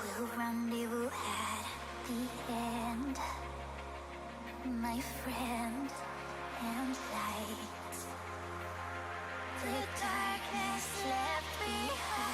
We'll rendezvous at the end, my friend, and light. The darkness left behind.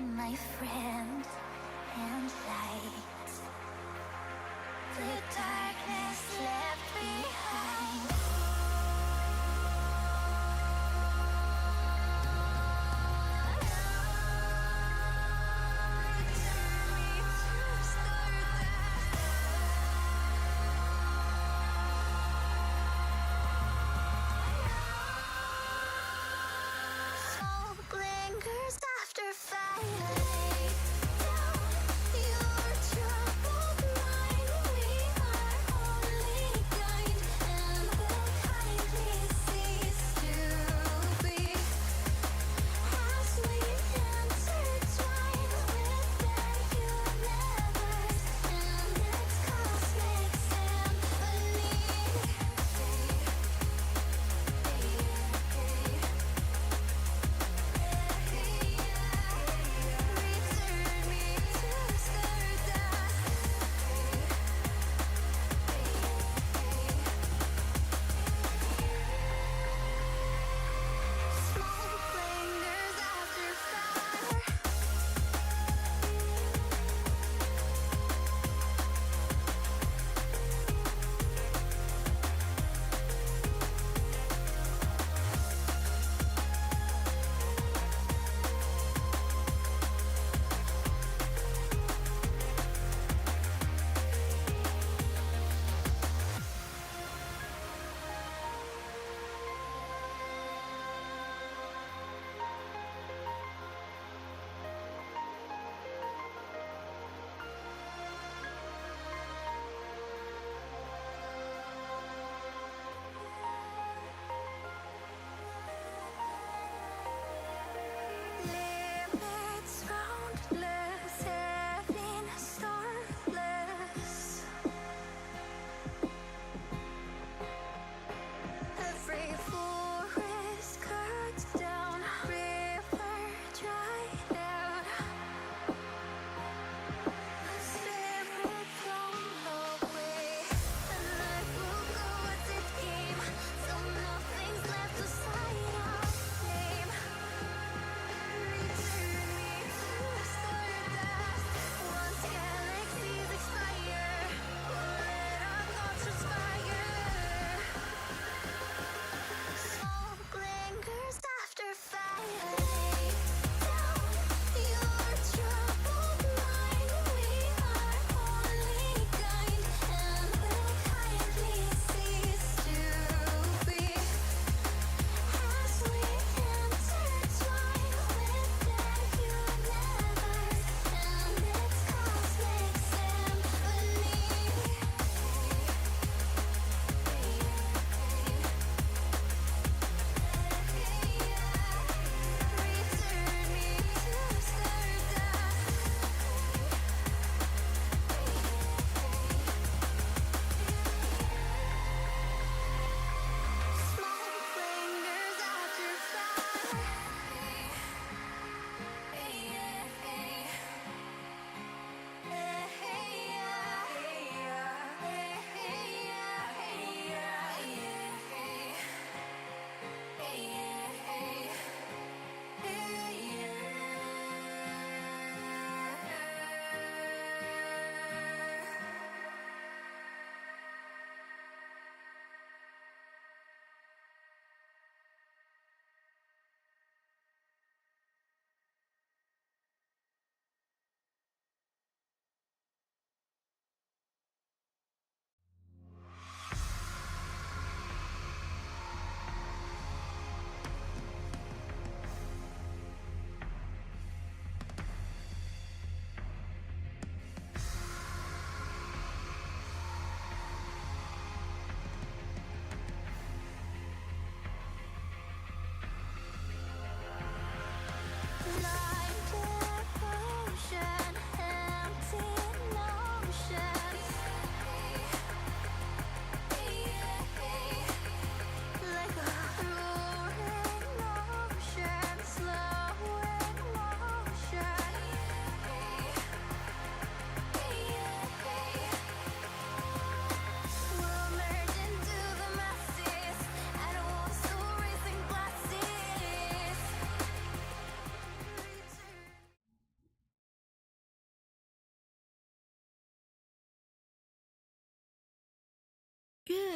my friend and light. The darkness left behind. Your troubled mind, we are only blind.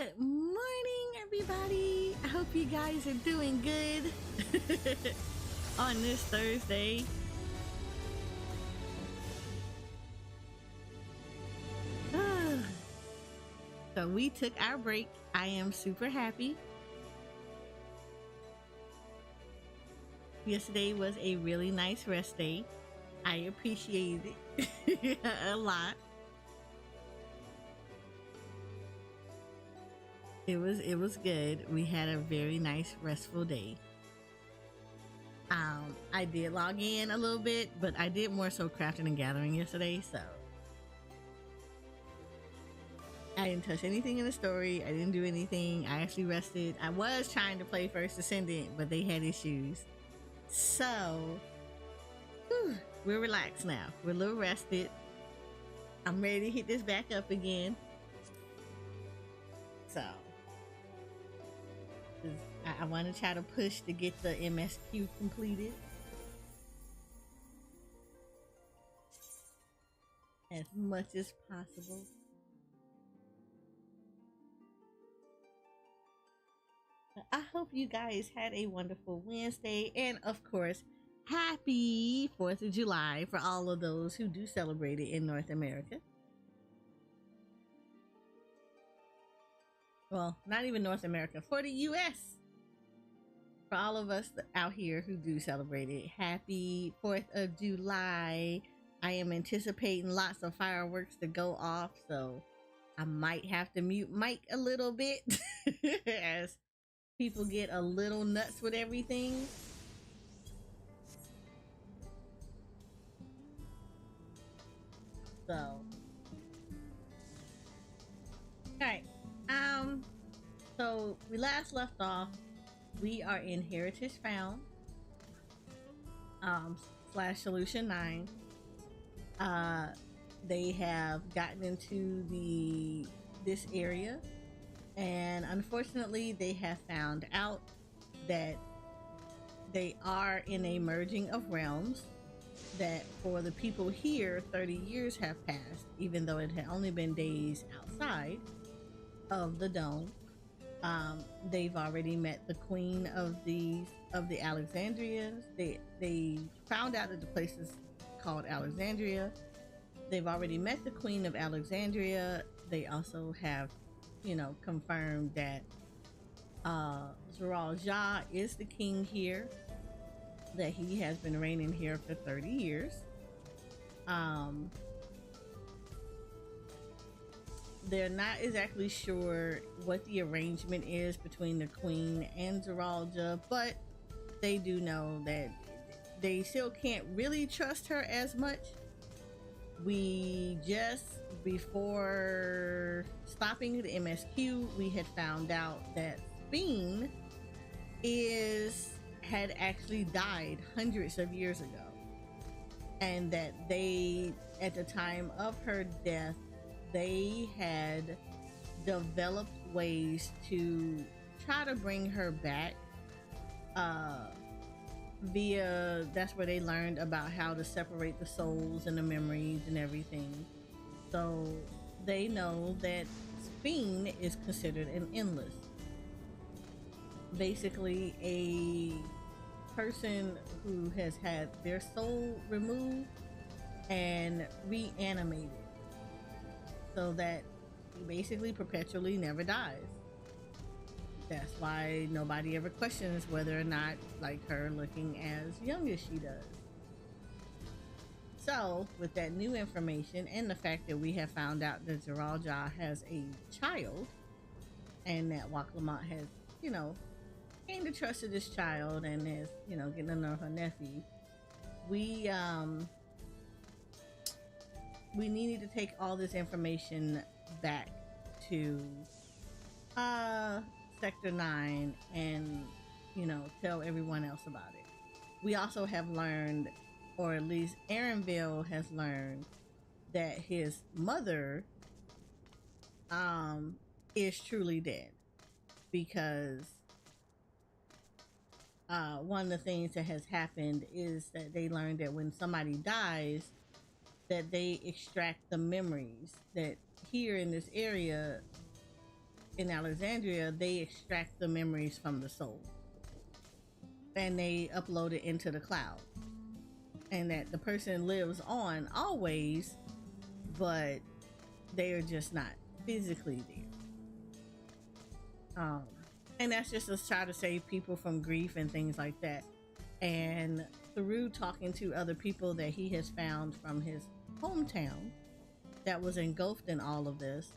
Good morning, everybody. I hope you guys are doing good on this Thursday. So we took our break. I am super happy. Yesterday was a really nice rest day. I appreciated it a lot. It was good. We had a very nice restful day. I did log in a little bit, but I did more so crafting and gathering yesterday, so I didn't touch anything in the story. I didn't do anything. I actually rested. I was trying to play First Ascendant, but they had issues. So we're relaxed now. We're a little rested. I'm ready to hit this back up again. So I want to try to push to get the MSQ completed as much as possible. I hope you guys had a wonderful Wednesday, and of course, happy 4th of July for all of those who do celebrate it in North America. Well, not even North America, for the US. For all of us out here who do celebrate it, happy 4th of July. I am anticipating lots of fireworks to go off, so I might have to mute Mike a little bit as people get a little nuts with everything. So, all right. So we last left off. We are in Heritage Found / Solution 9. They have gotten into this area, and unfortunately they have found out that they are in a merging of realms, that for the people here 30 years have passed, even though it had only been days outside of the dome. They've already met the queen of the Alexandrias. They found out that the place is called Alexandria. They've already met the queen of Alexandria. They also have, confirmed that Tural is the king here, that he has been reigning here for 30 years. They're not exactly sure what the arrangement is between the queen and Zeralja, but they do know that they still can't really trust her as much. We just, before stopping the MSQ, we had found out that Speen had actually died hundreds of years ago, and that they, at the time of her death, they had developed ways to try to bring her back via, that's where they learned about how to separate the souls and the memories and everything. So they know that Speen is considered an endless, basically a person who has had their soul removed and reanimated, so that he basically perpetually never dies. That's why nobody ever questions whether or not, like, her looking as young as she does. So with that new information and the fact that we have found out that Zeralja has a child, and that Waklamont has, gained the trust of this child and is, getting to know her nephew, we needed to take all this information back to Sector 9 and, tell everyone else about it. We also have learned, or at least Aaronville has learned, that his mother is truly dead, because one of the things that has happened is that they learned that when somebody dies, that they extract the memories. That here in this area, in Alexandria, they extract the memories from the soul and they upload it into the cloud, and that the person lives on always, but they are just not physically there. And that's just to try to save people from grief and things like that. And through talking to other people that he has found from his hometown that was engulfed in all of this,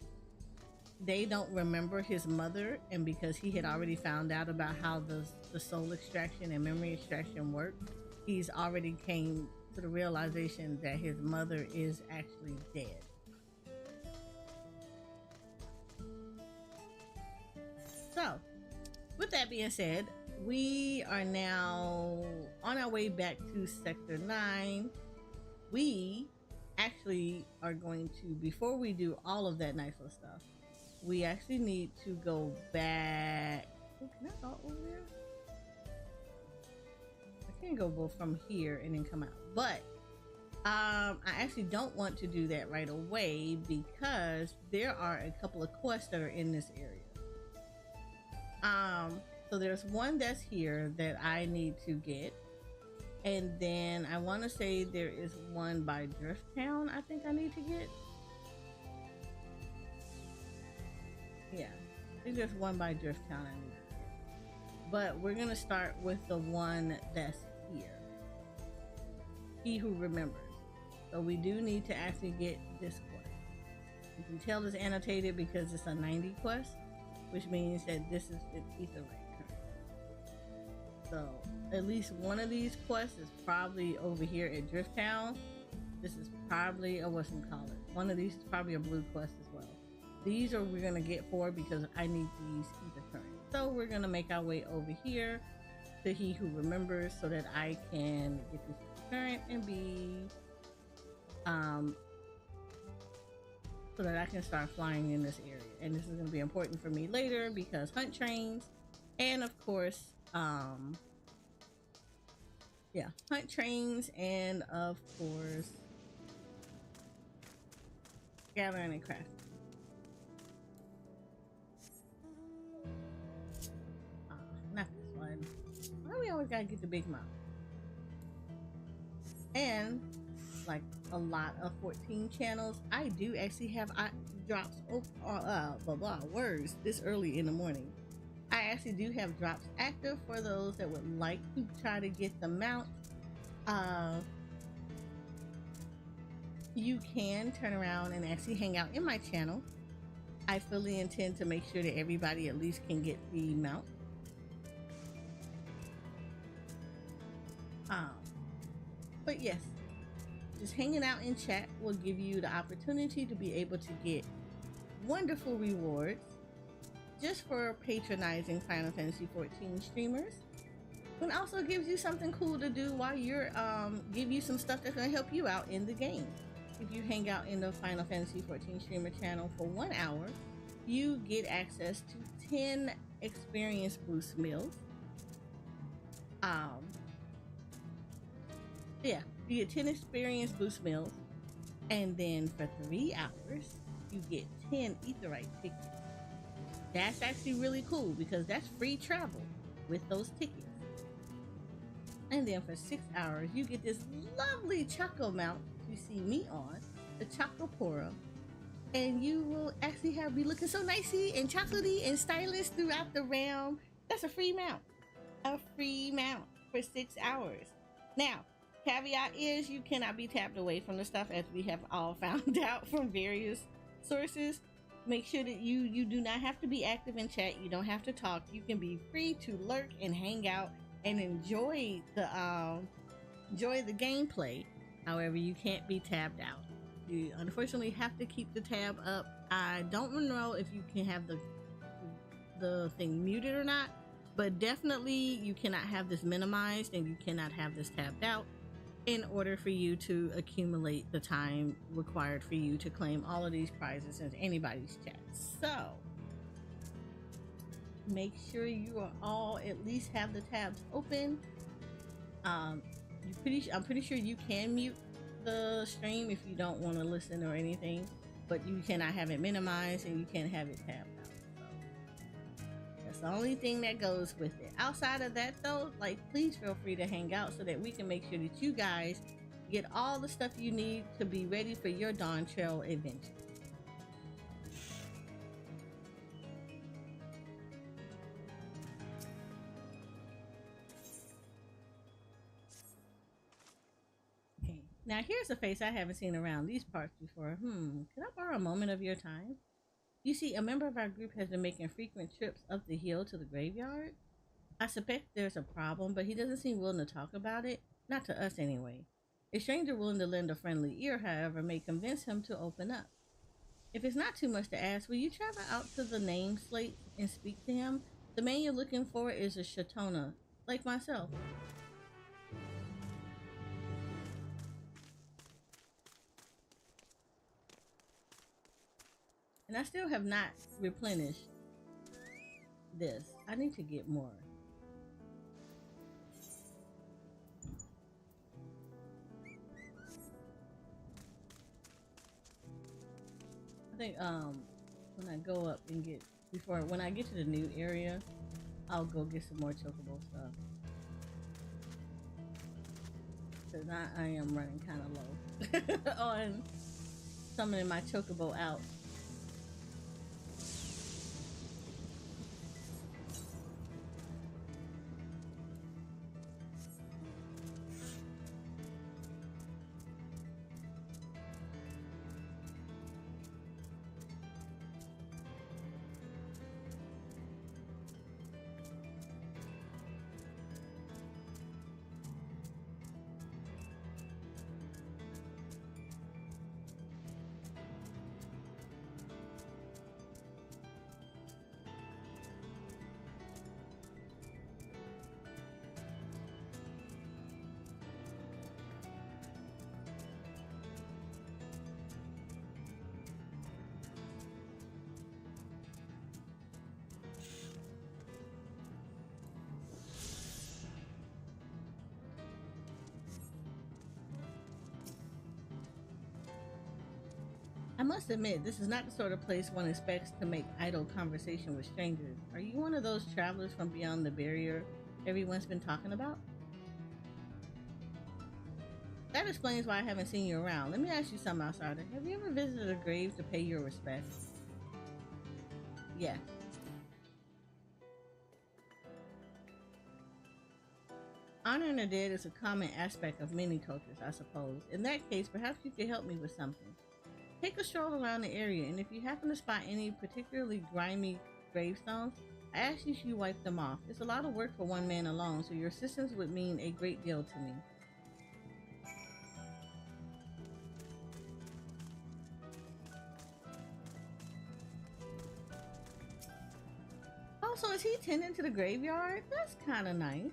they don't remember his mother, and because he had already found out about how the soul extraction and memory extraction worked, he's already came to the realization that his mother is actually dead. So, with that being said, we are now on our way back to Sector 9. We actually are going to, before we do all of that nice little stuff, we actually need to go back. Oh, can I go over there? I can't go both from here and then come out. But I actually don't want to do that right away because there are a couple of quests that are in this area. So there's one that's here that I need to get. And then I want to say there is one by Drift Town I think I need to get. Yeah, I think there's one by Drift Town I need to get. But we're going to start with the one that's here. He Who Remembers. So we do need to actually get this quest. You can tell it's annotated because it's a 90 quest, which means that this is an etherite. So at least one of these quests is probably over here at Drift Town. This is probably a one of these is probably a blue quest as well. These are we're gonna get 4 because I need these ether currents. So we're gonna make our way over here to He Who Remembers so that I can get this ether current and be so that I can start flying in this area. And this is gonna be important for me later because hunt trains, and of course hunt trains, and of course gathering and crafting. Not this one. Why we always gotta get the big mouth? And like a lot of 14 channels, I do actually have drops words this early in the morning. I actually do have drops active for those that would like to try to get the mount. You can turn around and actually hang out in my channel. I fully intend to make sure that everybody at least can get the mount. But yes, just hanging out in chat will give you the opportunity to be able to get wonderful rewards just for patronizing Final Fantasy XIV streamers. And also gives you something cool to do while you're give you some stuff that's gonna help you out in the game. If you hang out in the Final Fantasy XIV streamer channel for 1 hour, you get access to 10 experience boost meals. You get 10 experience boost meals, and then for 3 hours you get 10 etherite tickets. That's actually really cool because that's free travel with those tickets. And then for 6 hours you get this lovely Choco mount you see me on, the Choco Pora, and you will actually be looking so nicey and chocolatey and stylish throughout the realm. That's a free mount for 6 hours. Now, caveat is you cannot be tapped away from the stuff, as we have all found out from various sources. Make sure that you do not have to be active in chat. You don't have to talk. You can be free to lurk and hang out and enjoy the gameplay. However, you can't be tabbed out. You unfortunately have to keep the tab up. I don't know if you can have the thing muted or not, but definitely you cannot have this minimized and you cannot have this tabbed out in order for you to accumulate the time required for you to claim all of these prizes into anybody's chat. So make sure you are all at least have the tabs open. I'm pretty sure you can mute the stream if you don't want to listen or anything, but you cannot have it minimized and you can't have it tabbed out. So That's the only thing that goes with it. Outside of that, though, like, please feel free to hang out so that we can make sure that you guys get all the stuff you need to be ready for your Dawntrail adventure. Okay, now here's a face I haven't seen around these parts before. Can I borrow a moment of your time? You see, a member of our group has been making frequent trips up the hill to the graveyard. I suspect there's a problem, but he doesn't seem willing to talk about it. Not to us, anyway. A stranger willing to lend a friendly ear, however, may convince him to open up. If it's not too much to ask, will you travel out to the name slate and speak to him? The man you're looking for is a Shatona, like myself. And I still have not replenished this. I need to get more. I think when I go up and get when I get to the new area, I'll go get some more chocobo stuff. Cause I am running kind of low on summoning my chocobo out. I must admit, this is not the sort of place one expects to make idle conversation with strangers. Are you one of those travelers from beyond the barrier everyone's been talking about? That explains why I haven't seen you around. Let me ask you something, outsider. Have you ever visited a grave to pay your respects? Yeah. Honoring the dead is a common aspect of many cultures, I suppose. In that case, perhaps you could help me with something. Take a stroll around the area, and if you happen to spot any particularly grimy gravestones, I ask you wipe them off. It's a lot of work for one man alone, so your assistance would mean a great deal to me. Oh, so is he tending to the graveyard? That's kind of nice.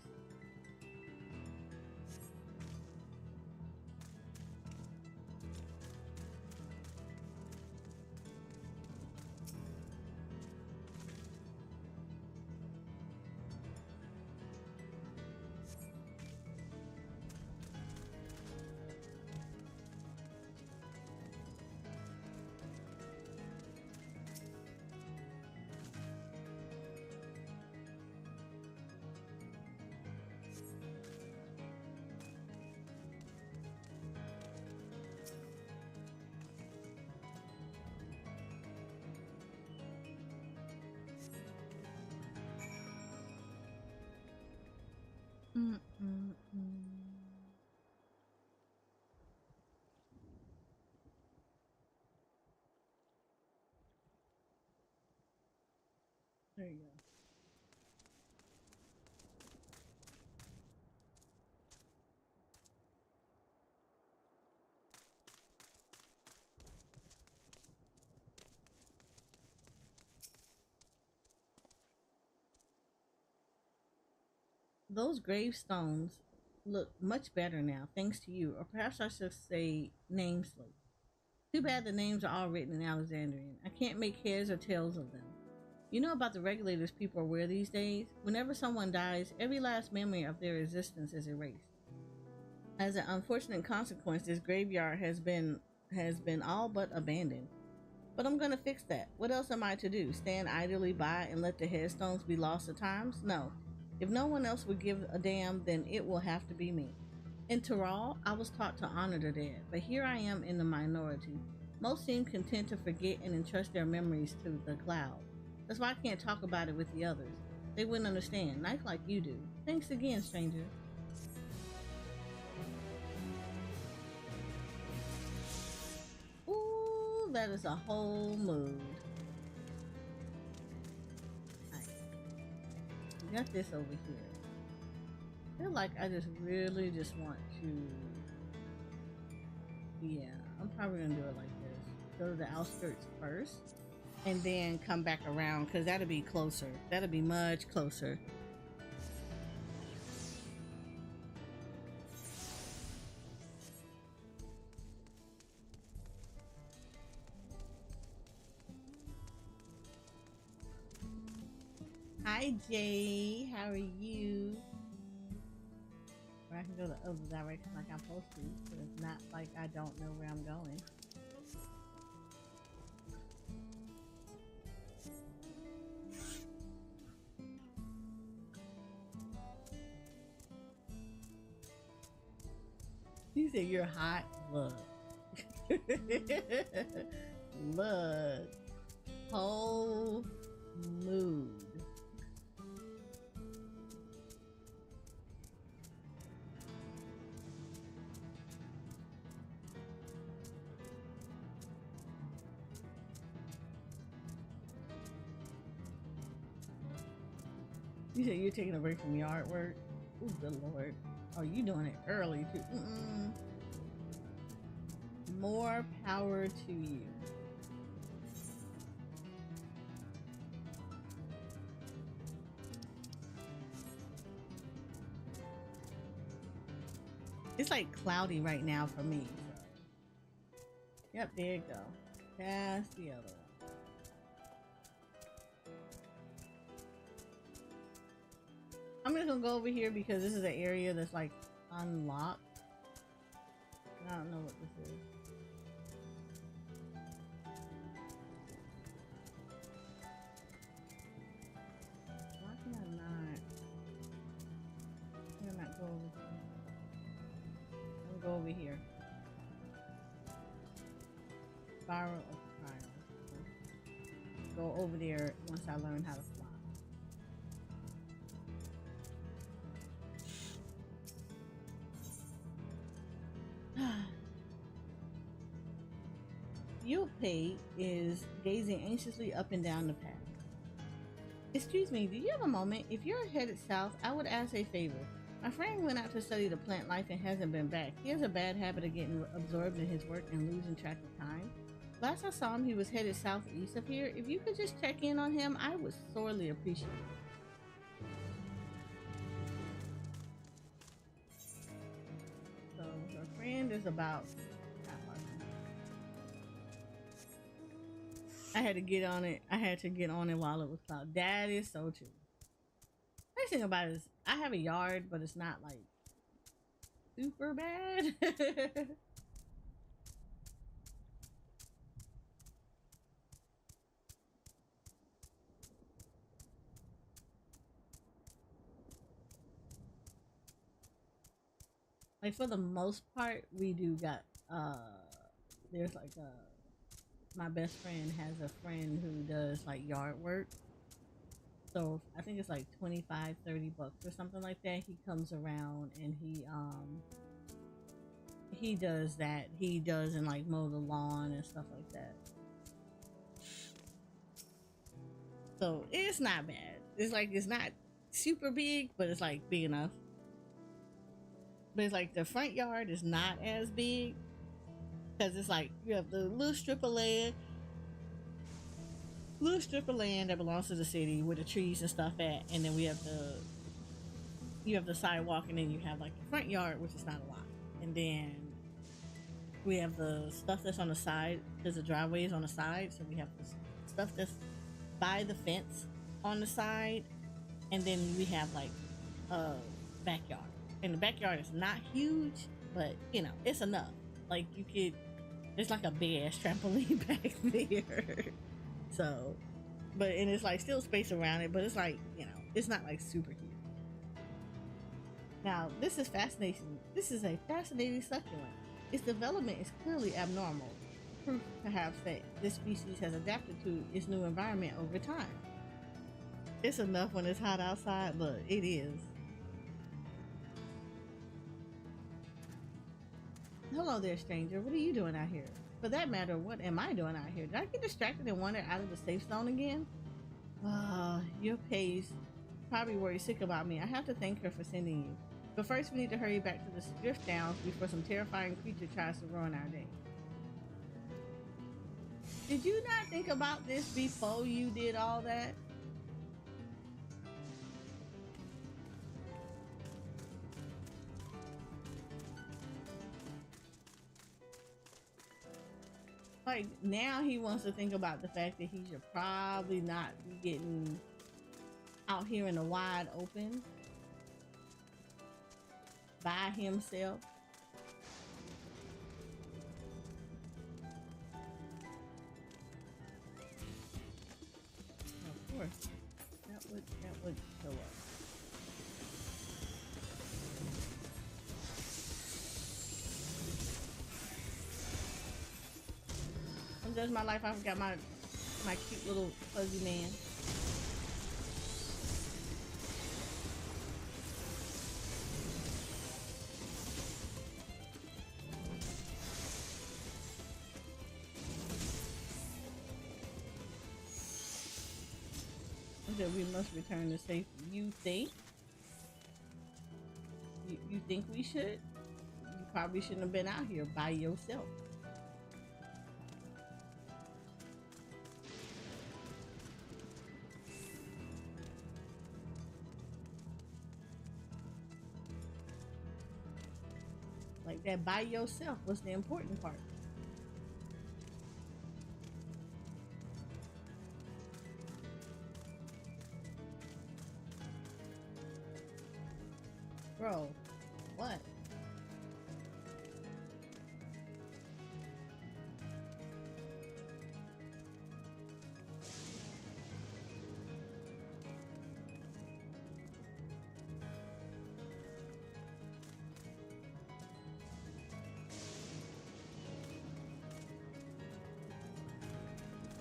There you go. Those gravestones look much better now, thanks to you, or perhaps I should say name slate. Too bad the names are all written in Alexandrian. I can't make heads or tails of them. You know about the regulators people wear these days? Whenever someone dies, every last memory of their existence is erased. As an unfortunate consequence, this graveyard has been all but abandoned. But I'm gonna fix that. What else am I to do? Stand idly by and let the headstones be lost at times? No. If no one else would give a damn, then it will have to be me. In Tural, I was taught to honor the dead, but here I am in the minority. Most seem content to forget and entrust their memories to the cloud. That's why I can't talk about it with the others. They wouldn't understand, not like you do. Thanks again, stranger. Ooh, that is a whole mood. Alright. We got this over here. I feel like I just really just want to... Yeah, I'm probably gonna do it like this. Go to the outskirts first, and then come back around, because that'll be closer. That'll be much closer. Hi Jay, how are you? Or I can go the other direction like I'm supposed to, but it's not like I don't know where I'm going. You said you're hot? Look. Look. Whole mood. You said you're taking a break from yard work? Oh, good lord. Oh, you doing it early too. More power to you. It's like cloudy right now for me. So. Yep, there you go. That's the other one. I'm just gonna go over here because this is an area that's like unlocked. I don't know what this is. Why can I not? Can I not go over here? I'm gonna go over here. Spiral of trials. Go over there once I learn how to fly. Yupei is gazing anxiously up and down the path. Excuse me, do you have a moment? If you're headed south, I would ask a favor. My friend went out to study the plant life and hasn't been back. He has a bad habit of getting absorbed in his work and losing track of time. Last I saw him, he was headed southeast of here. If you could just check in on him, I would sorely appreciate it. So, her friend is about... I had to get on it. I had to get on it while it was cloud. That is so true. Nice thing about it is I have a yard, but it's not like super bad. Like for the most part, we do got there's like my best friend has a friend who does like yard work. So I think it's like 25, 30 bucks or something like that. He comes around and he does that. He does and like mow the lawn and stuff like that. So it's not bad. It's like it's not super big, but it's like big enough. But it's like the front yard is not as big because it's like you have the little strip of land that belongs to the city where the trees and stuff at, and then you have the sidewalk, and then you have like the front yard, which is not a lot, and then we have the stuff that's on the side because the driveway is on the side, so we have the stuff that's by the fence on the side, and then we have like a backyard, and the backyard is not huge, but you know it's enough. Like you could It's like a big ass trampoline back there. So, and it's like still space around it, but it's like, it's not like super huge. Now, this is fascinating. This is a fascinating succulent. Its development is clearly abnormal, proof perhaps that this species has adapted to its new environment over time. It's enough when it's hot outside. Look, it is. Hello there, stranger. What are you doing out here? For that matter, what am I doing out here? Did I get distracted and wander out of the safe zone again? Your pace probably worried sick about me. I have to thank her for sending you. But first, we need to hurry back to the drift downs before some terrifying creature tries to ruin our day. Did you not think about this before you did all that? Like, now he wants to think about the fact that he should probably not be getting out here in the wide open by himself. Of course, that would show up. Sometimes my life, I forgot my cute little fuzzy man. That we must return to safety. You think? You think we should? You probably shouldn't have been out here by yourself. Like that by yourself was the important part. Bro, what?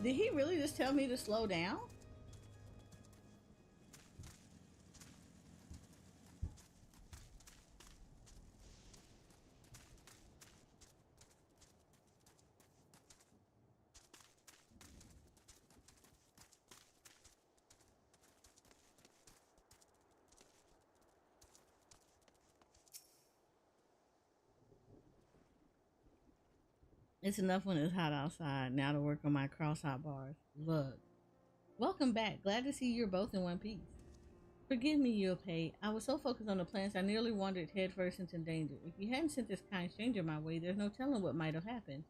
Did he really just tell me to slow down? It's enough when it's hot outside. Now to work on my cross hot bars. Look. Welcome back. Glad to see you're both in one piece. Forgive me, Yopei. I was so focused on the plants I nearly wandered headfirst into danger. If you hadn't sent this kind stranger my way, there's no telling what might have happened.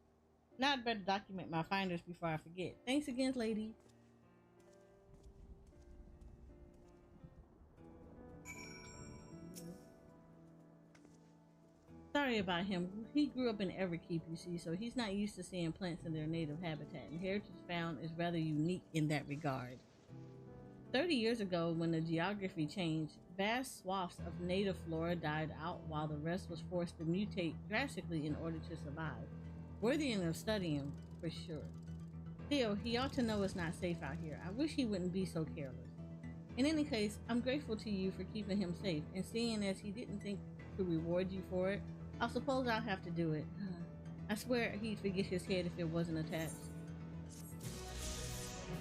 Now I'd better document my findings before I forget. Thanks again, ladies. Sorry about him. He grew up in Everkeep, you see, so he's not used to seeing plants in their native habitat, and heritage found is rather unique in that regard. 30 years ago, when the geography changed, vast swaths of native flora died out while the rest was forced to mutate drastically in order to survive. Worthy of studying, for sure. Still, he ought to know it's not safe out here. I wish he wouldn't be so careless. In any case, I'm grateful to you for keeping him safe, and seeing as he didn't think to reward you for it, I suppose I'll have to do it. I swear he'd forget his head if it wasn't attached.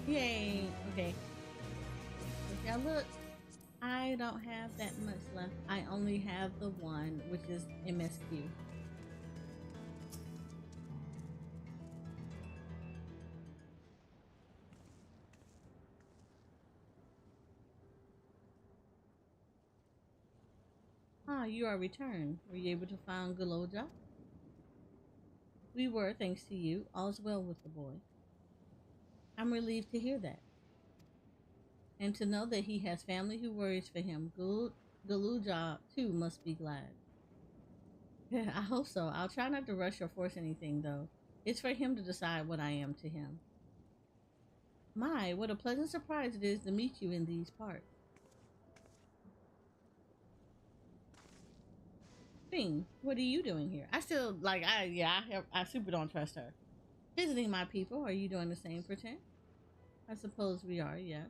Yay! Okay. Now look, I don't have that much left. I only have the one, which is MSQ. Ah, you are returned. Were you able to find Guloja? We were, thanks to you. All's well with the boy. I'm relieved to hear that. And to know that he has family who worries for him. Guloja, too, must be glad. I hope so. I'll try not to rush or force anything, though. It's for him to decide what I am to him. My, what a pleasant surprise it is to meet you in these parts. Bing, what are you doing here? I still like I super don't trust her. Visiting my people. Are you doing the same for 10? I suppose we are, yes.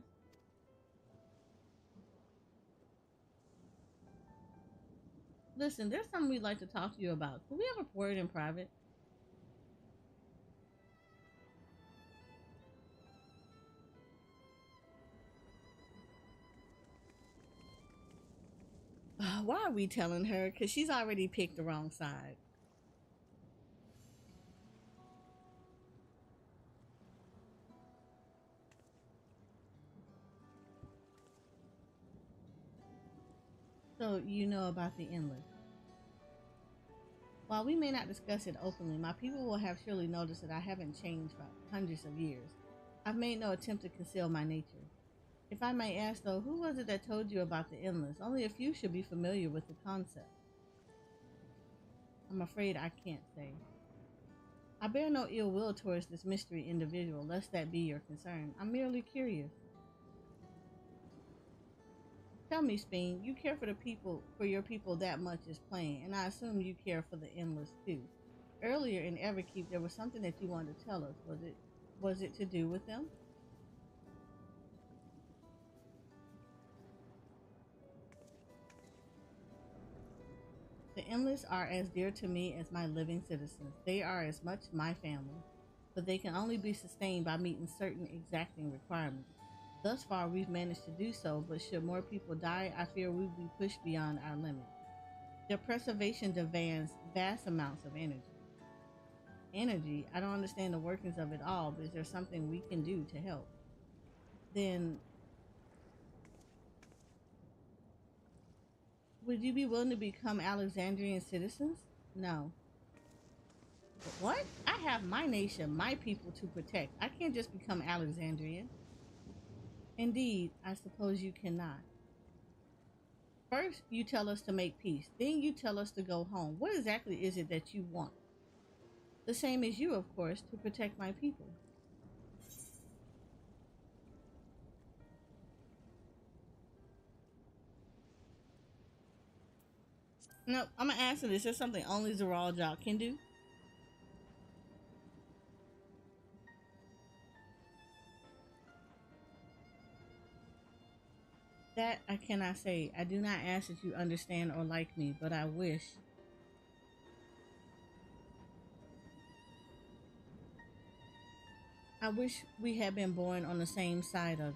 Listen, there's something we'd like to talk to you about. Could we have a word in private? Why are we telling her? Because she's already picked the wrong side. So, you know about the endless. While we may not discuss it openly, my people will have surely noticed that I haven't changed for hundreds of years. I've made no attempt to conceal my nature. If I may ask, though, who was it that told you about the endless? Only a few should be familiar with the concept. I'm afraid I can't say. I bear no ill will towards this mystery individual, lest that be your concern. I'm merely curious. Tell me, Speen, you care for the people, for your people that much is plain, and I assume you care for the endless too. Earlier in Everkeep, there was something that you wanted to tell us. Was it to do with them? The endless are as dear to me as my living citizens. They are as much my family, but they can only be sustained by meeting certain exacting requirements. Thus far, we've managed to do so, but should more people die, I fear we will be pushed beyond our limit. Their preservation demands vast amounts of energy. Energy? I don't understand the workings of it all, but is there something we can do to help? Then, would you be willing to become Alexandrian citizens? No. But what? I have my nation, my people to protect. I can't just become Alexandrian. Indeed, I suppose you cannot. First, you tell us to make peace. Then you tell us to go home. What exactly is it that you want? The same as you, of course, to protect my people. No, I'm gonna answer this. There's something only Zeral Jock can do. That I cannot say. I do not ask that you understand or like me, but I wish. I wish we had been born on the same side of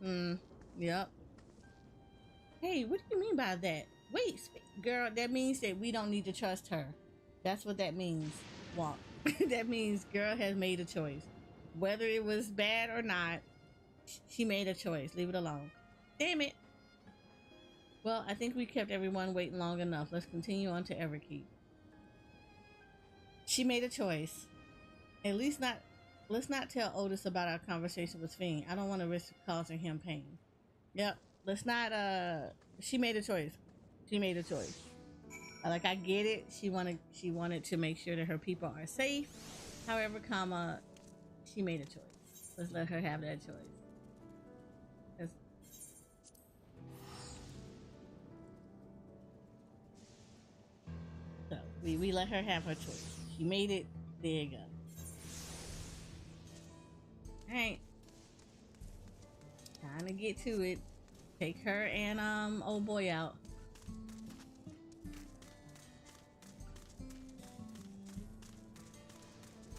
it. Yep. Hey, what do you mean by that? Wait, girl, that means that we don't need to trust her. That's what that means. Walk. That means girl has made a choice. Whether it was bad or not, she made a choice. Leave it alone. Damn it. Well, I think we kept everyone waiting long enough. Let's continue on to Everkeep. She made a choice. At least not. Let's not tell Otis about our conversation with Fiend. I don't want to risk causing him pain. Yep. Let's not. She made a choice. She made a choice. Like, I get it. She wanted to make sure that her people are safe. However, she made a choice. Let's let her have that choice. So we let her have her choice. She made it. There you go. All right. Time to get to it. Take her and old boy out.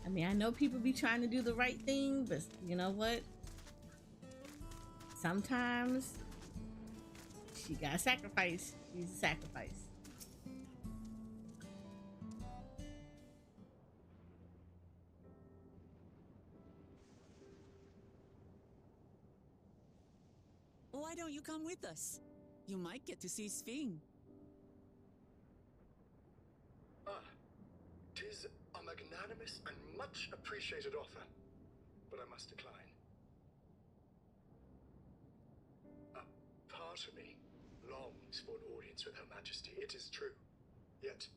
I mean, I know people be trying to do the right thing, but you know what? Sometimes she got sacrifice. She's a sacrifice. Why don't you come with us? You might get to see Sphinx. Tis a magnanimous and much appreciated offer, but I must decline. A part of me longs for an audience with Her Majesty, it is true. Yet,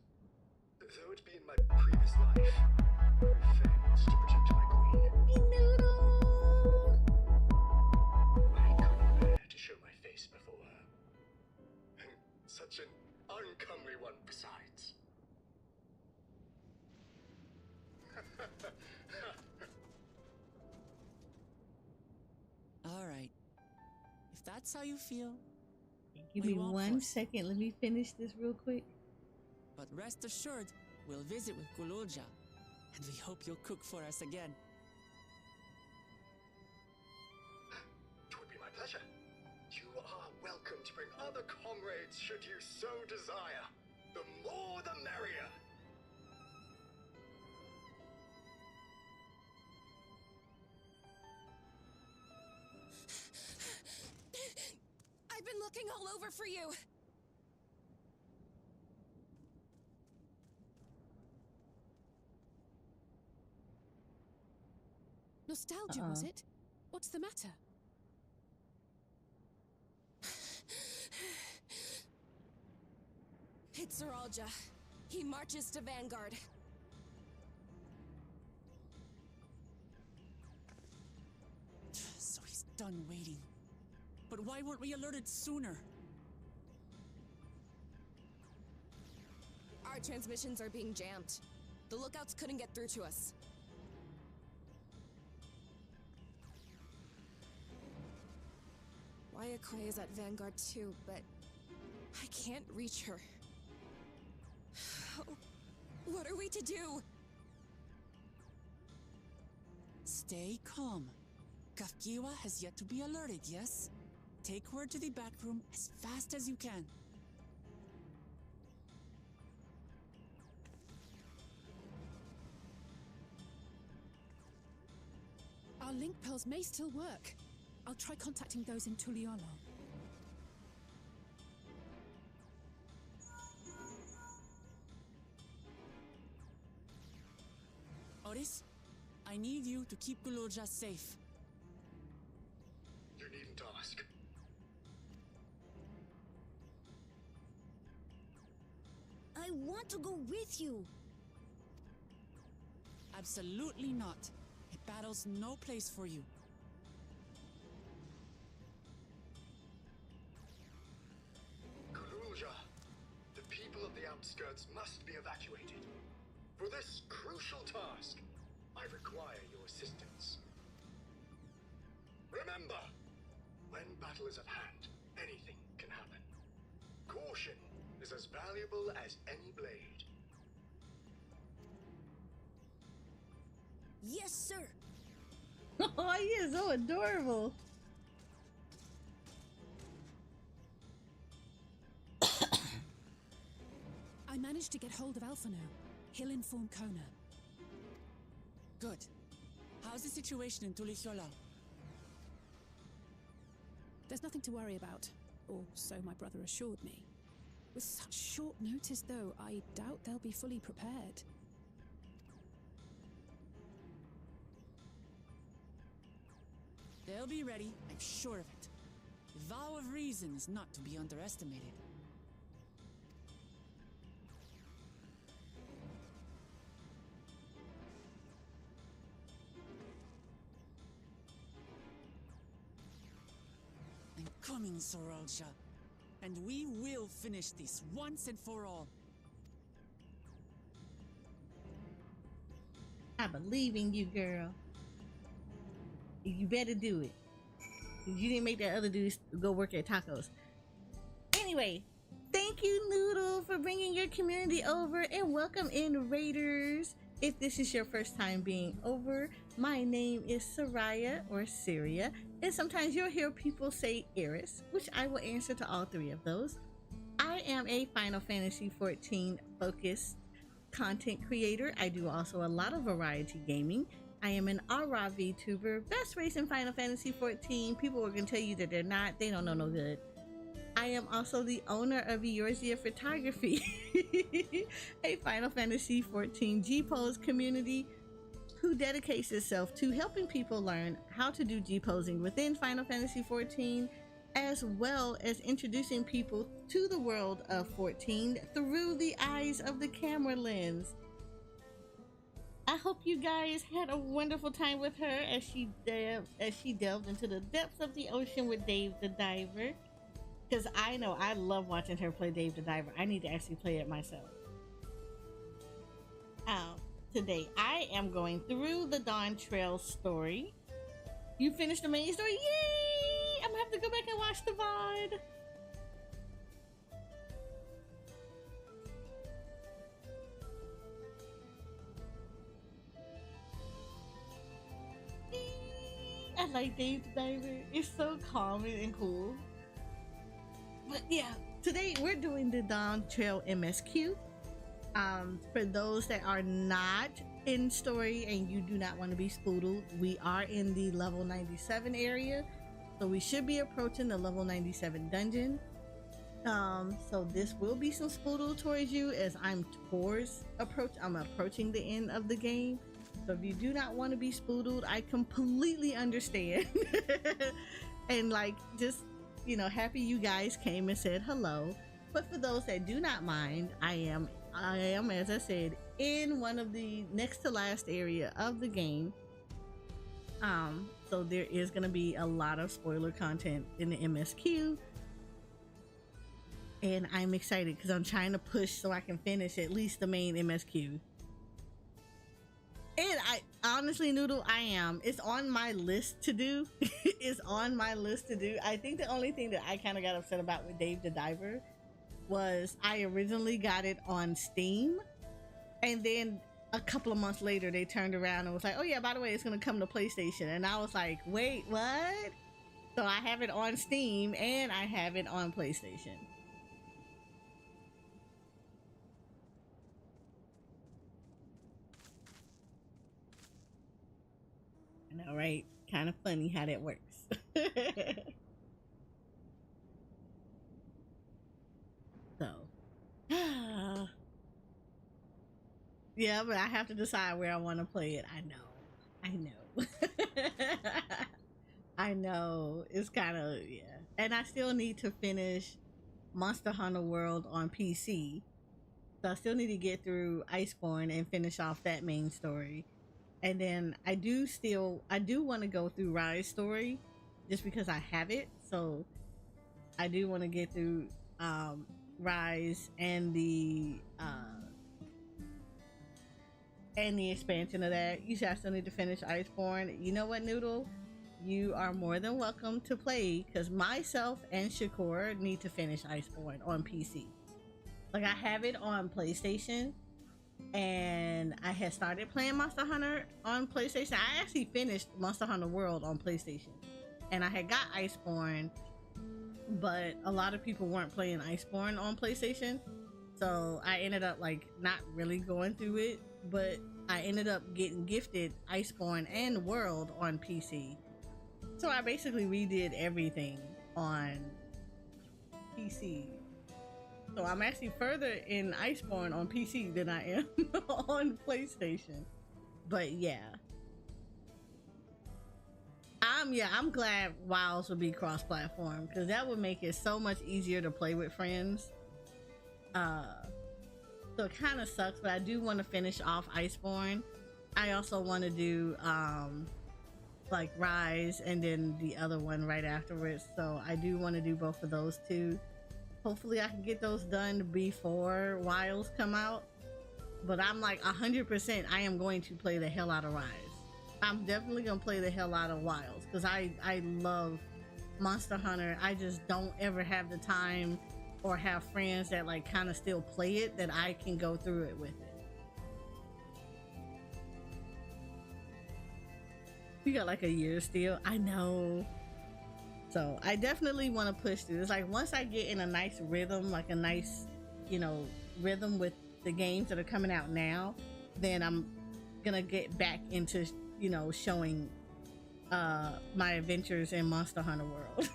though would be in my previous life. I failed to protect my queen. Noodle! I couldn't bear to show my face before her. And such an uncomely one besides. All right. If that's how you feel, Give we me won't one force it. second. Let me finish this real quick. But rest assured, we'll visit with Kululja, and we hope you'll cook for us again. It would be my pleasure. You are welcome to bring other comrades should you so desire. The more the merrier. I've been looking all over for you. Nostalgia, was it? What's the matter? It's Zeralja. He marches to Vanguard. So he's done waiting. But why weren't we alerted sooner? Our transmissions are being jammed. The lookouts couldn't get through to us. Wayakoi is at Vanguard too, but I can't reach her. What are we to do? Stay calm. Kafkiwa has yet to be alerted, yes? Take word to the back room as fast as you can. Our link pearls may still work. I'll try contacting those in Tural. Otis, I need you to keep Kululja safe. You needn't ask. I want to go with you. Absolutely not. A battle's no place for you. Kululja, the people of the outskirts must be evacuated. For this crucial task, I require your assistance. Remember, when battle is at hand, anything can happen. Caution is as valuable as any blade. Yes, sir. Oh, he is so adorable. I managed to get hold of Alphano. He'll inform Kona. Good. How's the situation in Tulichola? There's nothing to worry about, or so my brother assured me. With such short notice, though, I doubt they'll be fully prepared. They'll be ready, I'm sure of it. The vow of reason is not to be underestimated. I'm coming, Zeralja. And we will finish this once and for all. I believe in you, girl. You better do it. You didn't make that other dude go work at tacos. Anyway, thank you, Noodle, for bringing your community over, and welcome in, Raiders. If this is your first time being over, my name is Soraya or Syria, and sometimes you'll hear people say Eris, which I will answer to all three of those. I am a Final Fantasy XIV focused content creator. I do also a lot of variety gaming. I am an Aura VTuber, best race in Final Fantasy XIV. People are going to tell you that they're not. They don't know no good. I am also the owner of Eorzea Photography, a Final Fantasy XIV G-Pose community who dedicates itself to helping people learn how to do G-posing within Final Fantasy XIV, as well as introducing people to the world of 14 through the eyes of the camera lens. I hope you guys had a wonderful time with her as she delved into the depths of the ocean with Dave the Diver. Because I know I love watching her play Dave the Diver. I need to actually play it myself. Today I am going through the Dawntrail story. You finished the main story? Yay! I'm gonna have to go back and watch the VOD. I like Dave the Diver. It's so calming and cool. But yeah, today we're doing the Dawntrail MSQ. For those that are not in story and you do not want to be spoodled, we are in the level 97 area, so we should be approaching the level 97 dungeon. So this will be some spoodle towards you as I'm approaching the end of the game. So if you do not want to be spoodled, I completely understand. And like, just, you know, happy you guys came and said hello. But for those that do not mind, I am, as I said, in one of the next to last area of the game. So there is going to be a lot of spoiler content in the MSQ. And I'm excited because I'm trying to push so I can finish at least the main MSQ. And I honestly, Noodle, I am. It's on my list to do. It's on my list to do. I think the only thing that I kind of got upset about with Dave the Diver was I originally got it on Steam, and then a couple of months later they turned around and was like, oh yeah, by the way, it's gonna come to PlayStation. And I was like, wait, what? So I have it on Steam and I have it on PlayStation. I know, right? Kind of funny how that works. So yeah, but I have to decide where I want to play it. I know I know, it's kind of, yeah. And I still need to finish Monster Hunter World on PC, so I still need to get through Iceborne and finish off that main story. And then I do want to go through Rise story just because I have it, so I do want to get through Rise and the expansion of that. You should still need to finish Iceborne. You know what, Noodle? You are more than welcome to play, because myself and Shakur need to finish Iceborne on PC. Like, I have it on PlayStation, and I had started playing Monster Hunter on PlayStation. I actually finished Monster Hunter World on PlayStation, and I had got Iceborne, but a lot of people weren't playing Iceborne on PlayStation, so I ended up like not really going through it. But I ended up getting gifted Iceborne and World on PC, so I basically redid everything on PC. So I'm actually further in Iceborne on PC than I am on PlayStation. But yeah, I'm glad WoWs would be cross-platform, because that would make it so much easier to play with friends. So it kind of sucks, but I do want to finish off Iceborne. I also want to do like Rise and then the other one right afterwards. So I do want to do both of those too. Hopefully I can get those done before Wilds come out. But I'm like 100% I am going to play the hell out of Rise. I'm definitely gonna play the hell out of Wilds, because I love Monster Hunter. I just don't ever have the time or have friends that like kind of still play it that I can go through it with it. We got like a year still. I know. So I definitely want to push through. It's like once I get in a nice rhythm, like a nice, you know, rhythm with the games that are coming out now, then I'm gonna get back into, you know, showing my adventures in Monster Hunter World.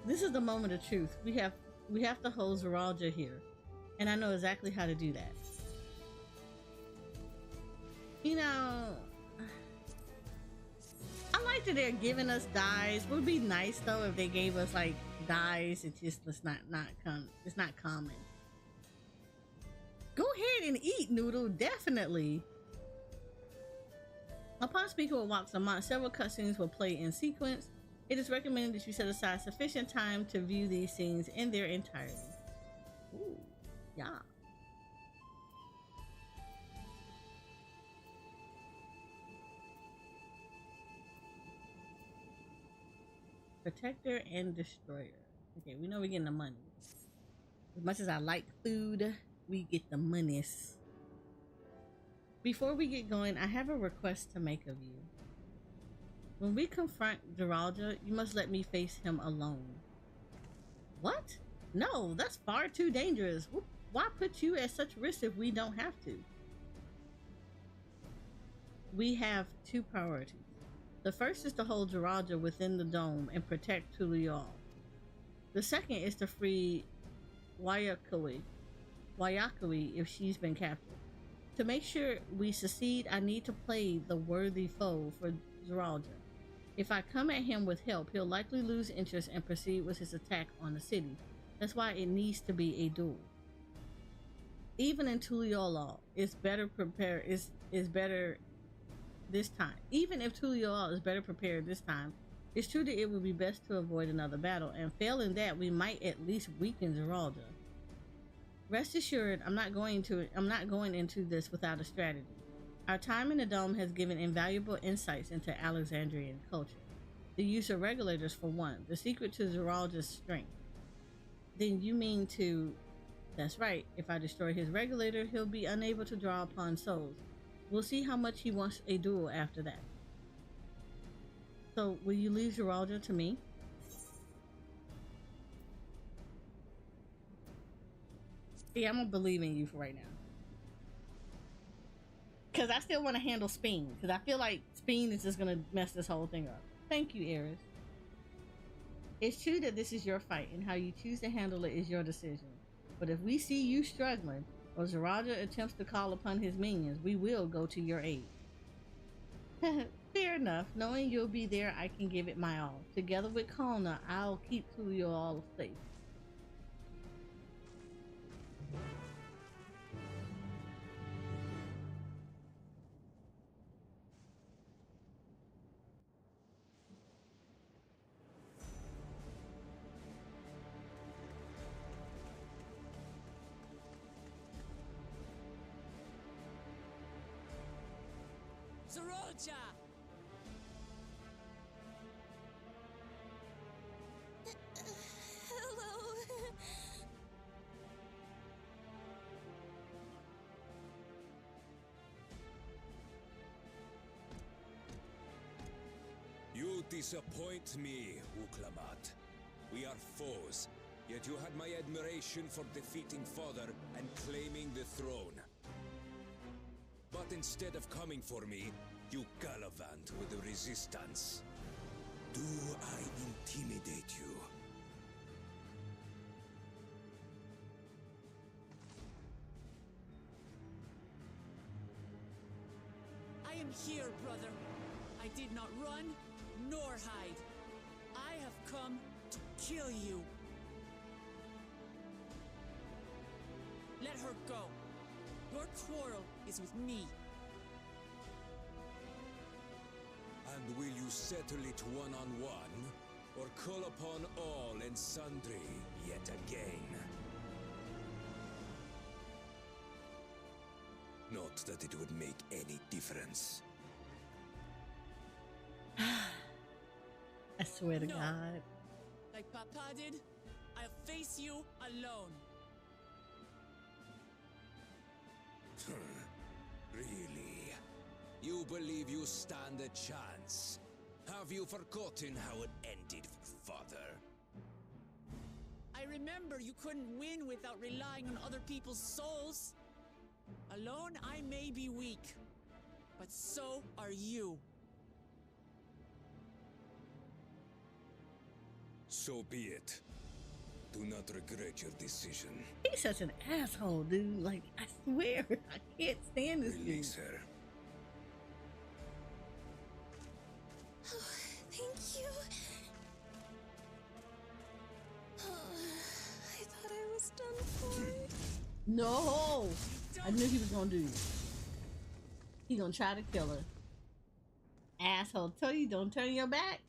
This is the moment of truth. We have to hold Zeralja here, and I know exactly how to do that. You know, I like that they're giving us dyes. It would be nice though if they gave us like dies, it's not common. Go ahead and eat, Noodle, definitely. Upon speaking with Wax Amont, several cutscenes will play in sequence. It is recommended that you set aside sufficient time to view these scenes in their entirety. Ooh, yeah. Protector and Destroyer. Okay, we know we're getting the money. As much as I like food, we get the monies. Before we get going, I have a request to make of you. When we confront Geralda, you must let me face him alone. What? No, that's far too dangerous. Why put you at such risk if we don't have to? We have two priorities. The first is to hold Geralda within the dome and protect Tural. The second is to free Wayakui if she's been captured. To make sure we succeed, I need to play the worthy foe for Geralda. If I come at him with help, he'll likely lose interest and proceed with his attack on the city. That's why it needs to be a duel. Even in Tuliol, it's better prepared. Is better this time. Even if Tuliol is better prepared this time, it's true that it would be best to avoid another battle. And failing that, we might at least weaken Geralda. Rest assured, I'm not going into this without a strategy. Our time in the dome has given invaluable insights into Alexandrian culture. The use of regulators for one, the secret to Geralda's strength. Then you mean to... That's right, if I destroy his regulator, he'll be unable to draw upon souls. We'll see how much he wants a duel after that. So, will you leave Geralda to me? Yeah, I'm gonna believe in you for right now. Because I still want to handle Speen. Because I feel like Speen is just going to mess this whole thing up. Thank you, Eris. It's true that this is your fight, and how you choose to handle it is your decision. But if we see you struggling, or Geralda attempts to call upon his minions, we will go to your aid. Fair enough. Knowing you'll be there, I can give it my all. Together with Kona, I'll keep you all safe. Zoroja! Hello. You disappoint me, Uklamat. We are foes, yet you had my admiration for defeating Father and claiming the throne. But instead of coming for me, you gallivant with the resistance. Do I intimidate you? I am here, brother. I did not run, nor hide. I have come to kill you. Let her go. Your quarrel is with me. And will you settle it one-on-one, or call upon all and sundry yet again? Not that it would make any difference. I swear to No. God. Like Papa did, I'll face you alone. Really? You believe you stand a chance? Have you forgotten how it ended for Father? I remember you couldn't win without relying on other people's souls. Alone, I may be weak, but so are you. So be it. Do not regret your decision. He's such an asshole, dude. Like, I swear, I can't stand this dude. Release her. Oh, thank you. No! I knew he was gonna do it. He gonna try to kill her. Asshole, tell you don't turn your back.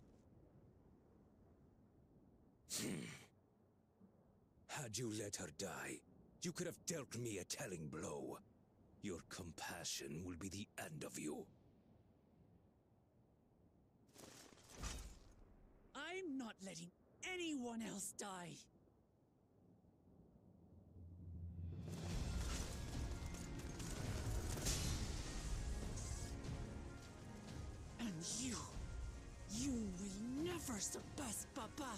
Had you let her die, you could have dealt me a telling blow. Your compassion will be the end of you. I'm not letting anyone else die. And you will never surpass Papa.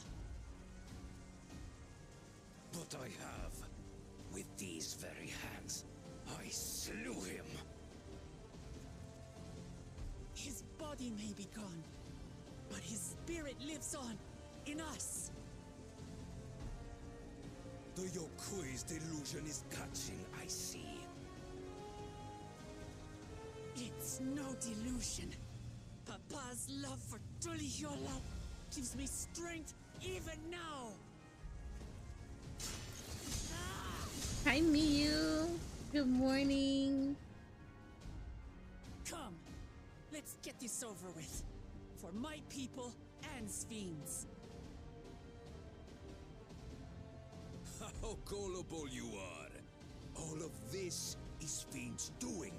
But I have. With these very hands, I slew him. His body may be gone, but his spirit lives on in us. The Yokui's delusion is catching, I see. It's no delusion. Papa's love for Tulihiola gives me strength even now. Hi, Miyu. Good morning. Come, let's get this over with. For my people and Sphines. How gullible you are. All of this is Fiend's doing.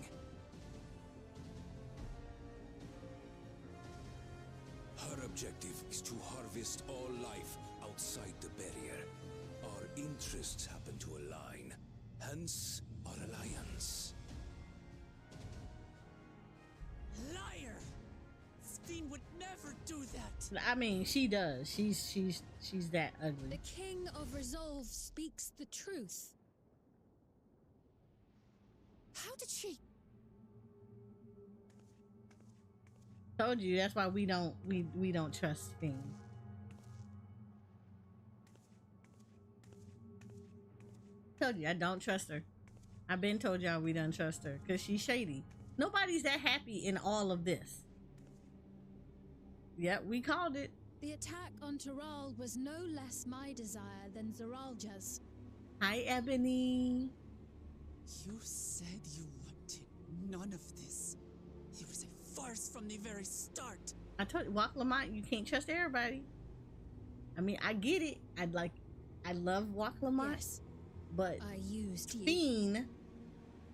Her objective is to harvest all life outside the barrier. Our interests happen to align, hence our alliance. Liar! Sphine would never do that. I mean, she does. She's that ugly. The King of Resolve speaks the truth. How did she? Told you that's why we don't trust Fiend. Told you I don't trust her. I've been told y'all we don't trust her because she's shady. Nobody's that happy in all of this. Yep, we called it. The attack on Tural was no less my desire than Zeralja's. Hi, Ebony. You said you wanted none of this. It was a farce from the very start. I told you, Walk Lamont, you can't trust everybody. I mean, I get it. I love Walk Lamont, Yes, but I used you. Fiend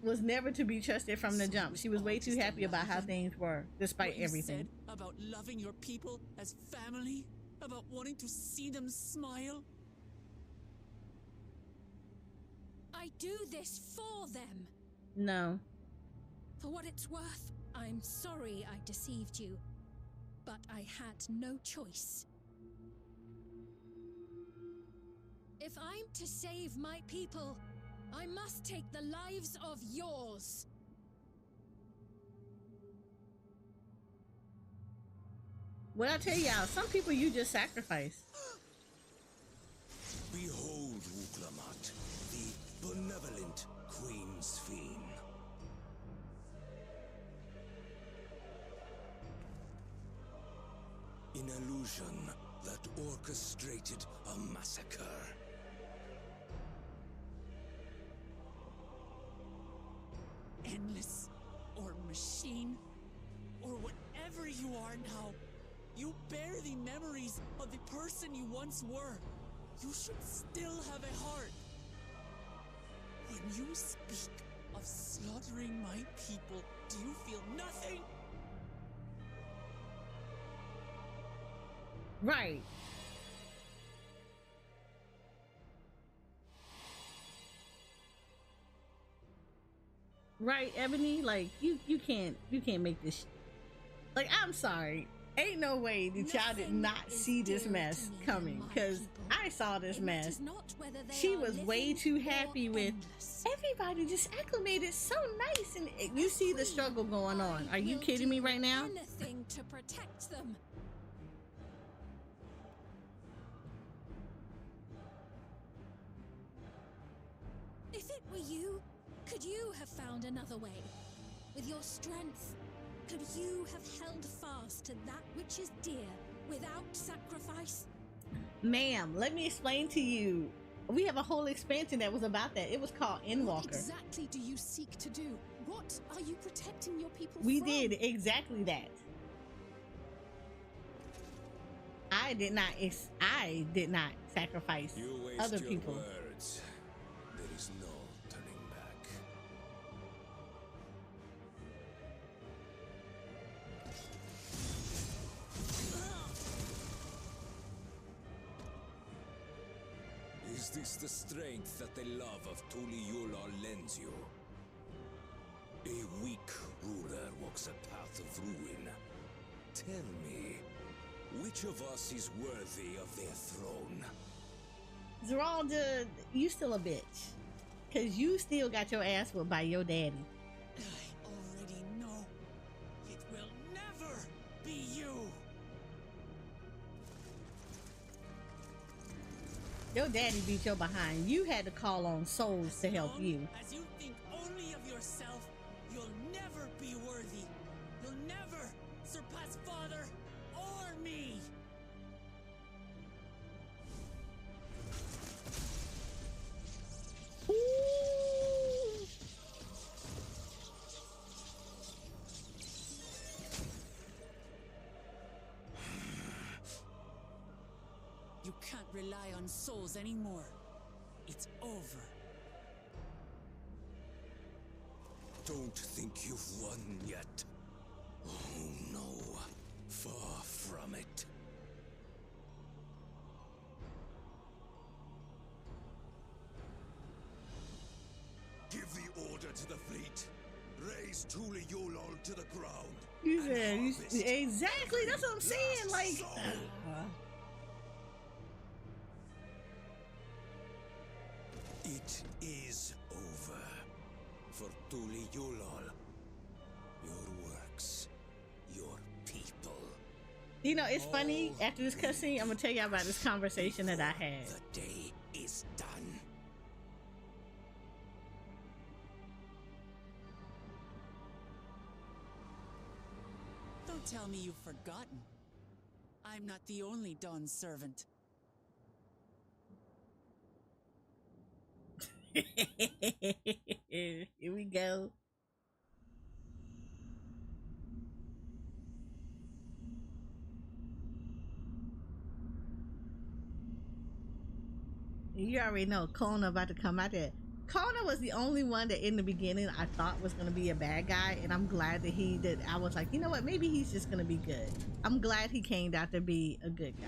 was never to be trusted from the jump. She was way too happy about how things were, despite What you everything. said about loving your people as family, about wanting to see them smile. I do this for them. No. For what it's worth, I'm sorry I deceived you, but I had no choice. If I'm to save my people, I must take the lives of yours. What I tell y'all, some people you just sacrifice. Behold, Wuklamat, the benevolent Queen Sphine. An illusion that orchestrated a massacre. Endless, or machine, or whatever you are now, you bear the memories of the person you once were. You should still have a heart. When you speak of slaughtering my people, do you feel nothing? Right. Right, Ebony? Like, you can't make this like, I'm sorry. Ain't no way that y'all did Nothing not is see this dearer mess to me coming, than my because people. I saw this It mess. matters not whether they She are was way living too or happy with endless. everybody just acclimated so nice, and you see the Queen, struggle going on. I Are you will kidding me do right now? Anything to protect them. If it were you, could you have found another way? With your strength, could you have held fast to that which is dear without sacrifice? Ma'am, let me explain to you. We have a whole expansion that was about that. It was called What Endwalker. exactly do you seek to do? What are you protecting your people We from? did exactly that. I did not sacrifice You waste other your people. words. There is no turning back. Is this the strength that the love of Tural lends you? A weak ruler walks a path of ruin. Tell me, which of us is worthy of their throne? Zeralda, you still a bitch. Cause you still got your ass whooped by your daddy. I already know. It will never be you. Your daddy beat your behind. You had to call on souls to help you. As you think only of yourself, you'll never be worthy. You'll never surpass Father or me. You can't rely on souls anymore. It's over. Don't think you've won yet. Oh no, far from it. Give the order to the fleet. Raise Tural to the ground. You and said harvest exactly. That's what I'm saying. Like, soul. It is over for Tural. Your works, your people. you know, it's funny. After this cutscene, I'm gonna tell you about this conversation that I had. The day is done. Don't tell me you've forgotten. I'm not the only Dawn's servant. Here we go. You already know Kona about to come out there. Kona was the only one that in the beginning I thought was gonna be a bad guy, and I'm glad that I was like, you know what, maybe he's just gonna be good. I'm glad he came out to be a good guy.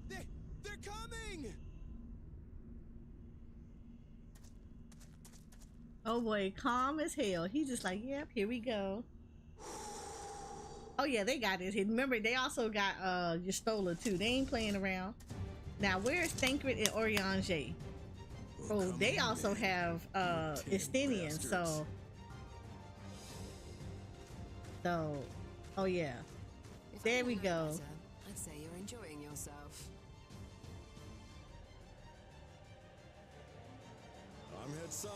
They're coming! Oh boy, calm as hell. He's just like, yep, here we go. Oh yeah, they got this. Remember, they also got Yestola too. They ain't playing around. Now, where's Thancred and Oriange? Oh, they also have Estinian, so oh yeah. There we go. I'd say you're enjoying yourself. I'm Head Sorrow.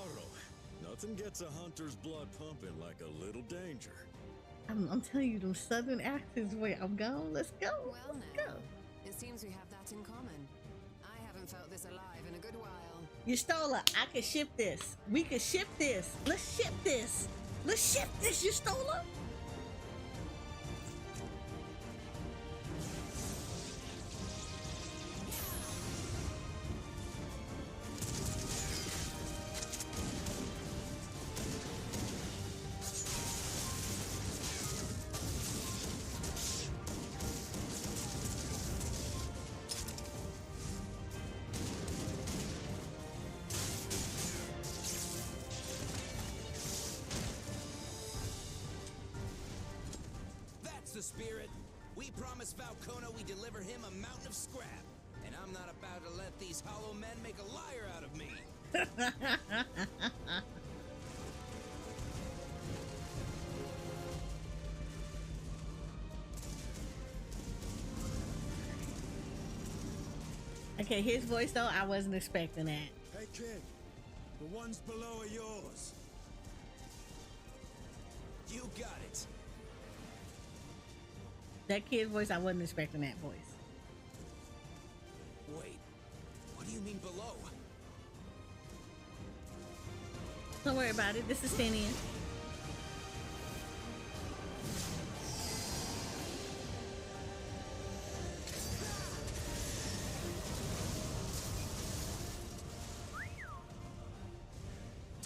Nothing gets a hunter's blood pumping like a little danger. I'm telling you, them southern accents. Wait, I'm gone. Let's go. Well, Let's now, go. it seems we have that in common. I haven't felt this alive in a good while. Yestola, I could ship this. We could ship this. Let's ship this. Let's ship this, Yestola. The spirit. We promised Valcona we deliver him a mountain of scrap, and I'm not about to let these hollow men make a liar out of me. Okay, his voice though, I wasn't expecting that. Hey kid, the ones below are yours. That kid voice, I wasn't expecting that voice. Wait, what do you mean below? Don't worry about it. This is Stanian.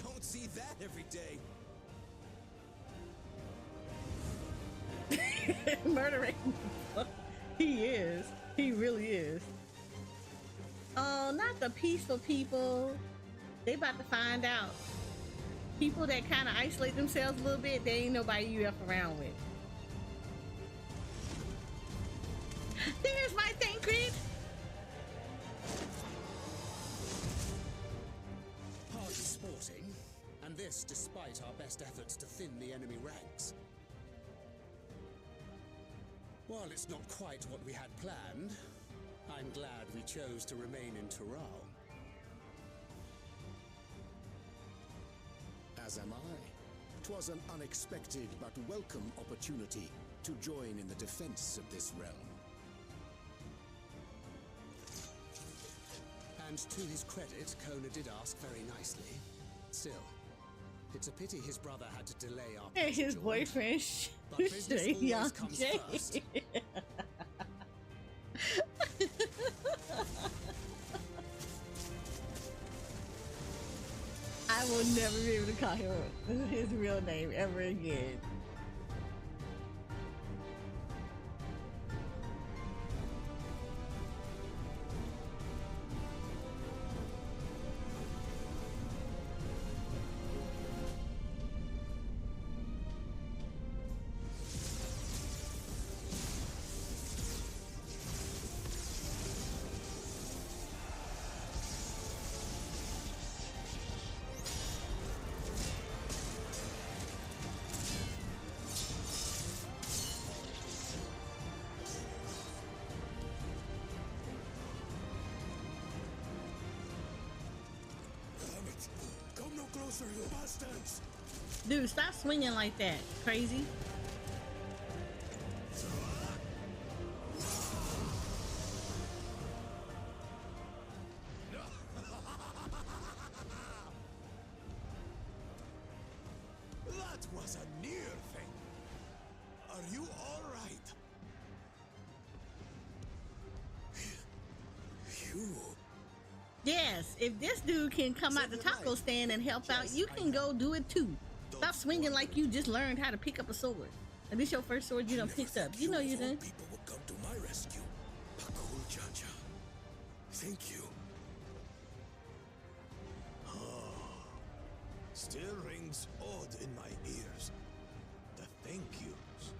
Don't see that every day. Murdering. He is. He really is. Oh, not the peaceful people. They about to find out. People that kind of isolate themselves a little bit, they ain't nobody you F around with. There's my thing, Creed. Hardly sporting, and this despite our best efforts to thin the enemy ranks. While it's not quite what we had planned, I'm glad we chose to remain in Tural. As am I. 'Twas an unexpected but welcome opportunity to join in the defense of this realm. And to his credit, Kona did ask very nicely. Still, it's a pity his brother had to delay our And his passage boyfriend, but business always Young comes Jay. first. I will never be able to call him his real name ever again. Closer, you bastards! Dude, stop swinging like that. Crazy. That was a near thing. Are you all right? You. Yes, if this dude can come out the taco stand and help out, you can go do it too. Stop swinging like you just learned how to pick up a sword. And this your first sword you done picked up. You know you done. People will come to my rescue. Pakul Chacha. Thank you. Still rings odd in my ears. The thank yous.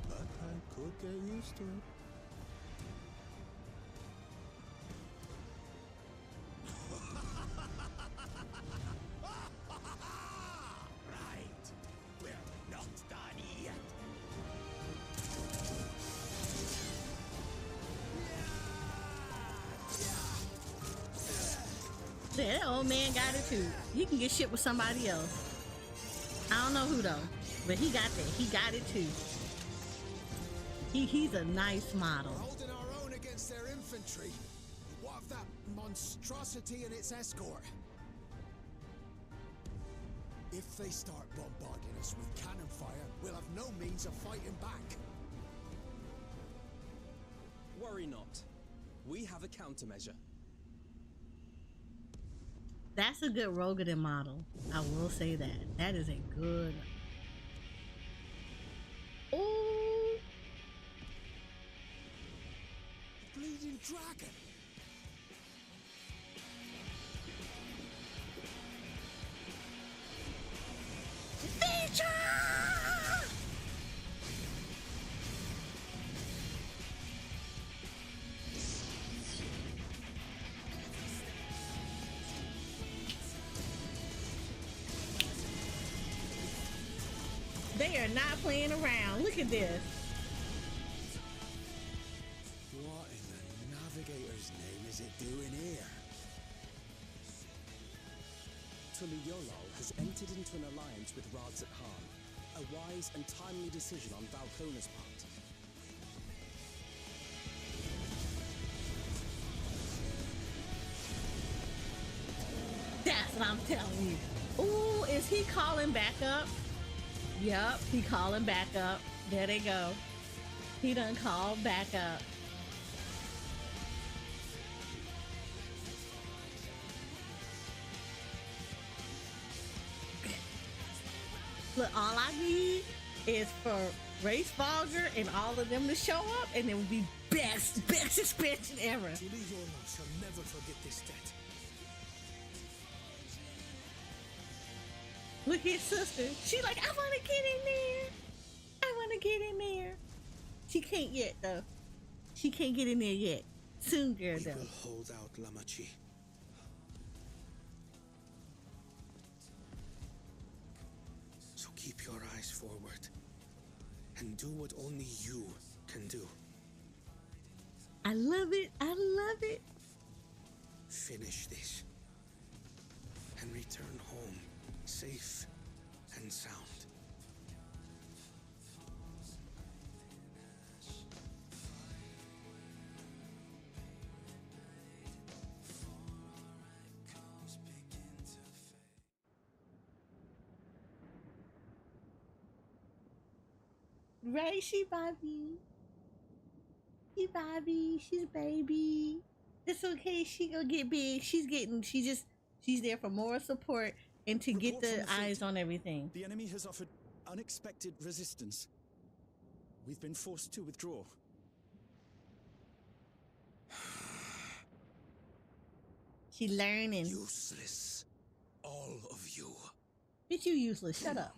But I could get used to it. Yeah, that old man got it too. He can get shit with somebody else. I don't know who though, but he got that. He got it too. He's a nice model. We're holding our own against their infantry. What of that monstrosity and its escort? If they start bombarding us with cannon fire, we'll have no means of fighting back. Worry not. We have a countermeasure. That's a good Rogadin model. I will say that. That is a good. Oh, Bleeding dragon. feature! They are not playing around. Look at this. What in the navigator's name is it doing here? Tural has entered into an alliance with Rads at Han. A wise and timely decision on Valkona's part. That's what I'm telling you. Ooh, is he calling back up? Yup, he calling back up. There they go. He done called back up. Look, all I need is for Race Fogger and all of them to show up, and it would be best suspension ever. Truly, Yorla shall never forget this debt. Look at his sister. She like, I want to get in there. I want to get in there. She can't yet, though. She can't get in there yet. Soon, girl, though. We will hold out, Lamachi. So keep your eyes forward and do what only you can do. I love it. I love it. Finish this and return home safe and sound. Right, she Bobby. She Bobby. She's baby. It's okay. She gonna get big. She's there for moral support and to get the eyes on everything. The enemy has offered unexpected resistance. We've been forced to withdraw. She learning. Useless. All of you. Bitch, you useless. Shut up.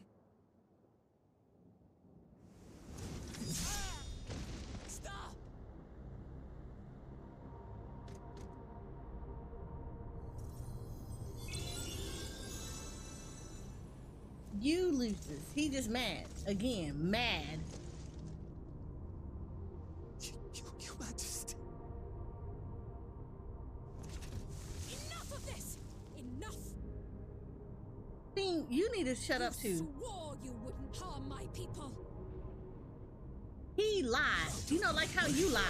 Stop! You loses. He just mad. Again, mad. Your Majesty. Enough of this! Enough! Thing, you need to shut up too. Swore you wouldn't harm my people. He lied. You know, like how you lied.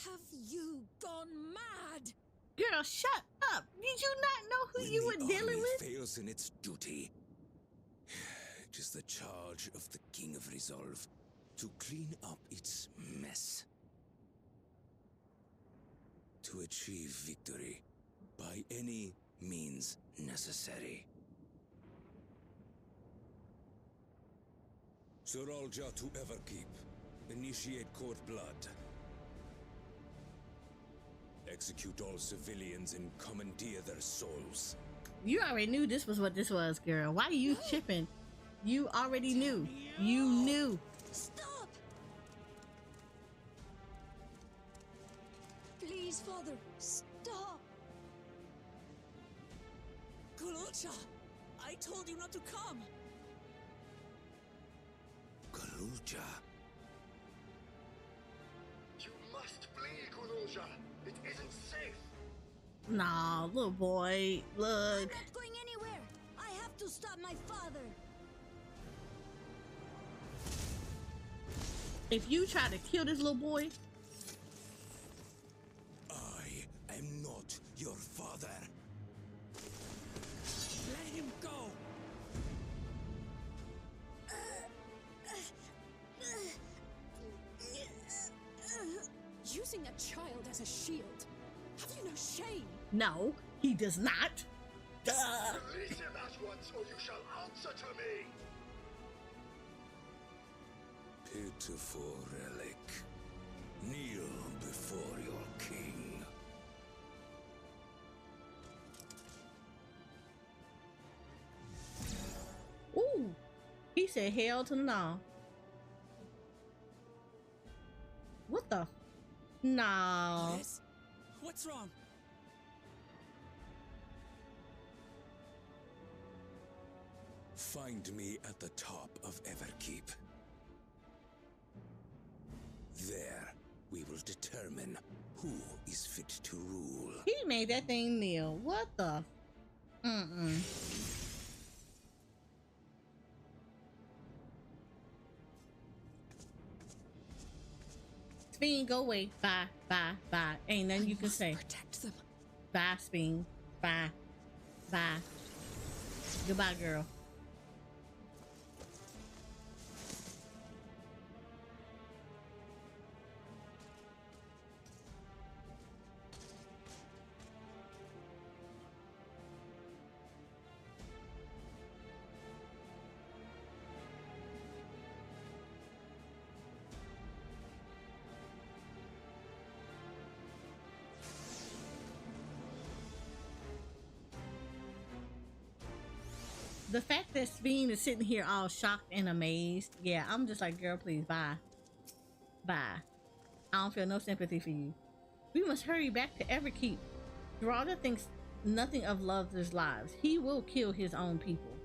Have you gone mad? Girl, shut up. Did you not know who you were dealing with? Fails in its duty. It is the charge of the King of Resolve to clean up its mess. To achieve victory by any means necessary. Suralja to Everkeep. Initiate court blood. Execute all civilians and commandeer their souls. You already knew this was what this was, girl. Why are you chipping? You already knew. You knew. Stop! Please, Father, stop! Kululcha! I told you not to come! Kululcha. You must flee, Kululja. It isn't safe. Nah, little boy, I'm look. not going anywhere! I have to stop my father! If you try to kill this little boy, I am not your father. Let him go! Using a child as a shield. Have you no shame? no, he does not. Duh. Release him at once, or you shall answer to me. Pitiful relic. Kneel before your king. Ooh, he said hell to the no. No. Yes? What's wrong? Find me at the top of Everkeep. There, we will determine who is fit to rule. He made that thing kneel. What the? Spin, go away. Bye, bye, bye. Ain't nothing you can say. Protect them. Bye, Spin. Bye, bye. Goodbye, girl. The fact that Spin is sitting here all shocked and amazed, yeah, I'm just like, girl, please, bye. Bye. I don't feel no sympathy for you. We must hurry back to Everkeep. Geralda thinks nothing of Love's lives. He will kill his own people.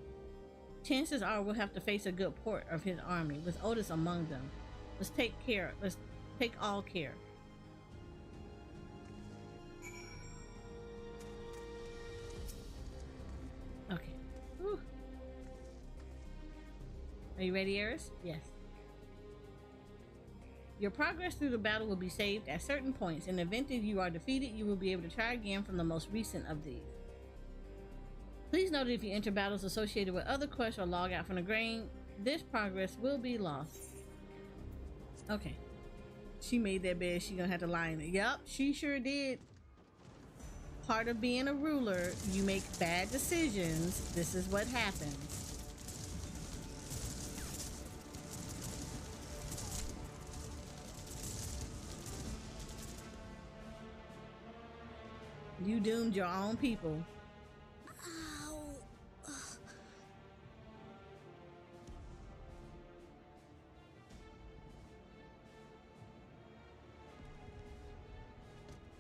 Chances are we'll have to face a good port of his army, with Otis among them. Let's take care. Let's take all care. Okay. Whew. Are you ready, Eris? Yes. Your progress through the battle will be saved at certain points. In the event that you are defeated, you will be able to try again from the most recent of these. Please note that if you enter battles associated with other quests or log out from the grain, this progress will be lost. Okay. She made that bed. She gonna have to lie in it. Yup, she sure did. Part of being a ruler, you make bad decisions. This is what happens. You doomed your own people.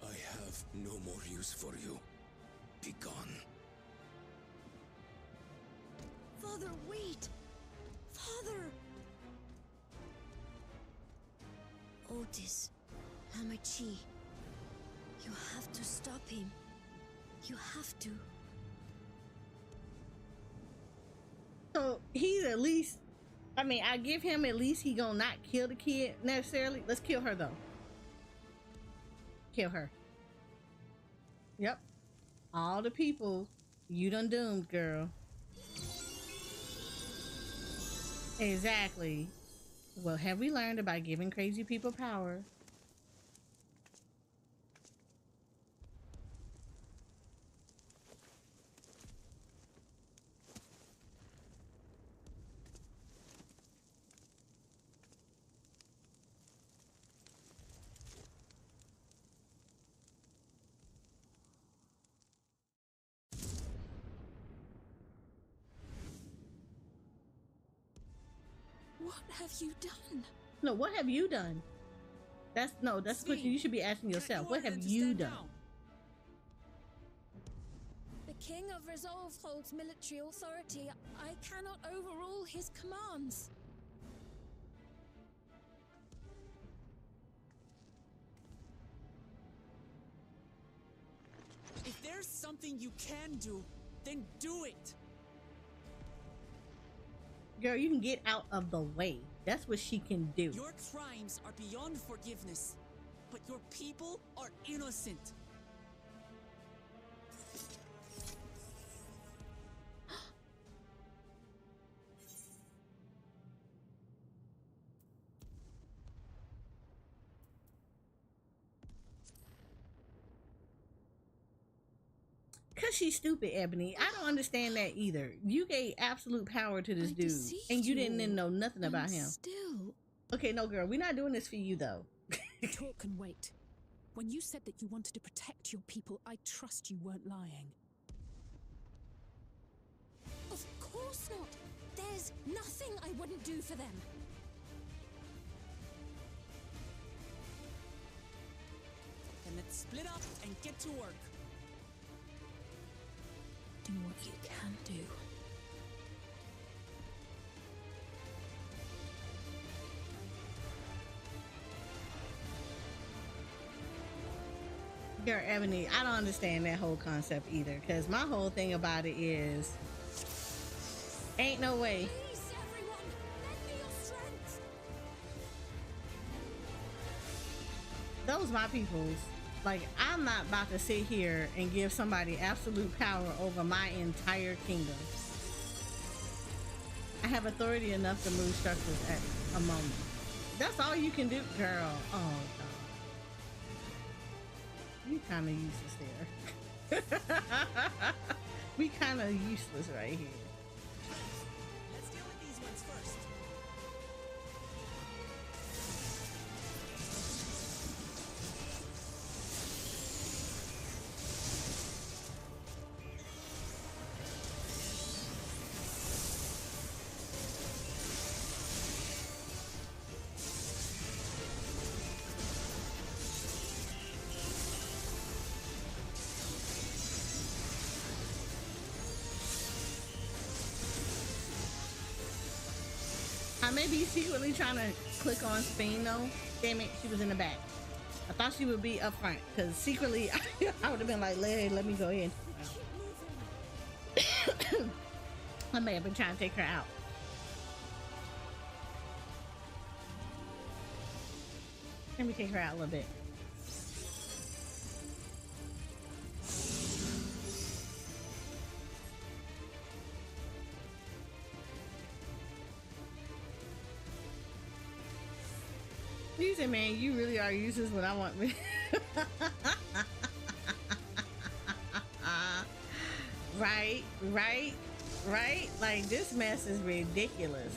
I have no more use for you. Be gone. Father, wait! Father! Otis, Hamachi, you have to stop him. You have to. So he's at least, I mean, I give him at least he gonna not kill the kid necessarily. Let's kill her though. Kill her. Yep. All the people you done doomed, girl. Exactly. Well, have we learned about giving crazy people power? What have you done? No, what have you done? That's a question you should be asking yourself. What have you done? The King of Resolve holds military authority. I cannot overrule his commands. If there's something you can do, then do it. Girl, you can get out of the way. That's what she can do. Your crimes are beyond forgiveness, but your people are innocent. Cause she's stupid, Ebony. I don't understand that either. You gave absolute power to this dude, and you didn't know nothing about him. Still. Okay, no, girl, we're not doing this for you, though. Talk can wait. When you said that you wanted to protect your people, I trust you weren't lying. Of course not. There's nothing I wouldn't do for them. Let's split up and get to work. Do what you can do. Girl, Ebony, I don't understand that whole concept either, because my whole thing about it is ain't no way. Please, everyone, lend me your strength. Those my peoples. Like, I'm not about to sit here and give somebody absolute power over my entire kingdom. I have authority enough to move structures at a moment. That's all you can do, girl. Oh, God. We kind of useless there. We kind of useless right here. Let's deal with these ones first. I may be secretly trying to click on Spain though. Damn it, she was in the back. I thought she would be up front because secretly I would have been like, let me go in. I may have been trying to take her out. Let me take her out a little bit. You say, man, you really are useless when I want me. Right. Like, this mess is ridiculous.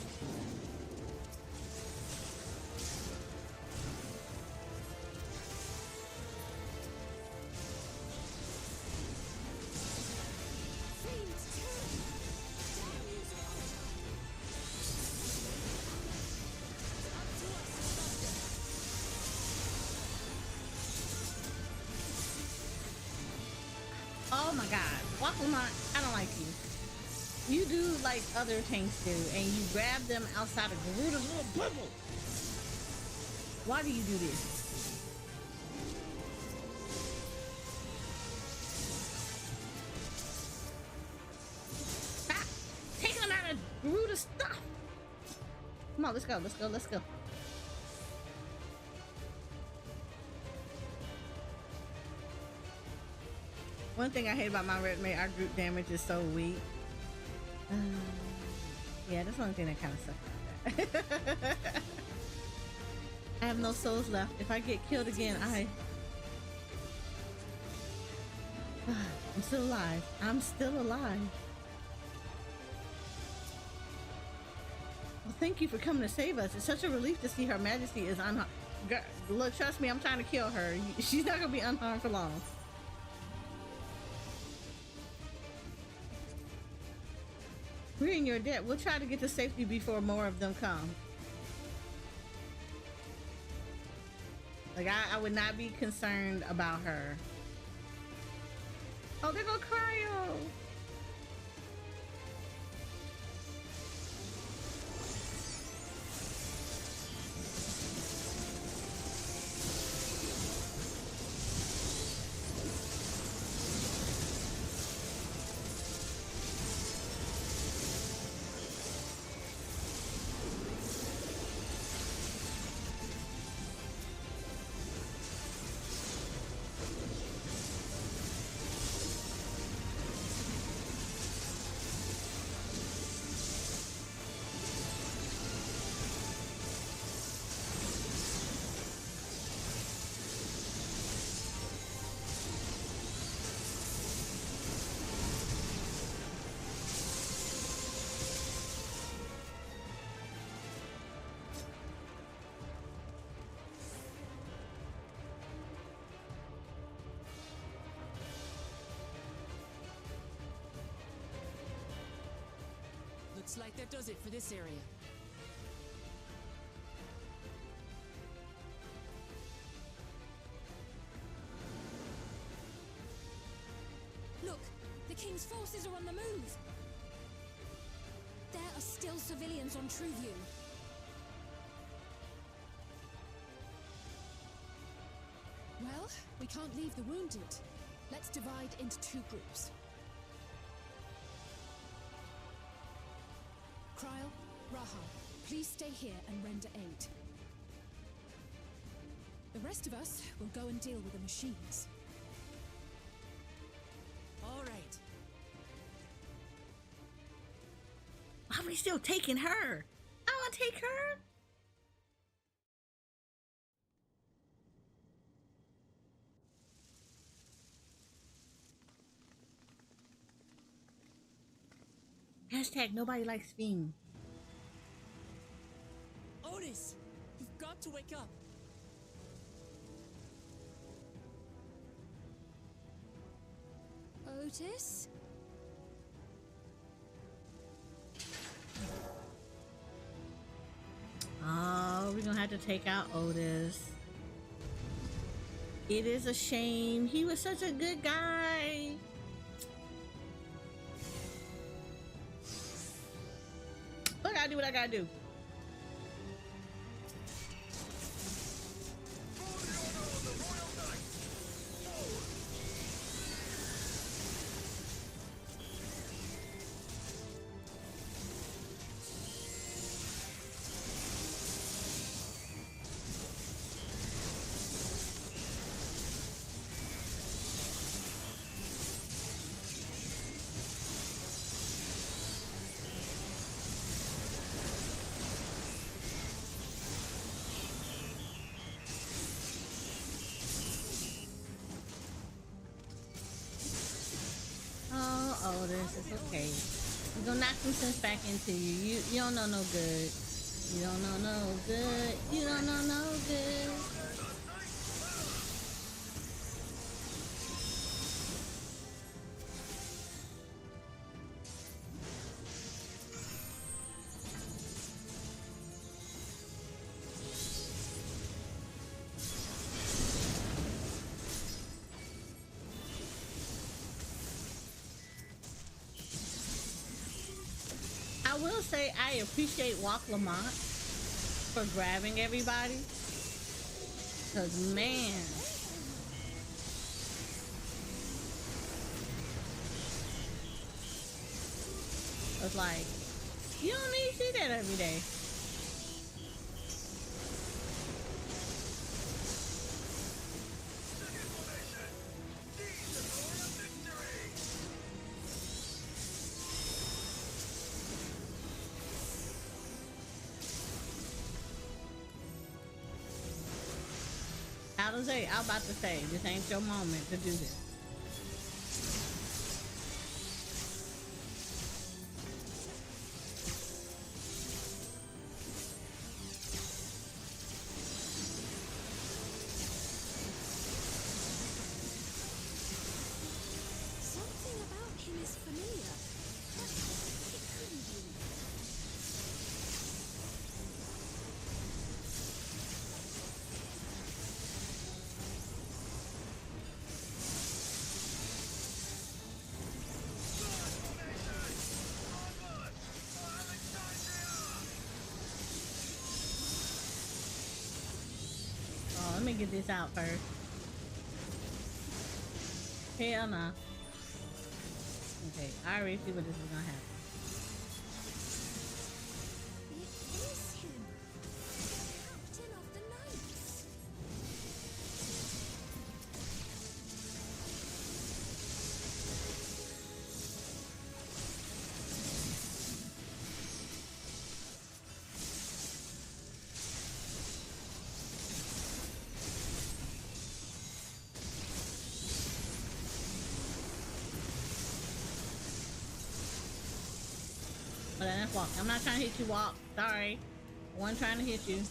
Oh my God, Wafflemont, I don't like you. You do like other tanks do, and you grab them outside of Garuda's little bubble. Why do you do this? Stop taking them out of Garuda's stuff. Come on, let's go. One thing I hate about my red mate, our group damage is so weak. Yeah, that's one thing that kind of sucks about that. I have no souls left. If I get killed again, I'm still alive. I'm still alive. Well, thank you for coming to save us. It's such a relief to see Her Majesty is unharmed. Look, trust me, I'm trying to kill her. She's not gonna be unharmed for long. We're in your debt. We'll try to get to safety before more of them come. Like, I would not be concerned about her. Oh, they're gonna cryo. Looks like that does it for this area. forces are on the move. There are still civilians on Trueview. Well, we can't leave the wounded. Let's divide into 2 groups. Kryl, Rahal, please stay here and render aid. The rest of us will go and deal with the machines. All right. Why are we still taking her? I want to take her. Hashtag nobody likes Fiend. Otis, you've got to wake up. Otis? Oh, we're gonna have to take out Otis. It is a shame. He was such a good guy. But I gotta do what I gotta do. Otis, it's okay. We're gonna knock some sense back into you. You don't know no good. You don't know no good. You don't know no good. I will say I appreciate Walk Lamont for grabbing everybody. Cause man, it's like you don't need to see that every day. I was about to say, this ain't your moment to do this. Something about him is familiar, but it couldn't be. Let me get this out first. Hell no. Okay, I already see what this is gonna happen. It is him, Captain of the Knights. But that's Walk. I'm not trying to hit you, Walk. Sorry. I wasn't trying to hit you.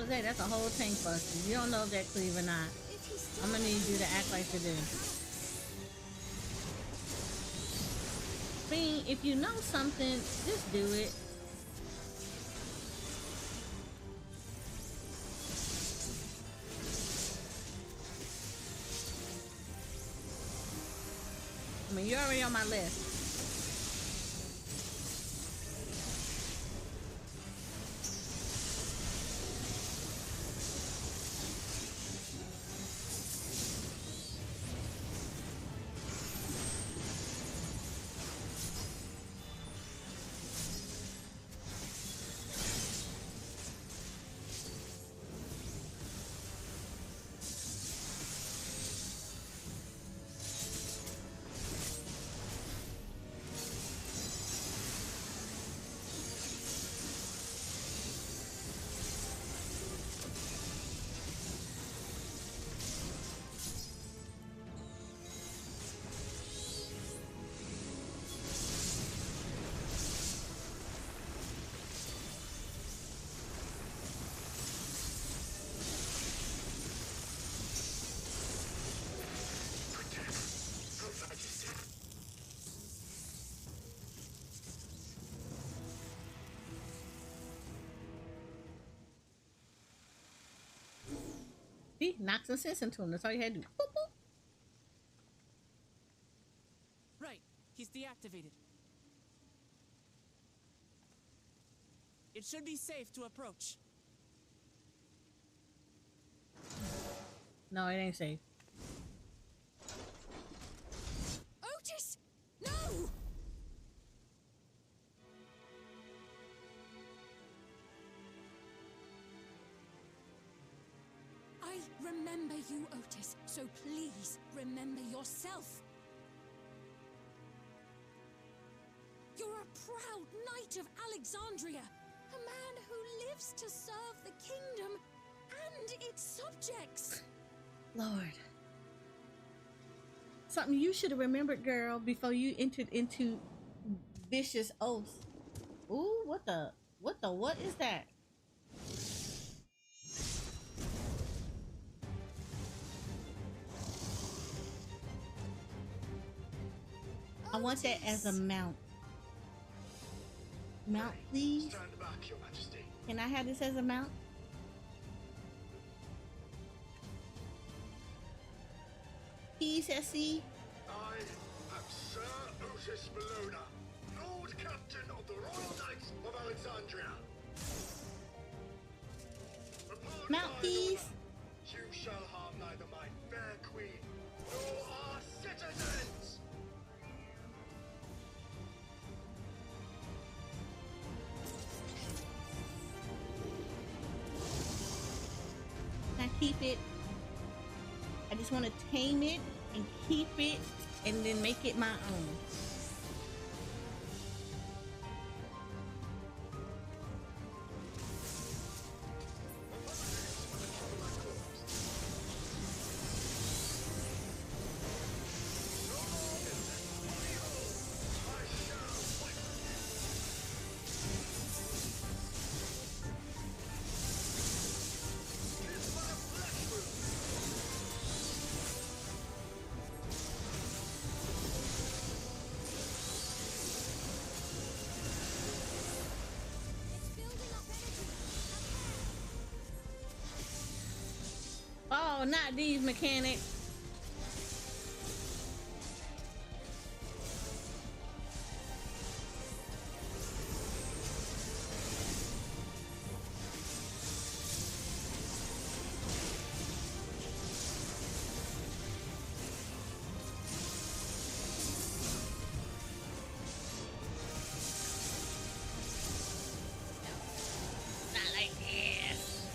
Jose, that's a whole tank buster. You don't know if that cleave or not. I'm gonna need you to act like you do. I mean, if you know something, just do it. I mean, you're already on my list. See, knock some sense into him. That's all you had to do. Boop, boop. Right, he's deactivated. It should be safe to approach. No, it ain't safe. Otis! No! I remember you, Otis, so please remember yourself. You're a proud knight of Alexandria, a man who lives to serve the kingdom and its subjects. Lord. Something you should have remembered, girl, before you entered into vicious oaths. Ooh, what is that? I want that as a mount. Mount, please. Stand back, Your Majesty. Can I have this as a mount? Peace, SC. I am Sir Otis Bologna, Lord Captain of the Royal Knights of Alexandria. Upon Mount, my please. order, you shall harm neither my fair queen nor our citizens. Can I keep it? I just want to tame it and keep it and then make it my own. Oh, not these mechanics. Not like this.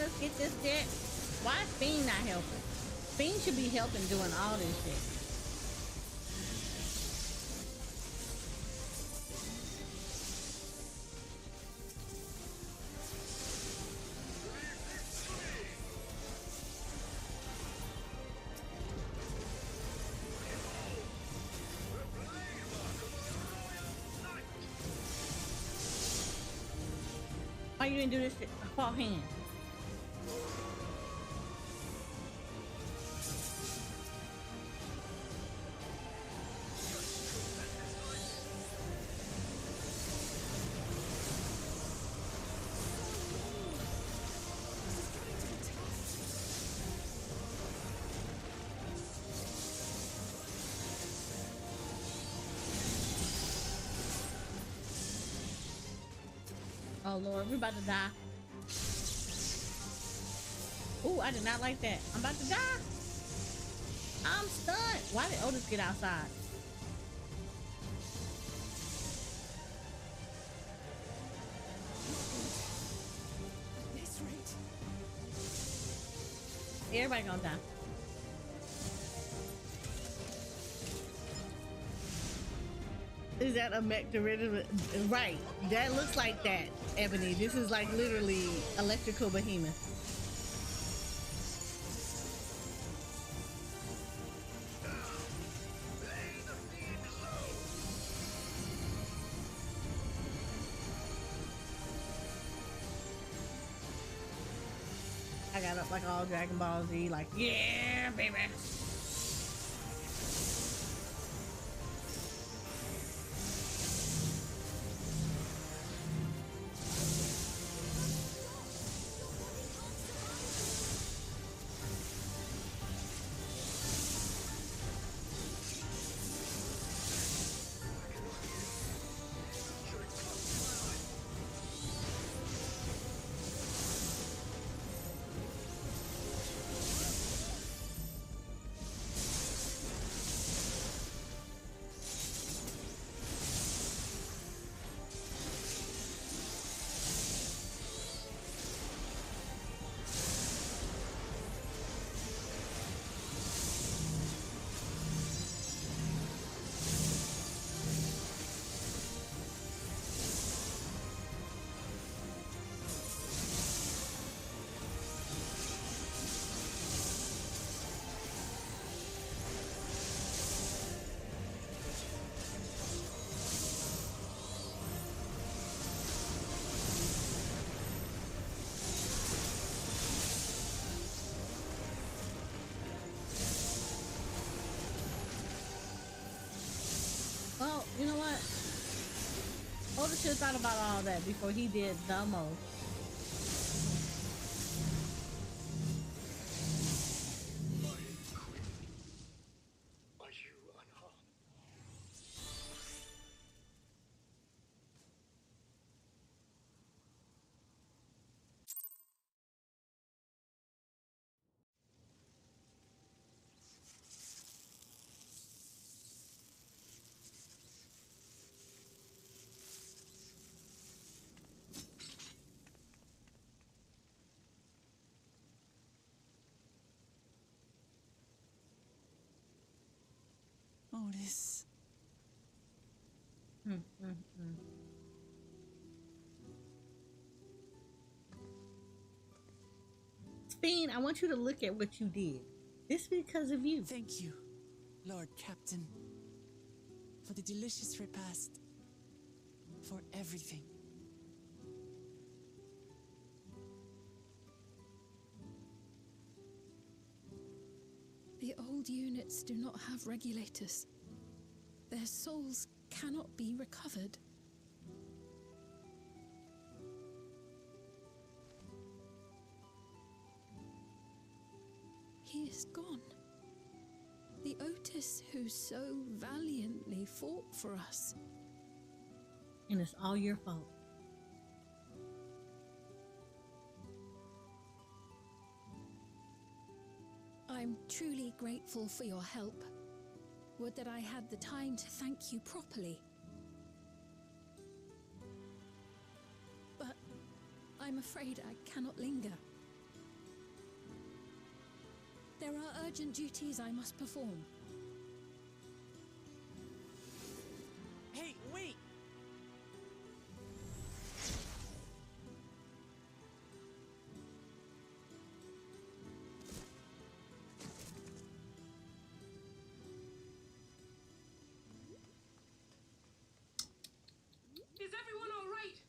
us get this debt? Why is Fiend not helping? Fiend should be helping doing all this shit. Why you didn't do this shit? Fall hand. Oh Lord, we're about to die. Ooh, I did not like that. I'm about to die. I'm stunned. Why did Otis get outside? At this rate. Everybody gonna die. Is that a mech derivative? Right. That looks like that, Ebony. This is like literally electrical behemoth. I got up like all Dragon Ball Z, like, yeah, baby. Well, you know what? Otis should have thought about all that before he did the most. Are you unharmed? Otis. Fiend, I want you to look at what you did. This is because of you. Thank you, Lord Captain, for the delicious repast, for everything. The old units do not have regulators. Their souls cannot be recovered. He is gone. The Otis who so valiantly fought for us. And it's all your fault. I'm truly grateful for your help. Would that I had the time to thank you properly. But I'm afraid I cannot linger. There are urgent duties I must perform. Hey, wait! Is everyone all right?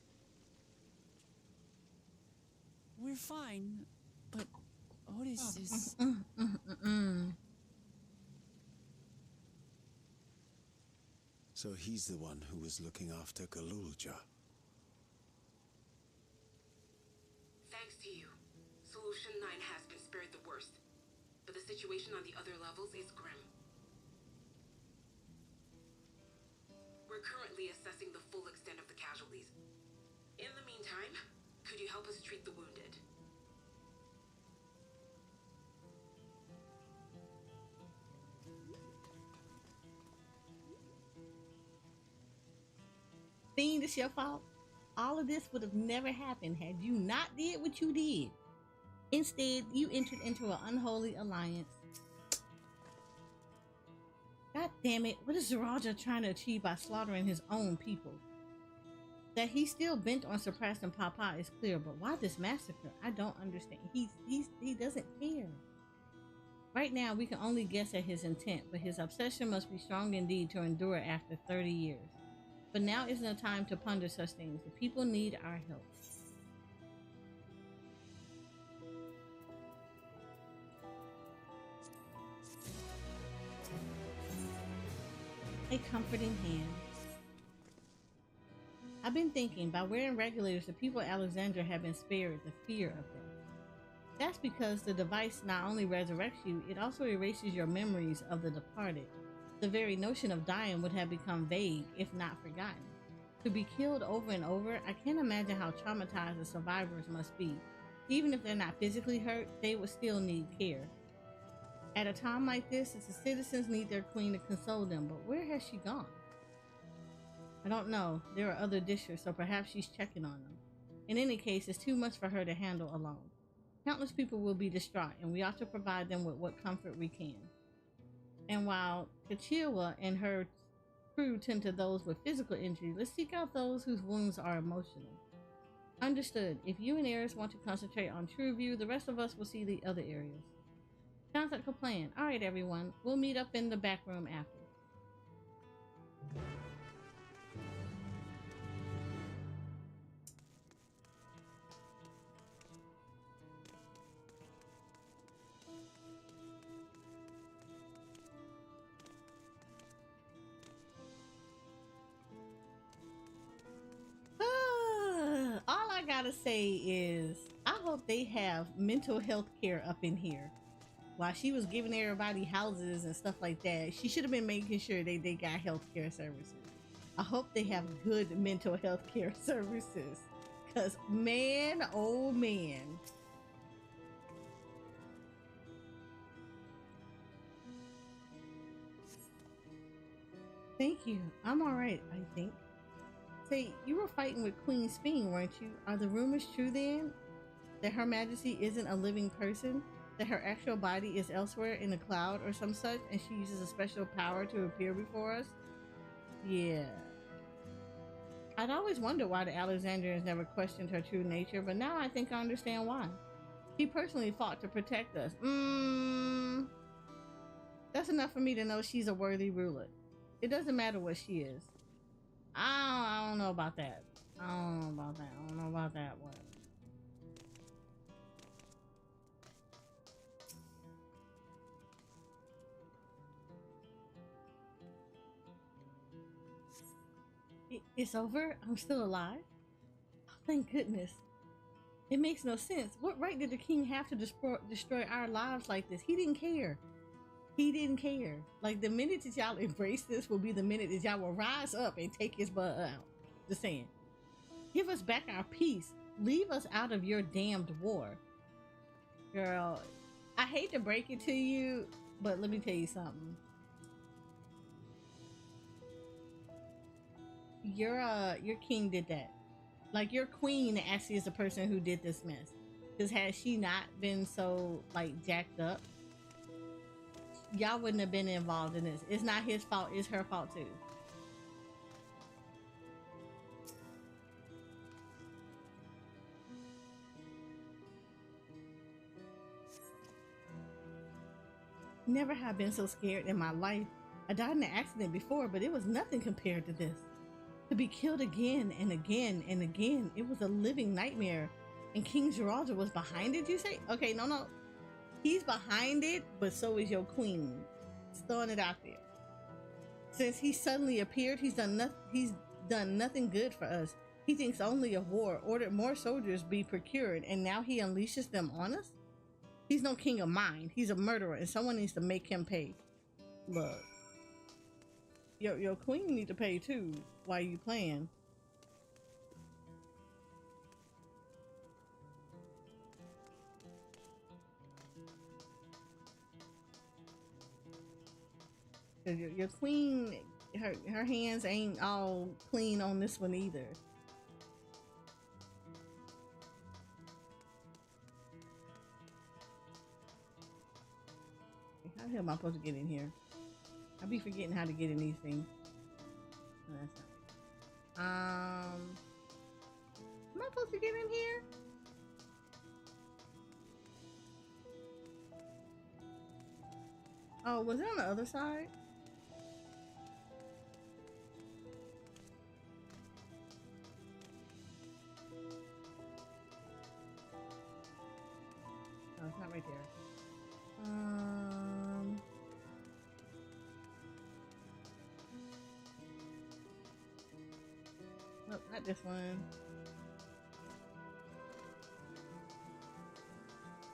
We're fine, but Otis is... So he's the one who was looking after Galulja. Thanks to you, Solution 9 has been spared the worst, but the situation on the other levels is grim. We're currently assessing the full extent of the casualties. In the meantime, could you help us treat the wounded? Fiend, it's your fault. All of this would have never happened had you not did what you did. Instead, you entered into an unholy alliance. God damn it, what is Zaraja trying to achieve by slaughtering his own people? That he's still bent on suppressing Papa is clear, but why this massacre? I don't understand. He doesn't care. Right now, we can only guess at his intent, but his obsession must be strong indeed to endure after 30 years. But now isn't a time to ponder such things. The people need our help. A comforting hand. I've been thinking, by wearing regulators, the people of Alexandria have been spared the fear of them. That's because the device not only resurrects you, it also erases your memories of the departed. The very notion of dying would have become vague, if not forgotten. To be killed over and over, I can't imagine how traumatized the survivors must be. Even if they're not physically hurt, they would still need care. At a time like this, the citizens need their queen to console them, but where has she gone? I don't know. There are other dishers, so perhaps she's checking on them. In any case, it's too much for her to handle alone. Countless people will be distraught, and we ought to provide them with what comfort we can. And while Kachiwa and her crew tend to those with physical injury, let's seek out those whose wounds are emotional. Understood. If you and Eris want to concentrate on True View, the rest of us will see the other areas. Sounds like a plan. Alright everyone, we'll meet up in the back room after. All I gotta say is, I hope they have mental health care up in here. While she was giving everybody houses and stuff like that, she should have been making sure they got health care services. I hope they have good mental health care services. Because man, oh man. Thank you. I'm alright, I think. Say, you were fighting with Queen Sping, weren't you? Are the rumors true then? That Her Majesty isn't a living person? That her actual body is elsewhere in a cloud or some such, and she uses a special power to appear before us? Yeah. I'd always wondered why the Alexandrians never questioned her true nature, but now I think I understand why. She personally fought to protect us. That's enough for me to know she's a worthy ruler. It doesn't matter what she is. I don't know about that. I don't know about that one. It's over? I'm still alive? Oh, thank goodness. It makes no sense. What right did the king have to destroy our lives like this? He didn't care. He didn't care. Like, the minute that y'all embrace this will be the minute that y'all will rise up and take his butt out. Just saying. Give us back our peace. Leave us out of your damned war. Girl, I hate to break it to you, but let me tell you something. Your king did that. Like, your queen actually is the person who did this mess. Because had she not been so, like, jacked up, y'all wouldn't have been involved in this. It's not his fault. It's her fault too. Never have been so scared in my life. I died in an accident before, but it was nothing compared to this. To be killed again and again and again, it was a living nightmare. And King Geralda was behind it, you say? Okay, no. He's behind it, but so is your queen. Just throwing it out there. Since he suddenly appeared, he's done nothing good for us. He thinks only of war, ordered more soldiers be procured, and now he unleashes them on us? He's no king of mine. He's a murderer, and someone needs to make him pay. Look. Your queen need to pay too while you playing. Your queen, her hands ain't all clean on this one either. How the hell am I supposed to get in here? I be forgetting how to get in these things. No, that's not right. Am I supposed to get in here? Oh, was it on the other side? Oh, it's not right there. Nope, not this one.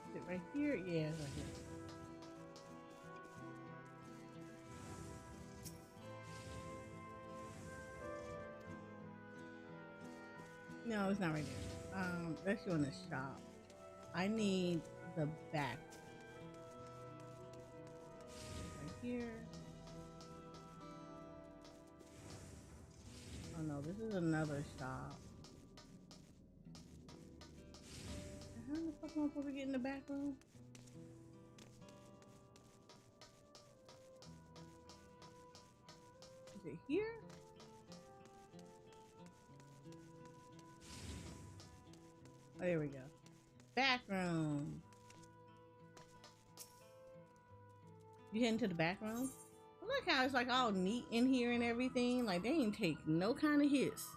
Is it right here? Yeah, it's right here. No, it's not right there. Let's go in the shop. I need the back. Right here. Oh no, this is another shop. How the fuck am I supposed to get in the back room? Is it here? Oh, there we go. Back room. You heading to the back room? I like how it's like all neat in here and everything. Like they ain't take no kind of hits.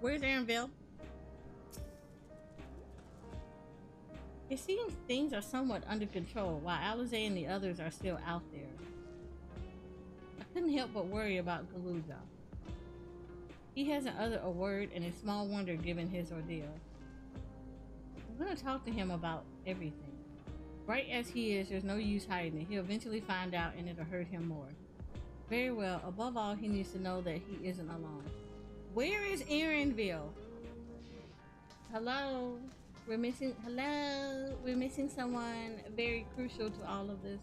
Where's Aaronville? It seems things are somewhat under control, while Alizé and the others are still out there. I couldn't help but worry about Galuja. He hasn't uttered a word, and it's small wonder given his ordeal. I'm gonna talk to him about everything. Bright as he is, there's no use hiding it. He'll eventually find out, and it'll hurt him more. Very well. Above all, he needs to know that he isn't alone. Where is Aaronville? Hello? We're missing someone very crucial to all of this.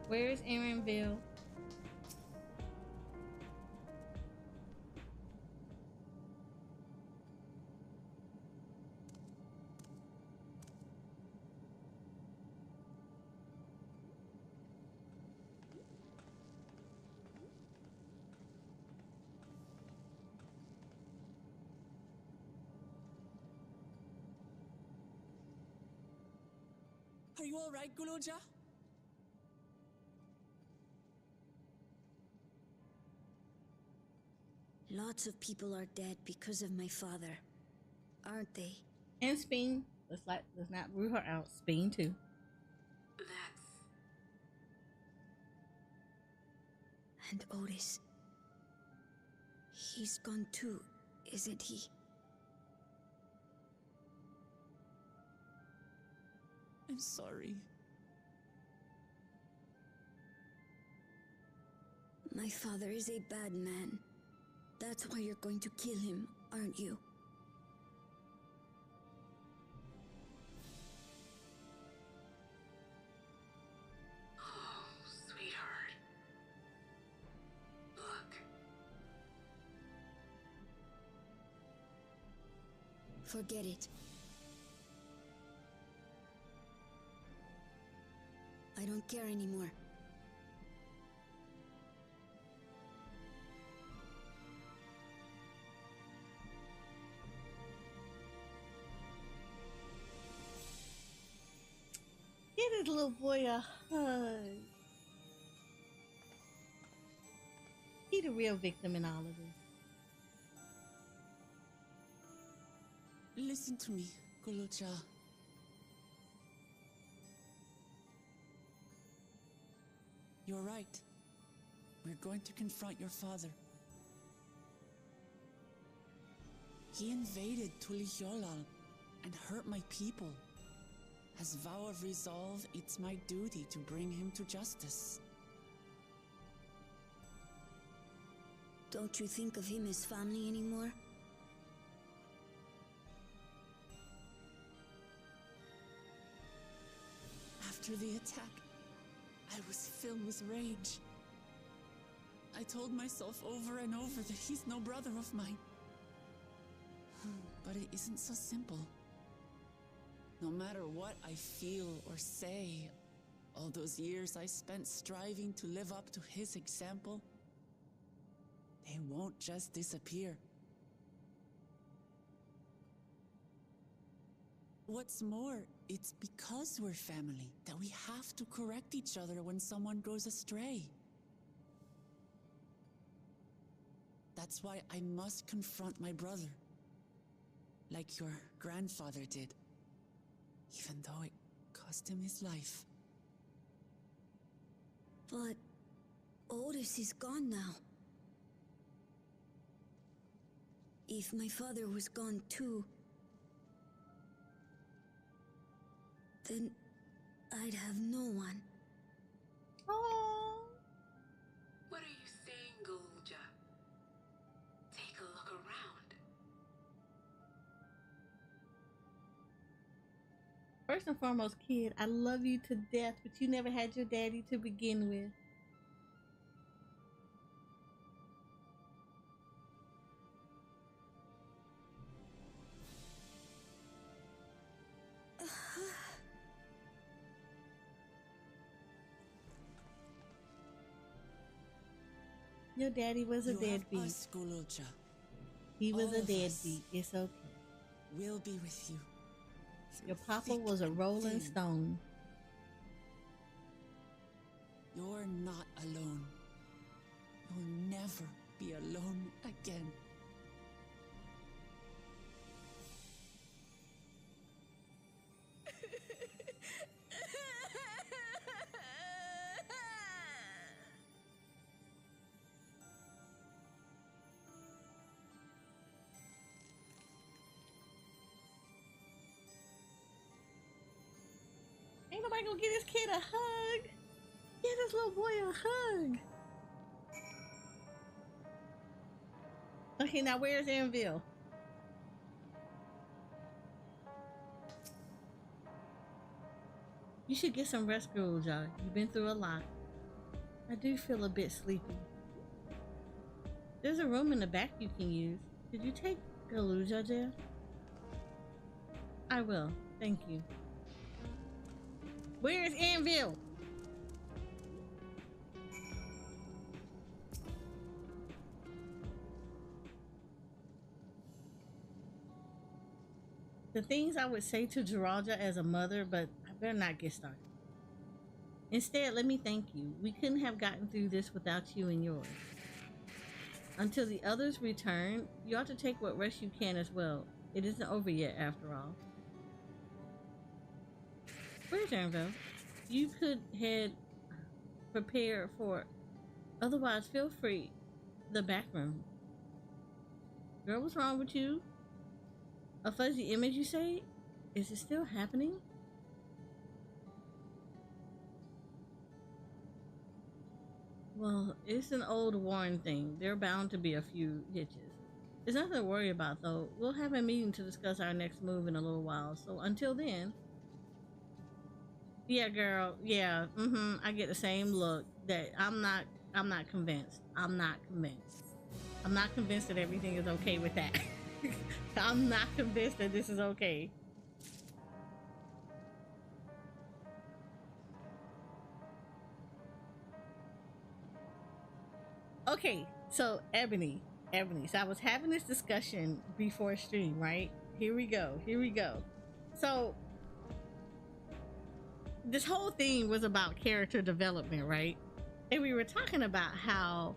Where is Aaronville? Are you all right, Guloja? Lots of people are dead because of my father, aren't they? And Speen. Let's not rule her out. Speen too. That's... And Otis. He's gone too, isn't he? I'm sorry. My father is a bad man. That's why you're going to kill him, aren't you? Forget it. I don't care anymore. Give this little boy a hug. He the real victim in all of this. Listen to me, Gulucha. You're right. We're going to confront your father. He invaded Tulihyolal and hurt my people. As vow of resolve, it's my duty to bring him to justice. Don't you think of him as family anymore? After the attack, I was filled with rage. I told myself over and over that he's no brother of mine. But it isn't so simple. No matter what I feel or say, all those years I spent striving to live up to his example, they won't just disappear. What's more, it's because we're family that we have to correct each other when someone goes astray. That's why I must confront my brother, like your grandfather did, even though it cost him his life. But Otis is gone now. If my father was gone too, then I'd have no one. Oh. What are you saying, Golja? Take a look around. First and foremost, kid, I love you to death, but you never had your daddy to begin with. Your daddy was a deadbeat. He was a deadbeat. It's okay. We'll be with you. Your papa was a rolling stone. You're not alone. You'll never be alone again. Ain't nobody gonna give this kid a hug. Give this little boy a hug. Okay, now where's Anvil? You should get some rest, girl, Joe. You've been through a lot. I do feel a bit sleepy. There's a room in the back you can use. Did you take Galuja there? I will. Thank you. Where's Anvil? The things I would say to Geralda as a mother, but I better not get started. Instead, let me thank you. We couldn't have gotten through this without you and yours. Until the others return, you ought to take what rest you can as well. It isn't over yet, after all. Where's Anvil? You could head prepare for. Otherwise, feel free. The back room. Girl, what's wrong with you? A fuzzy image, you say? Is it still happening? Well, it's an old worn thing. There are bound to be a few hitches. There's nothing to worry about, though. We'll have a meeting to discuss our next move in a little while. So until then... Yeah, girl. Yeah. I get the same look. That I'm not convinced. I'm not convinced that everything is okay with that. I'm not convinced that this is okay. Okay, so Ebony. So I was having this discussion before stream, right? Here we go. So this whole thing was about character development, right? And we were talking about how,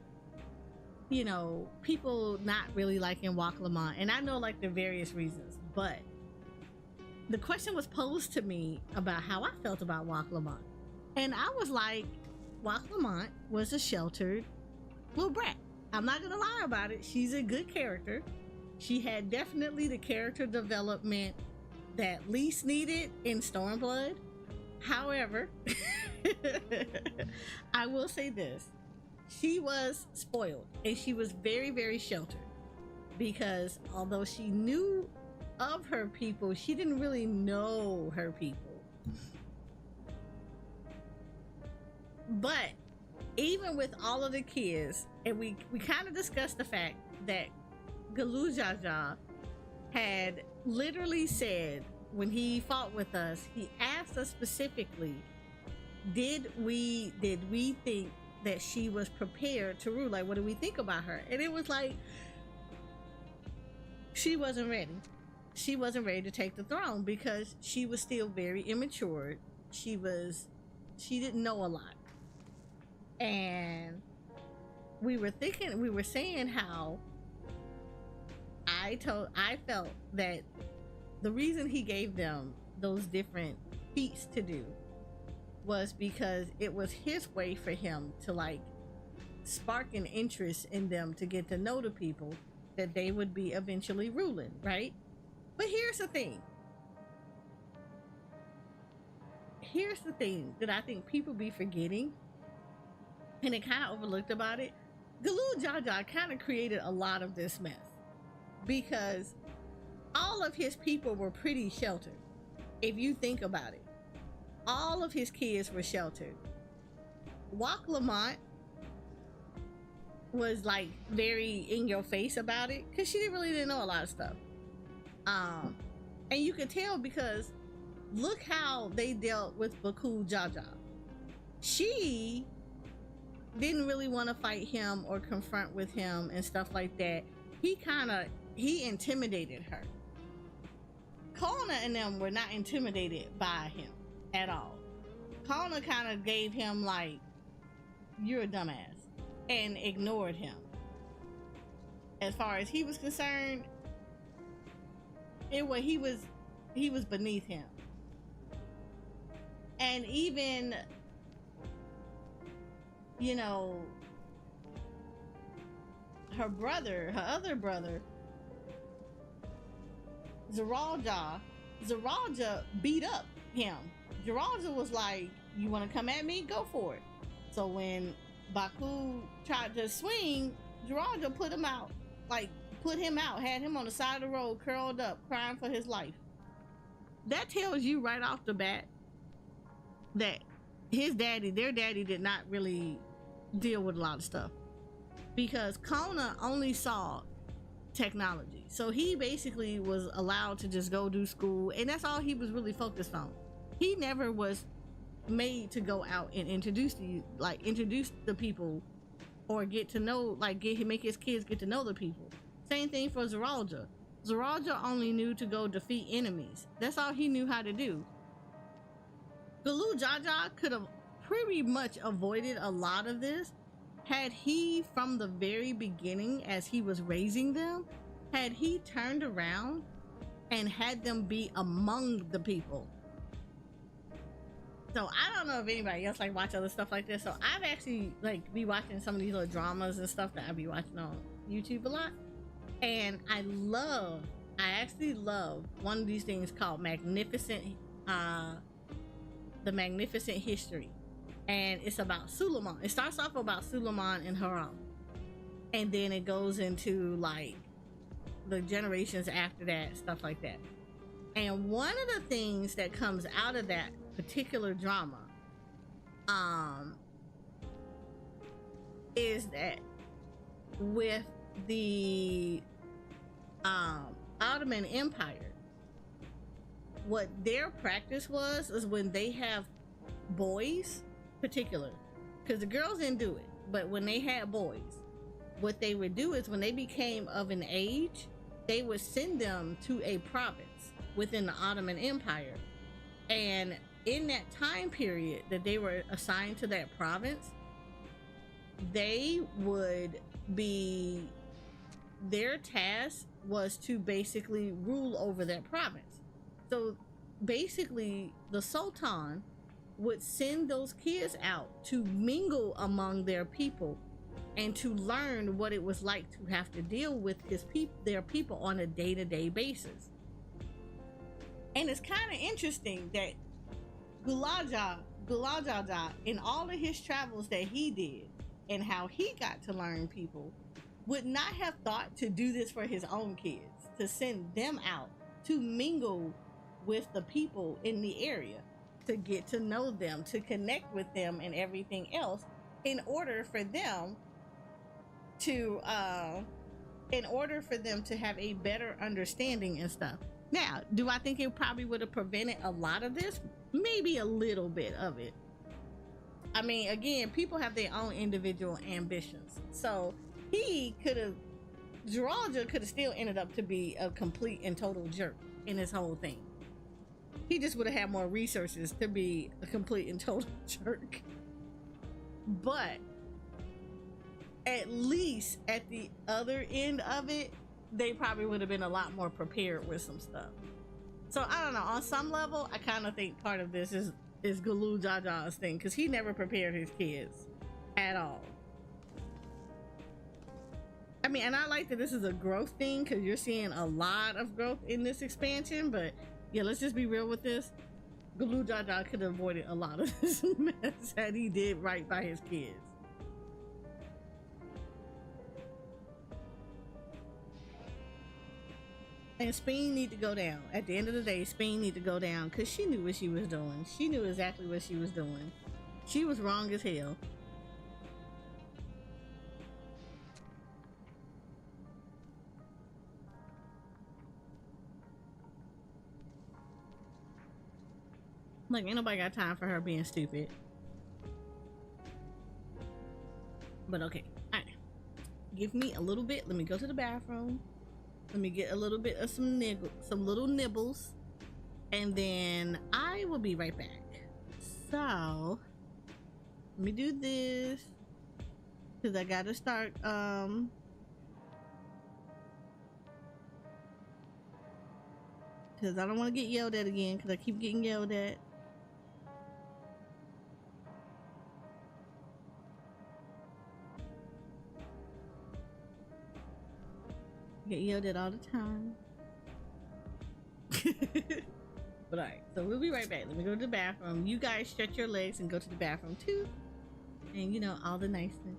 you know, people not really liking Wak Lamont, and I know like the various reasons, but the question was posed to me about how I felt about Wak Lamont, and I was like, Wak Lamont was a sheltered little brat. I'm not gonna lie about it. She's a good character. She had definitely the character development that Lise needed in Stormblood. However, I will say this. She was spoiled, and she was very, very sheltered, because although she knew of her people, she didn't really know her people. But even with all of the kids, and we kind of discussed the fact that Galoo Jaja had literally said when he fought with us, he asked us specifically, did we think that she was prepared to rule? Like, what do we think about her? And it was like, she wasn't ready. She wasn't ready to take the throne because she was still very immature. She didn't know a lot. And we were saying how I felt that the reason he gave them those different feats to do was because it was his way for him to like spark an interest in them to get to know the people that they would be eventually ruling, right? But here's the thing that I think people be forgetting, and it kind of overlooked about it. Galoo Jaja kind of created a lot of this mess because all of his people were pretty sheltered. If you think about it, all of his kids were sheltered. Wak Lamont was like very in your face about it because she didn't know a lot of stuff. And you could tell because look how they dealt with Baku Jaja. She didn't really want to fight him or confront with him and stuff like that. He intimidated her. Kona and them were not intimidated by him at all. Kona kind of gave him like, you're a dumbass, and ignored him. As far as he was concerned, he was beneath him. And even, you know, her other brother, Zeralja beat up him. Zeralja was like, you want to come at me? Go for it. So when Baku tried to swing, Zeralja put him out, had him on the side of the road, curled up, crying for his life. That tells you right off the bat that their daddy did not really deal with a lot of stuff, because Kona only saw technology. So he basically was allowed to just go do school, and that's all he was really focused on. He never was made to go out and introduce the people or get to know, make his kids get to know the people. Same thing for Zeralja. Zeralja only knew to go defeat enemies. That's all he knew how to do. Galoo Jaja could have pretty much avoided a lot of this had he, from the very beginning as he was raising them, had he turned around and had them be among the people. So I don't know if anybody else watch other stuff like this. So I've actually be watching some of these little dramas and stuff that I be watching on YouTube a lot. And I actually love one of these things called The Magnificent History. And it's about Suleiman. It starts off about Suleiman and Haram. And then it goes into the generations after that, stuff like that. And one of the things that comes out of that particular drama is that with the Ottoman Empire, what their practice was is when they have boys, particular, because the girls didn't do it, but when they had boys, what they would do is when they became of an age, they would send them to a province within the Ottoman Empire. And in that time period that they were assigned to that province, they would be, their task was to basically rule over that province. So basically the Sultan would send those kids out to mingle among their people and to learn what it was like to have to deal with their people on a day-to-day basis. And it's kind of interesting that Gulajaja, in all of his travels that he did and how he got to learn people, would not have thought to do this for his own kids, to send them out to mingle with the people in the area, to get to know them, to connect with them and everything else, in order for them to have a better understanding and stuff. Now, do I think it probably would have prevented a lot of this? Maybe a little bit of it. I mean, again, people have their own individual ambitions. So Jiraja could have still ended up to be a complete and total jerk in this whole thing. He just would have had more resources to be a complete and total jerk. But at least at the other end of it, they probably would have been a lot more prepared with some stuff. So I don't know, on some level, I kind of think part of this is Galoo Jaja's thing, because he never prepared his kids at all. I mean, and I like that this is a growth thing, because you're seeing a lot of growth in this expansion, but yeah, let's just be real with this. Galoo Jaja could have avoided a lot of this mess that he did right by his kids. And Speen need to go down. At the end of the day, Speen need to go down, because she knew what she was doing. She knew exactly what she was doing. She was wrong as hell. Like, ain't nobody got time for her being stupid. But okay, alright. Give me a little bit. Let me go to the bathroom. Let me get a little bit of some little nibbles, and then I will be right back. So let me do this, because I gotta start because I don't want to get yelled at again, because I keep getting yelled at. Get yelled at all the time. But alright, so we'll be right back. Let me go to the bathroom. You guys stretch your legs and go to the bathroom too. And you know, all the niceness.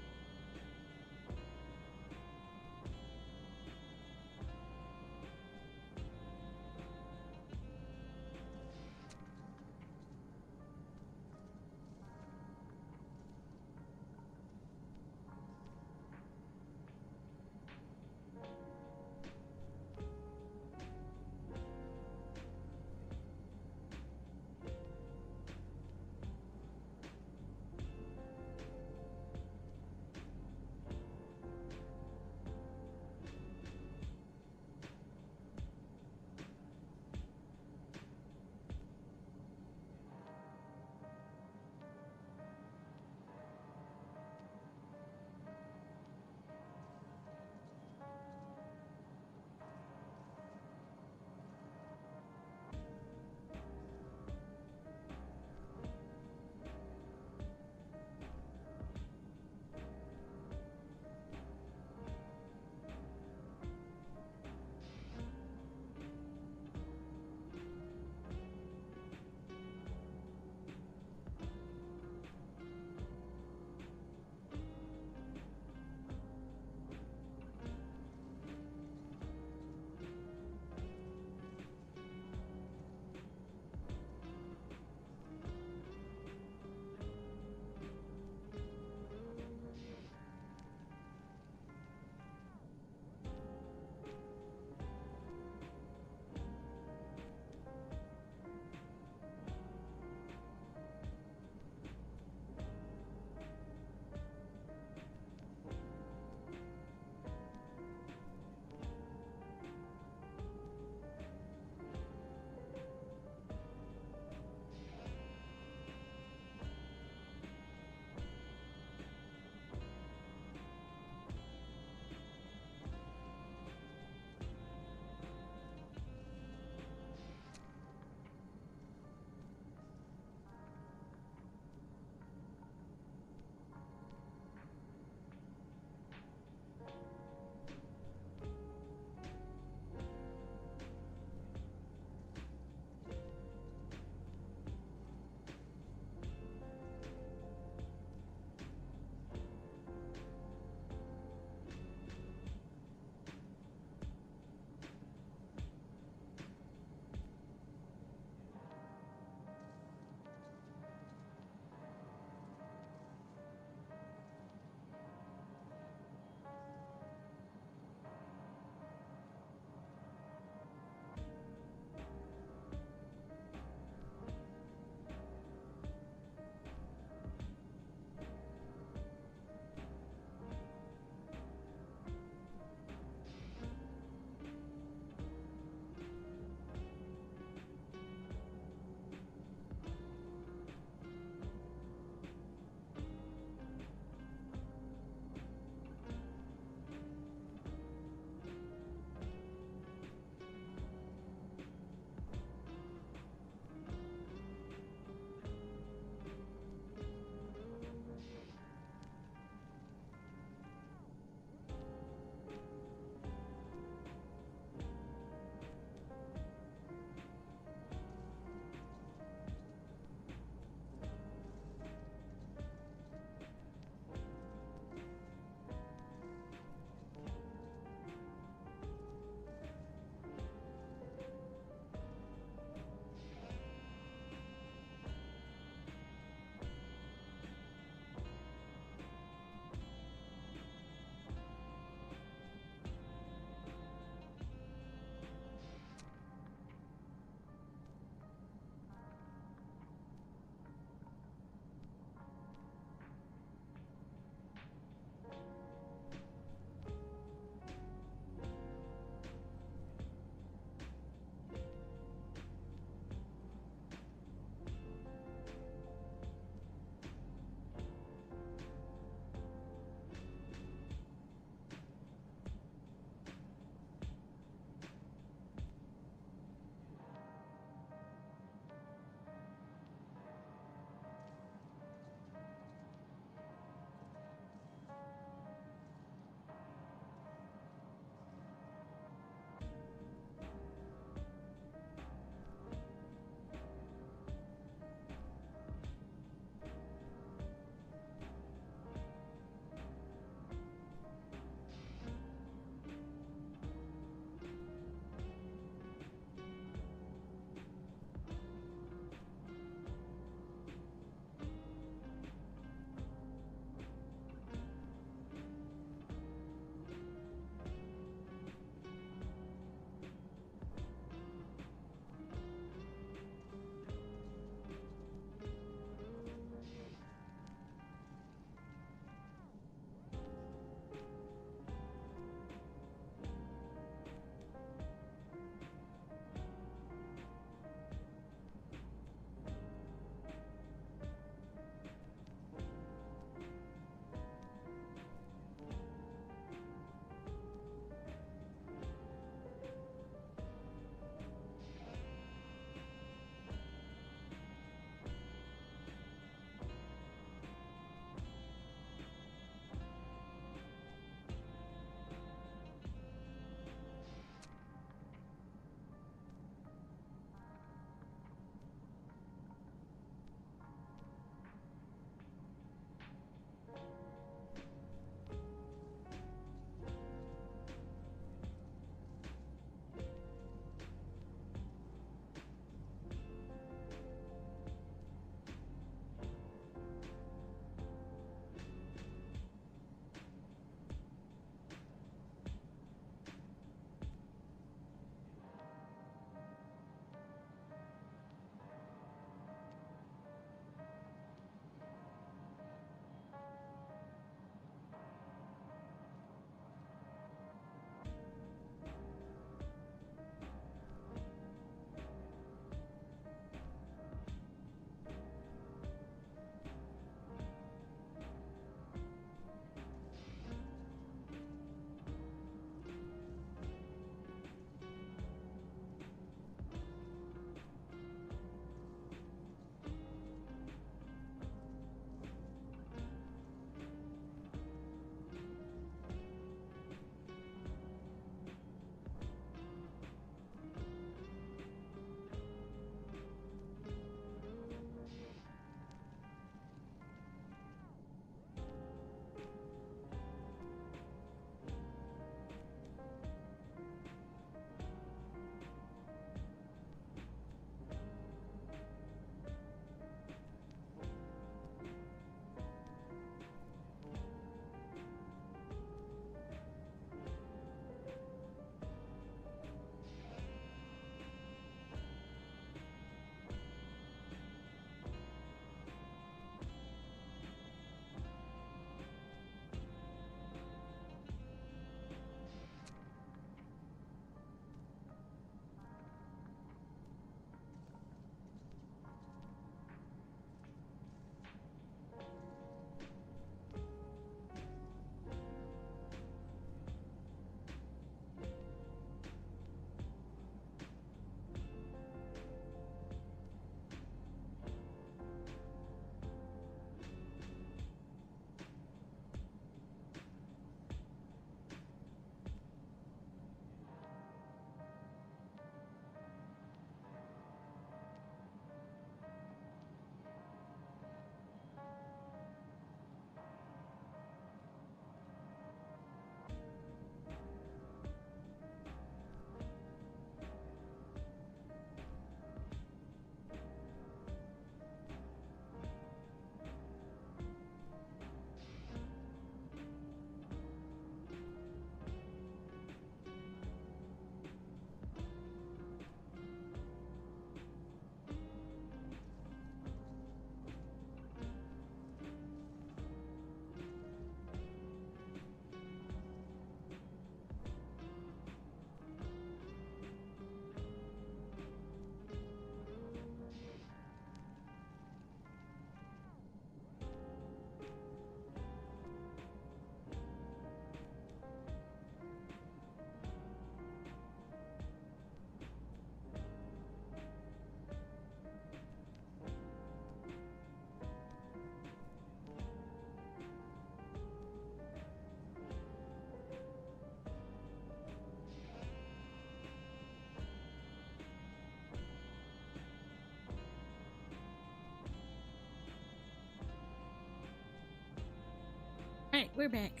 we're back.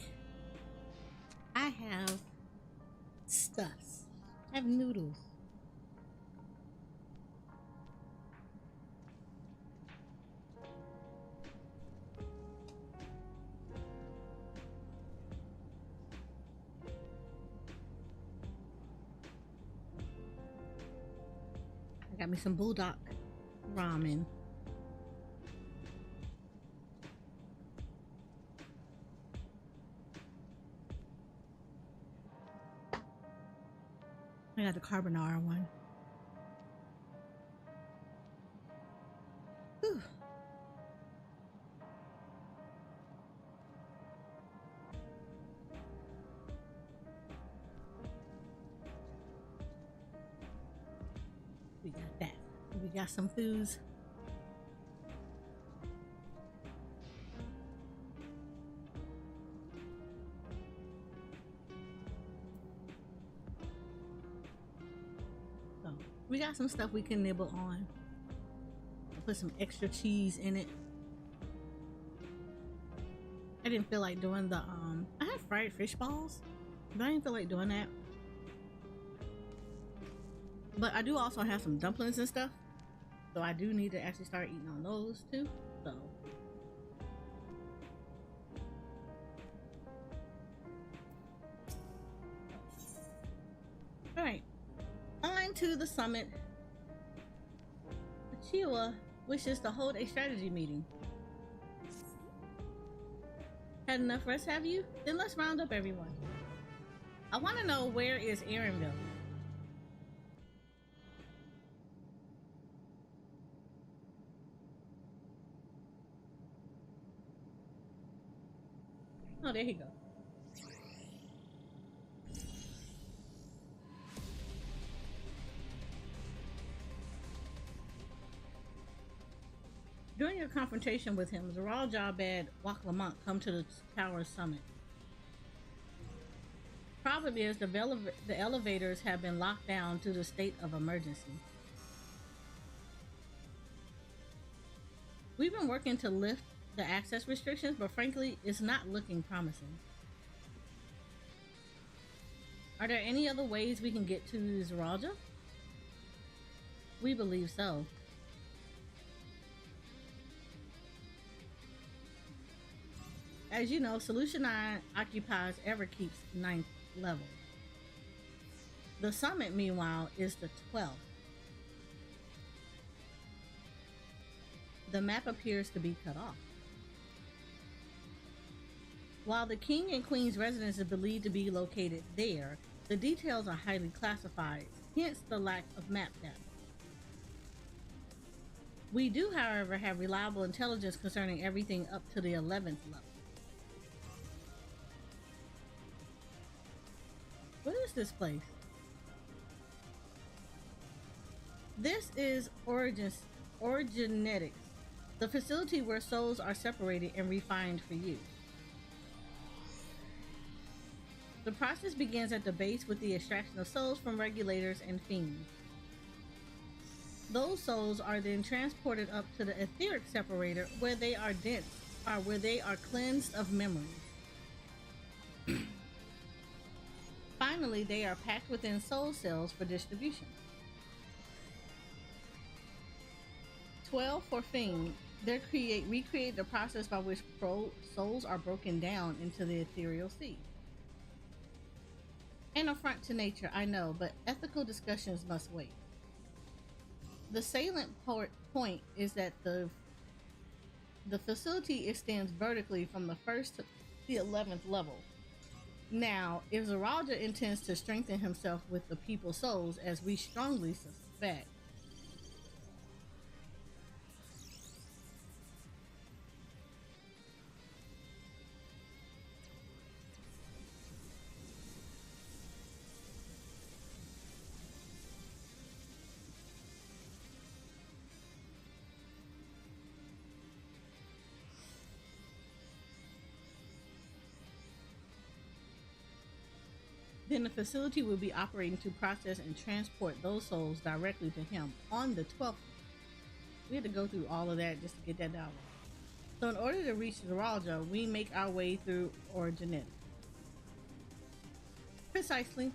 I have stuffs. I have noodles. I got me some bulldog ramen. I got the carbonara one. Whew. We got that. We got some foods. So we got some stuff we can nibble on. I'll put some extra cheese in it. I didn't feel like doing the I have fried fish balls, but I didn't feel like doing that. But I do also have some dumplings and stuff, so I do need to actually start eating on those too. So all right, on to the summit. Chiwa wishes to hold a strategy meeting. Had enough rest, have you? Then let's round up everyone. I want to know, where is Aaronville? Oh, there he go. During your confrontation with him, Zeralja bade Waklamont come to the tower's summit. Problem is, the elevators have been locked down to the state of emergency. We've been working to lift the access restrictions, but frankly, it's not looking promising. Are there any other ways we can get to Zeralja? We believe so. As you know, Solution 9 occupies Everkeep's 9th level. The summit, meanwhile, is the 12th. The map appears to be cut off. While the King and Queen's residence is believed to be located there, the details are highly classified, hence the lack of map data. We do, however, have reliable intelligence concerning everything up to the 11th level. What is this place? This is Origenetics, the facility where souls are separated and refined for use. The process begins at the base with the extraction of souls from regulators and fiends. Those souls are then transported up to the etheric separator, where they are cleansed of memories. Finally, they are packed within soul cells for distribution. 12 for Fiend. They recreate the process by which souls are broken down into the ethereal sea. An affront to nature, I know, but ethical discussions must wait. The salient point is that the facility extends vertically from the 1st to the 11th level. Now, if Zeralja intends to strengthen himself with the people's souls, as we strongly suspect, then the facility will be operating to process and transport those souls directly to him on the 12th. We had to go through all of that just to get that out. So in order to reach Zeralja, we make our way through Origin. Precisely.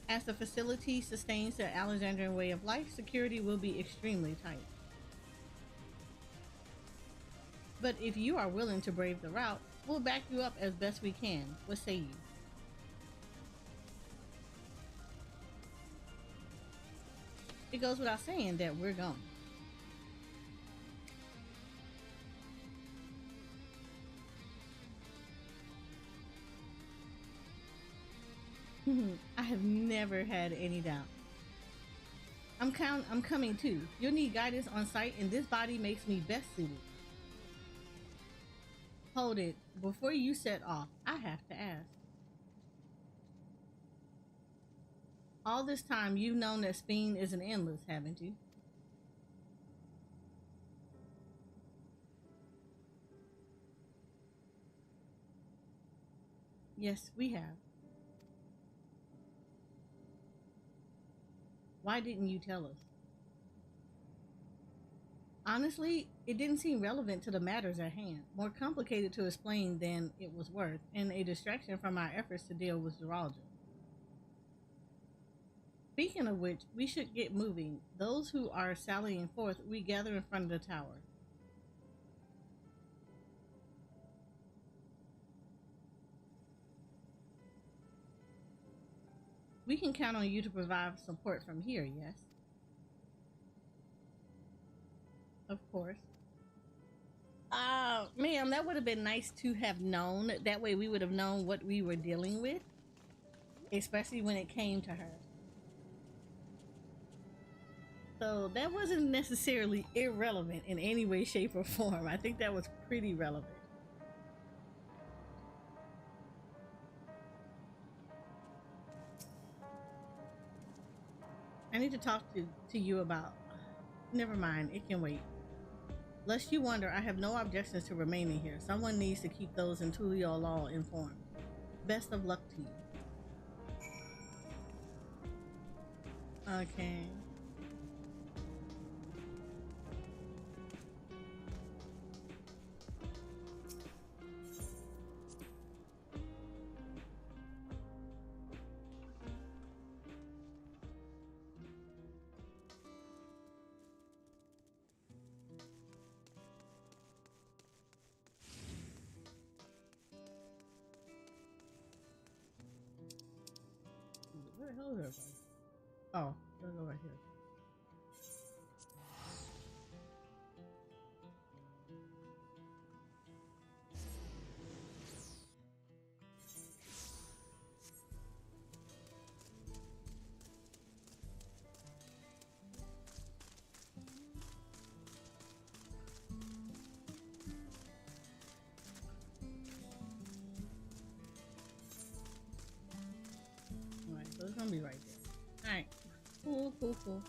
As the facility sustains the Alexandrian way of life, security will be extremely tight. But if you are willing to brave the route, we'll back you up as best we can. What say you? It goes without saying that we're going. I have never had any doubt. I'm coming too. You'll need guidance on site, and this body makes me best suited. Hold it. Before you set off, I have to ask. All this time, you've known that Speen is an endless, haven't you? Yes, we have. Why didn't you tell us? Honestly, it didn't seem relevant to the matters at hand. More complicated to explain than it was worth, and a distraction from our efforts to deal with Zeralja. Speaking of which, we should get moving. Those who are sallying forth, we gather in front of the tower. We can count on you to provide support from here, yes? Of course. Ma'am, that would have been nice to have known. That way we would have known what we were dealing with, especially when it came to her. So that wasn't necessarily irrelevant in any way, shape, or form. I think that was pretty relevant. I need to talk to you about... Never mind, it can wait. Lest you wonder, I have no objections to remaining here. Someone needs to keep those in Tural informed. Best of luck to you. Okay. Where the hell is everybody? Oh, they'll go right here. Alright, so it's gonna be right there. Alright. Cool, cool, cool.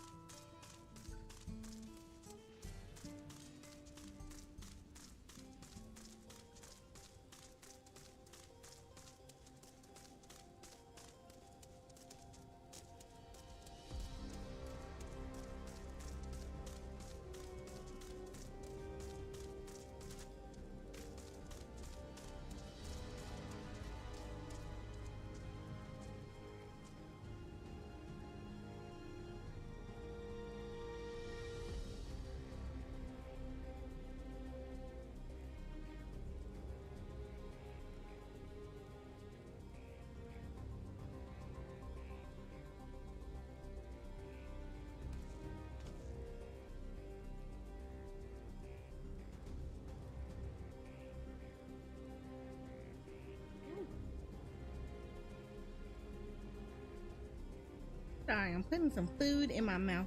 Sorry, I'm putting some food in my mouth.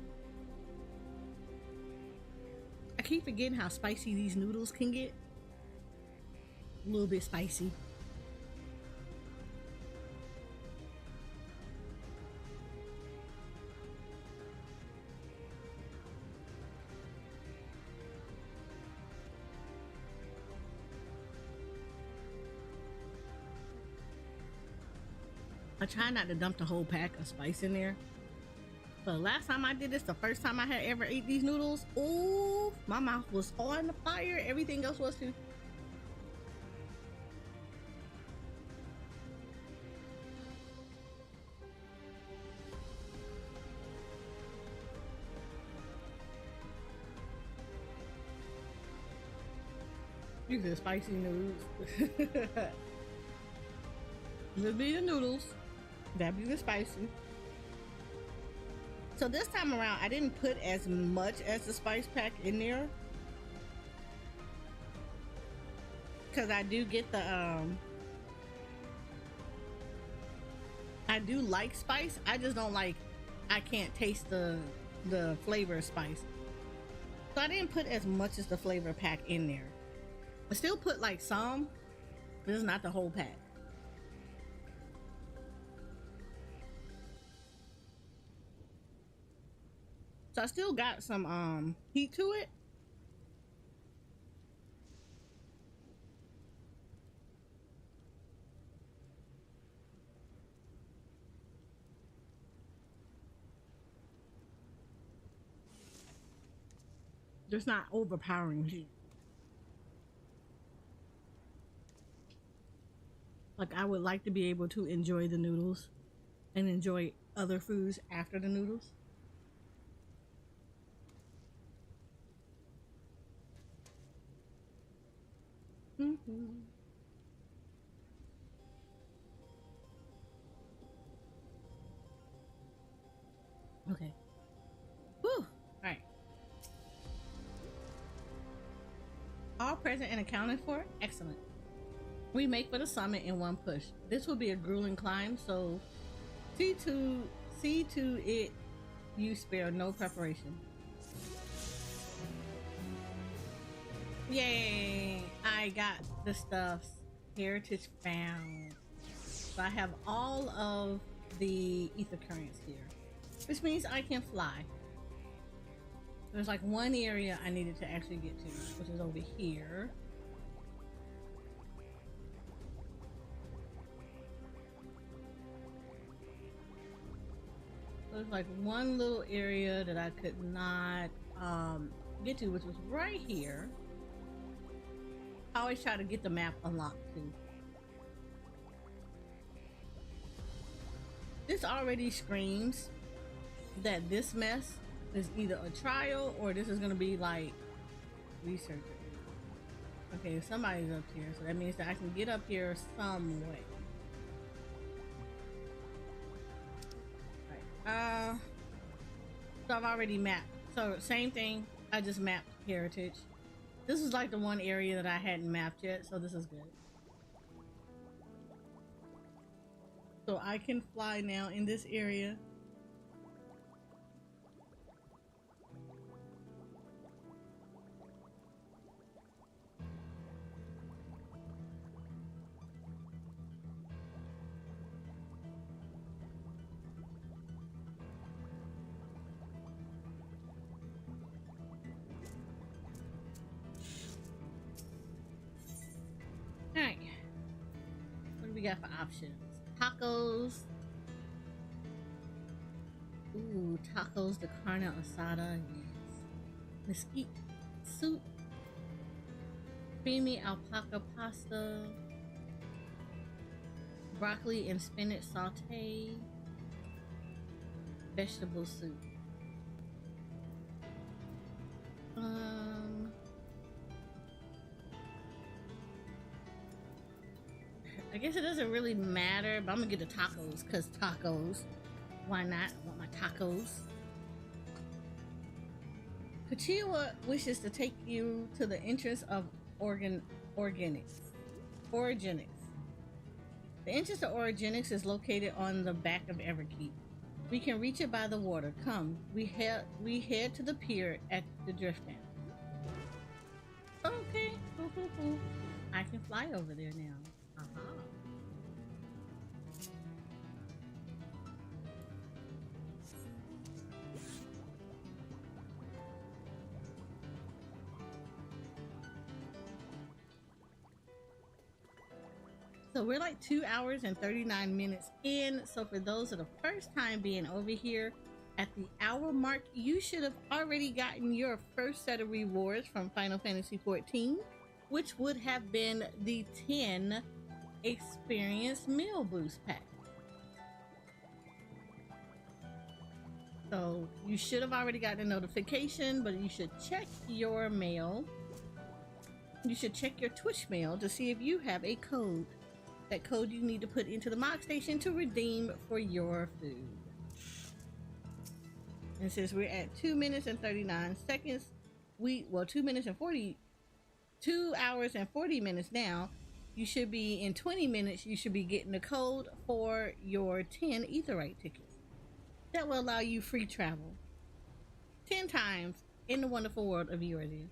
I keep forgetting how spicy these noodles can get. A little bit spicy. I try not to dump the whole pack of spice in there, But last time I did this, the first time I had ever ate these noodles, ooh, my mouth was on the fire. Everything else was too. These are spicy noodles. This be the noodles. That be the spicy. So this time around, I didn't put as much as the spice pack in there, because I do get the I do like spice. I just don't like, I can't taste the flavor of spice. So I didn't put as much as the flavor pack in there. I still put like some, but it's not the whole pack. So I still got some heat to it. Just not overpowering heat. Like, I would like to be able to enjoy the noodles and enjoy other foods after the noodles. Okay. Whew. All right. All present and accounted for. Excellent. We make for the summit in one push. This will be a grueling climb, so see to it you spare no preparation. Yay! I got the stuffs. Heritage found. So I have all of the ether currents here, which means I can fly. There's like one area I needed to actually get to, which is over here. There's like one little area that I could not get to, which was right here. I always try to get the map unlocked too. This already screams that this mess is either a trial or this is gonna be like research. Okay, somebody's up here, so that means that I can get up here some way. Right. So I've already mapped. So same thing, I just mapped Heritage. This is like the one area that I hadn't mapped yet, so this is good. So I can fly now in this area. Alright. What do we got for options? Tacos. Ooh, tacos de carne asada. Yes. Mesquite soup. Creamy alpaca pasta. Broccoli and spinach saute. Vegetable soup. I guess it doesn't really matter, but I'm gonna get the tacos, cause tacos. Why not? I want my tacos. Kachiwa wishes to take you to the entrance of Orogenics. The entrance to Orogenics is located on the back of Everkeep. We can reach it by the water. Come, we head to the pier at the drift end. Okay, cool. I can fly over there now. So we're like 2 hours and 39 minutes in. So for those of the first time being over here, At the hour mark, you should have already gotten your first set of rewards from Final Fantasy XIV, which would have been the 10 experience meal boost pack. So you should have already gotten a notification, but you should check your mail. You should check your Twitch mail to see if you have a code. That code you need to put into the mock station to redeem for your food. And since we're at 2 minutes and 39 seconds, 2 hours and 40 minutes now, you should be in 20 minutes, you should be getting the code for your 10 Aetheryte tickets. That will allow you free travel 10 times in the wonderful world of Eorzea.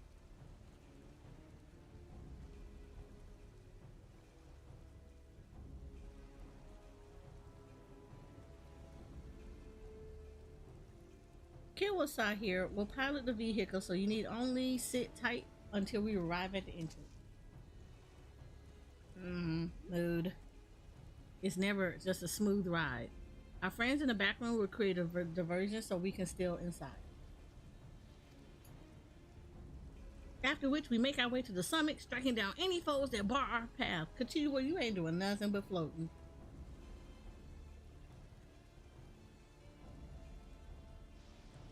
Kirwasa here will pilot the vehicle, so you need only sit tight until we arrive at the entrance. Mood. It's never just a smooth ride. Our friends in the back room will create a diversion so we can still inside. After which we make our way to the summit, striking down any foes that bar our path. Continue where you ain't doing nothing but floating.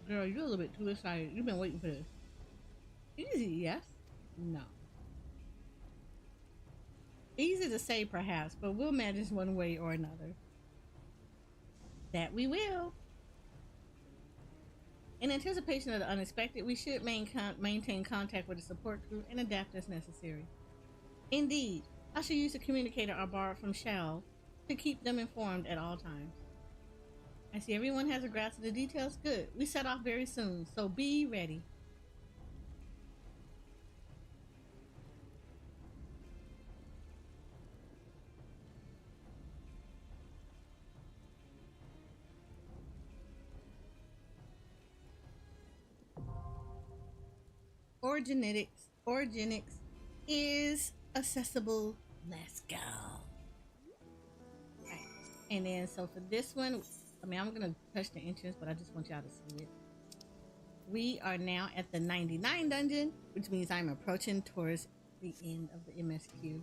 Girl, you're a little bit too excited. You've been waiting for this. Easy, yes? No. Easy to say, perhaps, but we'll manage one way or another. That we will. In anticipation of the unexpected, we should maintain contact with the support crew and adapt as necessary. Indeed, I should use the communicator I borrowed from Shao to keep them informed at all times. I see everyone has a grasp of the details. Good. We set off very soon, so be ready. Origenics is accessible. Let's go. Right. And then, so for this one, I'm gonna touch the entrance, but I just want y'all to see it. We are now at the 99 dungeon, which means I'm approaching towards the end of the MSQ.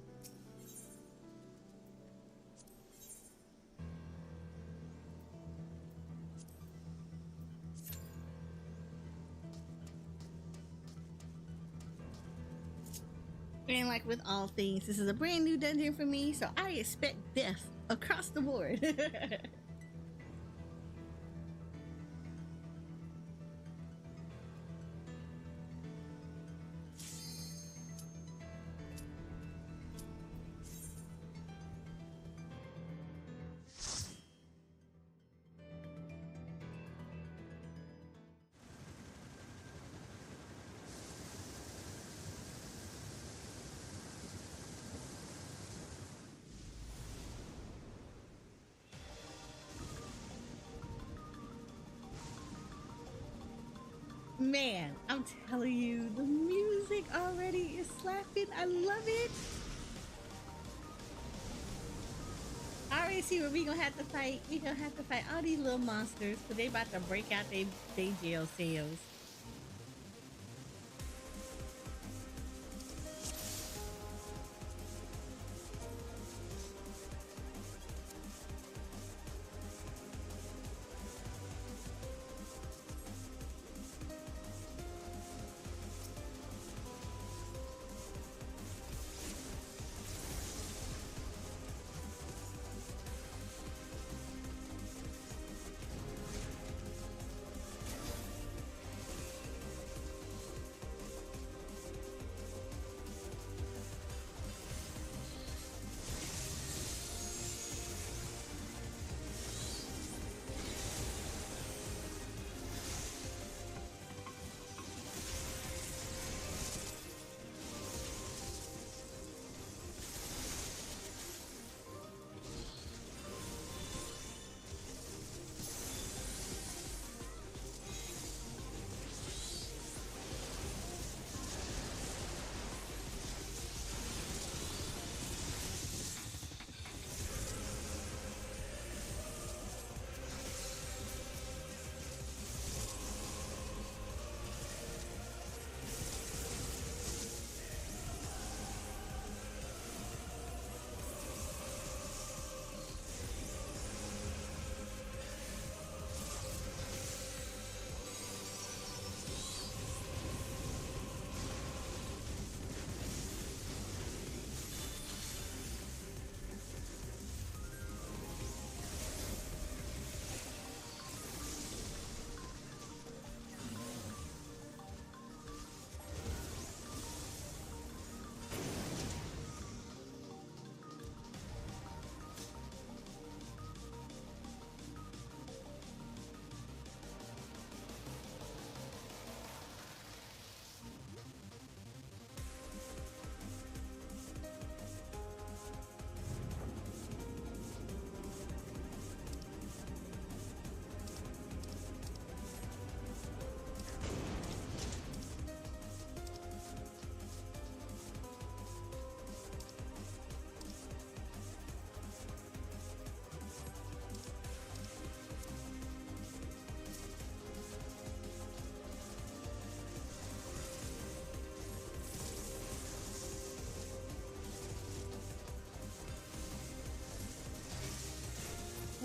And like with all things, this is a brand new dungeon for me, so I expect death across the board. Man, I'm telling you, the music already is slapping. I love it. I already see what we gonna have to fight. We gonna have to fight all these little monsters, because they about to break out they jail cells.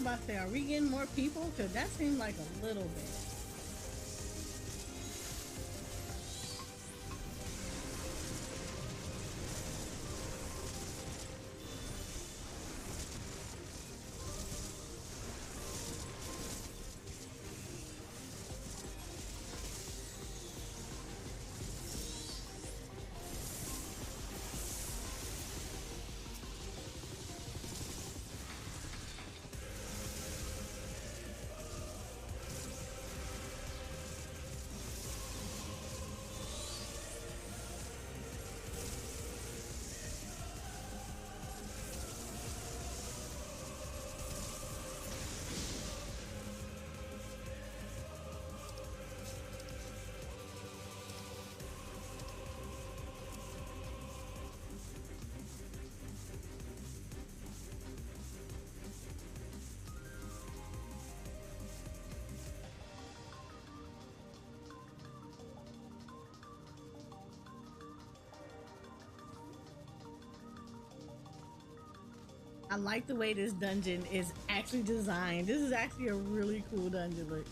about to say, are we getting more people? Because that seemed like a little bit. I like the way this dungeon is actually designed. This is actually a really cool dungeon. Look.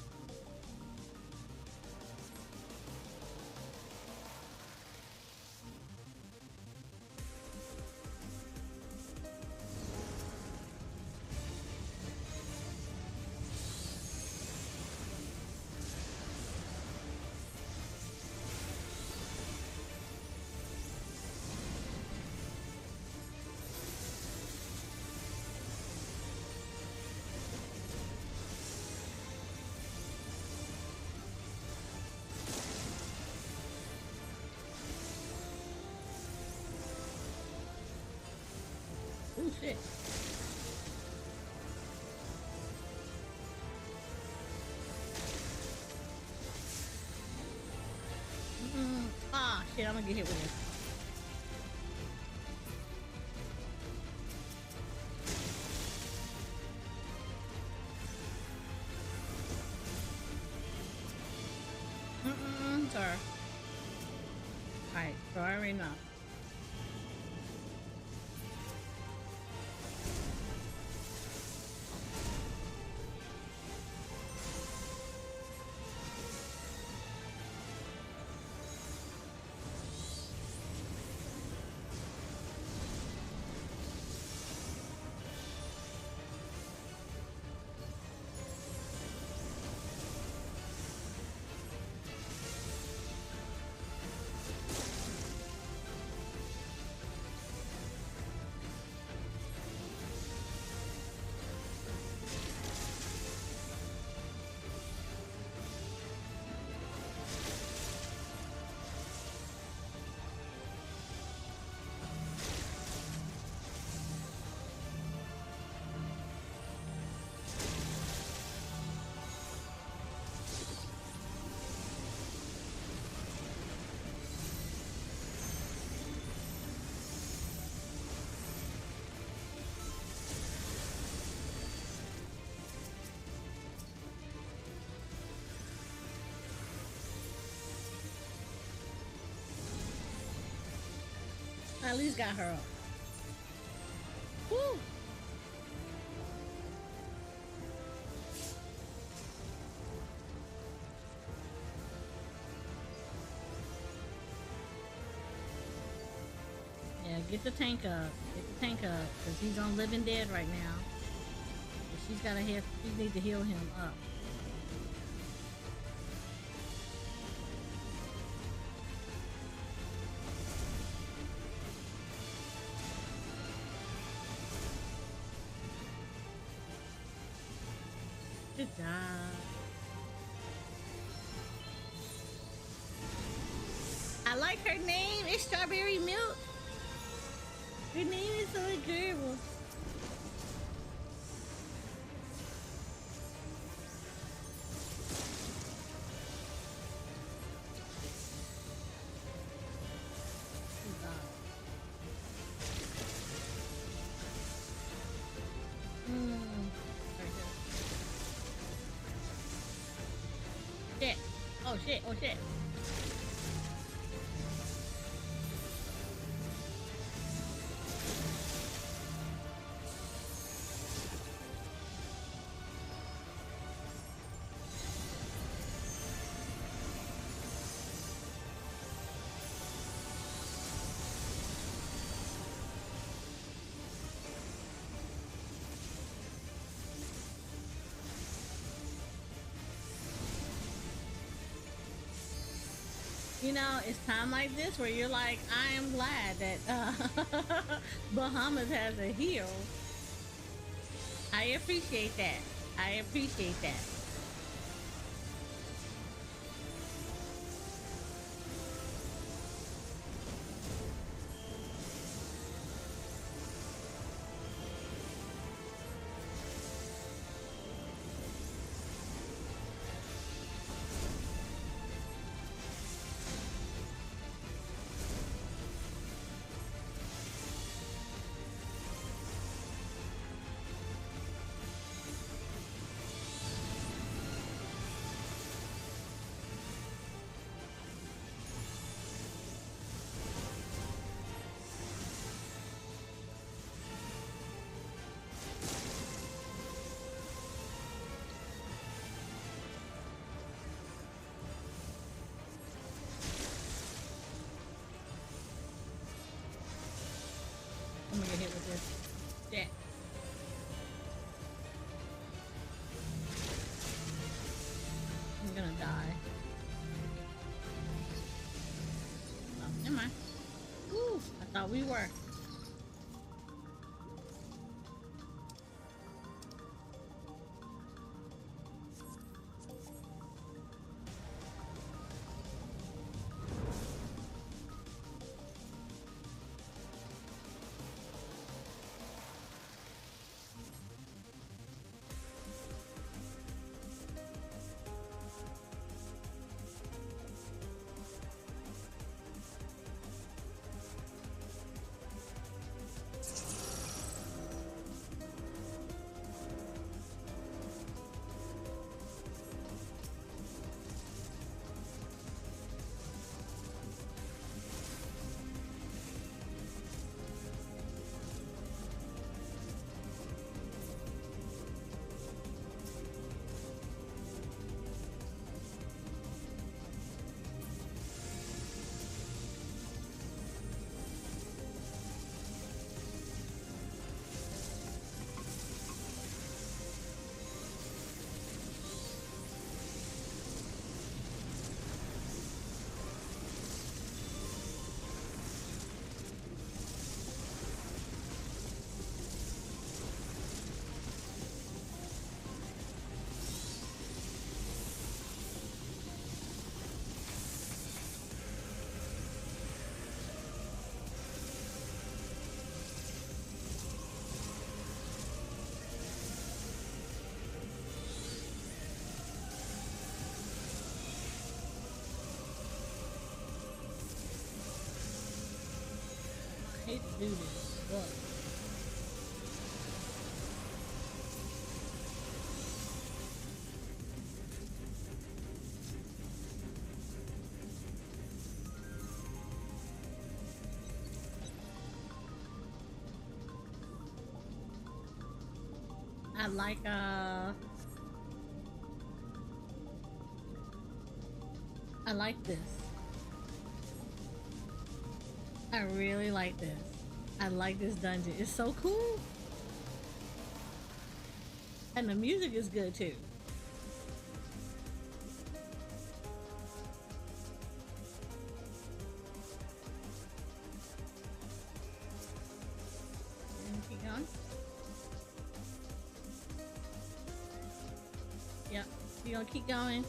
Oh shit. Ah shit, I'm gonna get hit with this. Sorry. Alright, so I already know. I at least got her up. Woo! Yeah, get the tank up. Get the tank up. Because he's on living dead right now. So she's gotta have, she needs to heal him up. Good job. I like her name. It's Strawberry Milk. Her name is so adorable. Shit. Oh shit, oh shit. You know, it's time like this where you're like, I am glad that Bahamas has a heel. I appreciate that. I appreciate that. I'm gonna get hit with this. Jack. I'm gonna die. Oh, never mind. Ooh, I thought we were. I hate to do this, but I like this. I really like this. I like this dungeon. It's so cool. And the music is good too. And keep going. Yep. You're gonna keep going.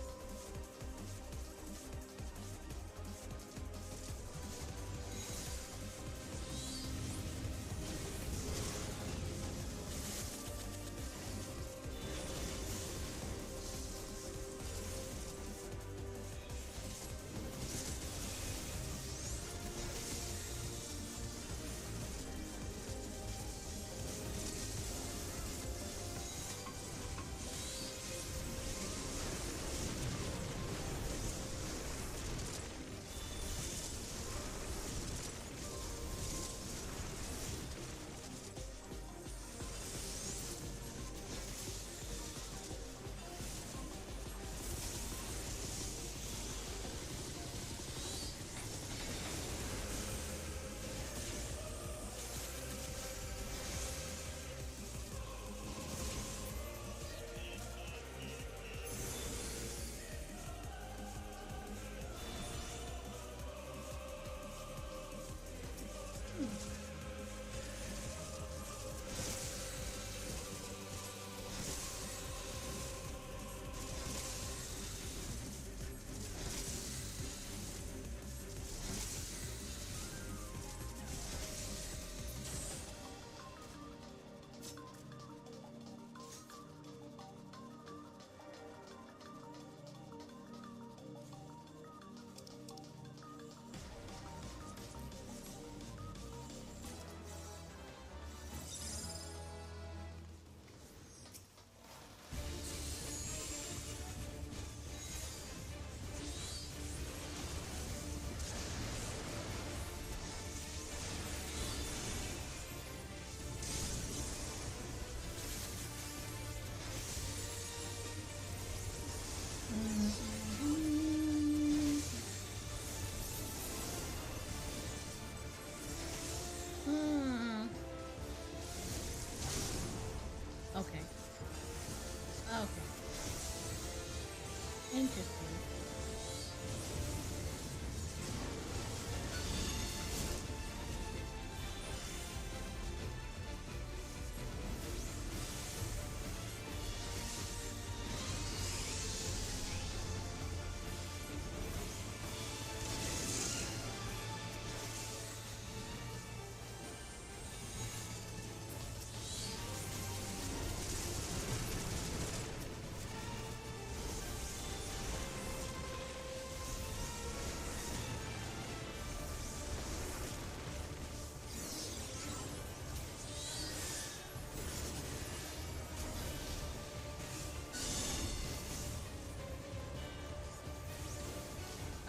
Interesting.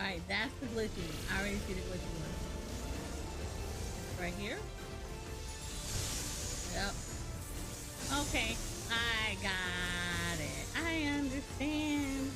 Alright, that's the glitchy one. I already see the glitchy one. Right here? Yep. Okay, I got it. I understand.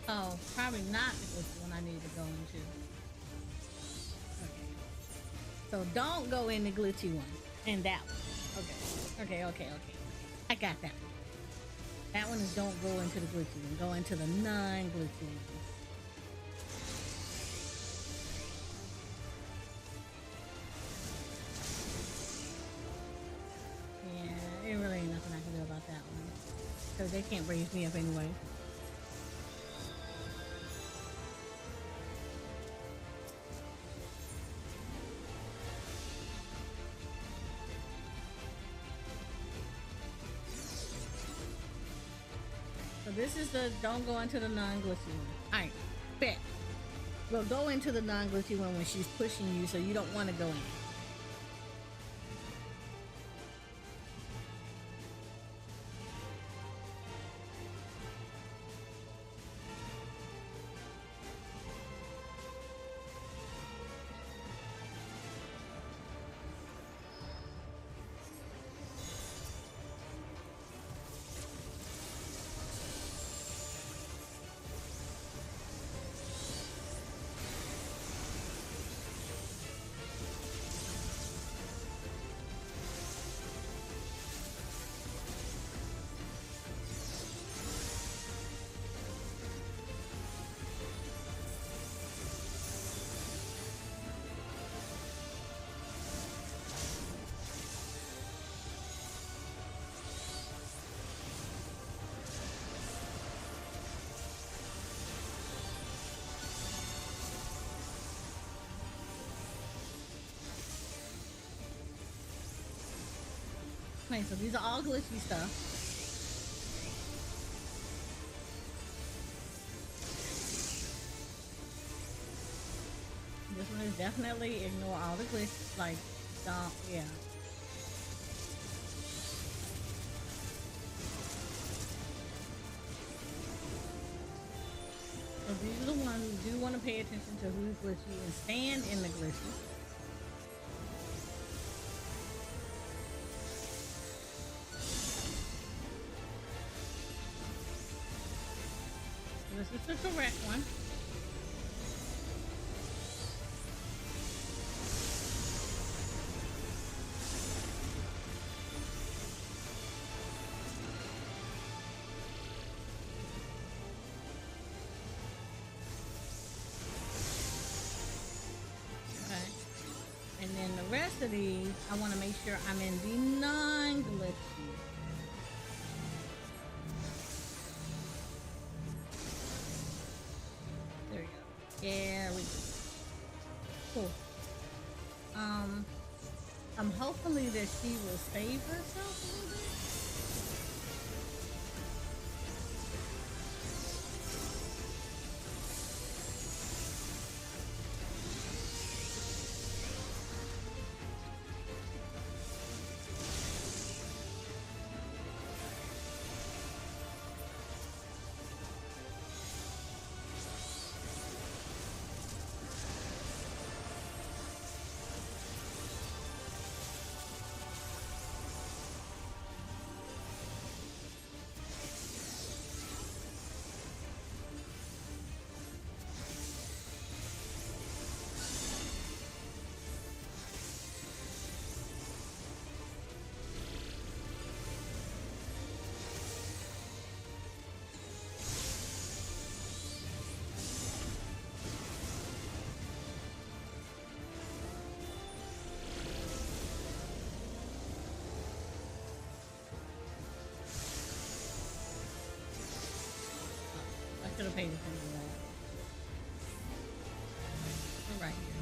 Oh, probably not the glitchy one I need to go into. Okay. So don't go in the glitchy one. And that one. Okay. I got that one. That one is don't go into the glitchy one. Go into the non-glitchy one. Yeah, it really ain't nothing I can do about that one. Because they can't raise me up anyway. So this is the don't go into the non-glitchy one. Alright, bet. We'll go into the non-glitchy one when she's pushing you, so you don't want to go in. Okay, so these are all glitchy stuff. This one is definitely ignore all the glitch, like, don't, yeah. So these are the ones you do want to pay attention to who's glitchy and stand in the glitchy. This is the correct one. Okay. And then the rest of these, I want to make sure I'm in the non-glitchy. Yeah, we do. Cool. I'm hopefully that she will save herself a little bit. Should have paid attention to that. We're right here.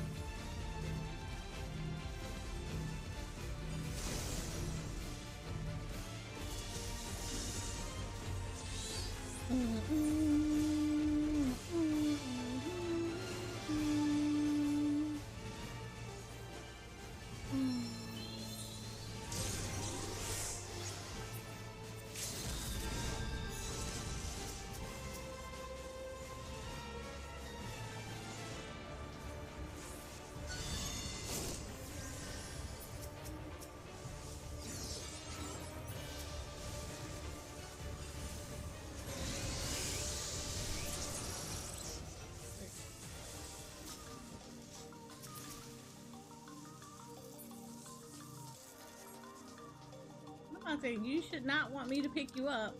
I'm saying you should not want me to pick you up.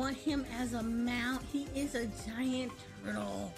want him as a mount. He is a giant turtle.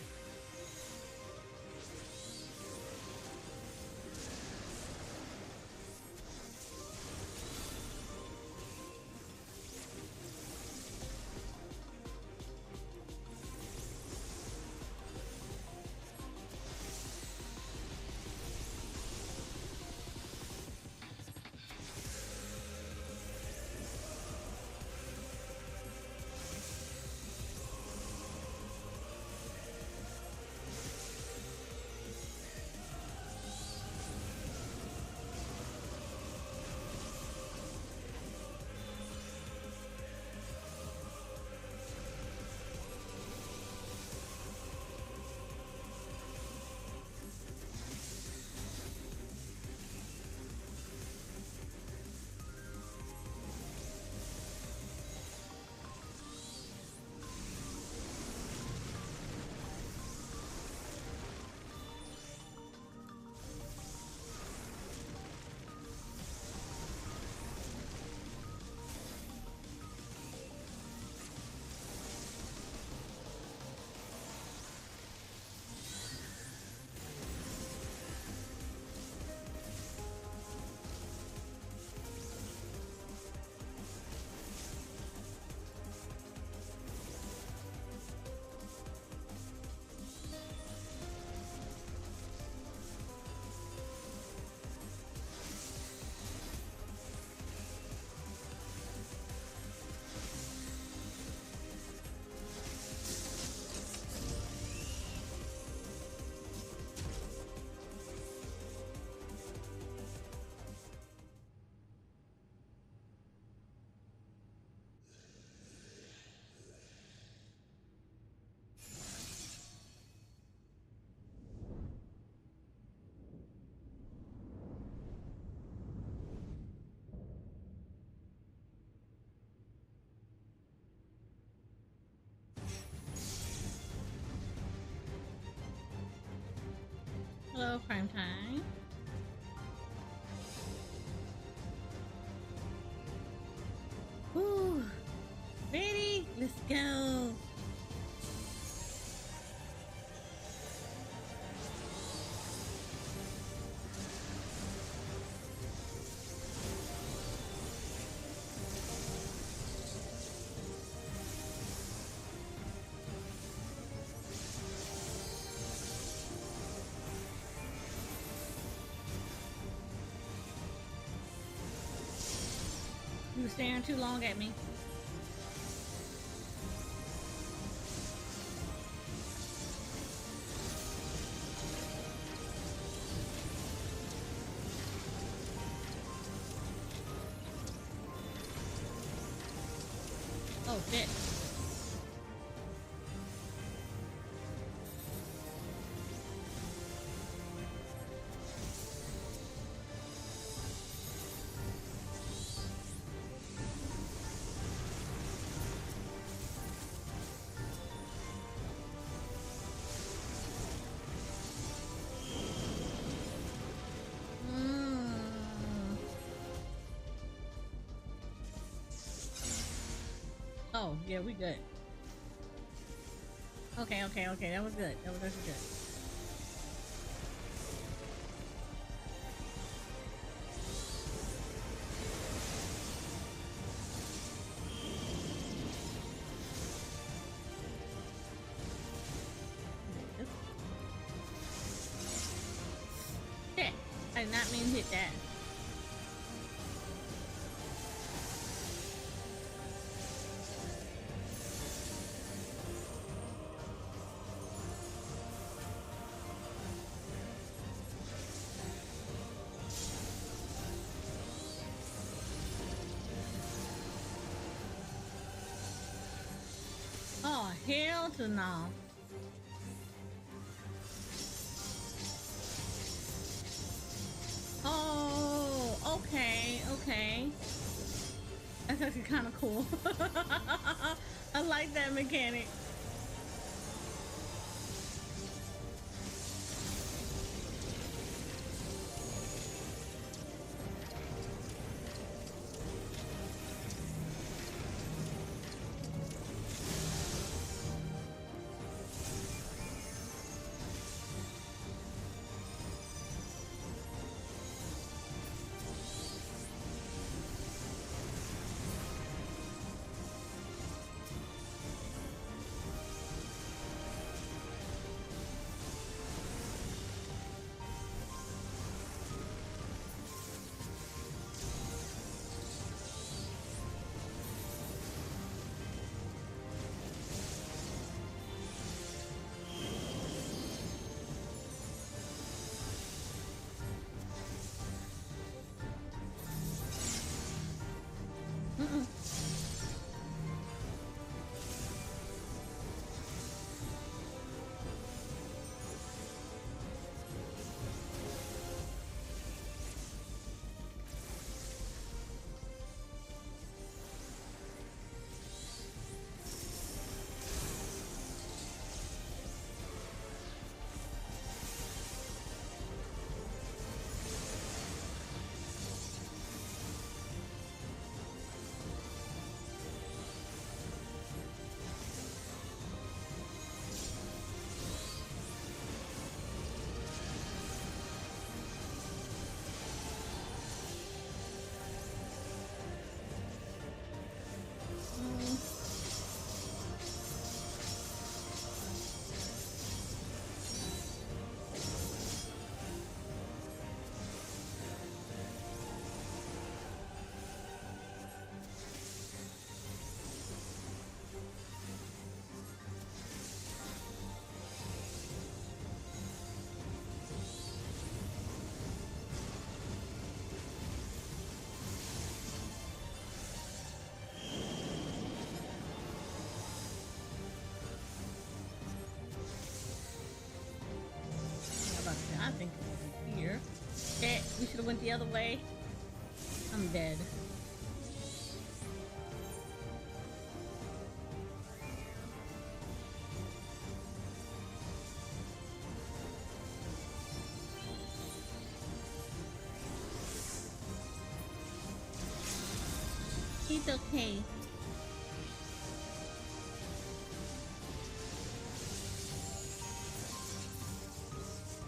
Hello, prime time. Woo! Ready? Let's go. You were staring too long at me. Oh shit. Oh, yeah, we good. Okay, okay, okay. That was good. That was good. Shit. I did not mean to hit that. Oh, hell to no. Oh, okay, okay. That's actually kind of cool. I like that mechanic. think it's over here. Shit, we should have went the other way. I'm dead. It's okay.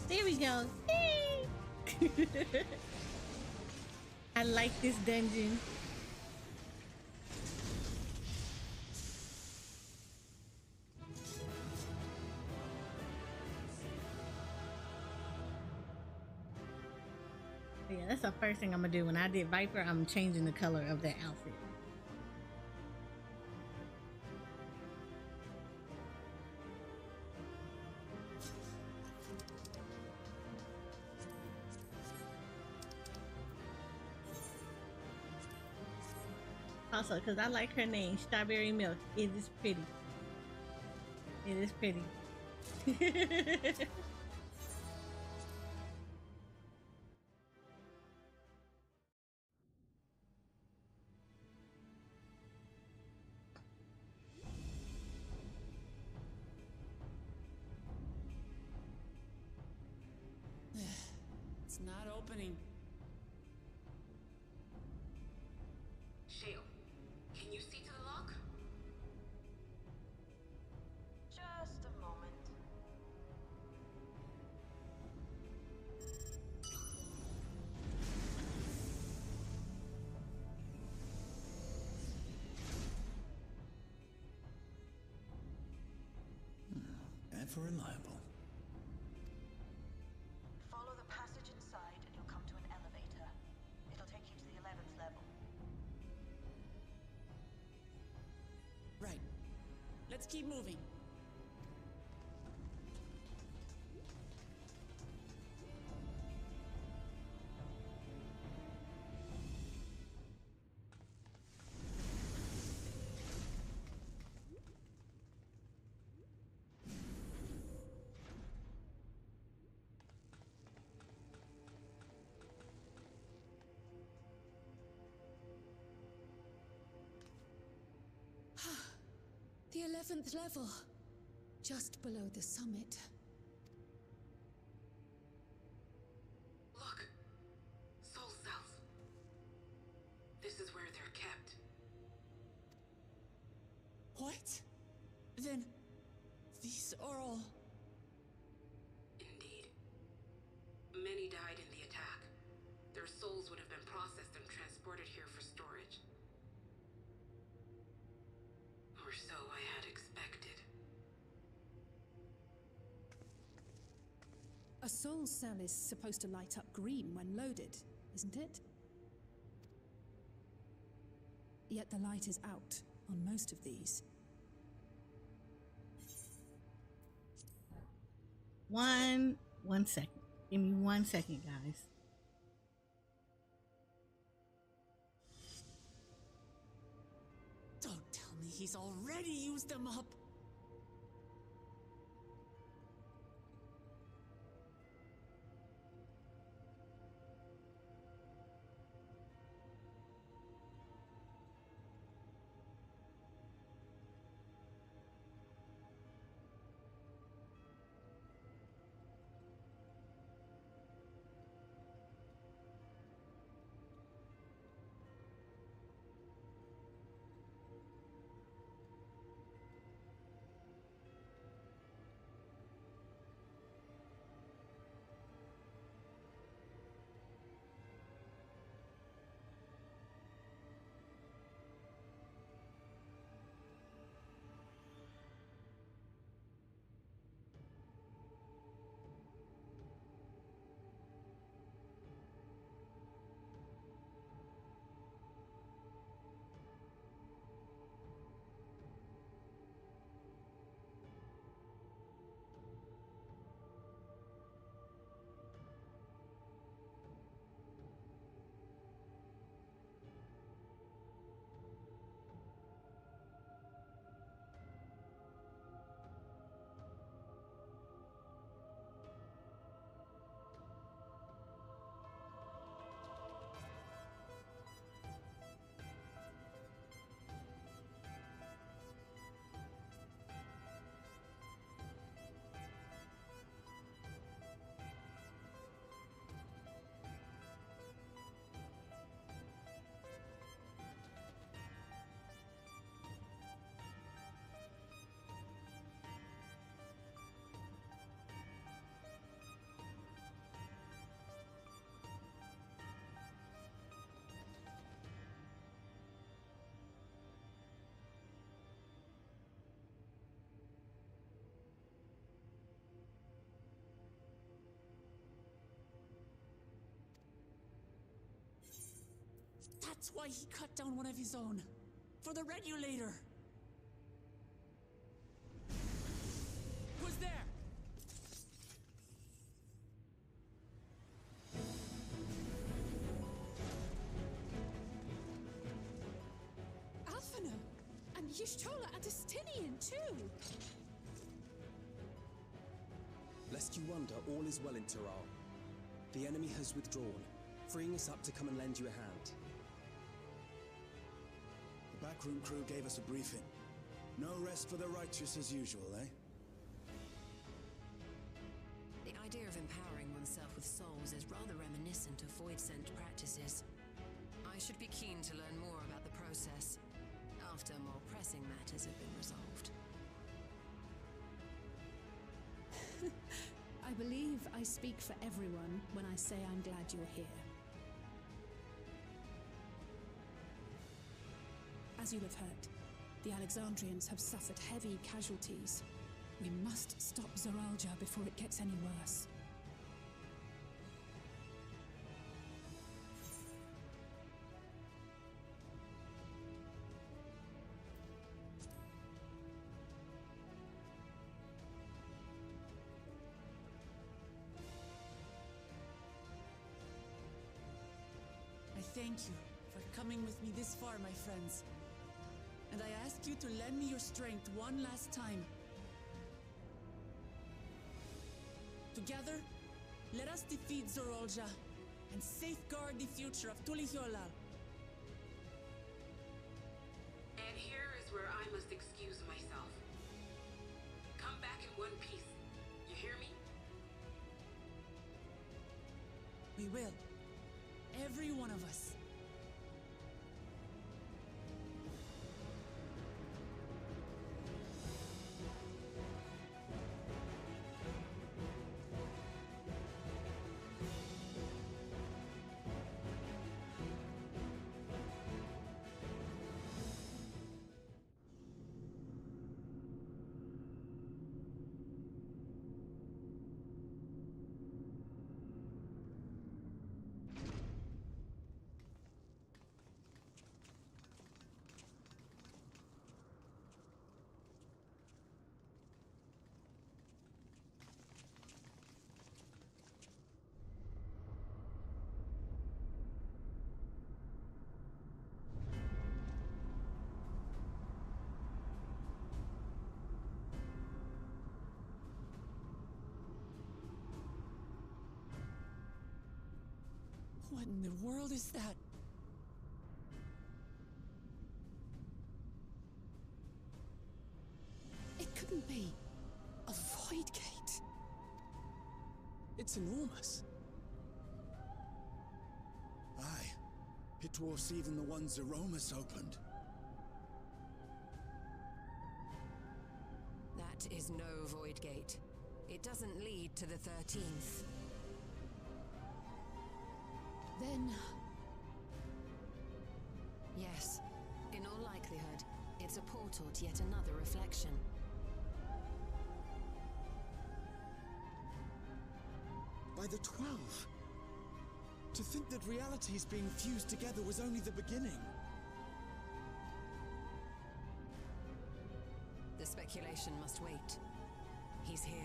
There we go. Yay! I like this dungeon. Yeah, that's the first thing I'm gonna do. When I did Viper, I'm changing the color of that outfit. Also, because I like her name, Strawberry Milk. It is pretty. It is pretty. It's not opening. Shale, can you see to the lock? Just a moment. Ever reliable. Follow the passage inside and you'll come to an elevator. It'll take you to the 11th level. Right. Let's keep moving. The 11th level. Just below the summit. Look. Soul cells. This is where they're kept. What? Then these are all... Indeed. Many died in the attack. Their souls would have been processed and transported here for storage. Or so I had expected. A soul cell is supposed to light up green when loaded, isn't it? Yet the light is out on most of these. One second. Give me 1 second, guys. Don't tell me he's already used them up. That's why he cut down one of his own. For the regulator. Who's there? Alphino! And Y'shtola Adestinian too! Lest you wonder, all is well in Tural. The enemy has withdrawn, freeing us up to come and lend you a hand. The backroom crew gave us a briefing. No rest for the righteous as usual, eh? The idea of empowering oneself with souls is rather reminiscent of void-sent practices. I should be keen to learn more about the process, after more pressing matters have been resolved. I believe I speak for everyone when I say I'm glad you're here. As you'll have heard, the Alexandrians have suffered heavy casualties. We must stop Zoralja before it gets any worse. I thank you for coming with me this far, my friends. And I ask you to lend me your strength one last time. Together, let us defeat Zoralja and safeguard the future of Tulihyolal. And here is where I must excuse myself. Come back in one piece. You hear me? We will. Every one of us. What in the world is that? It couldn't be a void gate. It's enormous. Aye. It dwarfs even the one Zeromus opened. That is no void gate. It doesn't lead to the 13th. Then... Yes. In all likelihood, it's a portal to yet another reflection. By the 12! To think that realities being fused together was only the beginning. The speculation must wait. He's here.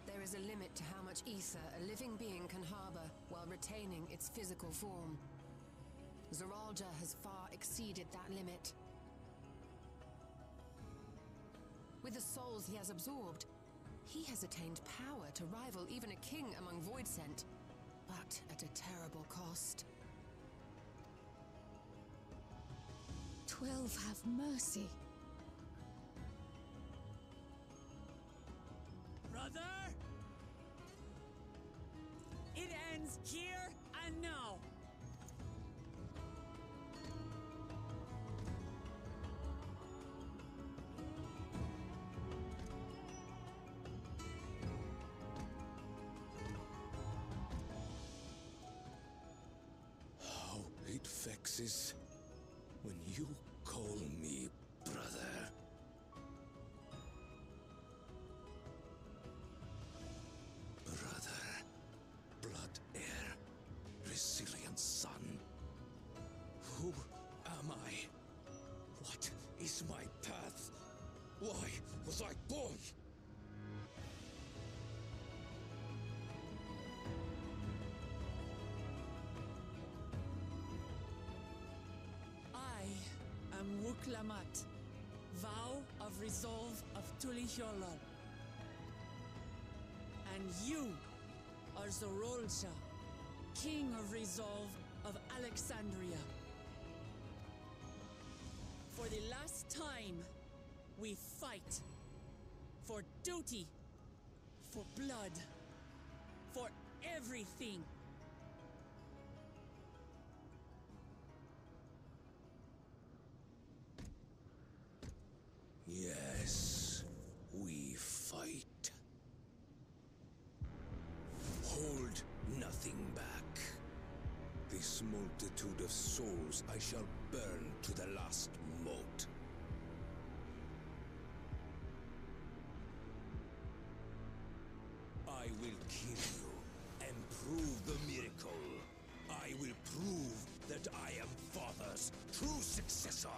There is a limit to how much ether a living being can harbor while retaining its physical form. Zoralja has far exceeded that limit. With the souls he has absorbed, he has attained power to rival even a king among Voidsent, but at a terrible cost. 12 have mercy. Brother! It ends Here and now. How it vexes when you call me brother. Brother, blood heir, resilient son. Who am I? What is my path? Why was I born? I am Wuklamat, vow of resolve of Tulihyolol. And you are Zorolsha, king of resolve of Alexandria. For the last time, we fight. For duty. For blood. For everything. Yes, we fight. Hold nothing back. This multitude of souls I shall burn to the last mote. I will kill you and prove the miracle. I will prove that I am Father's true successor.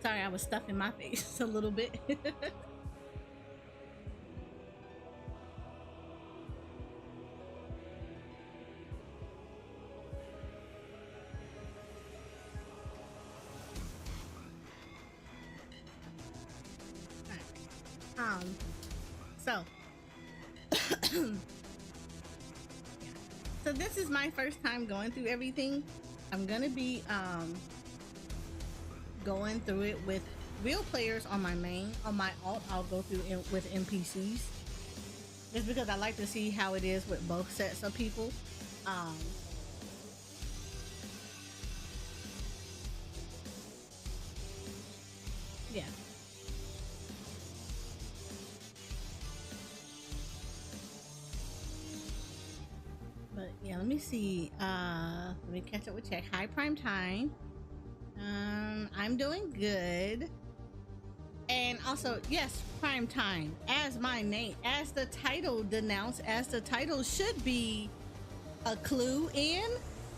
Sorry, I was stuffing my face a little bit. So so this is my first time going through everything. I'm gonna be going through it with real players on my main. On my alt, I'll go through with NPCs, just because I like to see how it is with both sets of people. Yeah. But yeah, let me see. Let me catch up with check. Hi, Prime Time. I'm doing good. And also, yes, Prime Time. As my name, as the title denounced, as the title should be a clue in.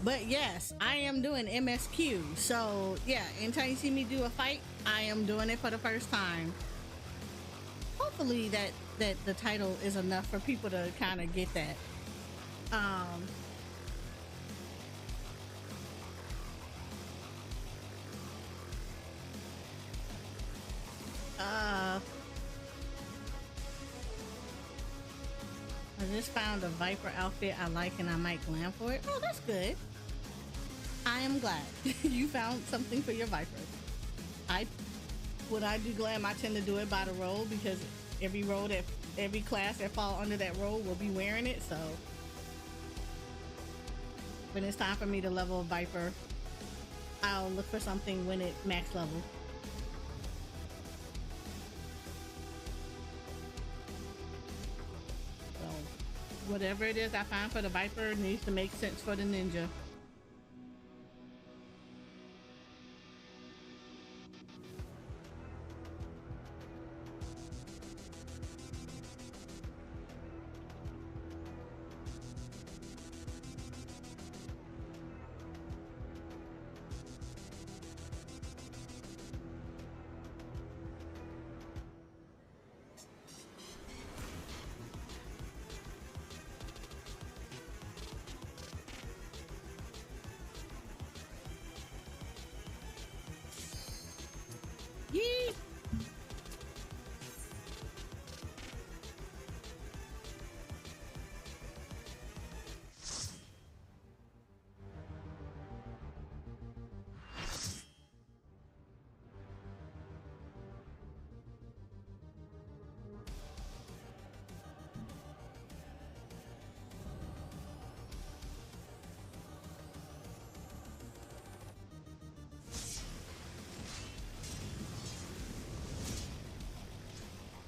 But yes, I am doing MSQ. So yeah, anytime you see me do a fight, I am doing it for the first time. Hopefully that the title is enough for people to kind of get that. I just found a Viper outfit I like and I might glam for it. Oh, that's good. I am glad you found something for your Viper. When I do glam, I tend to do it by the role, because every class that fall under that role will be wearing it. So when it's time for me to level a Viper, I'll look for something when it max level. So whatever it is I find for the Viper needs to make sense for the ninja. Yee!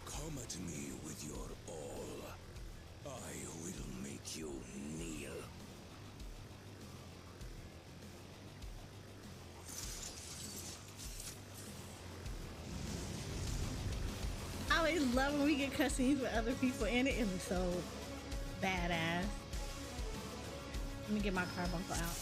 Come at me with your all. I will make you kneel. I always love when we get cutscenes with other people in it. It was so badass. Let me get my carbuncle out.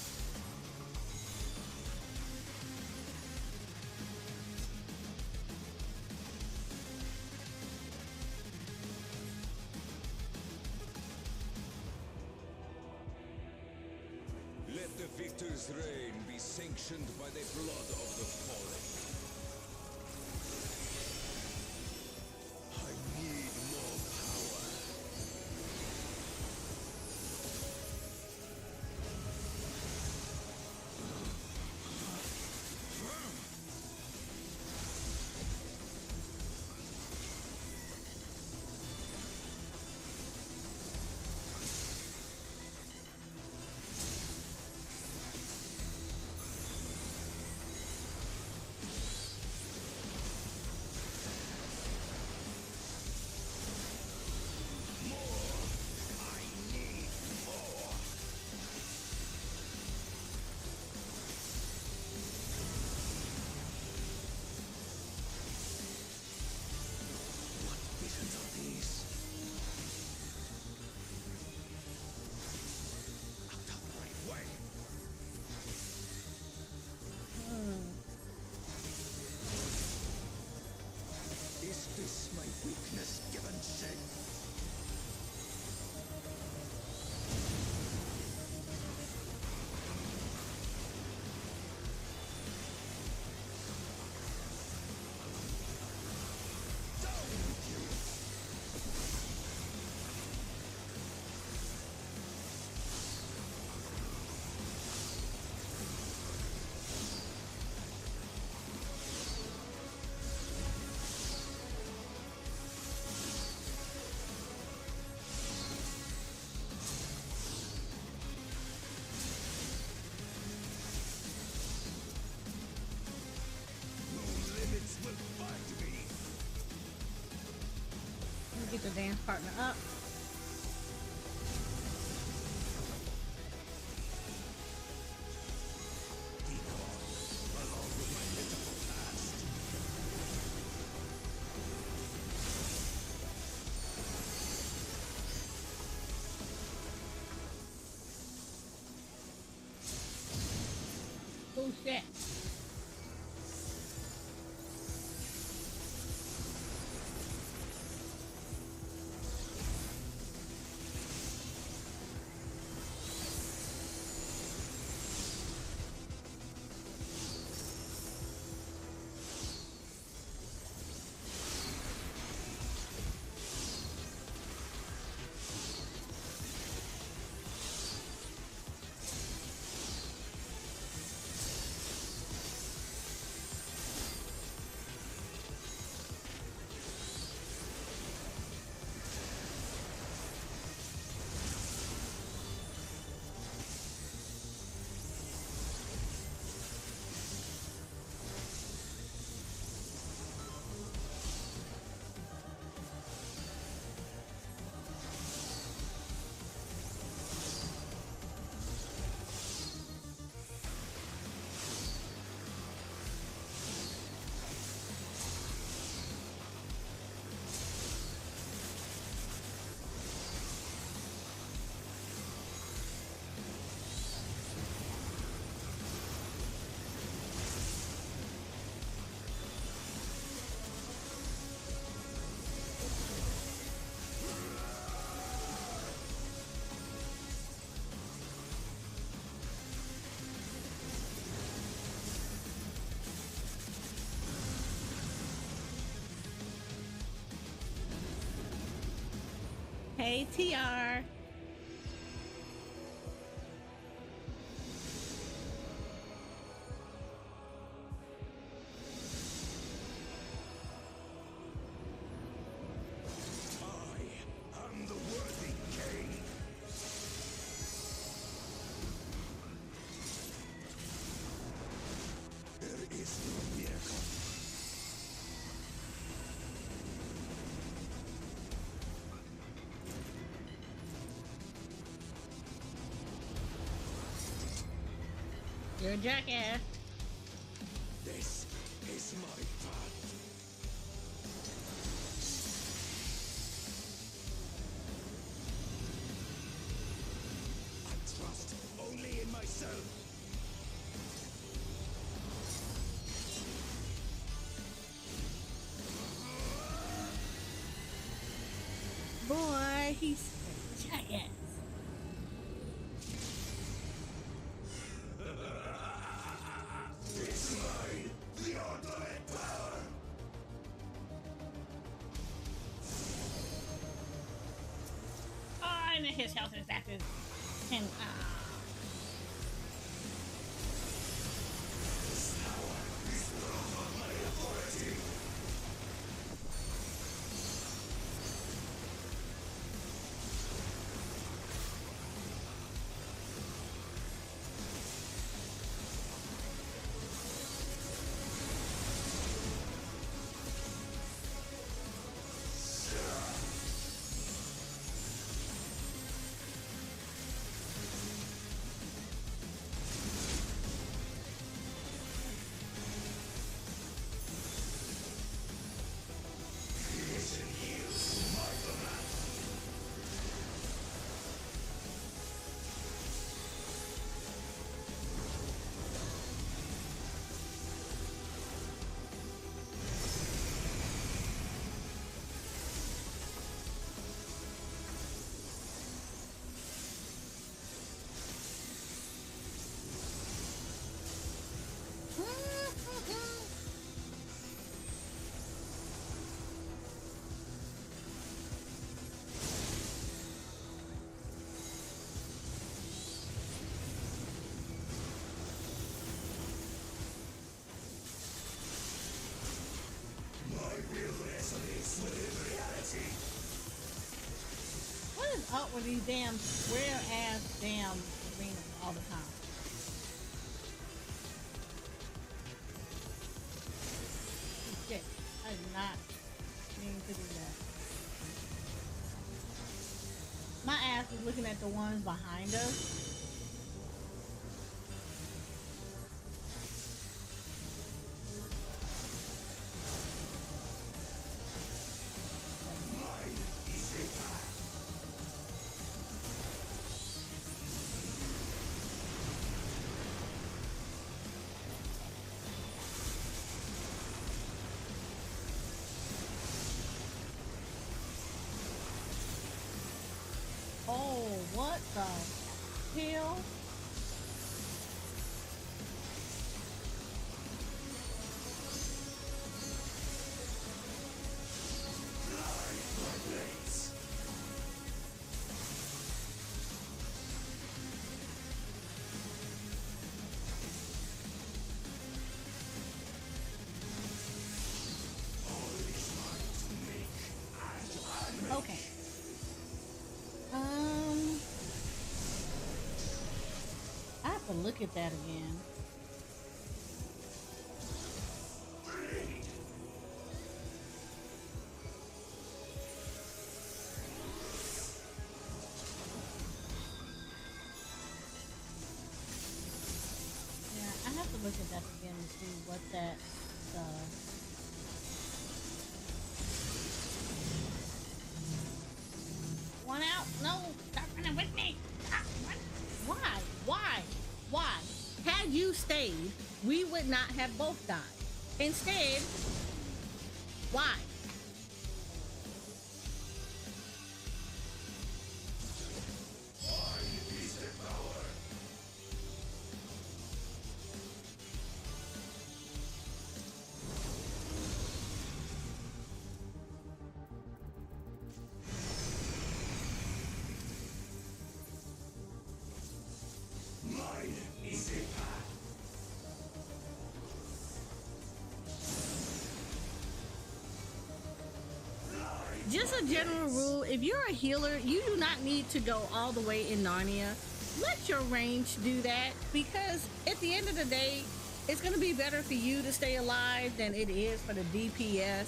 Let the victor's reign be sanctioned by the blood of the fallen. I need more power. the dance partner up. Oh shit. Hey, TR. I'm the worthy king. There is no miracle. You're a jackass. This is my path. I trust only in myself. Boy, he's a jackass. It's mine, the ultimate power. Oh, and his health is after him. This power is proof of my authority. Creation yields my command. My will resonates with reality. What is up with these damn square ass damn arenas all the time? Shit, I did not mean to do that. Just looking at the ones behind us. Oh, what the hell? Okay. I have to look at that again. Yeah, I have to look at that again to see what that does. One out? No, stop running with me. Stop running. Why? Had you stayed, we would not have both died. Instead, why? Just a general rule, if you're a healer, you do not need to go all the way in Narnia. Let your range do that, because at the end of the day, it's going to be better for you to stay alive than it is for the DPS.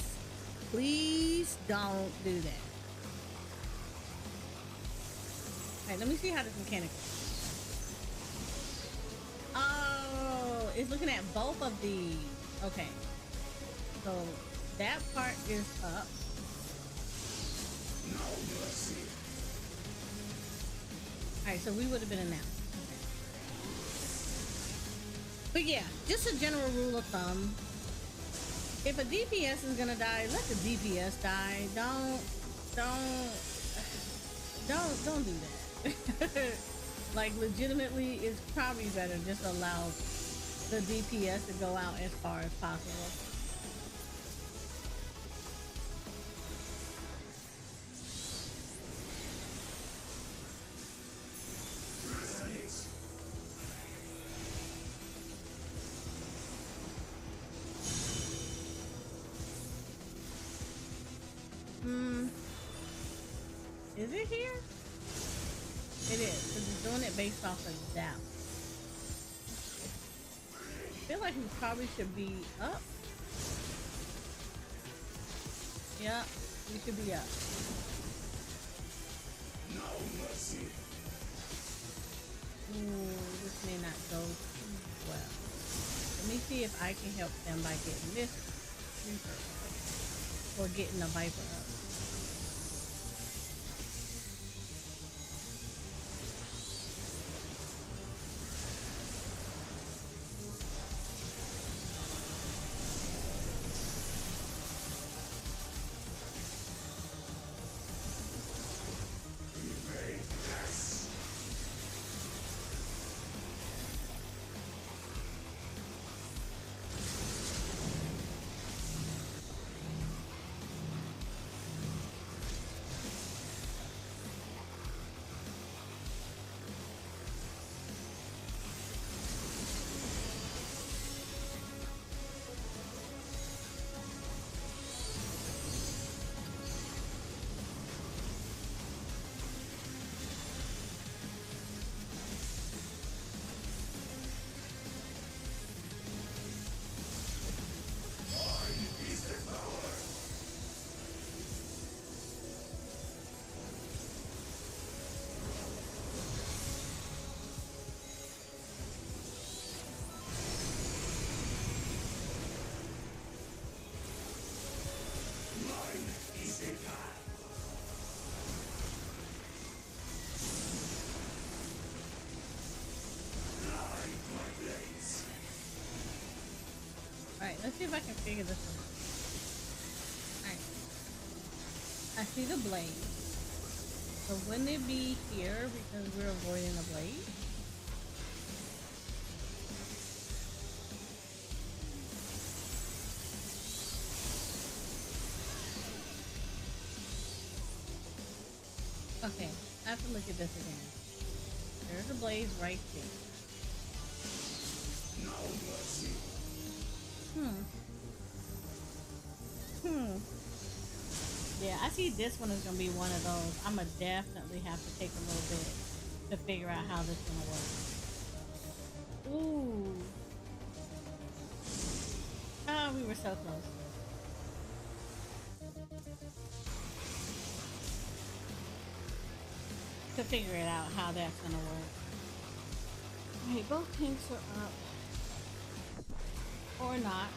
Please don't do that. Alright, let me see how this mechanic works. Oh, it's looking at both of these. Okay. So that part is up. Alright, so we would have been in that. Okay. But yeah, just a general rule of thumb. If a DPS is gonna die, let the DPS die. Don't do that. Like, legitimately, it's probably better just allow the DPS to go out as far as possible. Is it here? It is, because it's doing it based off of that. I feel like we probably should be up. Yeah, we should be up. No mercy. Ooh, this may not go too well. Let me see if I can help them by getting this Reaper or getting the Viper up. Alright, let's see if I can figure this one out. Alright. I see the blade. So wouldn't it be here because we're avoiding the blade? Okay, I have to look at this again. There's a blaze right there. Yeah, I see this one is gonna be one of those. I'ma definitely have to take a little bit to figure out how this is gonna work. Ooh. Ah, we were so close. To figure it out how that's gonna work. Alright, both tanks are up. Or not.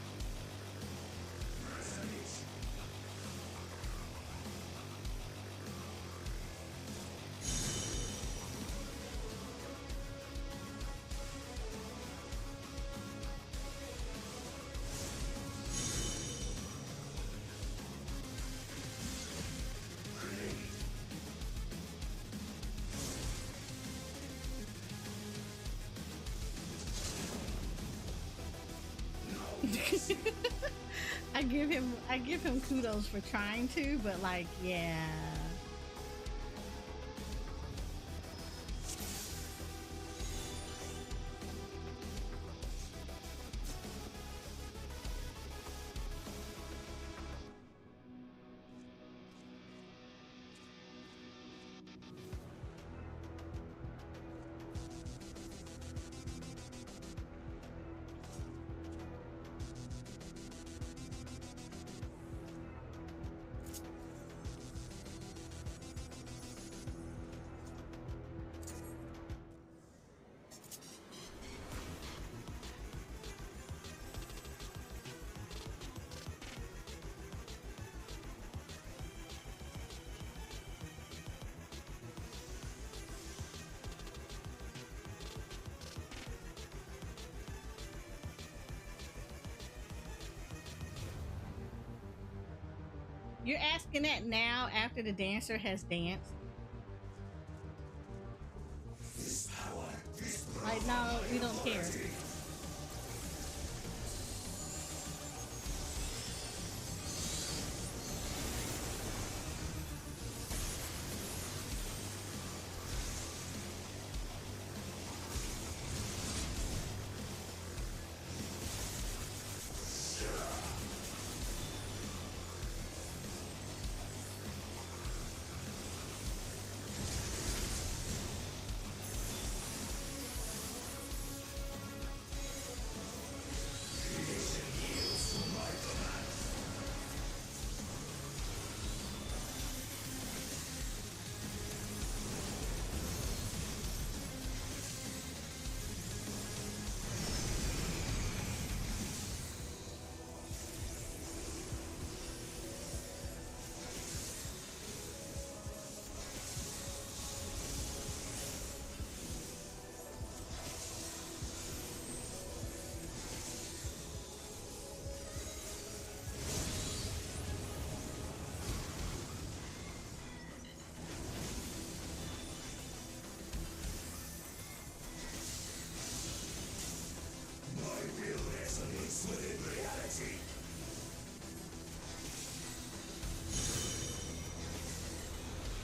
I give him kudos for trying to, but like, yeah. You're asking that now after the dancer has danced? Like, no, we don't care.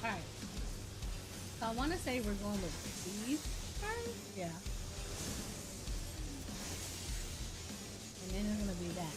Alright. So I want to say we're going with these first. Yeah. And then it's going to be that.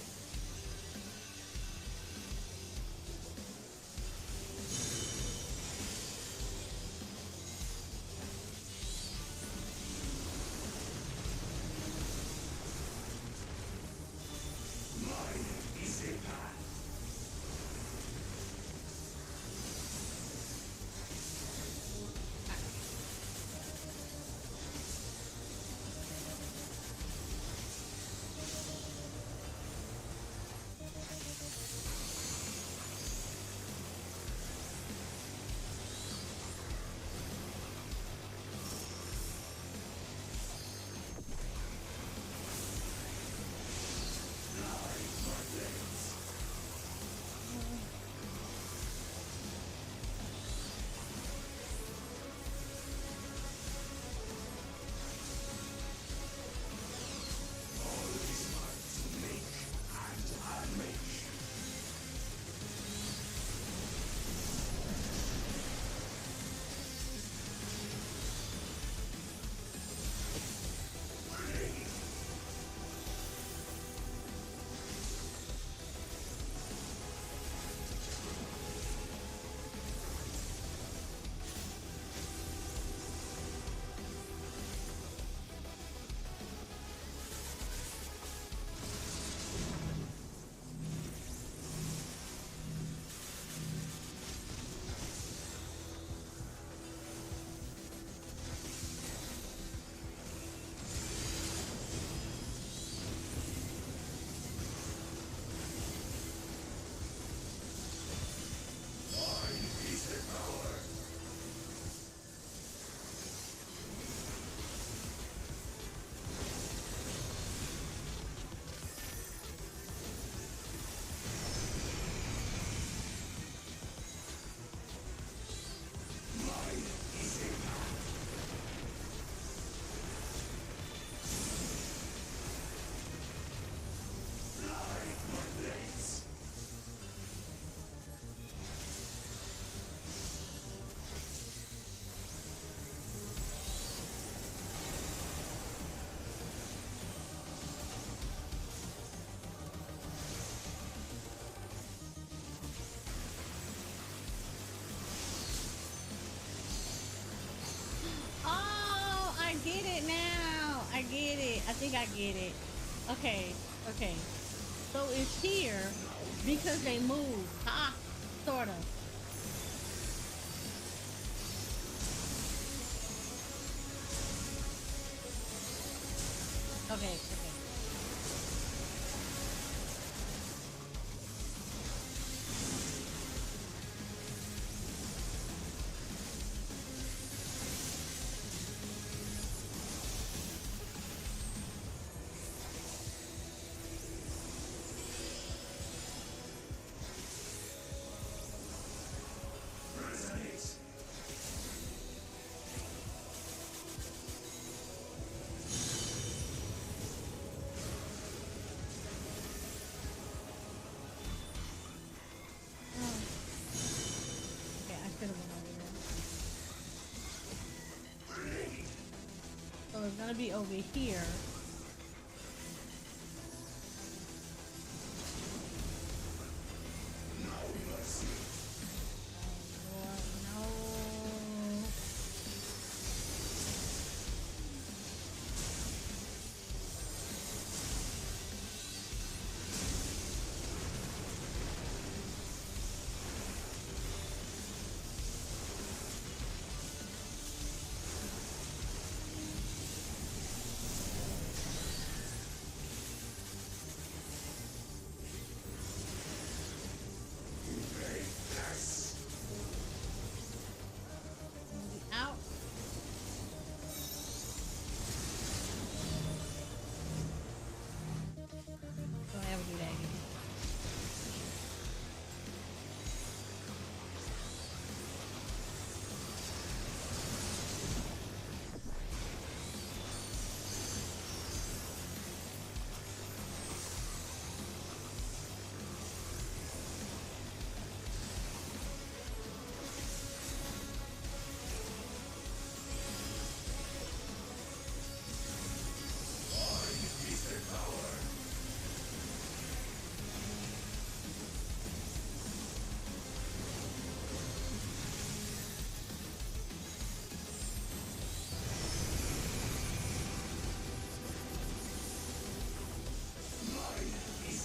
I think I get it. Okay, okay. So it's here because they moved. Ah, sort of. Okay, okay. Okay, I should have went over there. So it's gonna be over here. Out. Don't ever do that again.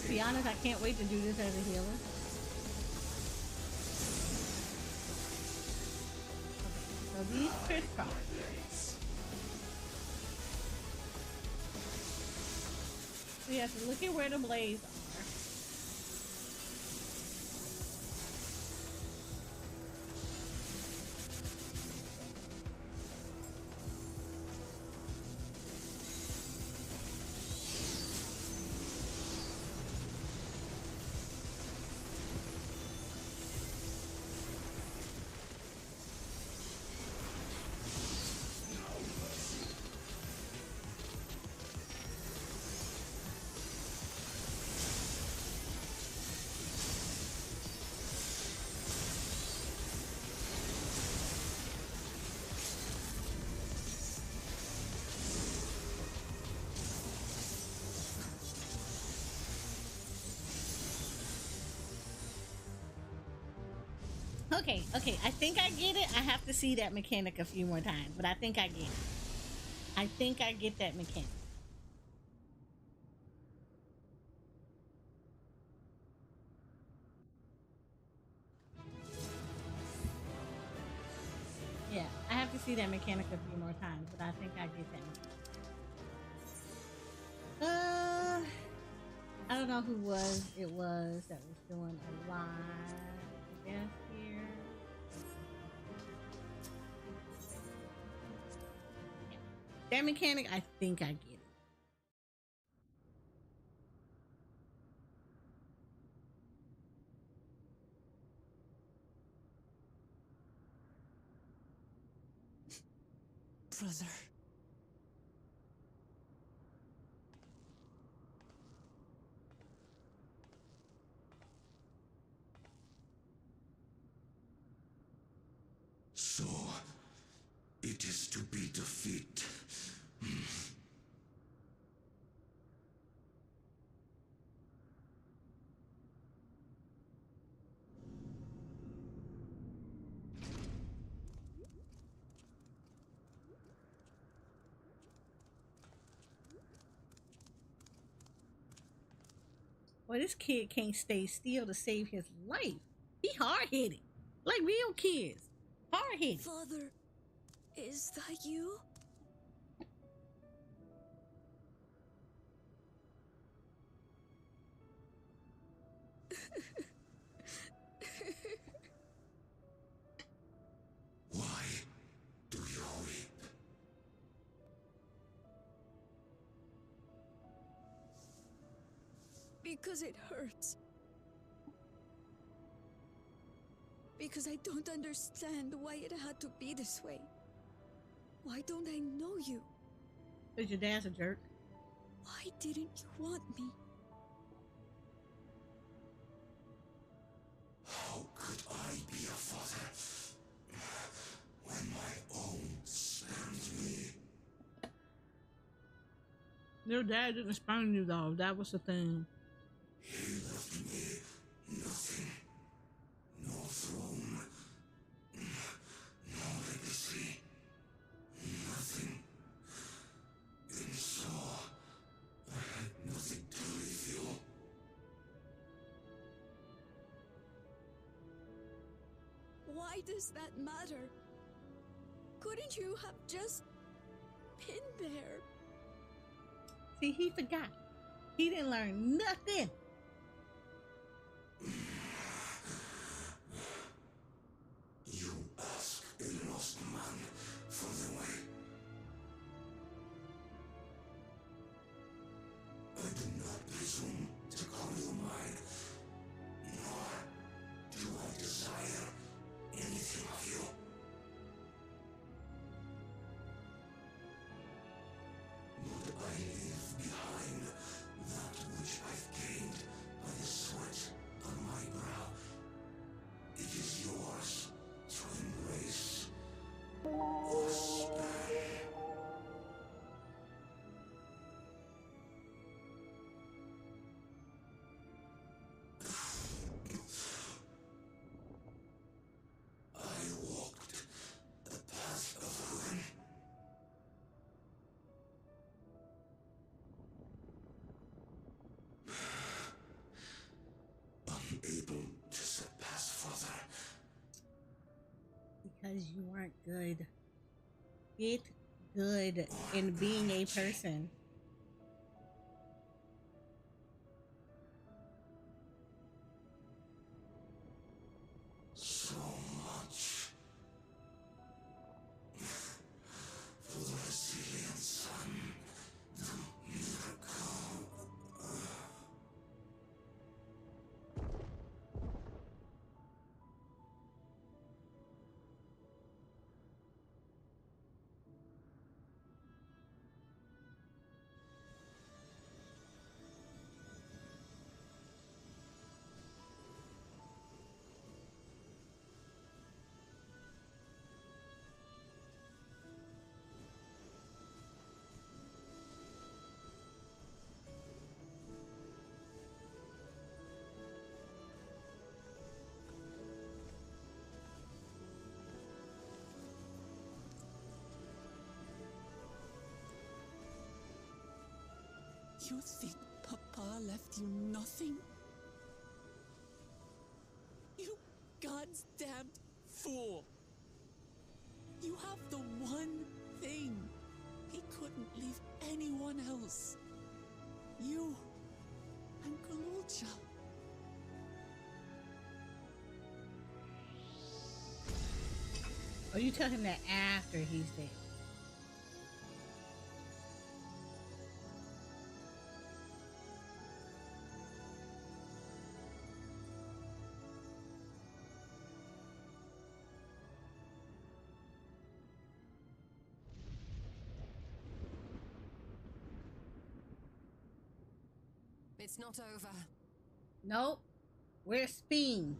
To be honest, I can't wait to do this as a healer. Okay, so these crisscross. We have to look at where the blades are. Okay, okay, I think I get it. I have to see that mechanic a few more times, but I think I get it. I think I get that mechanic. Yeah, I have to see that mechanic a few more times, but I think I get that mechanic. I don't know who it was that was doing a live, I guess, here. Yeah. That mechanic, I think I get it. Brother. So, it is to be defeat. Well, this kid can't stay still to save his life. He hard-headed. Like real kids. Hard-headed. Father, is that you? Why do you weep? Because it hurts. Because I don't understand why it had to be this way. Why don't I know you? Because your dad's a jerk. Why didn't you want me? How could I be a father when my own spurned me? Your dad didn't spurn you though. That was the thing. He left me nothing. No throne. No legacy. Nothing. And so, I had nothing to leave you. Why does that matter? Couldn't you have just been there? See, he forgot. He didn't learn nothing. You ask a lost man for the way. I do not presume to call you mine, nor do I desire anything of you. But I leave behind that which I've gained by the sweat on my brow. It is yours to embrace or spurn. I walked the path of ruin. Unable to surpass father. Because you weren't good. Get good in being a person. So much for the resilient son, the miracle. You think Papa left you nothing? You God's damned fool! You have the one thing he couldn't leave anyone else. You and Galulcha. Or you tell him that after he's dead. It's not over. Nope. Where's Speen?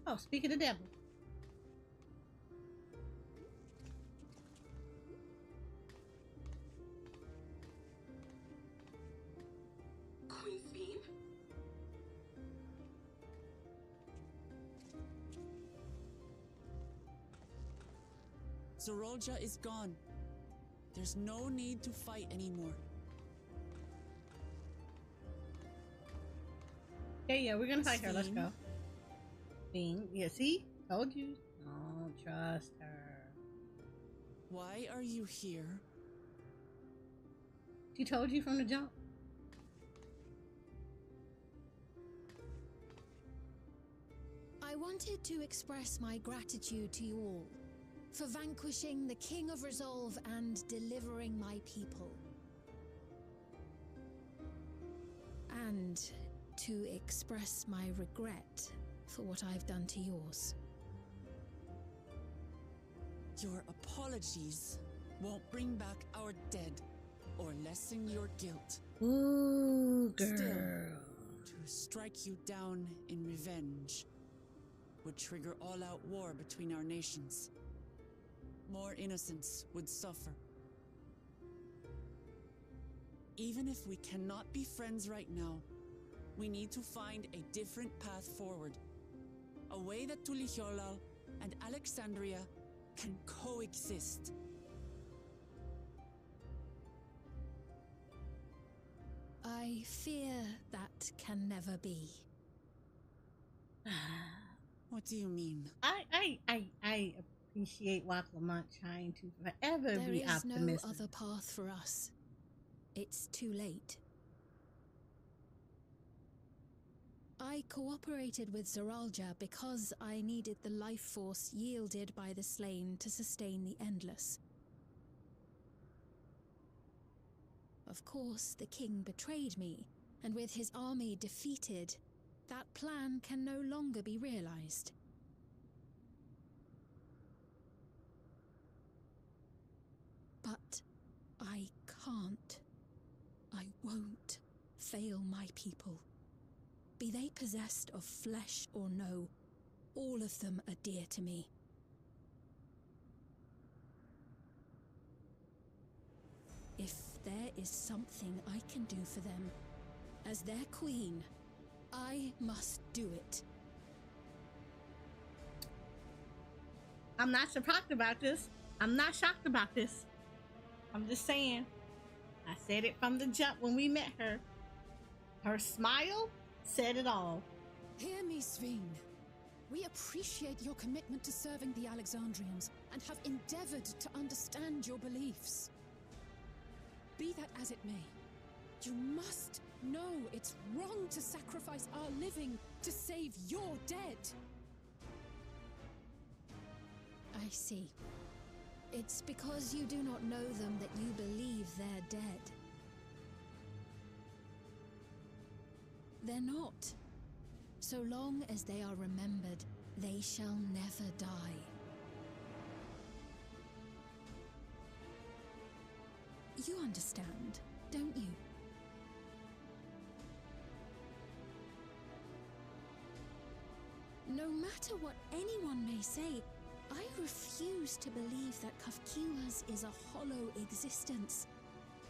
Oh, speak of the devil. Queen's Beam? Zorolja is gone. There's no need to fight anymore. Yeah, we're gonna fight her. Let's Sven? go. Fiend. Yeah, see? Told you. Don't trust her. Why are you here? She told you from the jump. I wanted to express my gratitude to you all for vanquishing the King of Resolve and delivering my people. And to express my regret for what I've done to yours. Your apologies won't bring back our dead or lessen your guilt. Ooh, girl. Still, to strike you down in revenge would trigger all-out war between our nations. More innocents would suffer. Even if we cannot be friends right now, we need to find a different path forward. A way that Tuliholal and Alexandria can coexist. I fear that can never be. What do you mean? I appreciate Waklamont trying to forever There be is optimistic. no other path for us. It's too late. I cooperated with Zoralja because I needed the life force yielded by the slain to sustain the Endless. Of course, the king betrayed me, and with his army defeated, that plan can no longer be realized. But I can't. I won't fail my people. Be they possessed of flesh or no, all of them are dear to me. If there is something I can do for them, as their queen, I must do it. I'm not surprised about this. I'm not shocked about this. I'm just saying. I said it from the jump when we met her. Her smile said it all. Hear me, Sven. We appreciate your commitment to serving the Alexandrians and have endeavored to understand your beliefs. Be that as it may, you must know it's wrong to sacrifice our living to save your dead. I see. It's because you do not know them that you believe they're dead. They're not. So long as they are remembered, they shall never die. You understand, don't you? No matter what anyone may say, I refuse to believe that Kafkiwas is a hollow existence,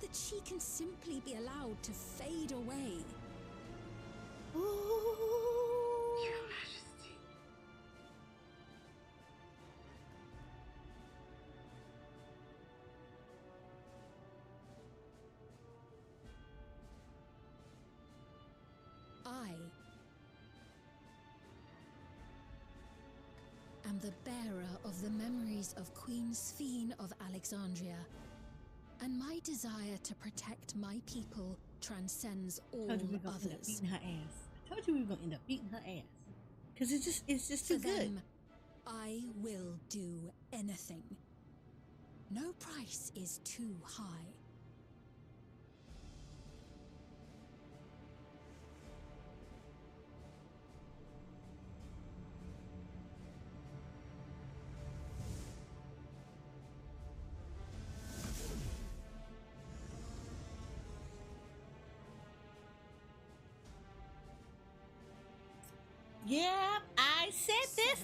that she can simply be allowed to fade away. Your Majesty. I am the bearer of the memories of Queen Sven of Alexandria, and my desire to protect my people transcends all End up others. beating her ass. I told you we were gonna end up beating her ass. Cause it's just For too good. them, I will do anything. No price is too high. Yeah, I said this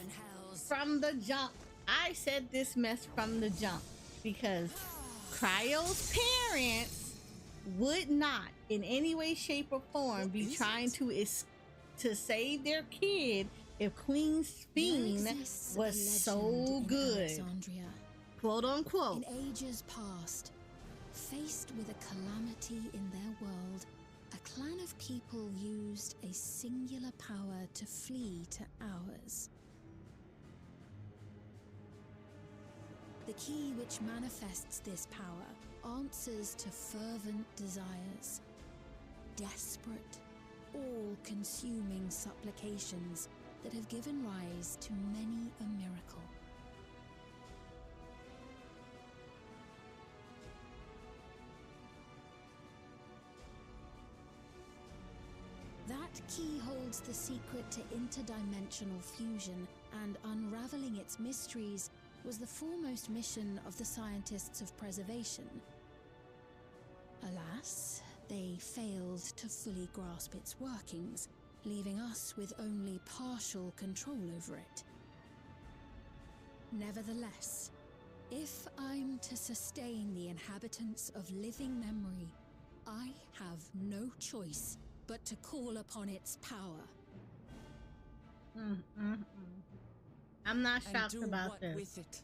from the jump. I said this mess from the jump because Cryo's parents would not, in any way, shape, or form, be trying to save their kid if Queen Sven was so good. Alexandria, quote unquote. In ages past, faced with a calamity in their world, a clan of people used a singular power to flee to ours. The key which manifests this power answers to fervent desires, desperate, all-consuming supplications that have given rise to many a miracle. That key holds the secret to interdimensional fusion, and unraveling its mysteries was the foremost mission of the scientists of preservation. Alas, they failed to fully grasp its workings, leaving us with only partial control over it. Nevertheless, if I'm to sustain the inhabitants of living memory, I have no choice but to call upon its power. I'm not And shocked do about what this. with it?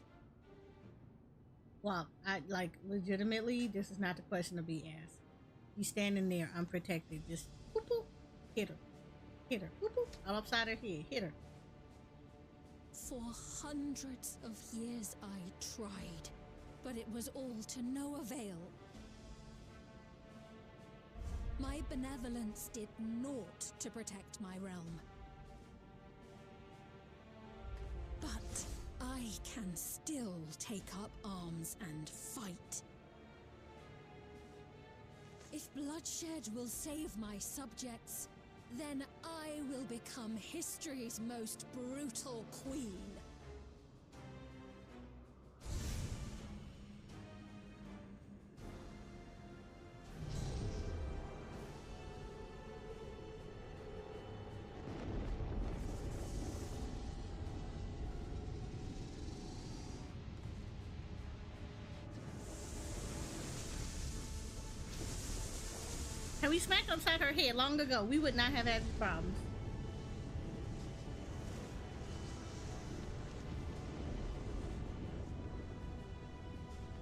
Well, I like legitimately, this is not the question to be asked. He's standing there unprotected, just whoop, whoop, hit her, whoop, whoop, all upside her head, hit her. For hundreds of years I tried, but it was all to no avail. My benevolence did naught to protect my realm. But I can still take up arms and fight. If bloodshed will save my subjects, then I will become history's most brutal queen. Had we smacked upside her head long ago, we would not have had these problems.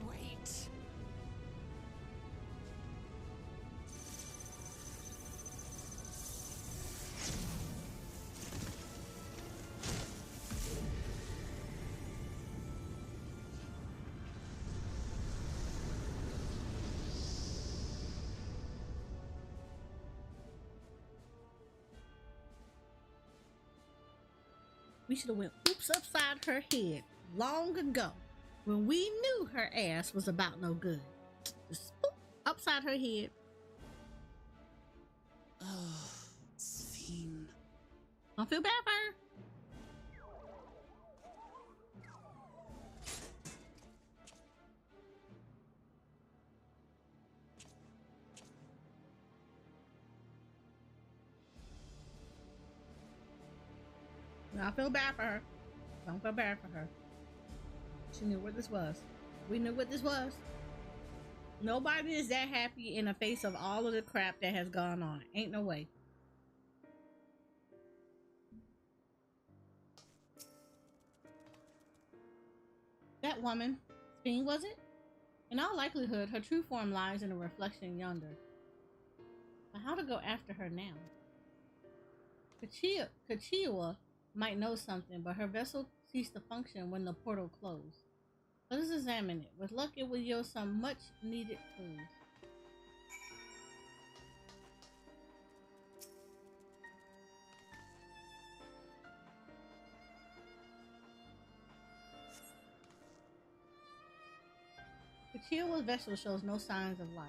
Wait. We should have went oops upside her head long ago when we knew her ass was about no good. Just boop, upside her head. Oh, Sphene. Don't feel bad for her. Don't feel bad for her. Don't feel bad for her. She knew what this was. We knew what this was. Nobody is that happy in the face of all of the crap that has gone on. Ain't no way. That woman, Sphene, was it? In all likelihood, her true form lies in the reflection yonder. But how to go after her now? Kachiwa might know something, but her vessel ceased to function when the portal closed. Let us examine it. With luck, it will yield some much needed clues. Kachiwa's vessel shows no signs of life.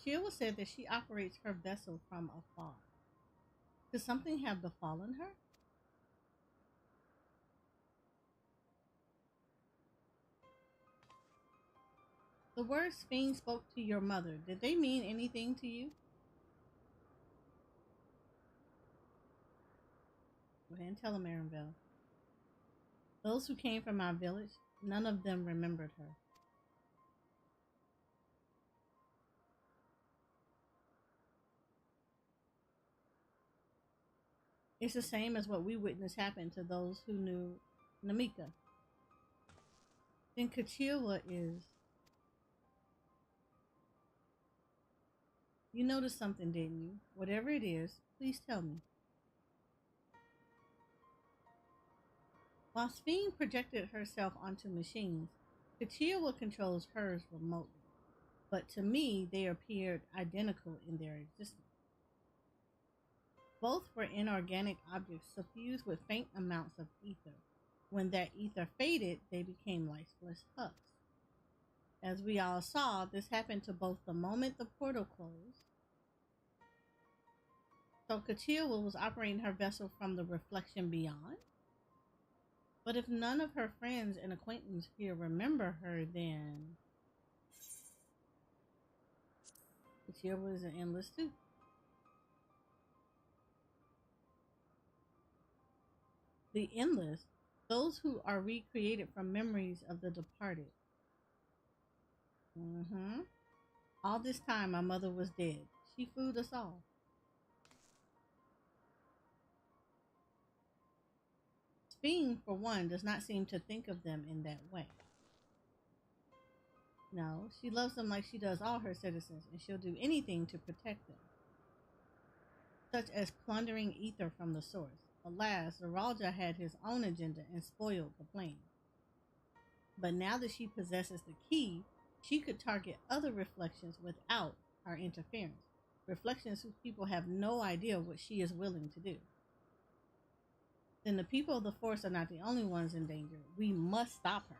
Tural said that she operates her vessel from afar. Could something have befallen her? The words Sphene spoke to your mother, did they mean anything to you? Go ahead and tell him, Arabelle. Those who came from our village, none of them remembered her. It's the same as what we witnessed happen to those who knew Namika. Then Kachila is. You noticed something, didn't you? Whatever it is, please tell me. While Sphene projected herself onto machines, Kachila controls hers remotely. But to me, they appeared identical in their existence. Both were inorganic objects suffused with faint amounts of ether. When that ether faded, they became lifeless husks. As we all saw, this happened to both the moment the portal closed. So Kachila was operating her vessel from the reflection beyond? But if none of her friends and acquaintances here remember her, then Kachila is an endless too. The endless, those who are recreated from memories of the departed. All this time, my mother was dead. She fooled us all. Sphene, for one, does not seem to think of them in that way. No, she loves them like she does all her citizens, and she'll do anything to protect them, such as plundering ether from the source. Alas, Zeralja had his own agenda and spoiled the plan. But now that she possesses the key, she could target other reflections without our interference. Reflections whose people have no idea what she is willing to do. Then the people of the Force are not the only ones in danger. We must stop her.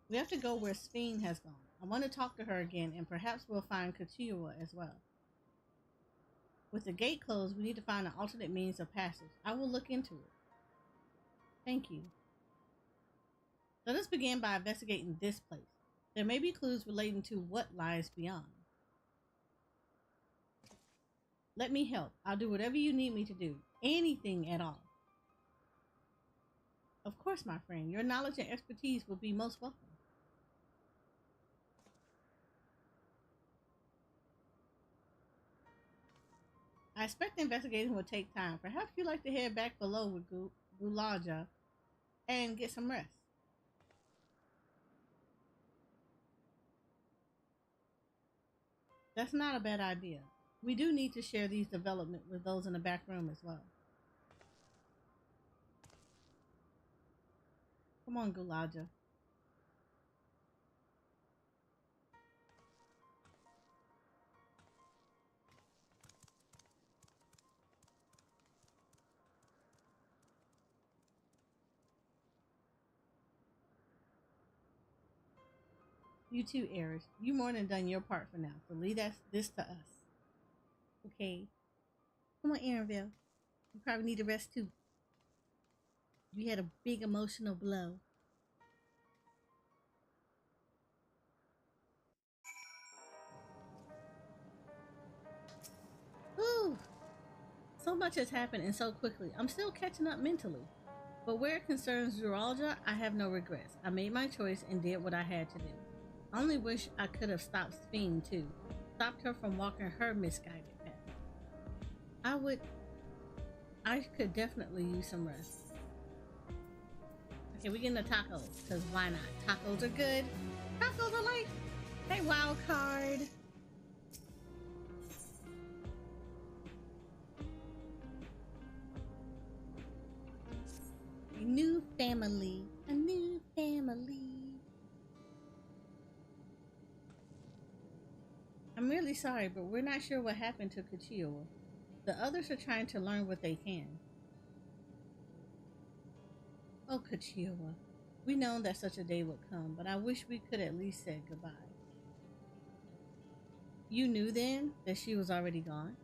We have to go where Sphene has gone. I want to talk to her again, and perhaps we'll find Kachila as well. With the gate closed, we need to find an alternate means of passage. I will look into it. Thank you. Let us begin by investigating this place. There may be clues relating to what lies beyond. Let me help. I'll do whatever you need me to do. Anything at all. Of course, my friend. Your knowledge and expertise will be most welcome. I expect the investigation will take time. Perhaps you'd like to head back below with Gulaja and get some rest. That's not a bad idea. We do need to share these developments with those in the back room as well. Come on, Gulaja. You too, Eris. You more than done your part for now, so leave this to us. Okay. Come on, Aaronville. You probably need a rest too. You had a big emotional blow. Whew. So much has happened and so quickly. I'm still catching up mentally. But where it concerns Zeralja, I have no regrets. I made my choice and did what I had to do. I only wish I could have stopped Sphene too. Stopped her from walking her misguided path. I could definitely use some rest. Okay, we getting the tacos, because why not? Tacos are good. Tacos are life. Hey, wild card. A new family. A new family. I'm really sorry, but we're not sure what happened to Kachila. The others are trying to learn what they can. Oh, Kachila. We known that such a day would come, but I wish we could at least say goodbye. You knew then that she was already gone?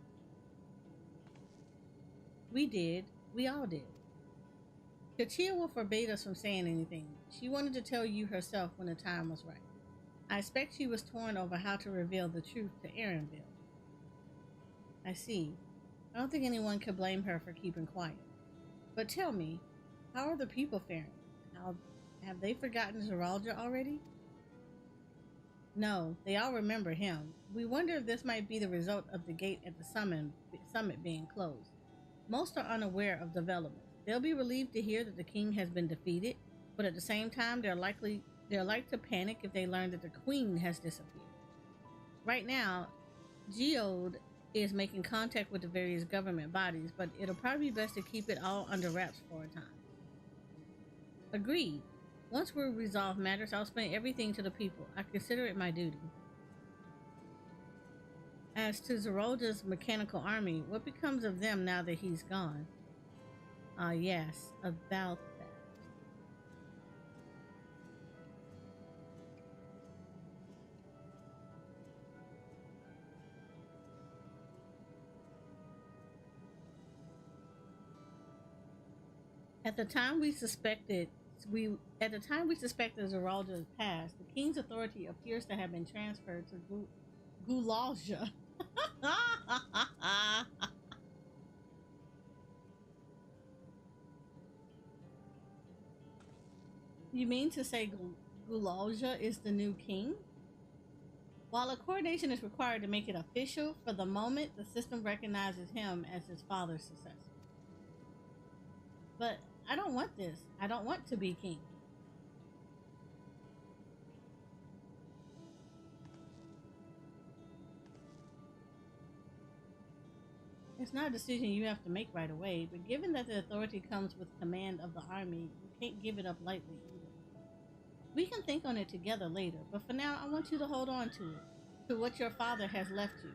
We did. We all did. Kachila forbade us from saying anything. She wanted to tell you herself when the time was right. I expect she was torn over how to reveal the truth to Aaronville. I see. I don't think anyone could blame her for keeping quiet. But tell me, How are the people faring? How have they forgotten Zeralda already? No, they all remember him. We wonder if this might be the result of the gate at the summit being closed. Most are unaware of developments. They'll be relieved to hear that the king has been defeated, but at the same time, they're like to panic if they learn that the queen has disappeared. Right now, Geode is making contact with the various government bodies, but it'll probably be best to keep it all under wraps for a time. Agreed. Once we resolve matters, I'll explain everything to the people. I consider it my duty. As to Zeralda's mechanical army, what becomes of them now that he's gone? Yes, about that. At the time we suspected Zeralda's past, the king's authority appears to have been transferred to Gulalja. You mean to say Gulalja is the new king? While a coordination is required to make it official, for the moment, the system recognizes him as his father's successor. But I don't want this. I don't want to be king. It's not a decision you have to make right away, but given that the authority comes with command of the army, you can't give it up lightly either. We can think on it together later, but for now, I want you to hold on to it, to what your father has left you.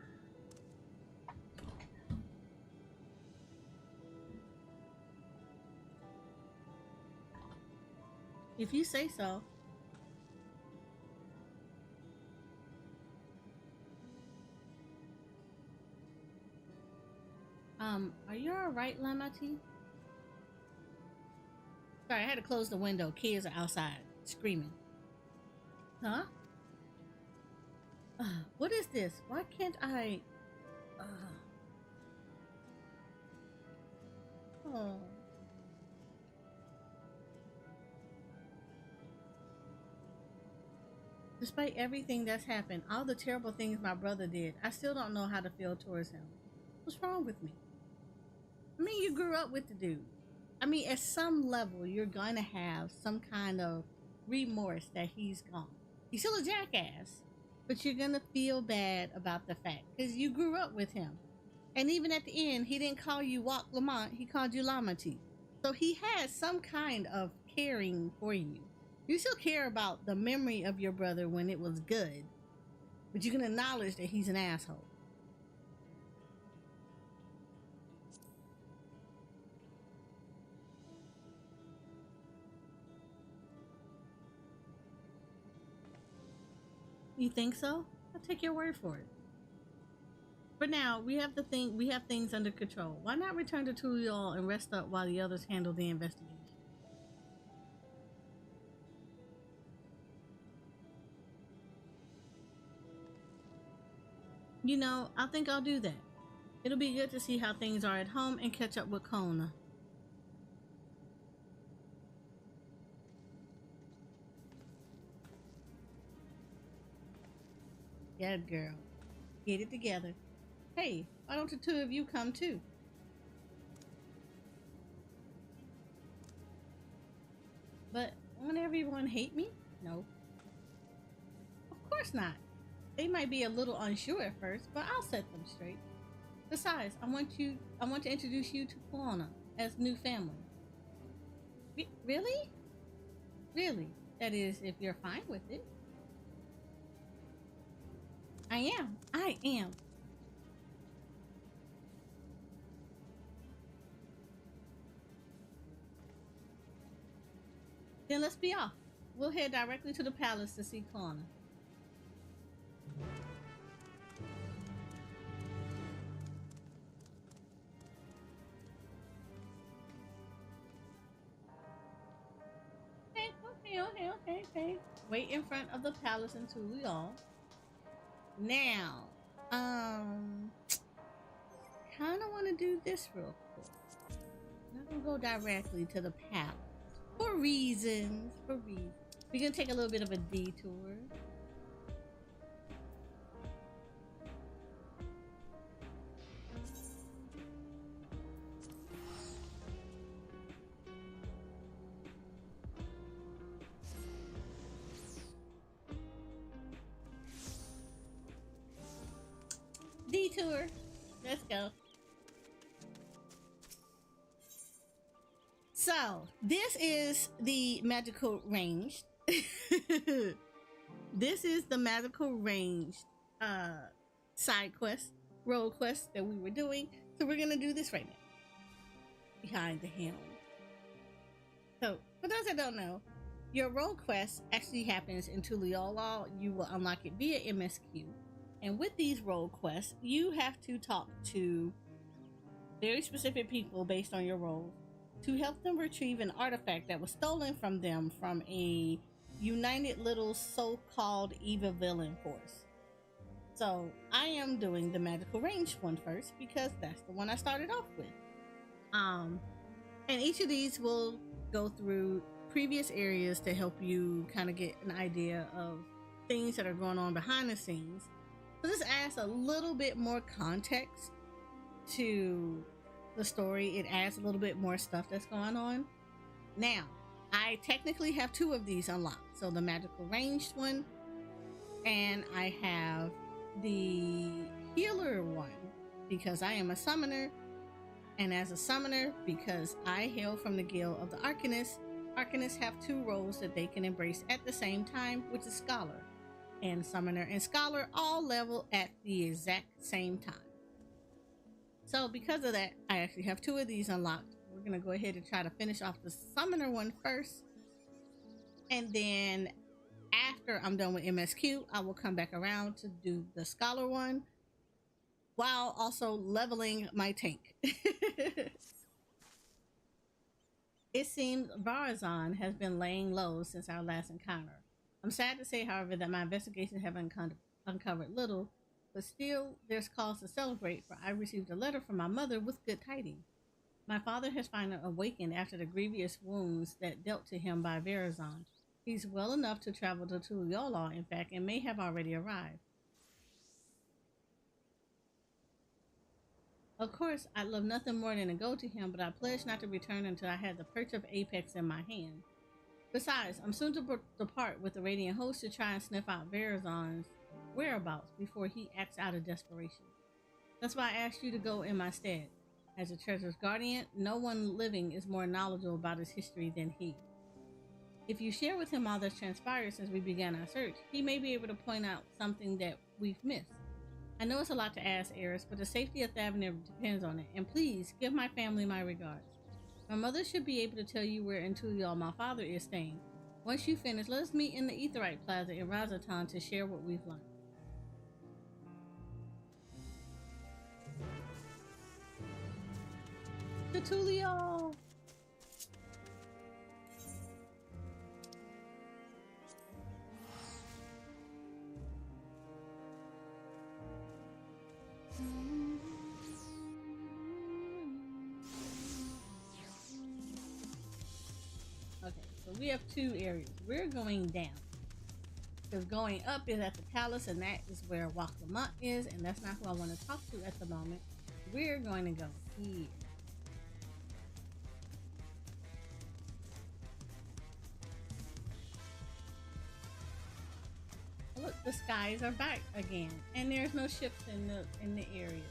If you say so. Are you alright, Lamati? Sorry, I had to close the window. Kids are outside screaming. Huh? What is this? Why can't I... Oh. Despite everything that's happened, all the terrible things my brother did, I still don't know how to feel towards him. What's wrong with me? I mean, you grew up with the dude. I mean, at some level, you're going to have some kind of remorse that he's gone. He's still a jackass, but you're going to feel bad about the fact, because you grew up with him. And even at the end, he didn't call you Wak Lamont, he called you Lamati. So he has some kind of caring for you. You still care about the memory of your brother when it was good, but you can acknowledge that he's an asshole. You think so? I'll take your word for it. For now, we have things under control. Why not return to Tural and rest up while the others handle the investigation? You know, I think I'll do that. It'll be good to see how things are at home and catch up with Kona. Yeah, girl. Get it together. Hey, why don't the two of you come too? But won't everyone hate me? No. Of course not. They might be a little unsure at first, but I'll set them straight. Besides, I want to introduce you to Kona as new family. Really? Really? That is, if you're fine with it. I am. Then let's be off. We'll head directly to the palace to see Kona. Okay. Wait in front of the palace until we all. Now, kind of want to do this real quick. I'm not gonna go directly to the palace. reasons. We're gonna take a little bit of a detour. Detour. Let's go. So this is the magical range. This is the magical range side quest, road quest that we were doing. So we're gonna do this right now. Behind the helm. So for those that don't know, your road quest actually happens in Tural. You will unlock it via MSQ. And with these road quests, you have to talk to very specific people based on your roles to help them retrieve an artifact that was stolen from them from a united little so-called evil villain force. So I am doing the magical range one first because that's the one I started off with. And each of these will go through previous areas to help you kind of get an idea of things that are going on behind the scenes. So this adds a little bit more context to the story. It adds a little bit more stuff that's going on. Now, I technically have 2 of these unlocked. So the magical ranged one, and I have the healer one because I am a summoner. And as a summoner, because I hail from the guild of the Arcanists, Arcanists have 2 roles that they can embrace at the same time, which is Scholar. And Summoner and Scholar all level at the exact same time. So because of that, I actually have 2 of these unlocked. We're going to go ahead and try to finish off the Summoner one first. And then after I'm done with MSQ, I will come back around to do the Scholar one while also leveling my tank. It seems Varazon has been laying low since our last encounter. I'm sad to say, however, that my investigations have uncovered little, but still there's cause to celebrate, for I received a letter from my mother with good tidings. My father has finally awakened after the grievous wounds that dealt to him by Varazon. He's well enough to travel to Tural, in fact, and may have already arrived. Of course, I'd love nothing more than to go to him, but I pledged not to return until I had the perch of Apex in my hand. Besides, I'm soon to depart with the Radiant Host to try and sniff out Varazon's whereabouts before he acts out of desperation. That's why I asked you to go in my stead. As a treasure's guardian, no one living is more knowledgeable about his history than he. If you share with him all that's transpired since we began our search, he may be able to point out something that we've missed. I know it's a lot to ask, Eris, but the safety of Thavnir depends on it, and please give my family my regards. My mother should be able to tell you where in Tural my father is staying. Once you finish, let us meet in the Aetheryte Plaza in Razatan to share what we've learned. To Tural! Okay, so we have 2 areas. We're going down. Because going up is at the palace, and that is where Waklamont is, and that's not who I want to talk to at the moment. We're going to go here. Look, the skies are back again, and there's no ships in the area.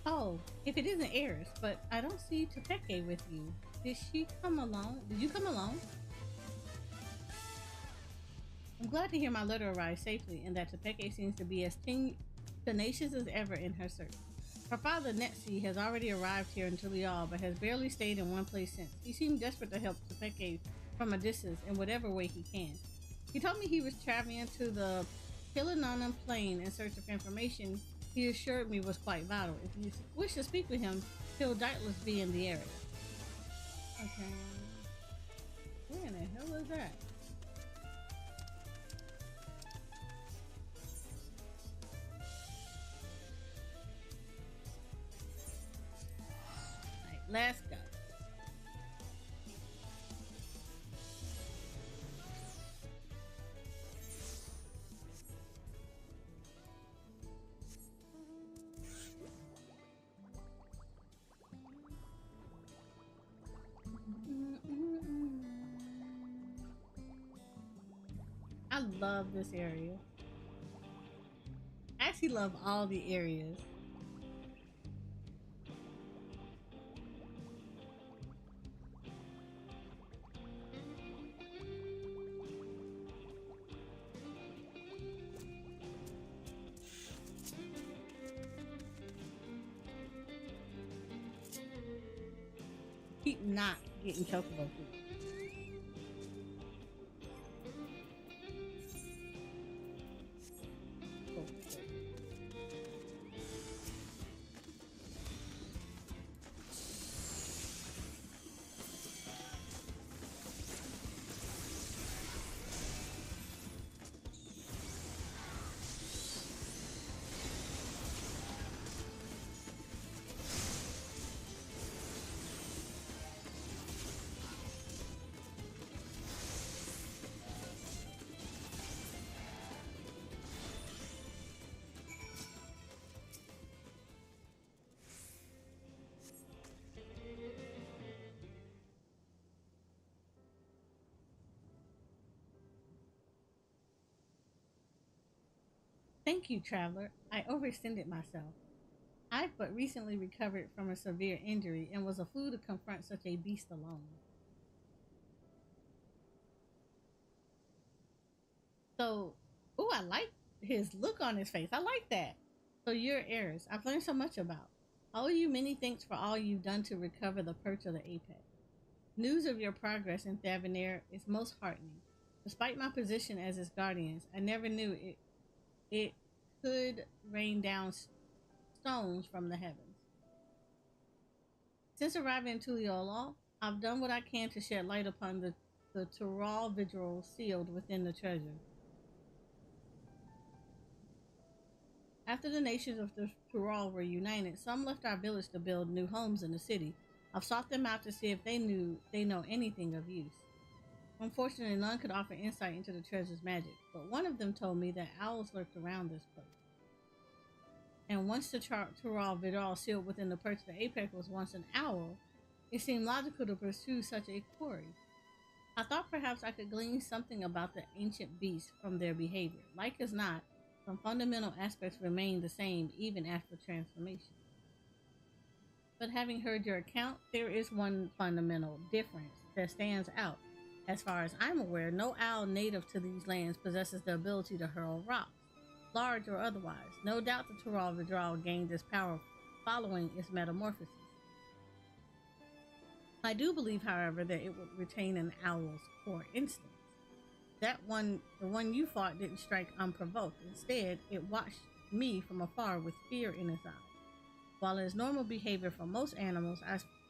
Oh, if it isn't Eris, but I don't see Topeke with you. Did she come alone? Did you come alone? I'm glad to hear my letter arrived safely and that Topeke seems to be as tenacious as ever in her search. Her father, Netsi, has already arrived here in Tural, but has barely stayed in one place since. He seemed desperate to help Topeke from a distance in whatever way he can. He told me he was traveling to the Pilanonum Plain in search of information he assured me was quite vital. If you wish to speak with him, he'll doubtless be in the area. Okay. Where in the hell is that? Alright, let's go. I love this area. I actually love all the areas. Keep not getting chocobo food. Thank you, traveler. I overextended myself. I've but recently recovered from a severe injury and was a fool to confront such a beast alone. So, oh, I like his look on his face. I like that. So you're Eris. I've learned so much about. I owe you many thanks for all you've done to recover the perch of the apex. News of your progress in Thavanair is most heartening. Despite my position as its guardians, I never knew it could rain down stones from the heavens. Since arriving in Tuliolo, I've done what I can to shed light upon the Tural vigil sealed within the treasure. After the nations of the Tural were united, some left our village to build new homes in the city. I've sought them out to see if they know anything of use. Unfortunately, none could offer insight into the treasure's magic, but one of them told me that owls lurked around this place. And once the Tural Vidal sealed within the perch of the apex was once an owl, it seemed logical to pursue such a quarry. I thought perhaps I could glean something about the ancient beasts from their behavior. Like as not, some fundamental aspects remain the same even after transformation. But having heard your account, there is one fundamental difference that stands out. As far as I'm aware, no owl native to these lands possesses the ability to hurl rocks, large or otherwise. No doubt the Tural Vidal gained this power following its metamorphosis. I do believe, however, that it would retain an owl's core instinct. The one you fought, didn't strike unprovoked. Instead, it watched me from afar with fear in its eyes. While it is normal behavior for most animals,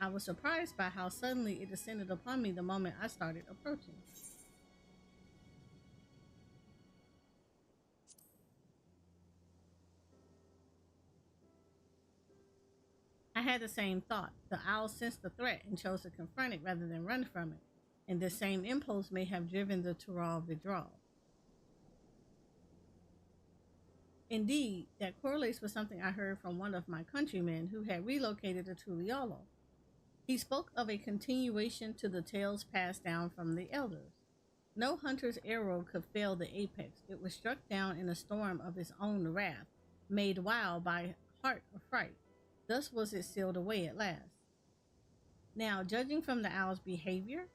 I was surprised by how suddenly it descended upon me the moment I started approaching. I had the same thought. The owl sensed the threat and chose to confront it rather than run from it, and this same impulse may have driven the Tural Vidal. Indeed, that correlates with something I heard from one of my countrymen who had relocated to Tuliolo. He spoke of a continuation to the tales passed down from the elders. No hunter's arrow could fail the apex. It was struck down in a storm of its own wrath, made wild by heart or fright. Thus was it sealed away at last. Now, judging from the owl's behavior,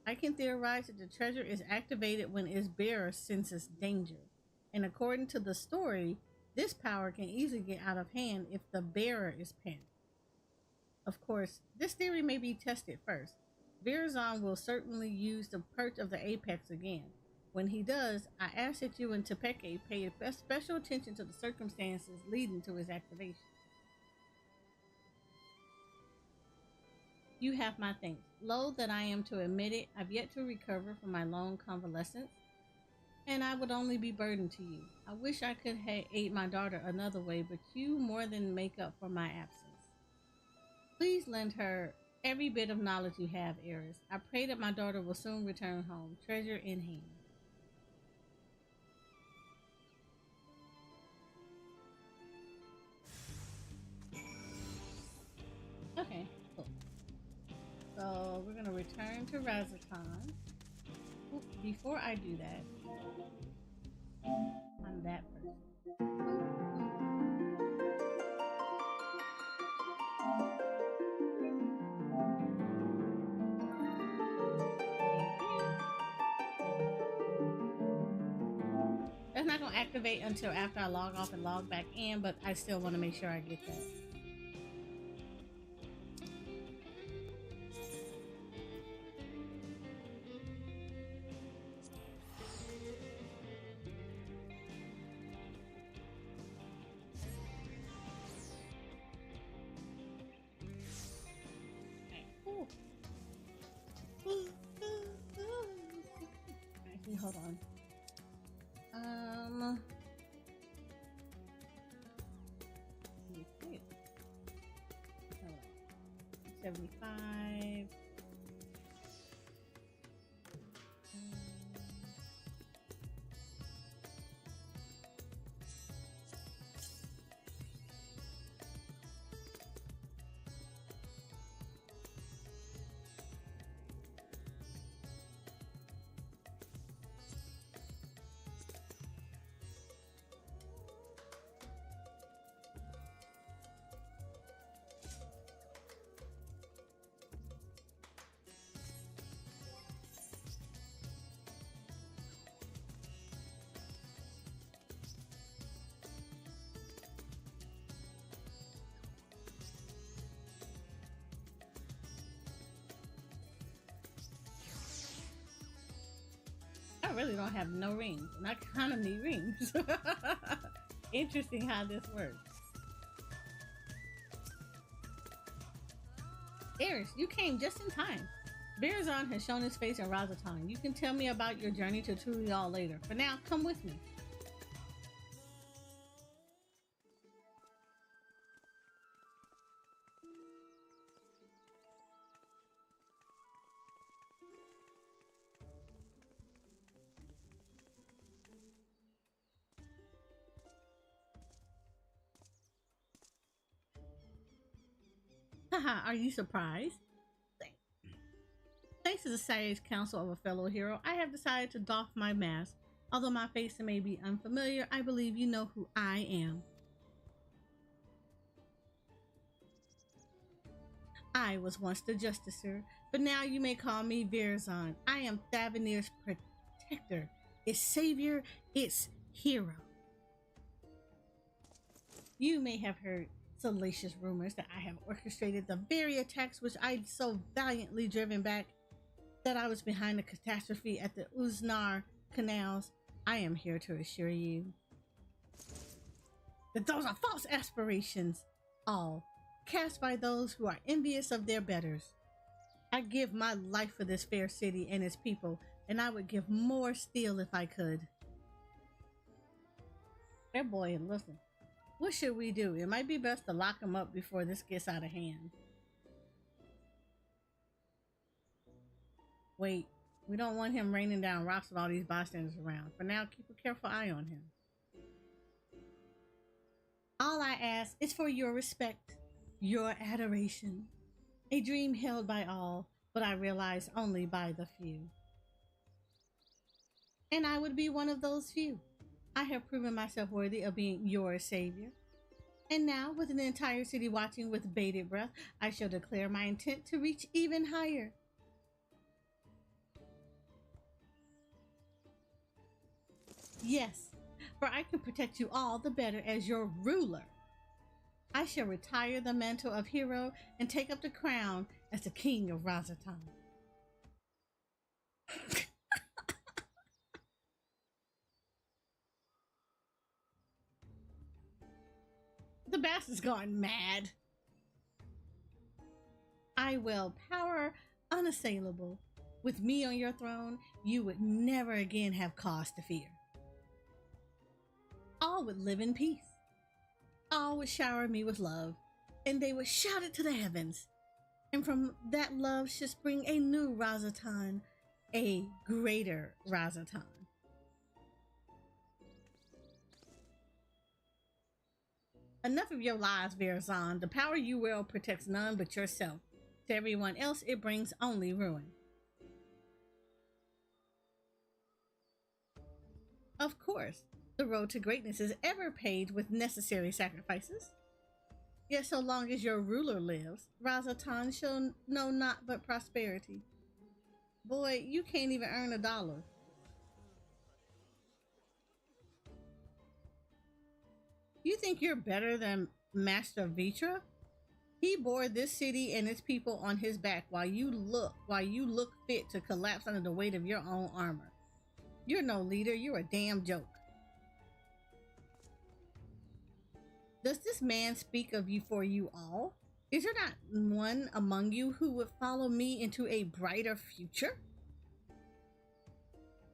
I can theorize that the treasure is activated when its bearer senses danger. And according to the story, This power can easily get out of hand if the bearer is panicked. Of course, this theory may be tested first. Virazon will certainly use the perch of the apex again. When he does, I ask that you and Tepeke pay special attention to the circumstances leading to his activation. You have my thanks. Loath that I am to admit it, I've yet to recover from my long convalescence, and I would only be burdened to you. I wish I could aid my daughter another way, but you more than make up for my absence. Please lend her every bit of knowledge you have, Eris. I pray that my daughter will soon return home, treasure in hand. Okay, cool. So we're gonna return to Razatan. Before I do that, I'm that person. That's not gonna activate until after I log off and log back in, but I still want to make sure I get that. Actually, hold on. 75. I really don't have no rings, and I kind of need rings. Interesting how this works. Eris, you came just in time. Virazon has shown his face in Razatan. You can tell me about your journey to Tural later. For now, come with me. Haha, are you surprised? Thanks to the sage counsel of a fellow hero, I have decided to doff my mask. Although my face may be unfamiliar, I believe you know who I am. I was once the Justicer, but now you may call me Virazon. I am Thavanir's protector, its savior, its hero. You may have heard salacious rumors that I have orchestrated the very attacks which I so valiantly driven back, that I was behind the catastrophe at the Uznar canals. I am here to assure you that those are false aspirations, all cast by those who are envious of their betters. I give my life for this fair city and its people, and I would give more still if I could. Hey boy, listen. What should we do? It might be best to lock him up before this gets out of hand. Wait, we don't want him raining down rocks with all these bystanders around. For now, keep a careful eye on him. All I ask is for your respect, your adoration. A dream held by all, but I realize only by the few. And I would be one of those few. I have proven myself worthy of being your savior. And now, with an entire city watching with bated breath, I shall declare my intent to reach even higher. Yes, for I can protect you all the better as your ruler. I shall retire the mantle of hero and take up the crown as the king of Razatan. The bastard's gone mad. I will power unassailable. With me on your throne, you would never again have cause to fear. All would live in peace. All would shower me with love, and they would shout it to the heavens. And from that love should spring a new Razatan, a greater Razatan. Enough of your lies, Verazan. The power you wield protects none but yourself. To everyone else, it brings only ruin. Of course, the road to greatness is ever paved with necessary sacrifices. Yet so long as your ruler lives, Razatan shall know naught but prosperity. Boy, you can't even earn $1. You think you're better than Master Vitra? He bore this city and its people on his back while you look fit to collapse under the weight of your own armor. You're no leader, you're a damn joke. Does this man speak of you for you all? Is there not one among you who would follow me into a brighter future?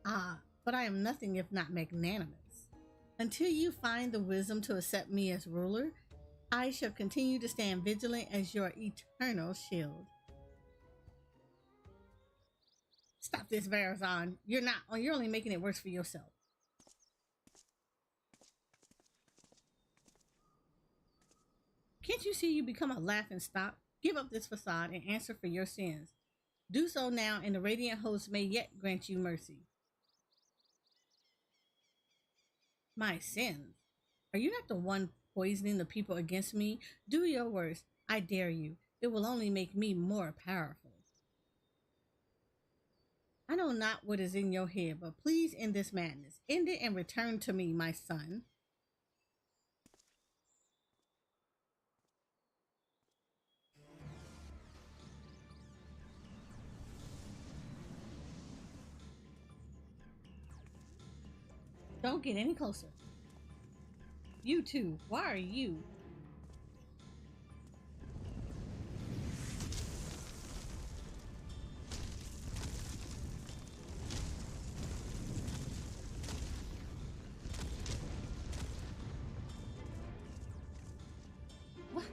Ah, but I am nothing if not magnanimous. Until you find the wisdom to accept me as ruler, I shall continue to stand vigilant as your eternal shield. Stop this, Verazan. You're only making it worse for yourself. Can't you see you become a laughing stock? Give up this facade and answer for your sins. Do so now, and the Radiant Host may yet grant you mercy. My sins? Are you not the one poisoning the people against me? Do your worst. I dare you. It will only make me more powerful. I know not what is in your head, but please end this madness. End it and return to me, my son. Don't get any closer. You too. Why are you? What?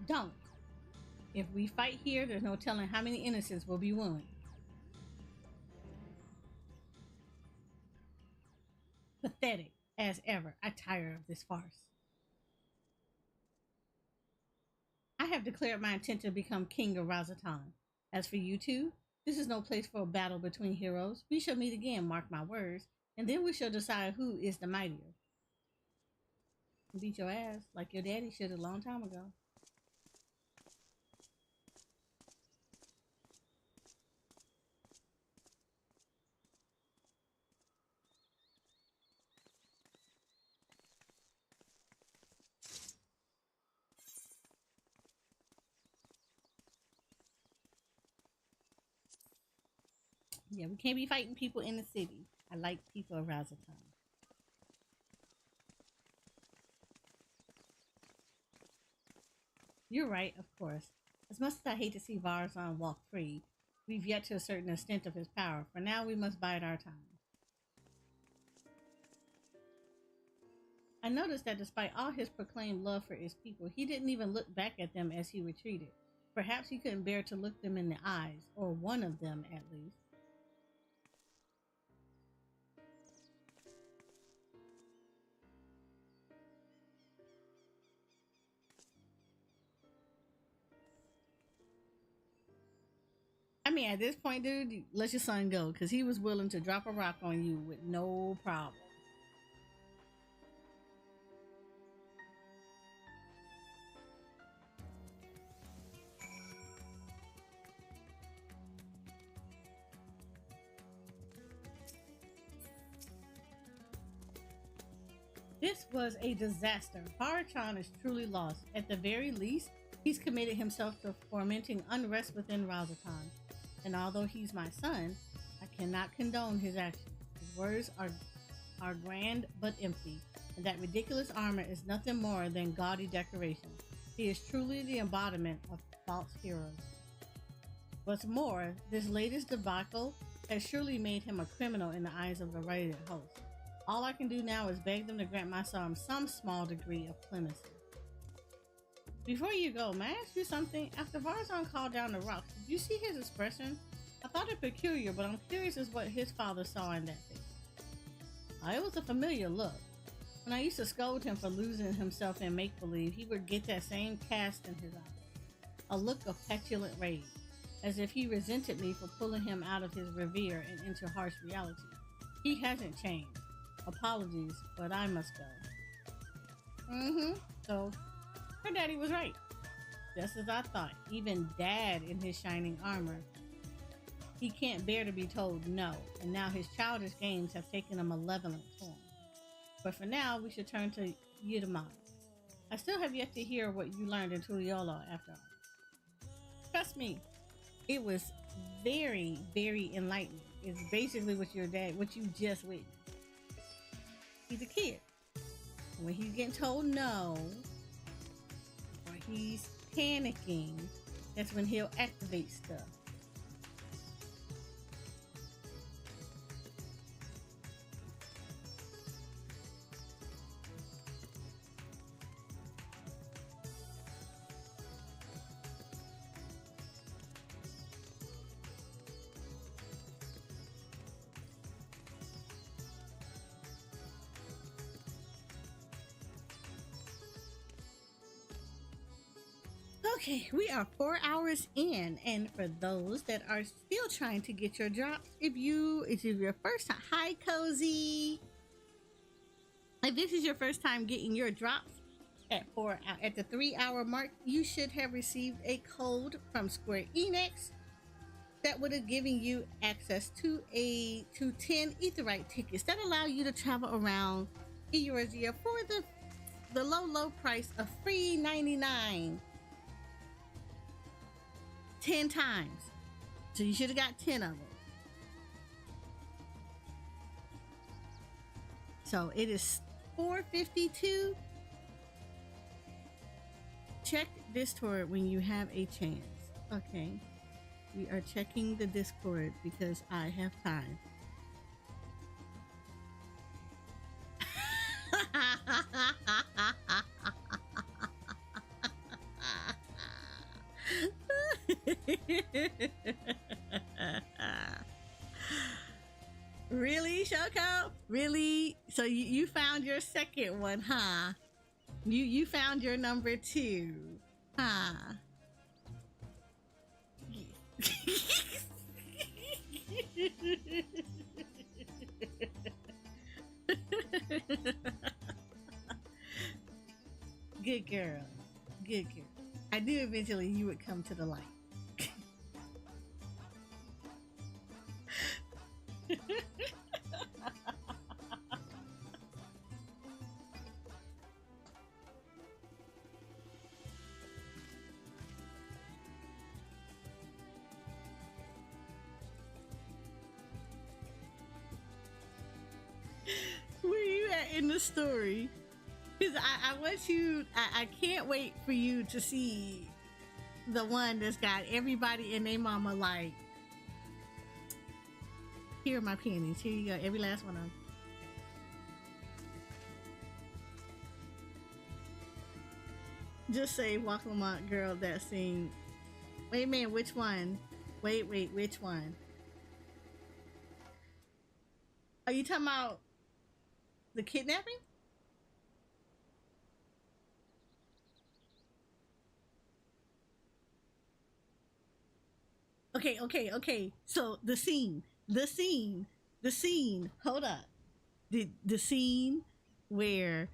Don't. If we fight here, there's no telling how many innocents will be ruined. Pathetic, as ever. I tire of this farce. I have declared my intent to become king of Razatan. As for you two, this is no place for a battle between heroes. We shall meet again, mark my words, and then we shall decide who is the mightier. Beat your ass like your daddy should a long time ago. Yeah, we can't be fighting people in the city. I like people of Razatan. You're right, of course. As much as I hate to see Varzan walk free, we've yet to a certain extent of his power. For now, we must bide our time. I noticed that despite all his proclaimed love for his people, he didn't even look back at them as he retreated. Perhaps he couldn't bear to look them in the eyes, or one of them at least. I mean, at this point, dude, let your son go, because he was willing to drop a rock on you with no problem. was a disaster. Paratron is truly lost. At the very least, he's committed himself to fomenting unrest within Razatan. And although he's my son, I cannot condone his actions. His words are grand but empty, and that ridiculous armor is nothing more than gaudy decoration. He is truly the embodiment of false heroes. What's more, this latest debacle has surely made him a criminal in the eyes of the raided host. All I can do now is beg them to grant my son some small degree of clemency. Before you go, may I ask you something? After Varzon called down the rocks, did you see his expression? I thought it peculiar, but I'm curious as what his father saw in that face. It was a familiar look. When I used to scold him for losing himself in make-believe, he would get that same cast in his eyes. A look of petulant rage, as if he resented me for pulling him out of his revere and into harsh reality. He hasn't changed. Apologies, but I must go. So, her daddy was right. Just as I thought, even Dad in his shining armor, he can't bear to be told no, and now his childish games have taken a malevolent form. But for now, we should turn to Yudamad. I still have yet to hear what you learned in Tural after all. Trust me, it was very, very enlightening. It's basically what you just witnessed. He's a kid. When he's getting told no, or he's panicking, that's when he'll activate stuff. Okay, we are 4 hours in, and for those that are still trying to get your drops, if it's your first time, hi Cozy. If this is your first time getting your drops at the 3 hour mark, you should have received a code from Square Enix that would have given you access to 10 Aetheryte tickets that allow you to travel around Eurasia for the low price of free 99. 10 times. So you should have got 10 of them. So it is 4:52. Check Discord when you have a chance. Okay. We are checking the Discord because I have time. Really, Shoko? Really? So you found your second one, huh? You found your number 2, huh? Good girl. Good girl. I knew eventually you would come to the light. Where you at in the story? Because I want you, I can't wait for you to see the one that's got everybody and their mama like, here are my pennies, here you go, every last one of them. Just say Walk Lamont girl that sing. Wait a minute, which one? Wait, which one? Are you talking about the kidnapping? Okay. So the scene. Hold up. The scene where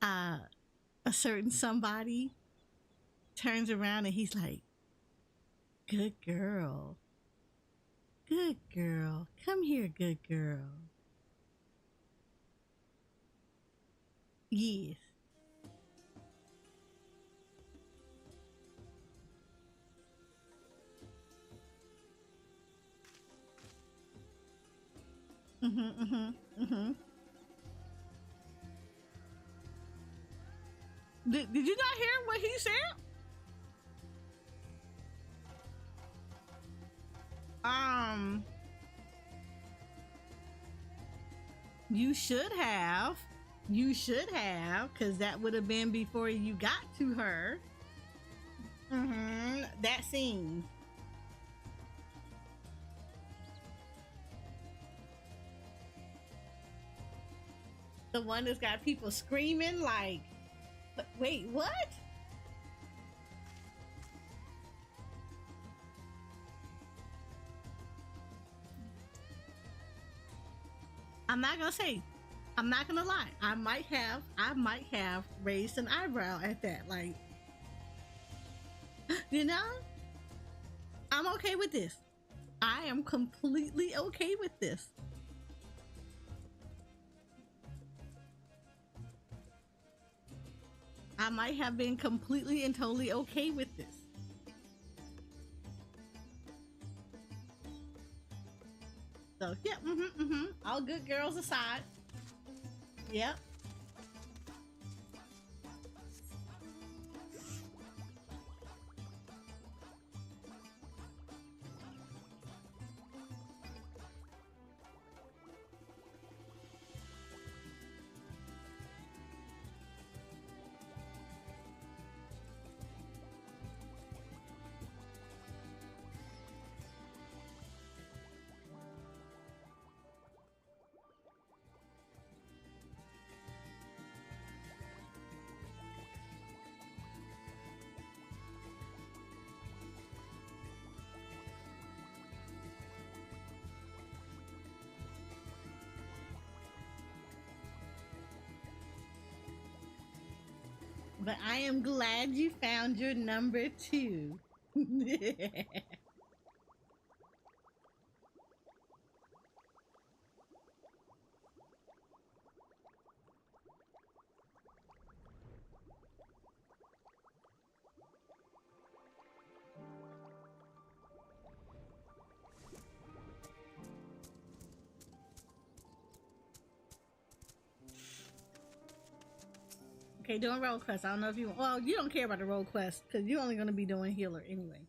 a certain somebody turns around and he's like, good girl. Come here, good girl. Yes. Did you not hear what he said? You should have. You should have, because that would have been before you got to her. That scene. The one that's got people screaming like, wait, what? I'm not gonna lie. I might have raised an eyebrow at that. Like, you know, I'm okay with this. I am completely okay with this. I might have been completely and totally okay with this. So, yeah, all good girls aside. Yep. But I am glad you found your number 2. Okay, doing roll quest. I don't know if you... Well, you don't care about the roll quest because you're only going to be doing healer anyway.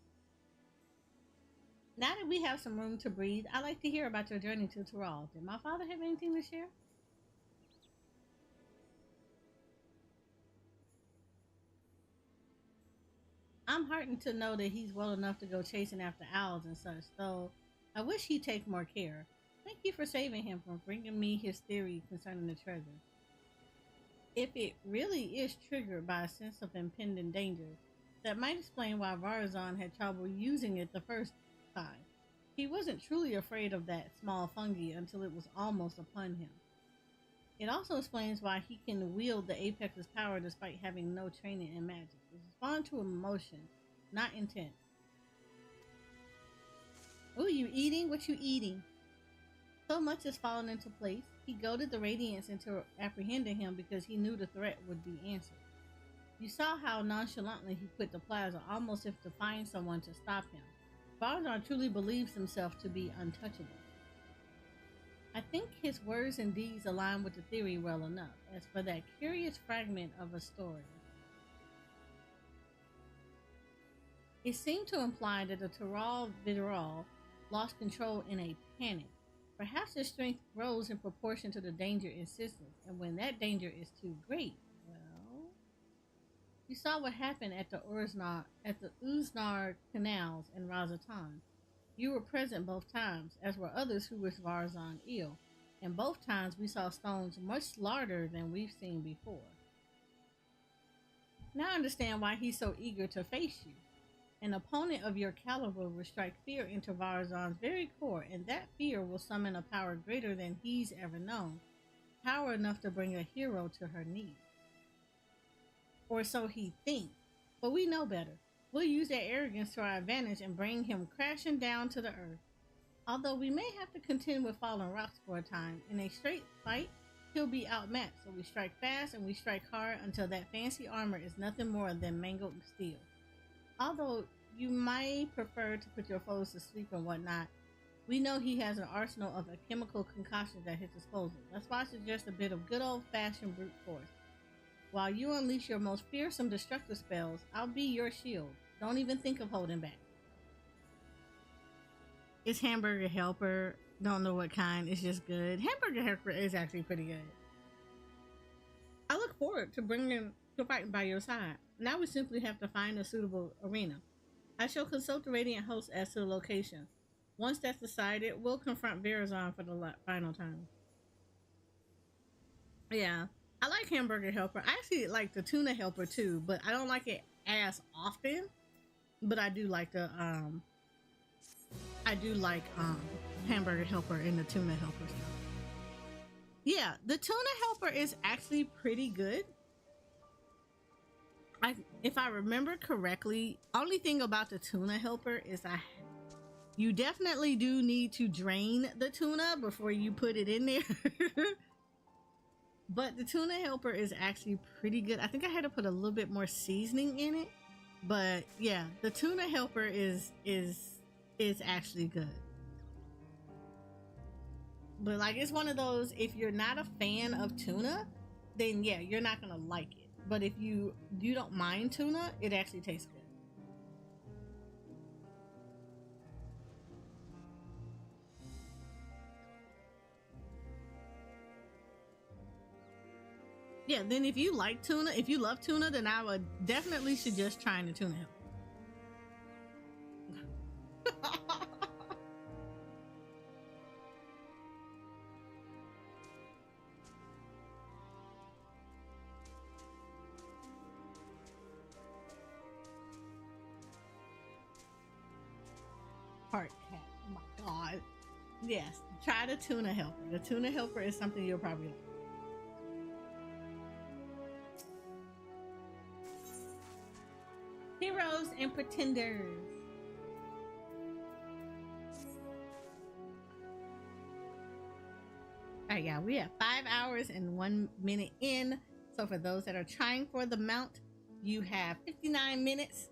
Now that we have some room to breathe, I'd like to hear about your journey to Tural. Did my father have anything to share? I'm heartened to know that he's well enough to go chasing after owls and such, though I wish he'd take more care. Thank you for saving him from bringing me his theory concerning the treasure. If it really is triggered by a sense of impending danger, that might explain why Varazon had trouble using it the first time. He wasn't truly afraid of that small fungi until it was almost upon him. It also explains why he can wield the Apex's power despite having no training in magic. It's respond to emotion, not intent. Ooh, you eating? What you eating? So much has fallen into place. He goaded the Radiants into apprehending him because he knew the threat would be answered. You saw how nonchalantly he quit the plaza, almost as if to find someone to stop him. Varazon truly believes himself to be untouchable. I think his words and deeds align with the theory well enough. As for that curious fragment of a story, it seemed to imply that the Tural Vidural lost control in a panic. Perhaps their strength grows in proportion to the danger insistence, and when that danger is too great, well... You saw what happened at the Uznar canals in Razatan. You were present both times, as were others who wished Varazon ill, and both times we saw stones much larger than we've seen before. Now I understand why he's so eager to face you. An opponent of your caliber will strike fear into Varazon's very core, and that fear will summon a power greater than he's ever known. Power enough to bring a hero to her knees. Or so he thinks, but we know better. We'll use that arrogance to our advantage and bring him crashing down to the earth. Although we may have to contend with fallen rocks for a time, in a straight fight, he'll be outmatched. So we strike fast and we strike hard until that fancy armor is nothing more than mangled steel. Although you might prefer to put your foes to sleep and whatnot, we know he has an arsenal of a chemical concoctions at his disposal. That's why I suggest a bit of good old-fashioned brute force. While you unleash your most fearsome destructive spells, I'll be your shield. Don't even think of holding back. It's Hamburger Helper. Don't know what kind. It's just good. Hamburger Helper is actually pretty good. I look forward to fighting by your side. Now we simply have to find a suitable arena. I shall consult the Radiant host as to the location. Once that's decided, we'll confront Verazon for the final time. Yeah, I like Hamburger Helper. I actually like the Tuna Helper too, but I don't like it as often. But I do like the Hamburger Helper and the Tuna Helper stuff. Yeah, the Tuna Helper is actually pretty good. If I remember correctly, only thing about the Tuna Helper is you definitely do need to drain the tuna before you put it in there. But the Tuna Helper is actually pretty good. I think I had to put a little bit more seasoning in it. But yeah, the Tuna Helper is actually good. But like, it's one of those, if you're not a fan of tuna, then yeah, you're not gonna like it. But if you don't mind tuna, it actually tastes good. Yeah, then if you like tuna, if you love tuna, then I would definitely suggest trying the Tuna Helper. Heart cat. Oh my god. Yes, try the Tuna Helper. The Tuna Helper is something you'll probably like. Heroes and Pretenders. Alright, yeah, we have 5 hours and 1 minute in. So for those that are trying for the mount, you have 59 minutes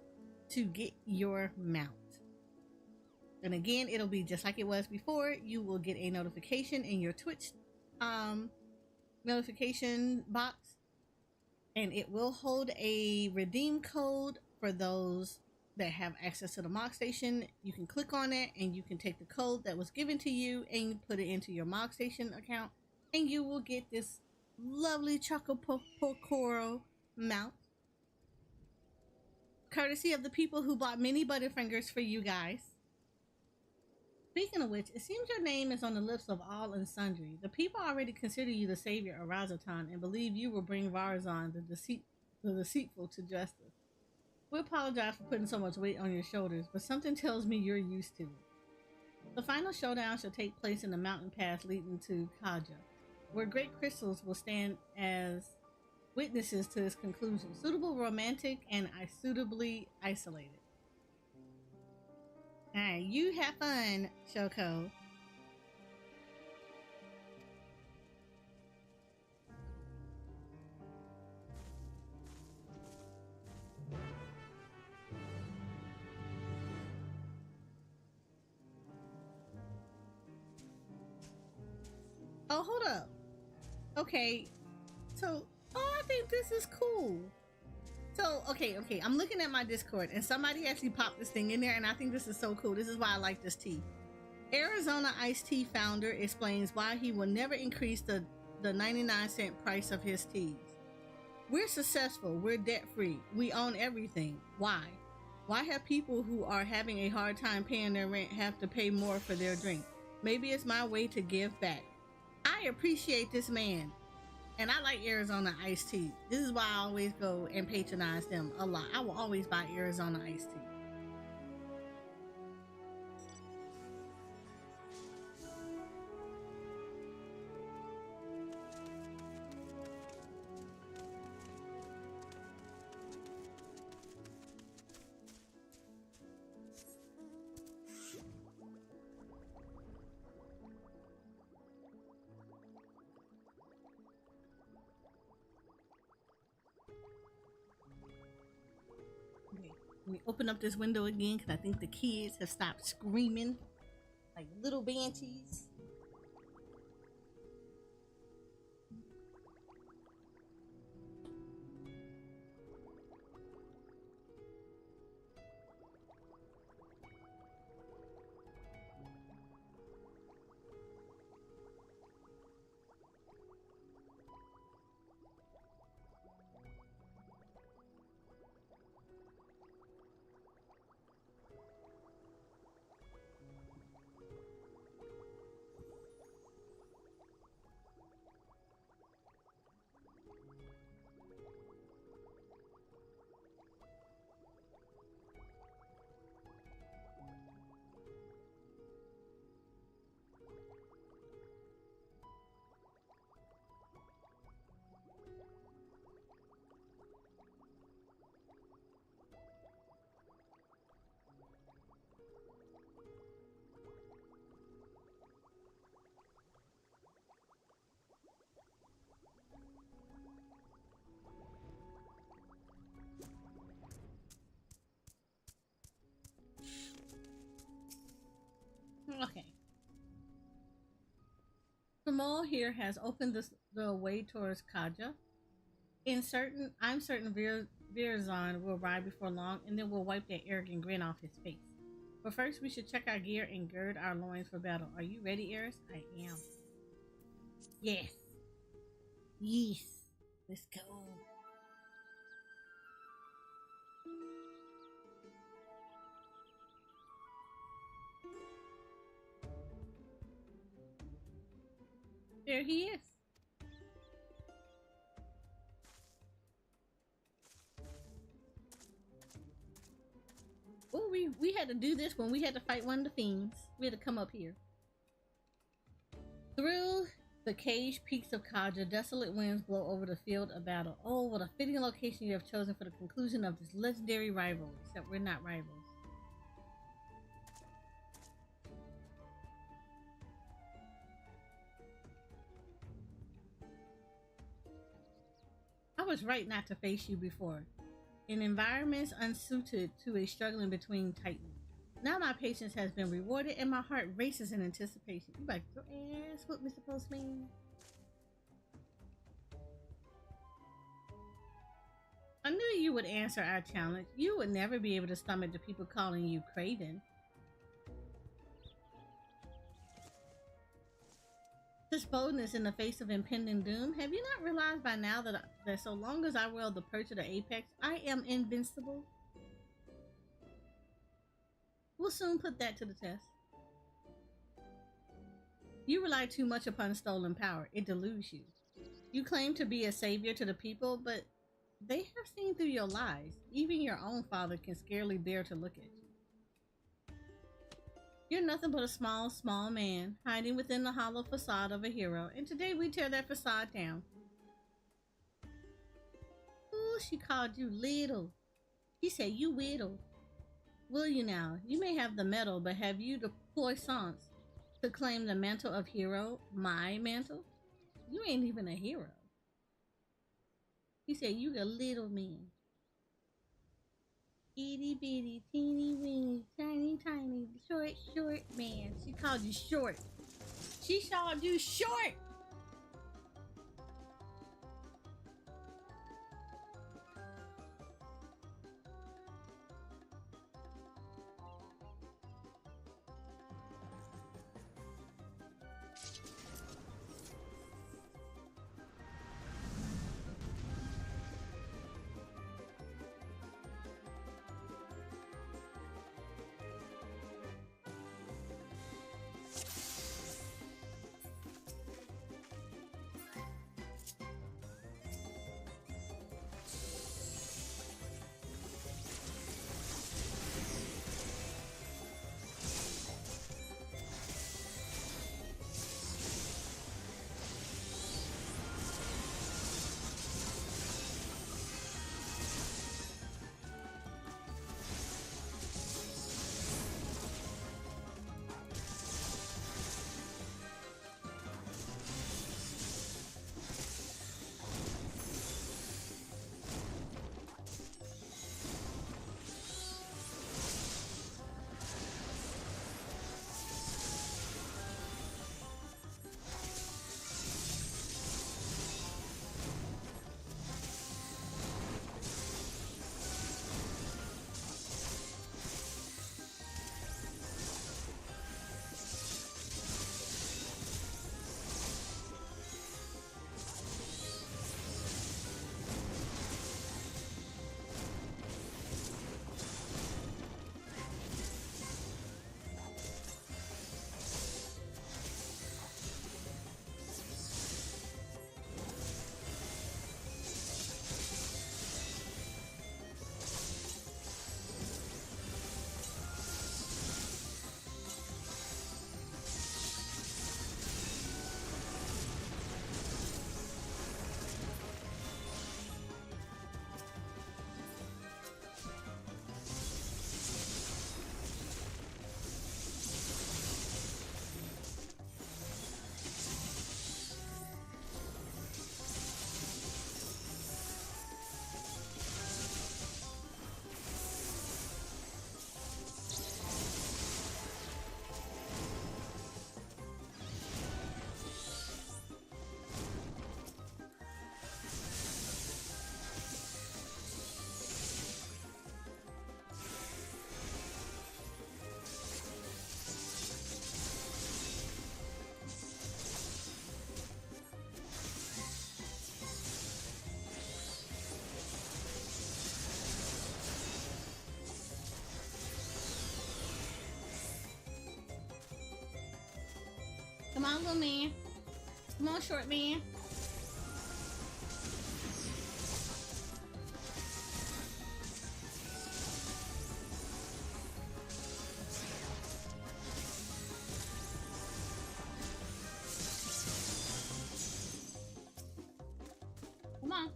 to get your mount. And again, it'll be just like it was before. You will get a notification in your Twitch notification box, and it will hold a redeem code for those that have access to the Mog Station. You can click on it and you can take the code that was given to you and put it into your Mog Station account, and you will get this lovely Chocopocoro mount, courtesy of the people who bought mini Butterfingers for you guys. Speaking of which, it seems your name is on the lips of all and sundry. The people already consider you the savior of Razatan and believe you will bring Varazon, the deceitful, to justice. We apologize for putting so much weight on your shoulders, but something tells me you're used to it. The final showdown shall take place in the mountain pass leading to Kaja, where great crystals will stand as witnesses to its conclusion. Suitable, romantic, and suitably isolated. Alright, you have fun, Shoko. Oh, hold up. Okay. So, I think this is cool. So, okay, I'm looking at my Discord and somebody actually popped this thing in there and I think this is so cool. This is why I like this tea. Arizona Iced Tea founder explains why he will never increase the 99-cent price of his teas. We're successful, we're debt-free, we own everything. Why? Why have people who are having a hard time paying their rent have to pay more for their drink? Maybe it's my way to give back. I appreciate this man. And I like Arizona Iced Tea. This is why I always go and patronize them a lot. I will always buy Arizona Iced Tea. me open up this window again because I think the kids have stopped screaming like little banshees. Okay. Kamal here has opened the way towards Kaja. I'm certain Virazon will arrive before long, and then we'll wipe that arrogant grin off his face. But first, we should check our gear and gird our loins for battle. Are you ready, Eris? I am. Yes. Yes. Let's go. There he is. Oh, we had to do this when we had to fight one of the fiends. We had to come up here. Through the caged peaks of Kaja, desolate winds blow over the field of battle. Oh, what a fitting location you have chosen for the conclusion of this legendary rivalry. Except we're not rivals. I was right not to face you before. In environments unsuited to a struggling between titans. Now my patience has been rewarded and my heart races in anticipation. You like your ass whoop, Mr. Postman. I knew you would answer our challenge. You would never be able to stomach the people calling you Craven. This boldness in the face of impending doom. Have you not realized by now that so long as I wield the perch of the apex, I am invincible? We'll soon put that to the test. You rely too much upon stolen power. It deludes you. You claim to be a savior to the people, but they have seen through your lies. Even your own father can scarcely bear to look at you. You're nothing but a small man, hiding within the hollow facade of a hero, and today we tear that facade down. Ooh, she called you little. She said you whittle. Will you now? You may have the medal, but have you the puissance to claim the mantle of hero, my mantle? You ain't even a hero. He said you a little man. Itty bitty, teeny weeny, tiny, short man. She called you short. She called you short. on, little man. Come on, short man. Come on.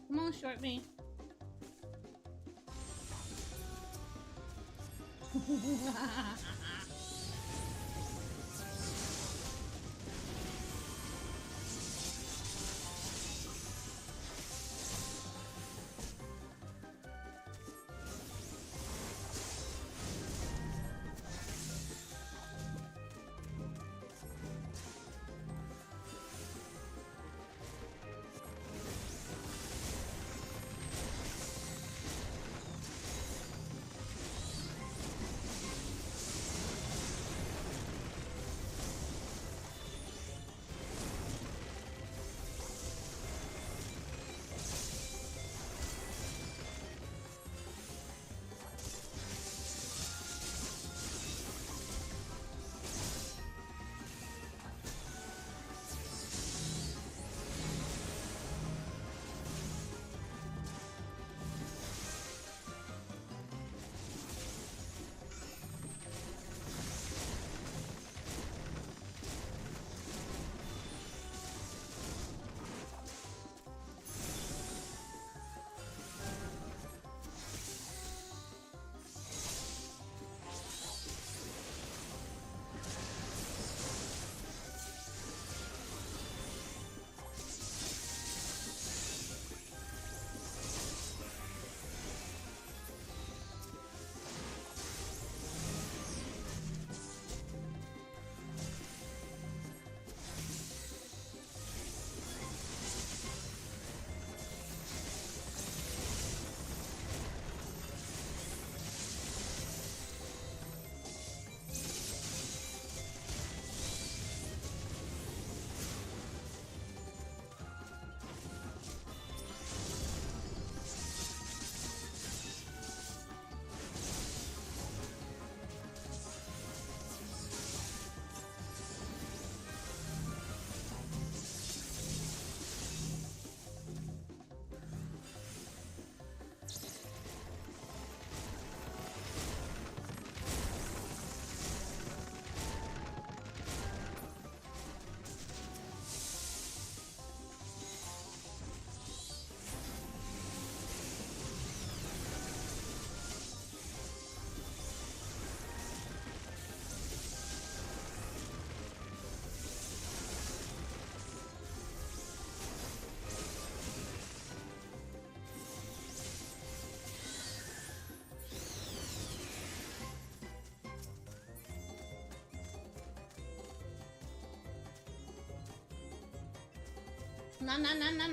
Come on, short man.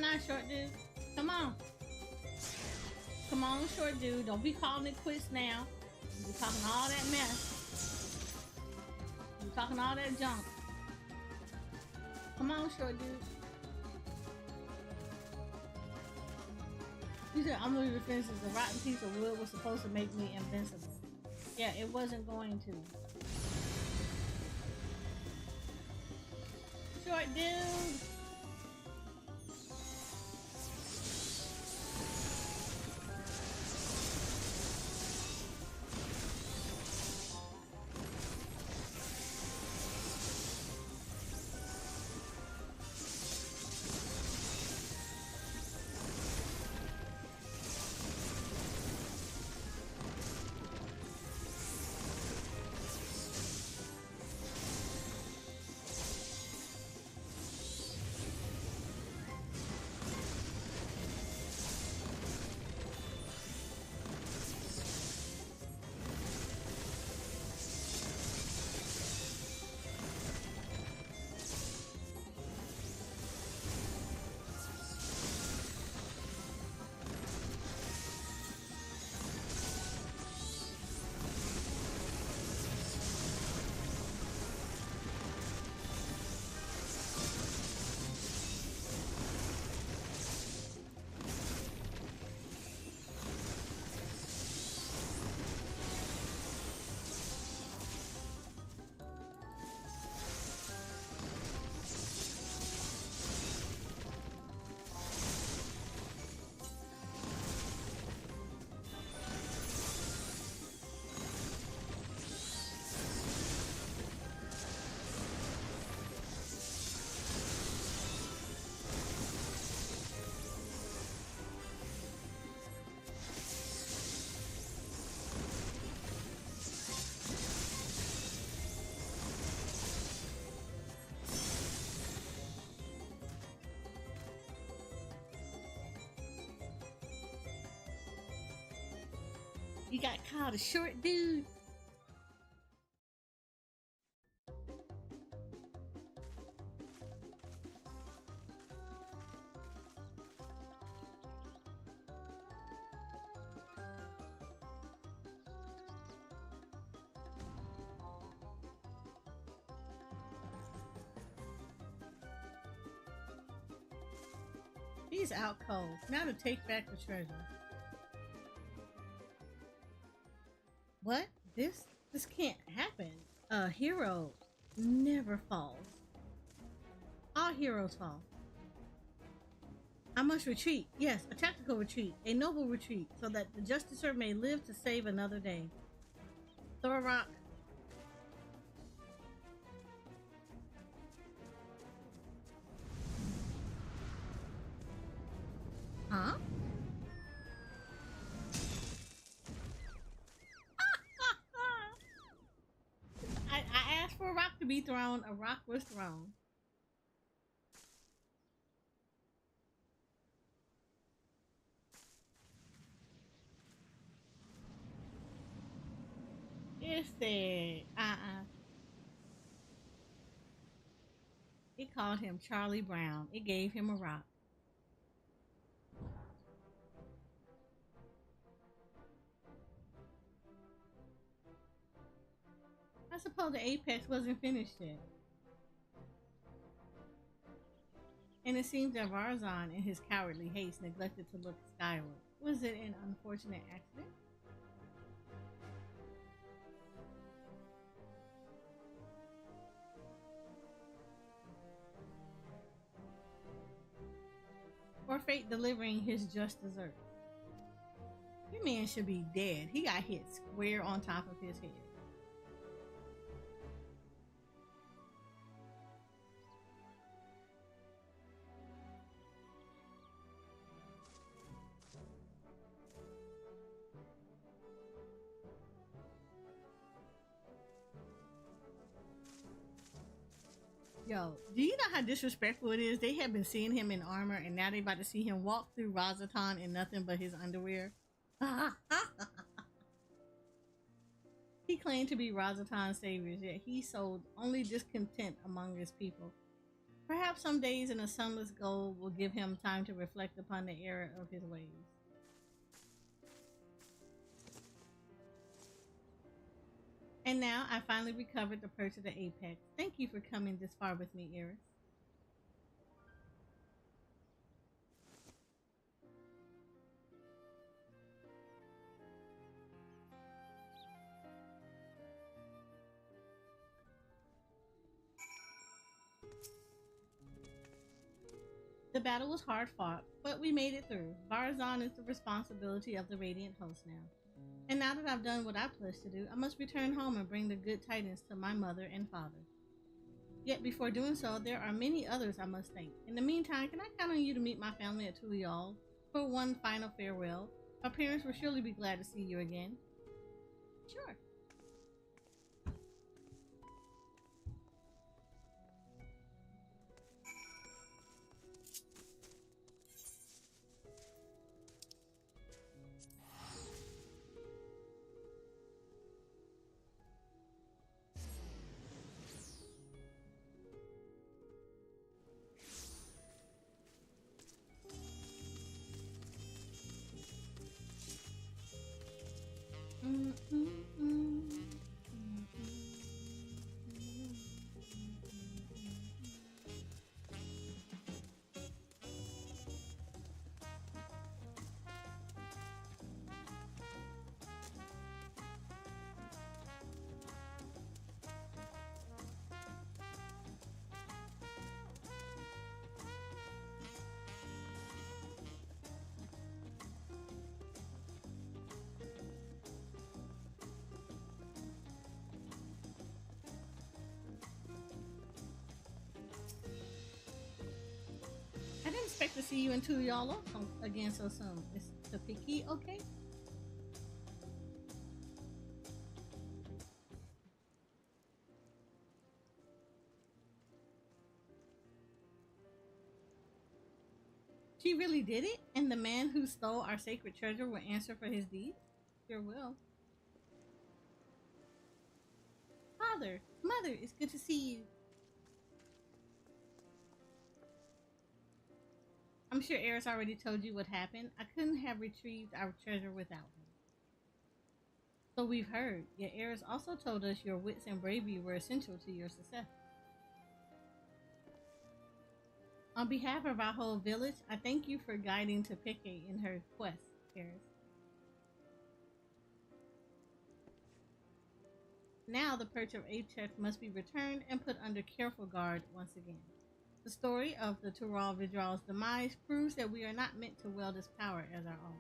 No, short dude. Come on. Come on, short dude. Don't be calling it quits now. You're talking all that mess. You're talking all that junk. Come on, short dude. You said I'm losing defenses. A rotten piece of wood was supposed to make me invincible. Yeah, it wasn't going to. Short dude. got called a short dude. He's out cold. Now to take back the treasure. What? This can't happen. A hero never falls. All heroes fall. I must retreat. Yes, a tactical retreat. A noble retreat, so that the Justicer may live to save another day. Throw a rock. Huh? I asked for a rock to be thrown. A rock was thrown. It said, It called him Charlie Brown. It gave him a rock. I suppose the apex wasn't finished yet. And it seems that Varzon, in his cowardly haste, neglected to look skyward. Was it an unfortunate accident? Or fate delivering his just desert? Your man should be dead. He got hit square on top of his head. Yo, do you know how disrespectful it is? They have been seeing him in armor, and now they about to see him walk through Razatan in nothing but his underwear. He claimed to be Razatan's savior, yet he sowed only discontent among his people. Perhaps some days in a sunless gold will give him time to reflect upon the error of his ways. And now I finally recovered the perch of the apex. Thank you for coming this far with me, Iris. The battle was hard fought, but we made it through. Barzan is the responsibility of the Radiant host now. And now that I've done what I pledged to do, I must return home and bring the good tidings to my mother and father. Yet before doing so, there are many others I must thank. In the meantime, can I count on you to meet my family at Tural for one final farewell? My parents will surely be glad to see you again. Sure. I didn't expect to see you and Tural again so soon. Is Tapiki okay? She really did it? And the man who stole our sacred treasure will answer for his deed? Sure will. Father, Mother, it's good to see you. I'm sure Eris already told you what happened. I couldn't have retrieved our treasure without him. So we've heard, yet Eris also told us your wits and bravery were essential to your success. On behalf of our whole village, I thank you for guiding Topeke in her quest, Eris. Now the perch of Apex must be returned and put under careful guard once again. The story of the Tural Vidral's demise proves that we are not meant to wield its power as our own.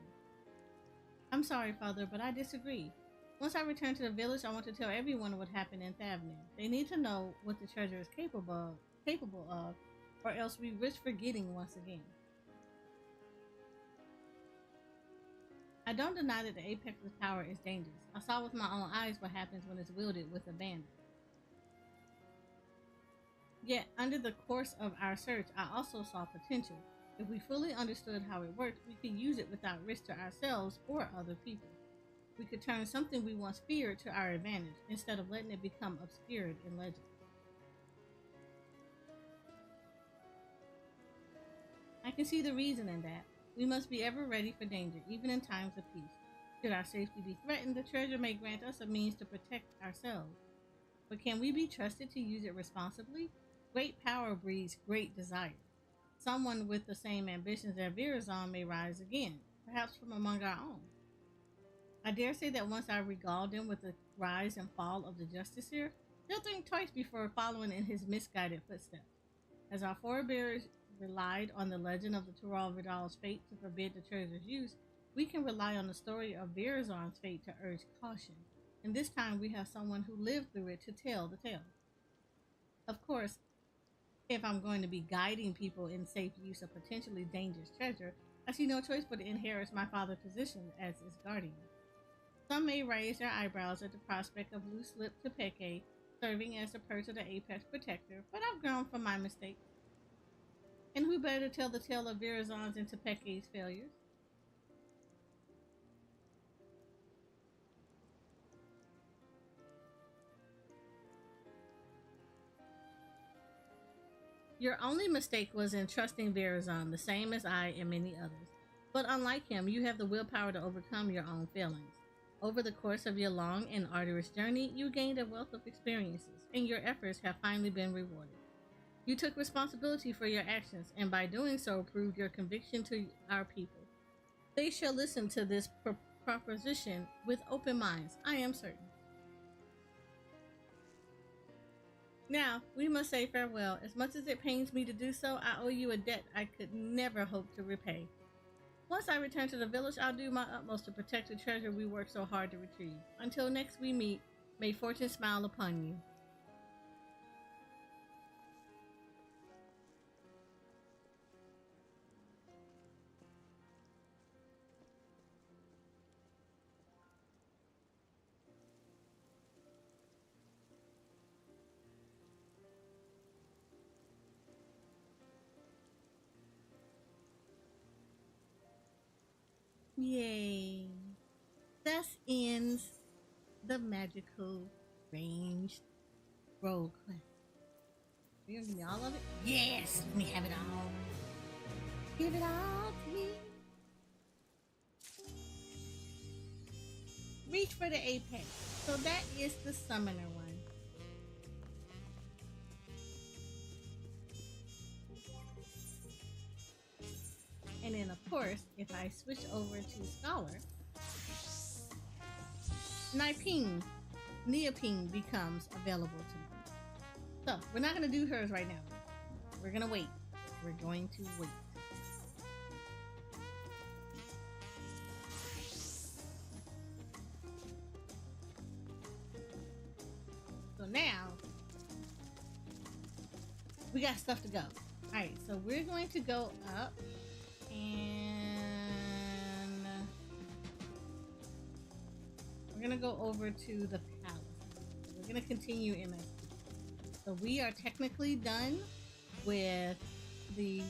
I'm sorry, Father, but I disagree. Once I return to the village, I want to tell everyone what happened in Thavnen. They need to know what the treasure is capable of, or else we risk forgetting once again. I don't deny that the Apex's power is dangerous. I saw with my own eyes what happens when it's wielded with abandon. Yet, under the course of our search, I also saw potential. If we fully understood how it worked, we could use it without risk to ourselves or other people. We could turn something we once feared to our advantage, instead of letting it become obscured in legend. I can see the reason in that. We must be ever ready for danger, even in times of peace. Should our safety be threatened, the treasure may grant us a means to protect ourselves. But can we be trusted to use it responsibly? Great power breeds great desire. Someone with the same ambitions as Virazon may rise again, perhaps from among our own. I dare say that once I regale them with the rise and fall of the Justiciar, they'll think twice before following in his misguided footsteps. As our forebears relied on the legend of the Tural Vidal's fate to forbid the treasure's use, we can rely on the story of Virazon's fate to urge caution. And this time we have someone who lived through it to tell the tale. Of course, if I'm going to be guiding people in safe use of potentially dangerous treasure, I see no choice but to inherit my father's position as its guardian. Some may raise their eyebrows at the prospect of loose-lipped Topeke serving as the perch of the Apex protector, but I've grown from my mistake. And who better to tell the tale of Virazon's and Topeke's failures? Your only mistake was in trusting Virazon, the same as I and many others. But unlike him, you have the willpower to overcome your own failings. Over the course of your long and arduous journey, you gained a wealth of experiences, and your efforts have finally been rewarded. You took responsibility for your actions, and by doing so proved your conviction to our people. They shall listen to this proposition with open minds, I am certain. Now, we must say farewell. As much as it pains me to do so, I owe you a debt I could never hope to repay. Once I return to the village, I'll do my utmost to protect the treasure we worked so hard to retrieve. Until next we meet, may fortune smile upon you. Yay. Thus ends the magical ranged roll quest. Are you gonna give me all of it? Yes! Let me have it all. Give it all to me. Reach for the apex. So that is the summoner one. And then, of course, if I switch over to Scholar, Neoping becomes available to me. So, we're not going to do hers right now. We're going to wait. We're going to wait. So now, we got stuff to go. Alright, so we're going to go up. And we're gonna go over to the palace. We're gonna continue in this. So we are technically done with the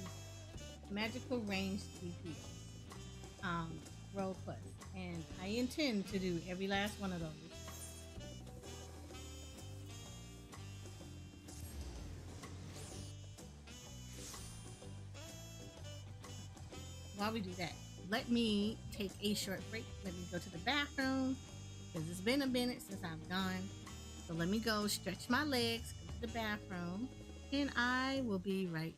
magical ranged DPS role quest, and I intend to do every last one of those. while we do that, let me take a short break. Let me go to the bathroom because it's been a minute since I've gone. So let me go stretch my legs, go to the bathroom, and I will be right.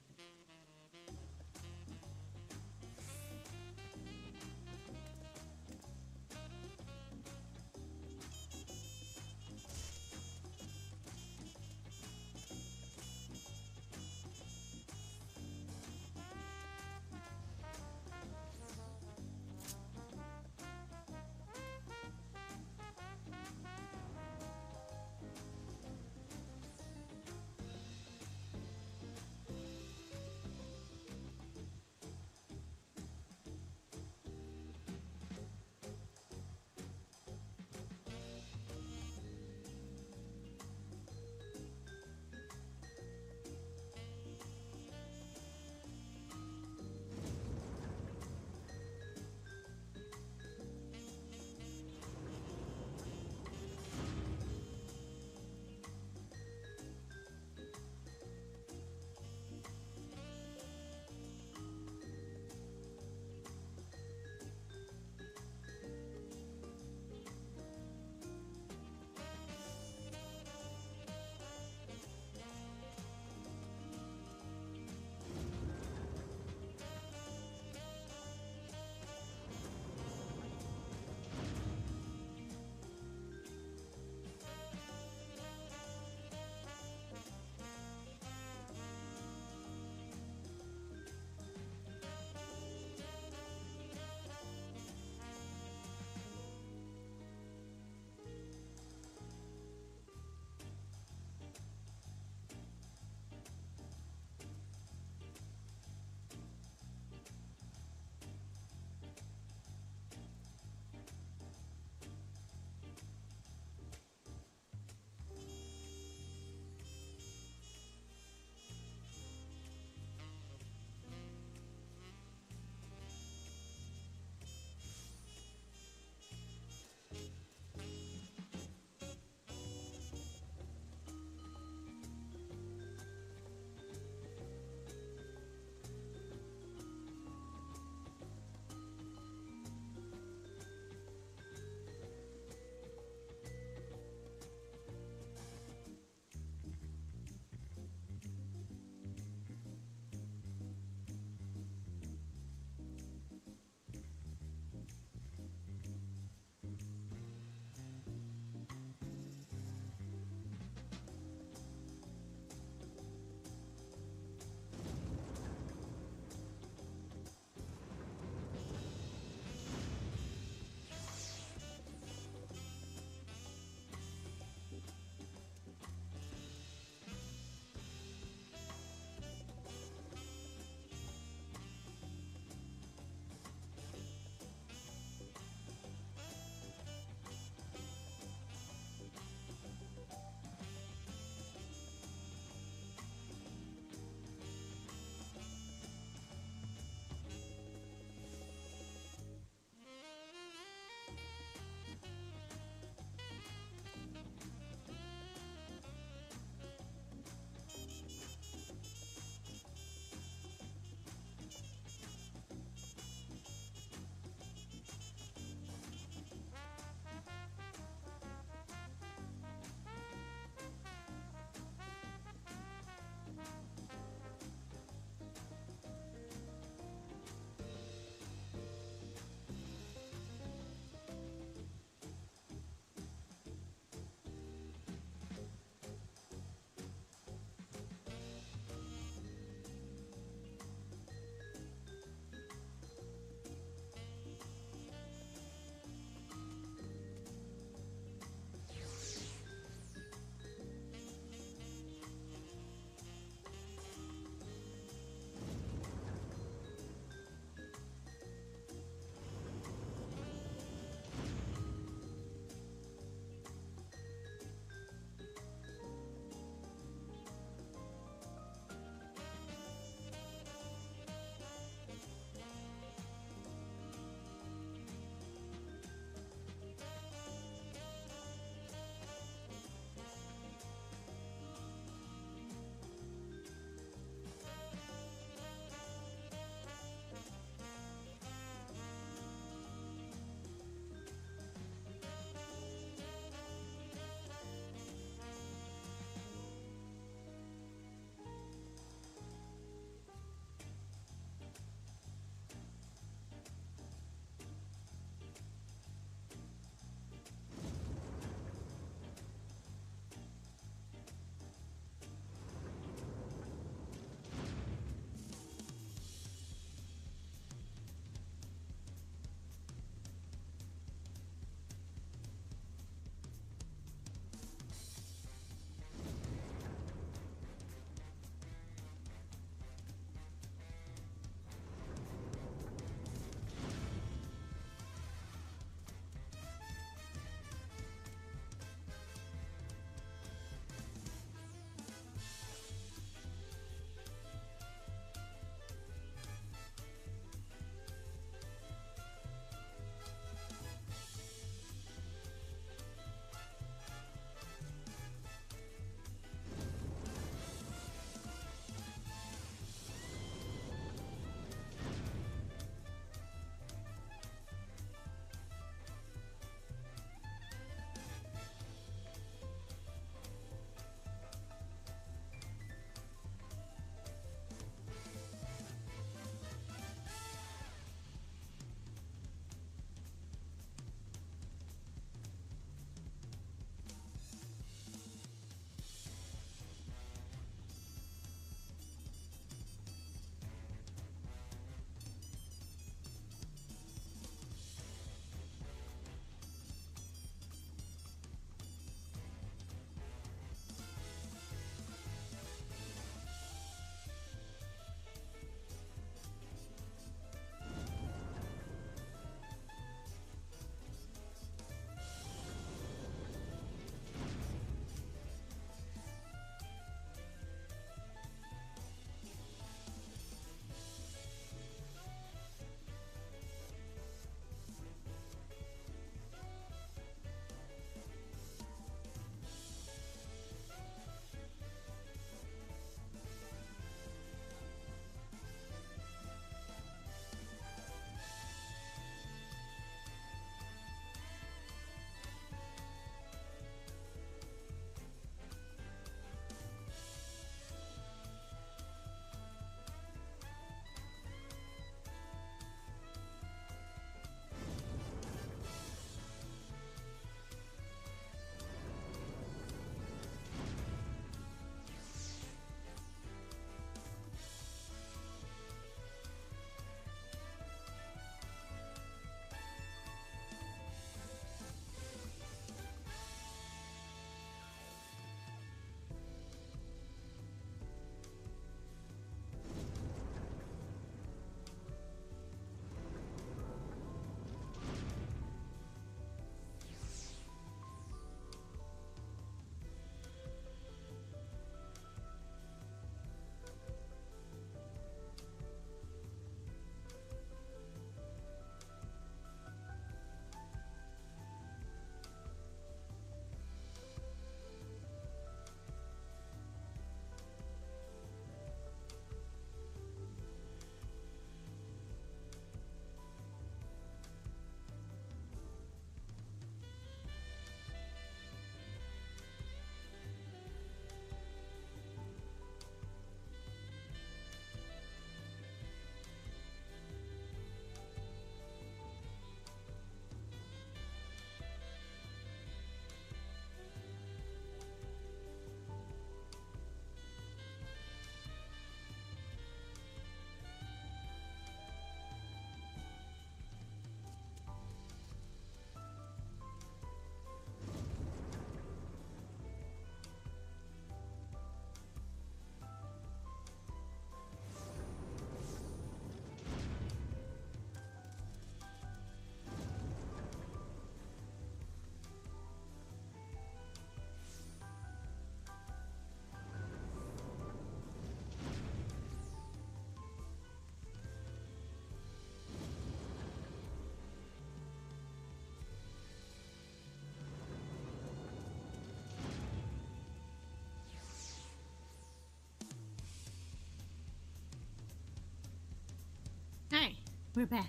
We're back.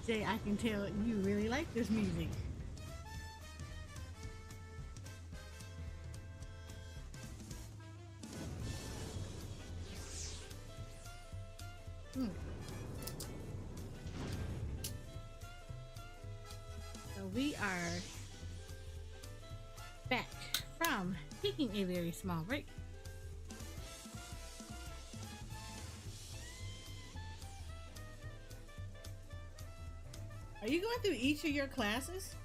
Jay, I can tell you really like this music. So we are back from taking a very small break. Are you going through each of your classes?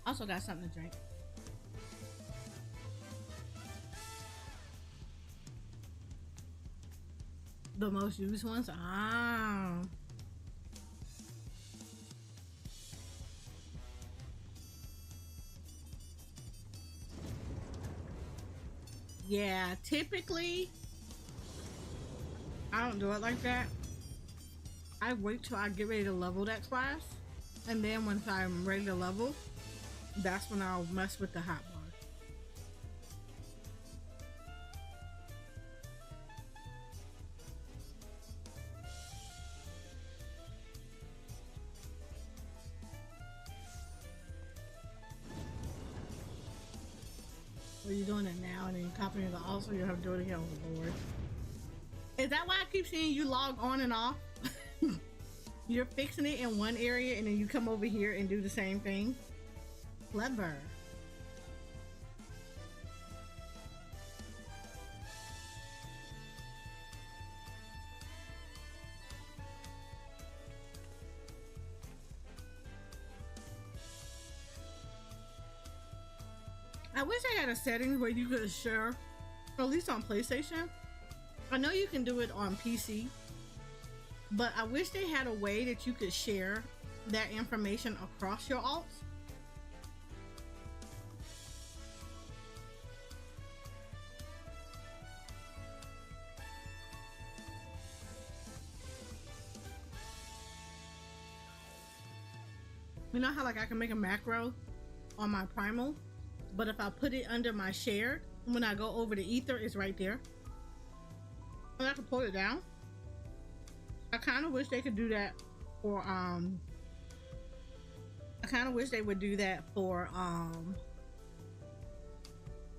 Also got something to drink. The most used ones? Ah. Yeah, typically I don't do it like that. I wait till I get ready to level that class, and then once I'm ready to level, that's when I'll mess with the hot bar. Are you doing it now and then you're copying it also? You have to do it again on the board. Is that why I keep seeing you log on and off? You're fixing it in one area and then you come over here and do the same thing? Clever. I wish I had a setting where you could share, or at least on PlayStation. I know you can do it on PC, but I wish they had a way that you could share that information across your alts. You know how like I can make a macro on my primal, but if I put it under my shared, when I go over to ether, it's right there. And I can pull it down. I kind of wish they could do that for I kind of wish they would do that for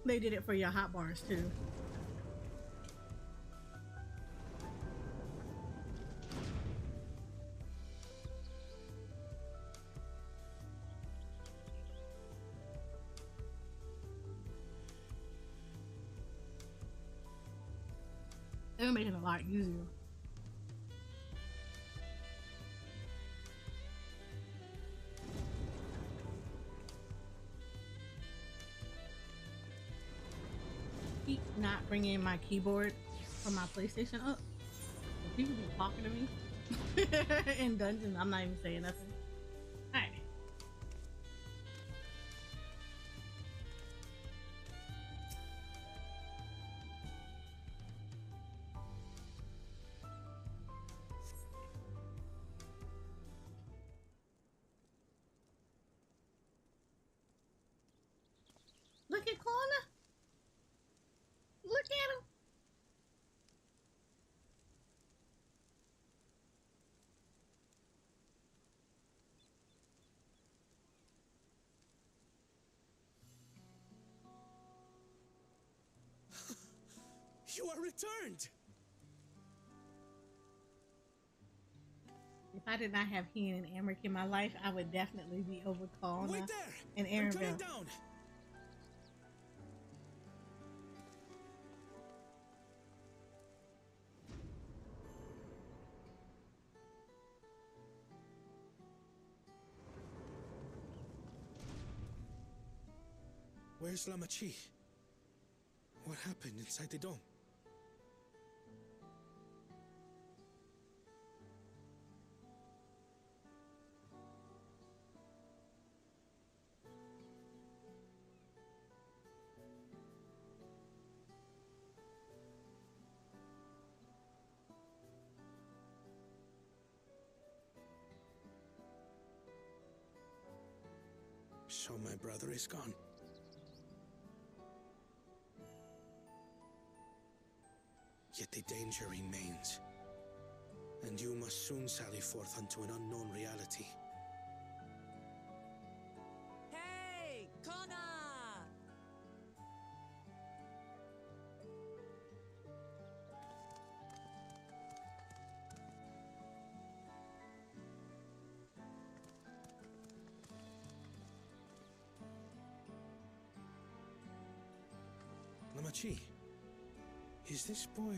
they did it for your hotbars too. It would make it a lot easier. Keep not bringing my keyboard from my PlayStation up. People be talking to me in dungeons. I'm not even saying nothing. Alright. Look at Corner. Look at him. You are returned! If I did not have Hien and Amric in my life, I would definitely be over Kalna Wait there! and I'm coming Aaronville. down! Where's Lamachi? What happened inside the dome? So my brother is gone. Yet the danger remains, and you must soon sally forth unto an unknown reality. Hey, Kona! Lamachi, is this boy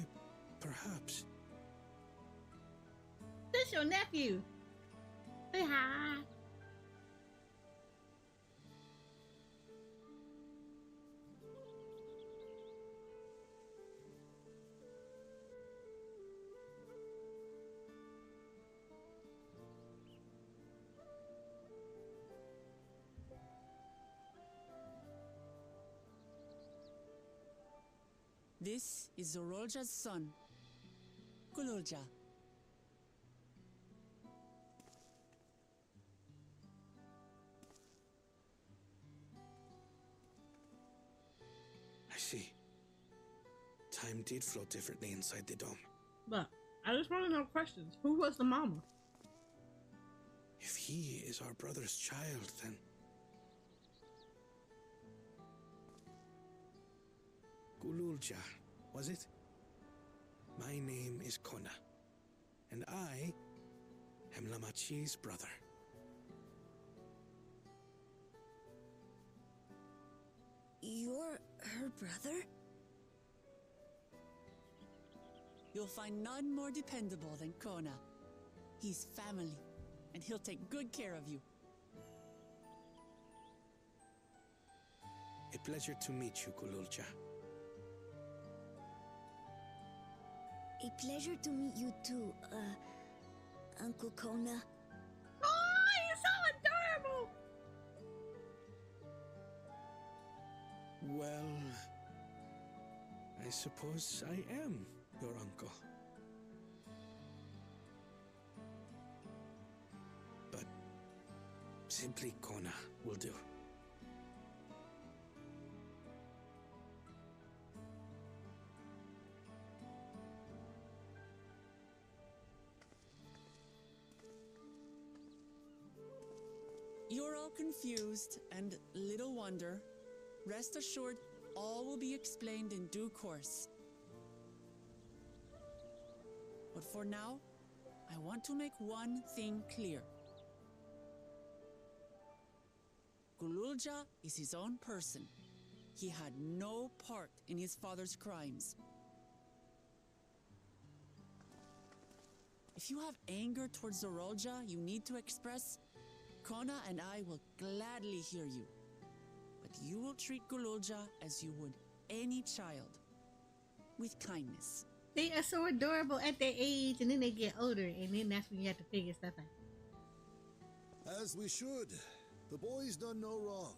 perhaps? This your nephew. Say hi. This is Zorolja's son, Gululja. I see. Time did flow differently inside the dome. But I just want to know questions. Who was the mama? If he is our brother's child, then... Gululja, was it? My name is Kona, and I am Lamachi's brother. You're her brother? You'll find none more dependable than Kona. He's family, and he'll take good care of you. A pleasure to meet you, Gululja. A pleasure to meet you too, Uncle Kona. Oh, you're so adorable! Well, I suppose I am your uncle. But simply Kona will do. You're all confused, and little wonder. Rest assured, all will be explained in due course. But for now, I want to make one thing clear. Gululja is his own person. He had no part in his father's crimes. If you have anger towards Zorolja you need to express, Kona and I will gladly hear you. But you will treat Gululja as you would any child, with kindness. They are so adorable at their age, and then they get older, and then that's when you have to figure stuff out. As we should. The boy's done no wrong.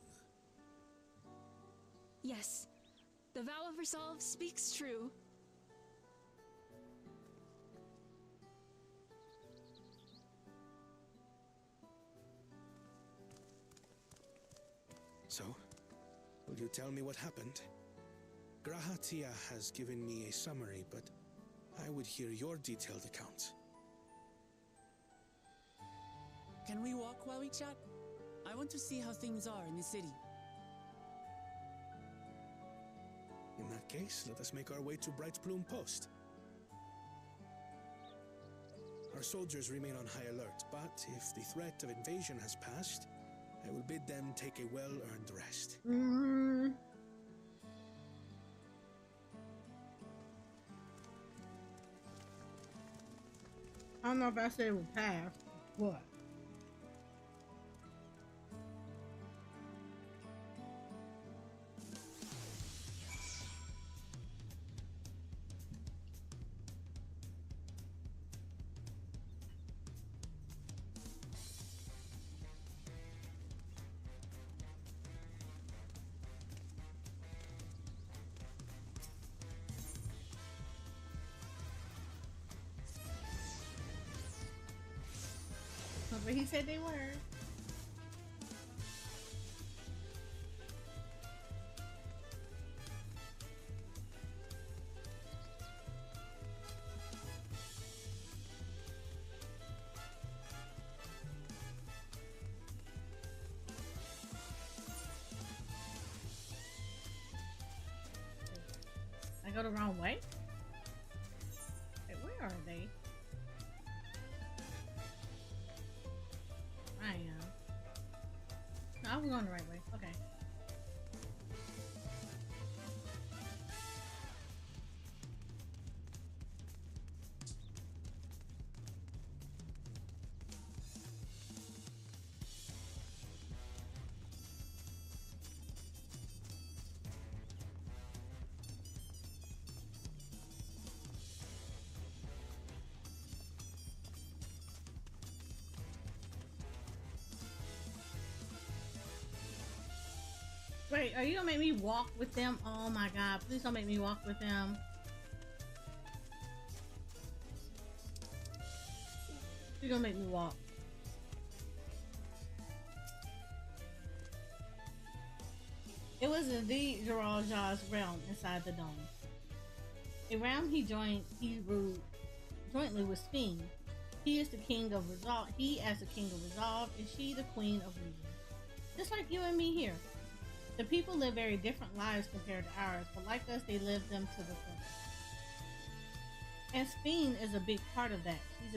Yes, the vow of resolve speaks true. So, will you tell me what happened? Grahatia has given me a summary, but I would hear your detailed account. Can we walk while we chat? I want to see how things are in the city. In that case, let us make our way to Bright Plume Post. Our soldiers remain on high alert, but if the threat of invasion has passed, I will bid them take a well-earned rest. I don't know if I said it was pass. What? But he said they were. go the wrong way? Wait, where are they? I am. No, I was going the right way. Okay. Wait, are you gonna make me walk with them? Oh my god, please don't make me walk with them. You're gonna make me walk. It was indeed Tural Jaw's realm inside the dome. A realm he ruled jointly with Sphene. He is the king of resolve. He as the king of resolve, and she the queen of reason. Just like you and me here. The people live very different lives compared to ours, but like us, they live them to the fullest. And Sphene is a big part of that. She's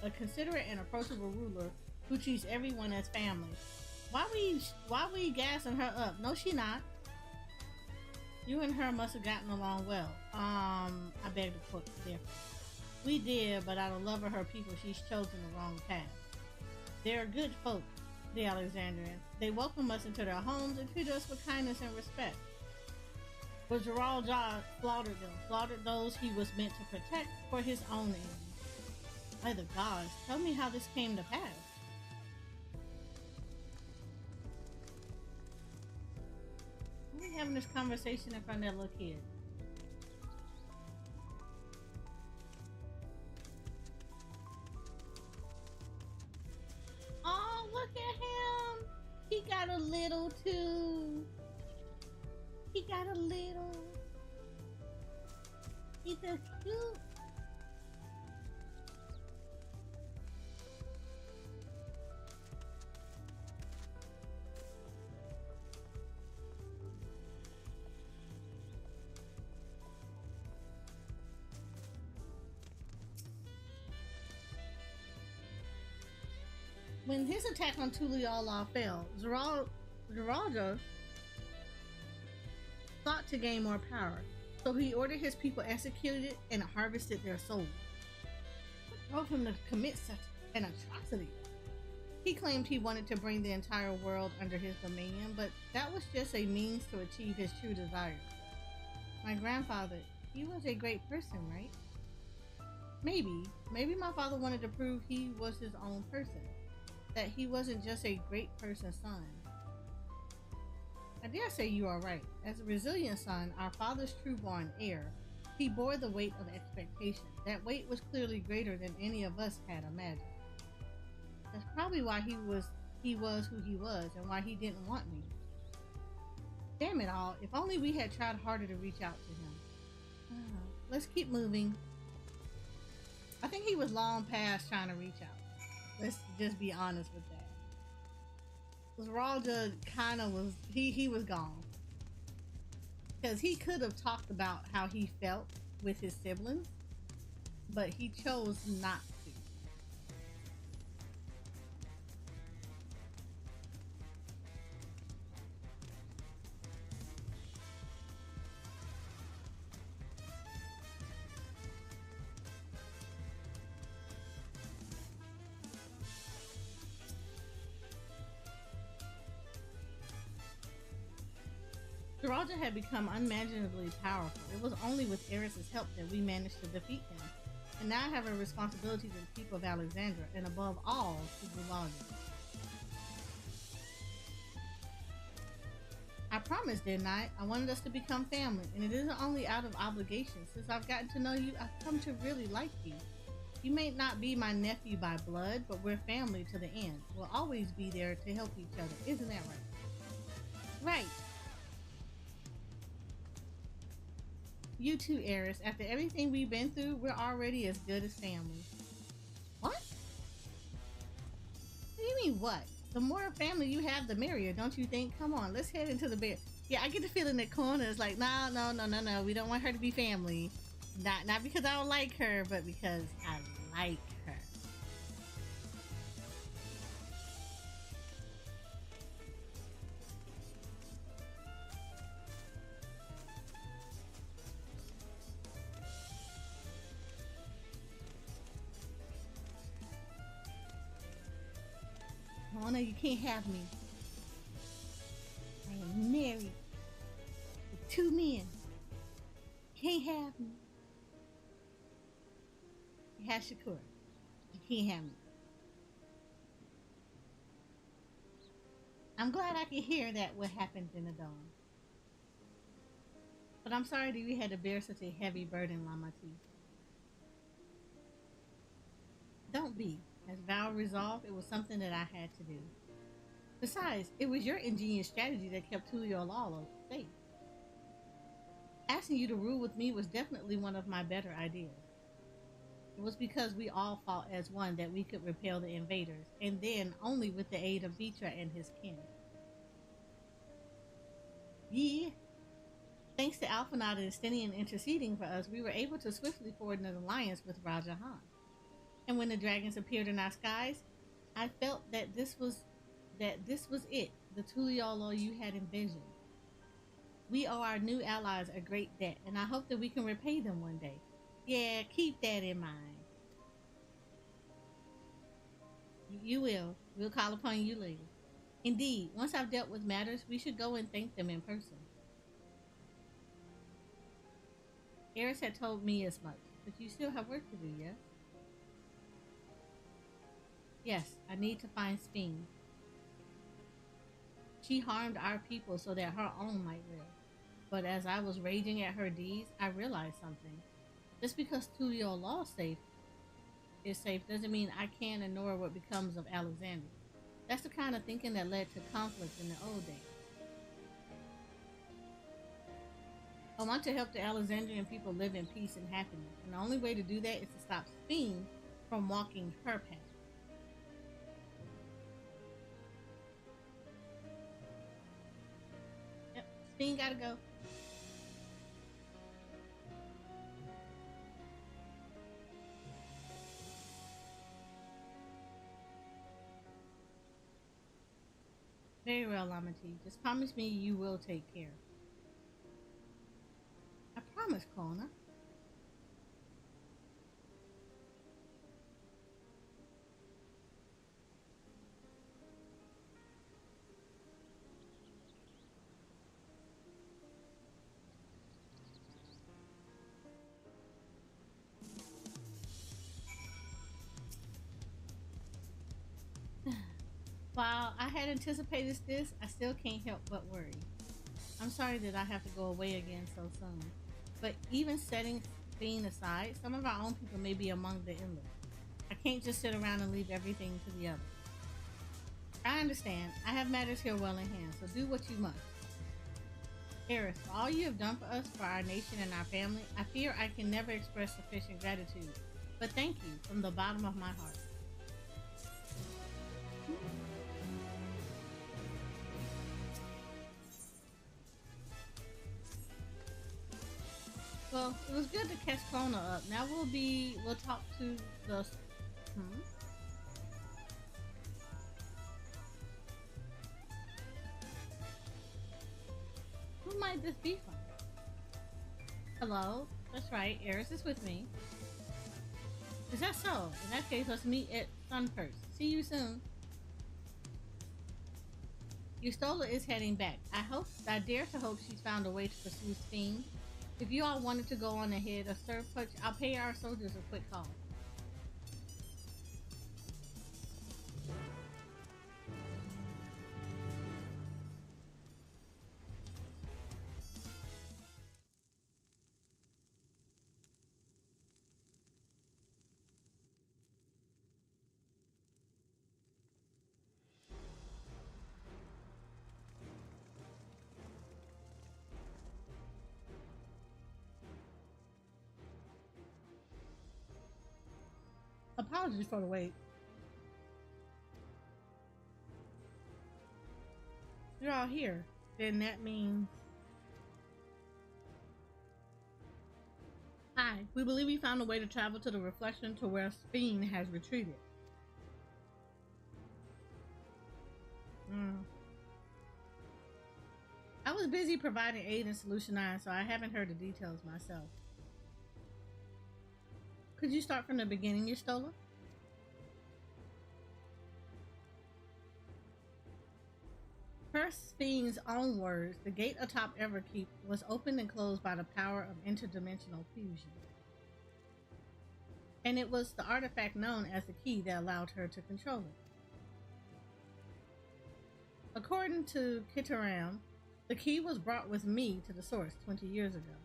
a considerate and approachable ruler who treats everyone as family. Why we gassing her up? No, she not. You and her must have gotten along well. I beg to put different. We did, but out of love of her people, she's chosen the wrong path. They're good folk, the Alexandrians. They welcome us into their homes and treat us with kindness and respect. But Tural Jaw slaughtered those he was meant to protect for his own ends. By the gods, tell me how this came to pass. Why are we having this conversation in front of that little kid? Oh, look at him! He got a little too. He got a little. He's a cute. When his attack on Tural failed, Zeralda sought to gain more power, so he ordered his people executed and harvested their souls. What drove him to commit such an atrocity? He claimed he wanted to bring the entire world under his dominion, but that was just a means to achieve his true desires. My grandfather, he was a great person, right? Maybe my father wanted to prove he was his own person, that he wasn't just a great person's son. I dare say you are right. As a resilient son, our father's true-born heir, he bore the weight of expectation. That weight was clearly greater than any of us had imagined. That's probably why he was who he was and why he didn't want me. Damn it all, if only we had tried harder to reach out to him. Let's keep moving. I think he was long past trying to reach out. Let's just be honest with that. Zeralda kind of was, he was gone. Because he could have talked about how he felt with his siblings, but he chose not to. Zeralda had become unimaginably powerful. It was only with Eris's help that we managed to defeat him. And now I have a responsibility to the people of Alexandria, and above all, to Zeralda. I promised, didn't I? I wanted us to become family, and it isn't only out of obligation. Since I've gotten to know you, I've come to really like you. You may not be my nephew by blood, but we're family to the end. We'll always be there to help each other. Isn't that right? Right. You too, Eris. After everything we've been through, we're already as good as family. What? What do you mean, what? The more family you have, the merrier, don't you think? Come on, let's head into the bear. Yeah, I get the feeling that Corner is like, no, no, no, no, no. We don't want her to be family. Not because I don't like her, but because I like her. Corner, you can't have me. I am married with 2 men. Can't have me. You have Shakur. You can't have me. I'm glad I can hear that what happened in the dome. But I'm sorry that you had to bear such a heavy burden, Lamati. Don't be. As Val resolved, it was something that I had to do. Besides, it was your ingenious strategy that kept Tural safe. Asking you to rule with me was definitely one of my better ideas. It was because we all fought as one that we could repel the invaders, and then only with the aid of Vitra and his kin. Yeah. Thanks to Alphanod and Stenian interceding for us, we were able to swiftly forge an alliance with Raja Han. And when the dragons appeared in our skies, I felt that this was it, the Tuliolo you had envisioned. We owe our new allies a great debt, and I hope that we can repay them one day. Yeah, keep that in mind. You will. We'll call upon you later. Indeed, once I've dealt with matters, we should go and thank them in person. Eris had told me as much, but you still have work to do, yes? Yes, I need to find Speen. She harmed our people so that her own might live. But as I was raging at her deeds, I realized something. Just because Tuliol is safe doesn't mean I can ignore what becomes of Alexandria. That's the kind of thinking that led to conflict in the old days. I want to help the Alexandrian people live in peace and happiness, and the only way to do that is to stop Speen from walking her path. Yep, Speen gotta go. Very well, Lamati. Just promise me you will take care. I promise, Kona. While I had anticipated this, I still can't help but worry. I'm sorry that I have to go away again so soon. But even setting Speen aside, some of our own people may be among the endless. I can't just sit around and leave everything to the others. I understand. I have matters here well in hand, so do what you must. Eris, for all you have done for us, for our nation and our family, I fear I can never express sufficient gratitude. But thank you from the bottom of my heart. Well, it was good to catch Kona up. Now we'll talk to the... Who might this be from? Hello? That's right, Eris is with me. Is that so? In that case, let's meet at Sunfirst. See you soon. Eustola is heading back. I dare to hope she's found a way to pursue Speen. If you all wanted to go on ahead of Sir Putch, I'll pay our soldiers a quick call. Apologies for the wait. You're all here. Then that means... Hi, we believe we found a way to travel to the reflection to where Fiend has retreated. I was busy providing aid in Solution 9, so I haven't heard the details myself. Could you start from the beginning, Yestola? Per Fiend's own words, the gate atop Everkeep was opened and closed by the power of interdimensional fusion. And it was the artifact known as the key that allowed her to control it. According to Kitaram, the key was brought with me to the source 20 years ago.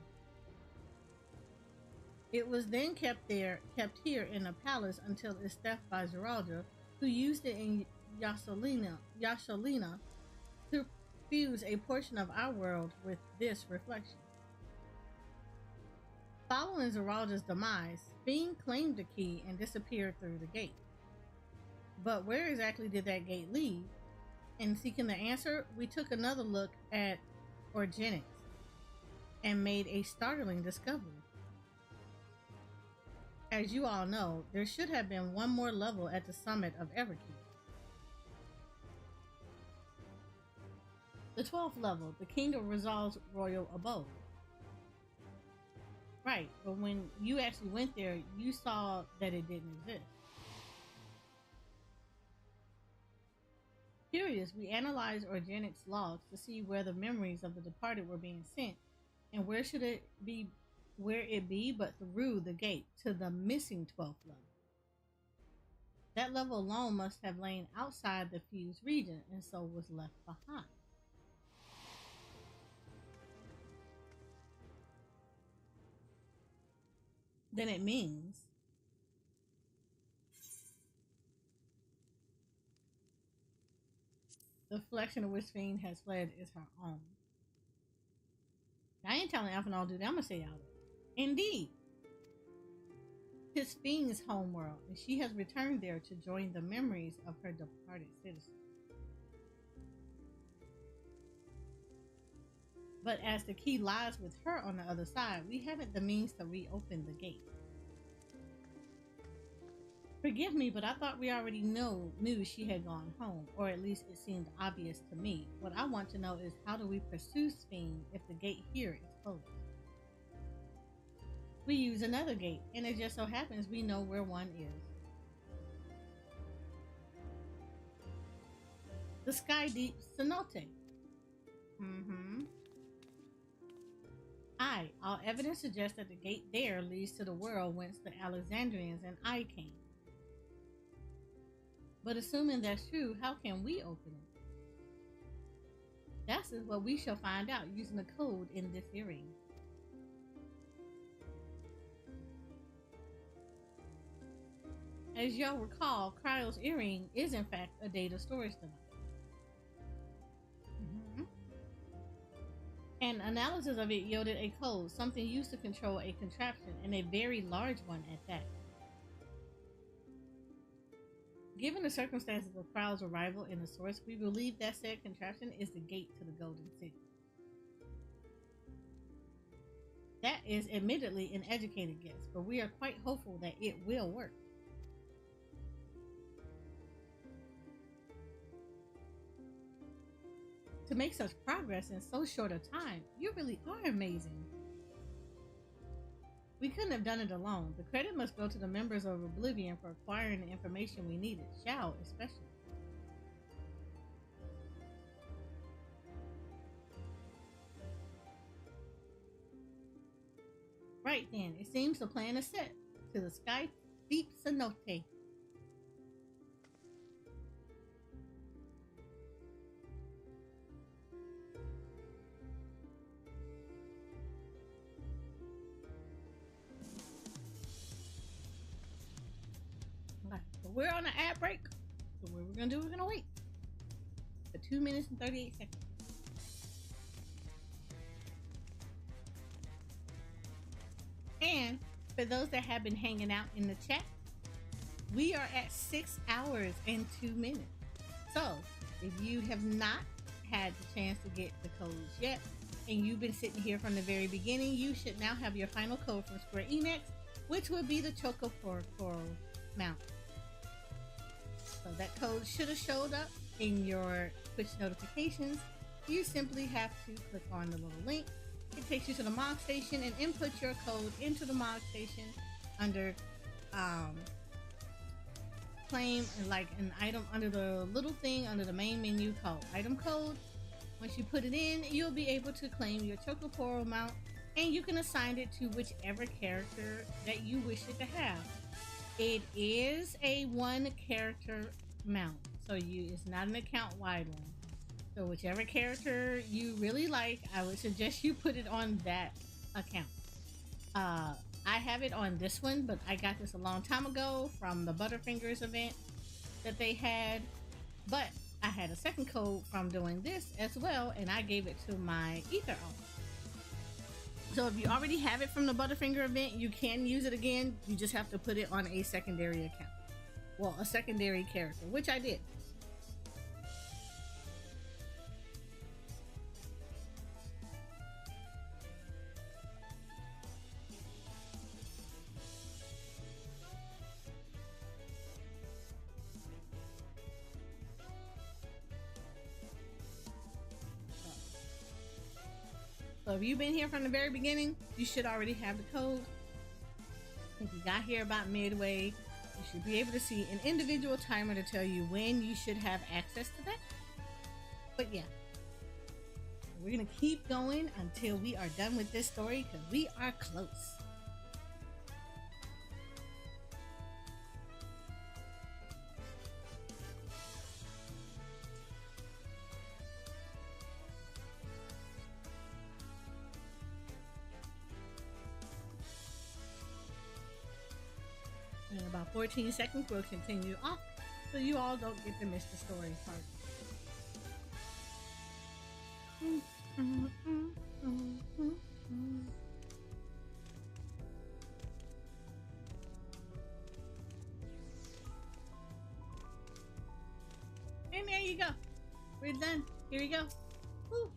It was then kept here in a palace until its theft by Zeralda, who used it in Yashalina to fuse a portion of our world with this reflection. Following Zeralda's demise, Fiend claimed the key and disappeared through the gate. But where exactly did that gate lead? In seeking the answer, we took another look at Organics and made a startling discovery. As you all know, there should have been one more level at the summit of Everkeep. The 12th level, the Kingdom Resolve's royal abode. Right, but when you actually went there, you saw that it didn't exist. Curious, we analyzed Organics logs to see where the memories of the departed were being sent, and where it be but through the gate to the missing 12th level. That level alone must have lain outside the fused region and so was left behind. Then it means the reflection of which Fiend has fled is her own. I ain't telling Alphanol dude, I'm gonna say out. Indeed. Tis Fiend's homeworld, and she has returned there to join the memories of her departed citizens. But as the key lies with her on the other side, we haven't the means to reopen the gate. Forgive me, but I thought we already knew she had gone home, or at least it seemed obvious to me. What I want to know is, how do we pursue Fiend if the gate here is closed? We use another gate, and it just so happens we know where one is. The Sky Deep Cenote. Aye, all evidence suggests that the gate there leads to the world whence the Alexandrians and I came. But assuming that's true, how can we open it? That is what we shall find out using the code in this earring. As y'all recall, Cryo's earring is in fact a data storage device. An analysis of it yielded a code, something used to control a contraption, and a very large one at that. Given the circumstances of Cryo's arrival in the source, we believe that said contraption is the gate to the Golden City. That is admittedly an educated guess, but we are quite hopeful that it will work. To make such progress in so short a time, you really are amazing. We couldn't have done it alone. The credit must go to the members of Oblivion for acquiring the information we needed, Xiao especially. Right then, it seems the plan is set. To the Sky Deep Cenote. We're on an ad break, so what we're gonna do, we're gonna wait for 2 minutes and 38 seconds. And for those that have been hanging out in the chat, we are at 6 hours and 2 minutes. So if you have not had the chance to get the codes yet, and you've been sitting here from the very beginning, you should now have your final code from Square Enix, which would be the Chococoral mount. So that code should have showed up in your Twitch notifications. You simply have to click on the little link. It takes you to the MOG station and input your code into the MOG station under claim, like an item under the little thing under the main menu called item code. Once you put it in, you'll be able to claim your Chococoral mount, and you can assign it to whichever character that you wish it to have. It is a one character mount, so it's not an account wide one. So whichever character you really like, I would suggest you put it on that account. I have it on this one, but I got this a long time ago from the Butterfingers event that they had. But I had a second code from doing this as well, and I gave it to my Ether owner. So if you already have it from the Butterfinger event, you can use it again. You just have to put it on a secondary account. Well, a secondary character, which I did. So if you've been here from the very beginning, you should already have the code. If you got here about midway, you should be able to see an individual timer to tell you when you should have access to that. But yeah, we're gonna keep going until we are done with this story, because we are close. In about 14 seconds, we'll continue off, so you all don't get to miss the story part. And there you go. We're done. Here we go. Woo.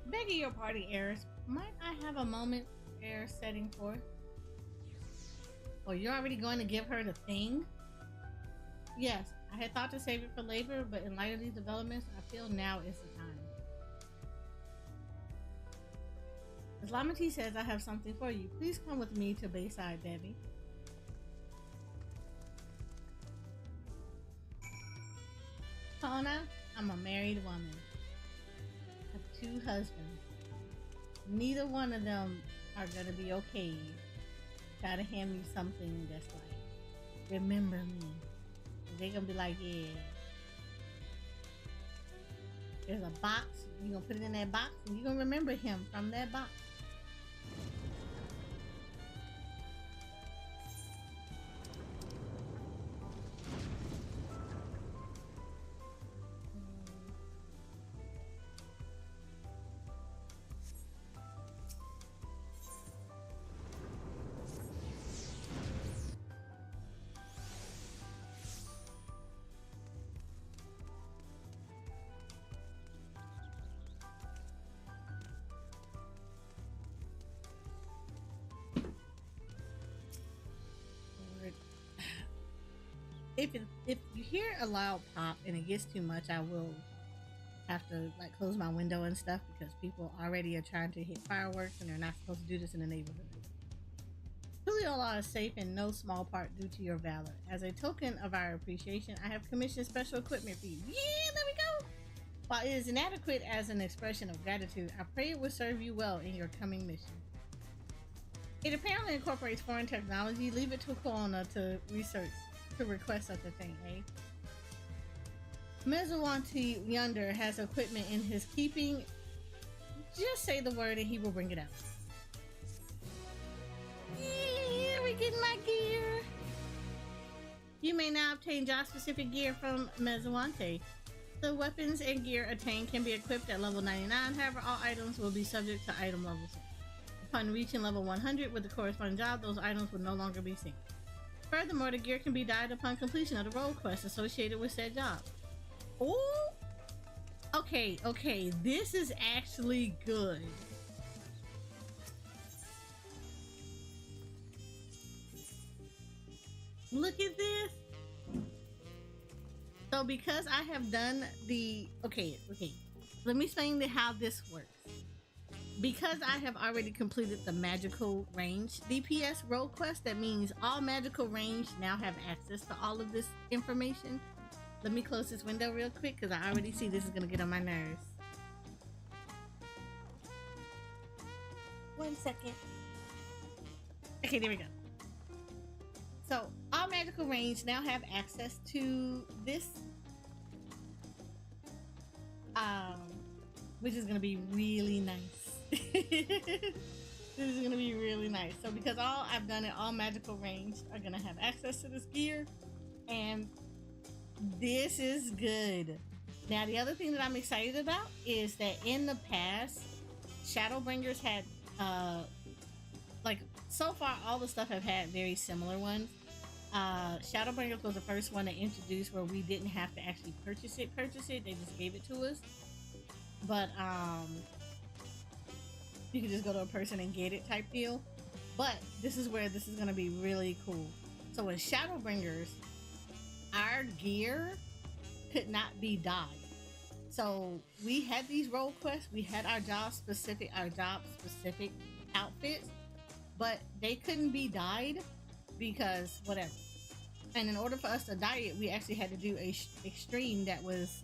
Begging your party errors, might I have a moment error setting for? Oh, you're already going to give her the thing? Yes, I had thought to save it for later, but in light of these developments, I feel now is the time. Islamity says I have something for you. Please come with me to Bayside, Debbie. Kona, I'm a married woman. I have 2 husbands. Neither one of them are gonna be okay. Gotta hand me something that's like, remember me. They're gonna be like, yeah. There's a box. You're gonna put it in that box, and you're gonna remember him from that box. If you hear a loud pop and it gets too much, I will have to like close my window and stuff, because people already are trying to hit fireworks and they're not supposed to do this in the neighborhood. Tural is safe in no small part due to your valor. As a token of our appreciation, I have commissioned special equipment for you. Yeah, there we go! While it is inadequate as an expression of gratitude, I pray it will serve you well in your coming mission. It apparently incorporates foreign technology. Leave it to Kona to research. To request such a thing, eh? Mezuanti yonder has equipment in his keeping. Just say the word and he will bring it out. Yeah, we're getting my gear. You may now obtain job-specific gear from Mezuanti. The weapons and gear attained can be equipped at level 99. However, all items will be subject to item levels. Upon reaching level 100 with the corresponding job, those items will no longer be seen. Furthermore, the gear can be dyed upon completion of the role quest associated with said job. Ooh! Okay, this is actually good. Look at this. So because I have done the okay, let me explain how this works. Because I have already completed the magical range DPS role quest, that means all magical range now have access to all of this information. Let me close this window real quick because I already see this is gonna get on my nerves. 1 second. Okay, there we go. So all magical range now have access to this, which is gonna be really nice. This is gonna be really nice. So because I've done it, all magical range are gonna have access to this gear, and this is good. Now the other thing that I'm excited about is that in the past, Shadowbringers had like so far all the stuff have had very similar ones. Shadowbringers was the first one to introduce where we didn't have to actually purchase it. They just gave it to us. But you can just go to a person and get it type deal. But this is where this is going to be really cool. So in Shadowbringers, our gear could not be dyed. So we had these role quests, we had our job specific outfits, but they couldn't be dyed because whatever. And in order for us to dye it, we actually had to do a extreme that was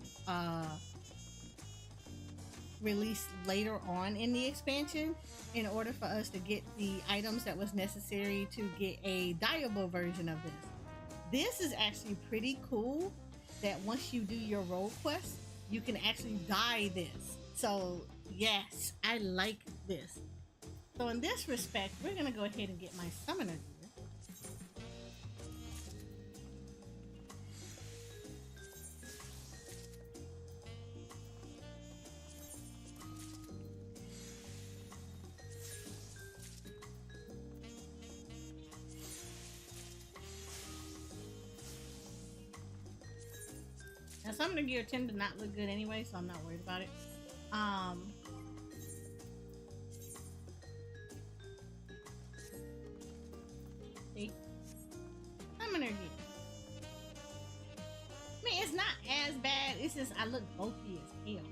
released later on in the expansion in order for us to get the items that was necessary to get a dyeable version of this. This is actually pretty cool that once you do your role quest, you can actually dye this. So yes, I like this. So in this respect, we're gonna go ahead and get my summoner gear. Now some of the gear tend to not look good anyway, so I'm not worried about it. See? Summoner gear. I mean, it's not as bad, it's just I look bulky as hell.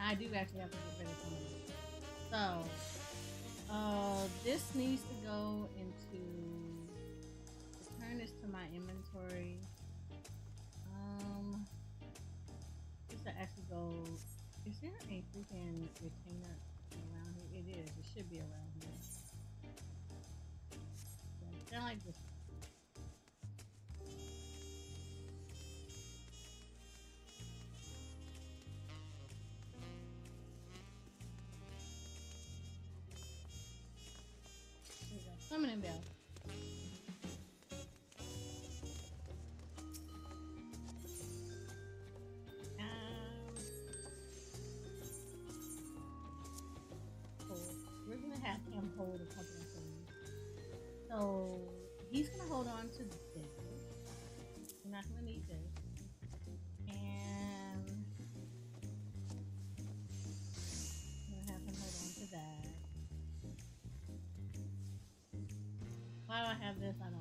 I do actually have to get rid of some of it. So, this needs to go into, return this to my inventory. This will actually go, is there a freaking retainer around here? It is, it should be around here. So, kind of like this. Summoning bell. Cool. We're gonna have him hold a couple of things. So he's gonna hold on to this. We're not gonna need this. And I'm gonna have him hold on to that. Why do I have this? I don't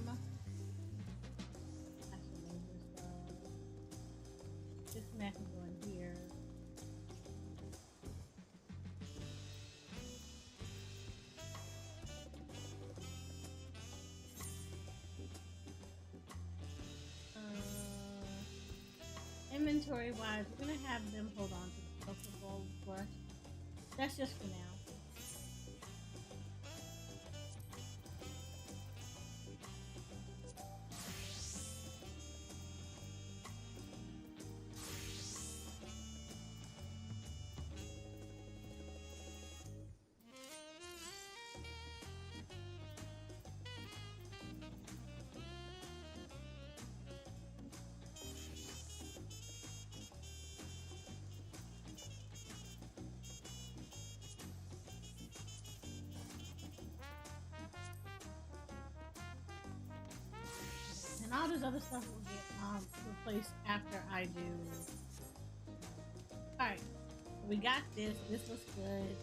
know. Actually, this map can go in here. Inventory wise, we're gonna have them hold on to the Pokeball brush. That's just for now. all this other stuff will get replaced after I do. Alright. We got this. This looks good.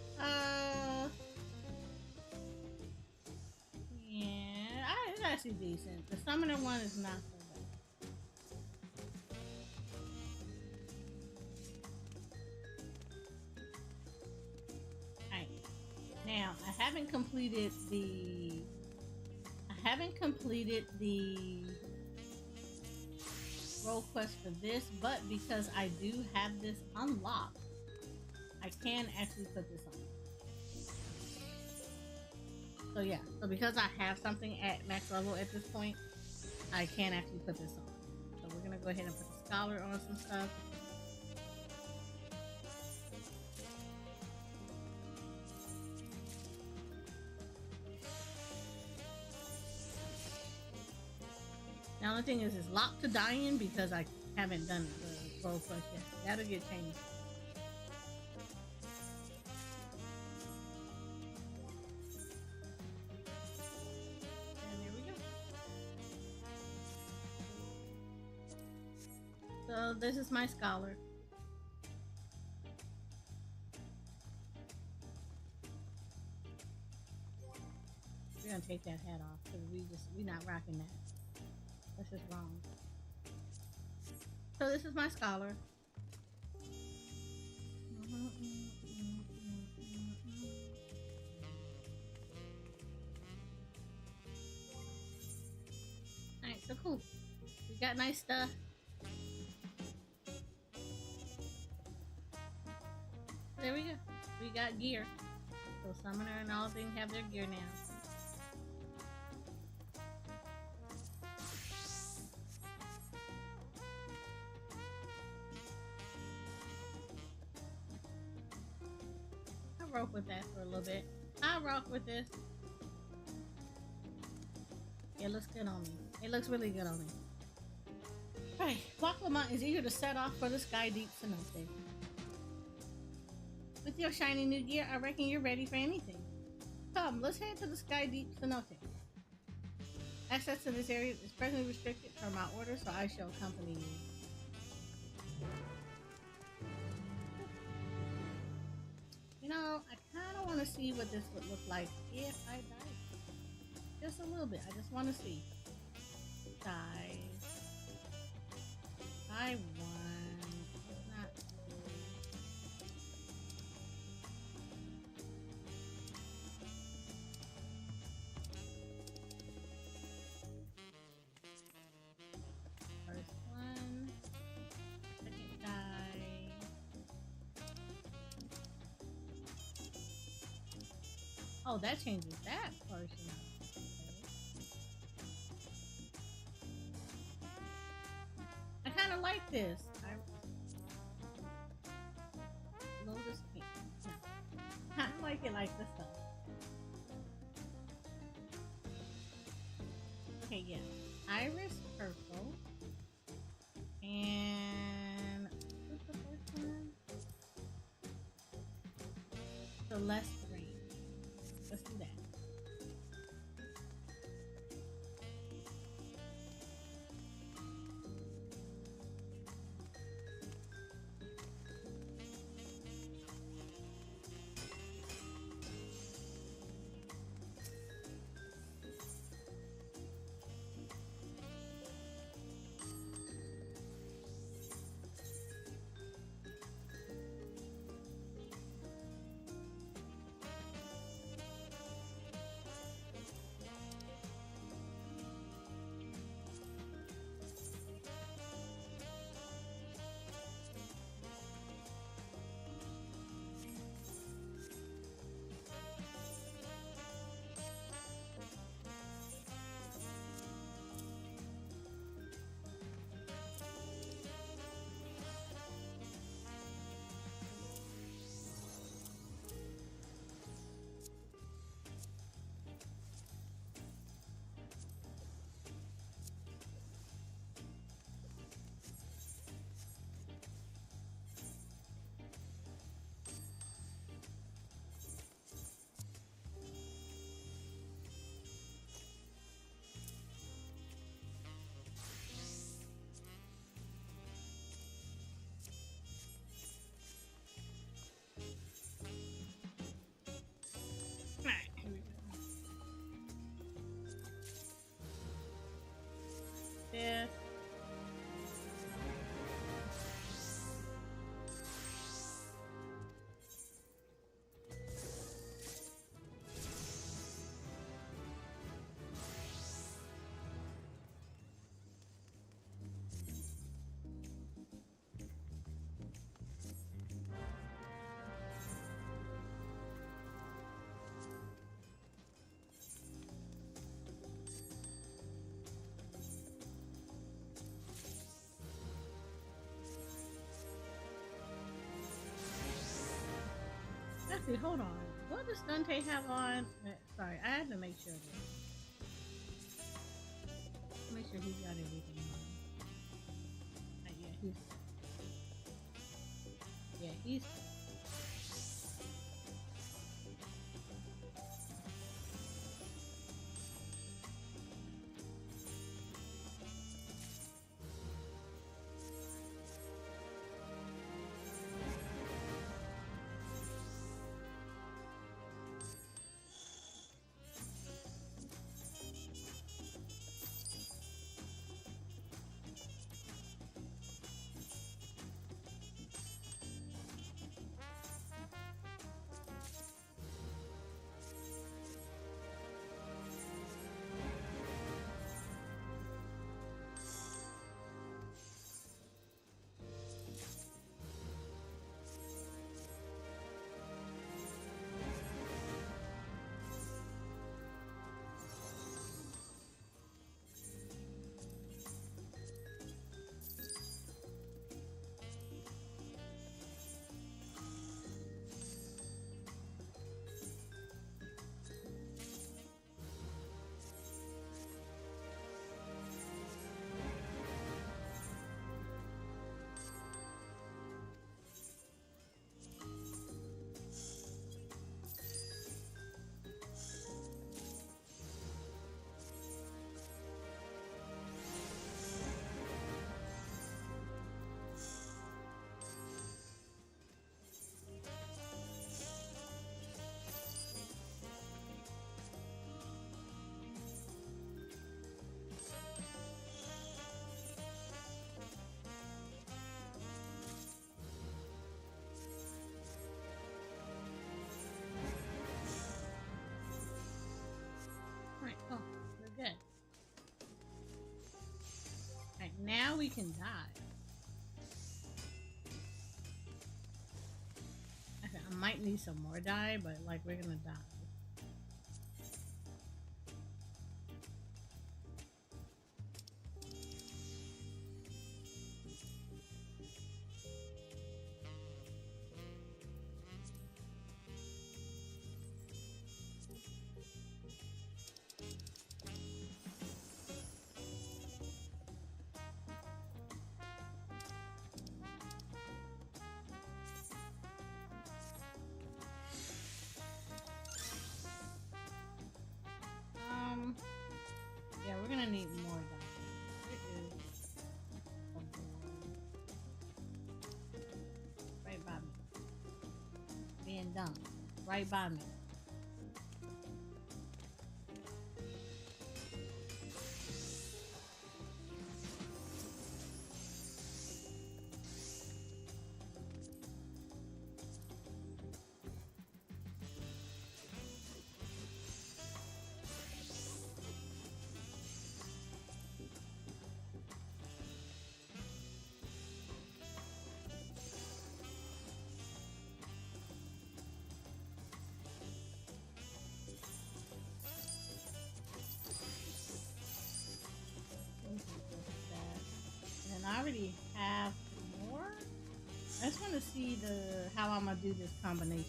Yeah, it's actually decent. The summoner one is not so bad. Alright. Now, I haven't completed the role quest for this, but because I do have this unlocked, I can actually put this on. So yeah, so because I have something at max level at this point, I can actually put this on. So we're gonna go ahead and put the scholar on some stuff. The only thing is it's locked to dying because I haven't done the role quest yet. That'll get changed. And there we go. So this is my scholar. We're gonna take that hat off because we're not rocking that. This is wrong. So this is my scholar. Alright, so cool. We got nice stuff. There we go. We got gear. So Summoner and all things have their gear now. Rock with that for a little bit. I'll rock with this. It looks good on me. It looks really good on me. Alright, Waklamont is eager to set off for the Sky Deep Cenote. With your shiny new gear, I reckon you're ready for anything. Come, let's head to the Sky Deep Cenote. Access to this area is presently restricted per my order, so I shall accompany you. You know, I kind of want to see what this would look like if I died. Just a little bit. I just want to see. Die. I won. It's not cool. First one. Second die. Oh, that changes that portion. I kind of like this. Lotus pink. No. I like it like this though. Okay, yeah. Iris purple. And what's the first one? Celeste green. Let's do that. Actually, hold on. What does Dante have on? Sorry, I had to make sure. Make sure he's got everything on. Yeah, he's. Right. Oh, we're good. Alright, now we can dive. Okay, I might need some more dye, but like we're gonna dive. Yeah, we're gonna need more dye. It is right by me. Being dumb. Right by me. And I already have more. I just want to see how I'm gonna do this combination.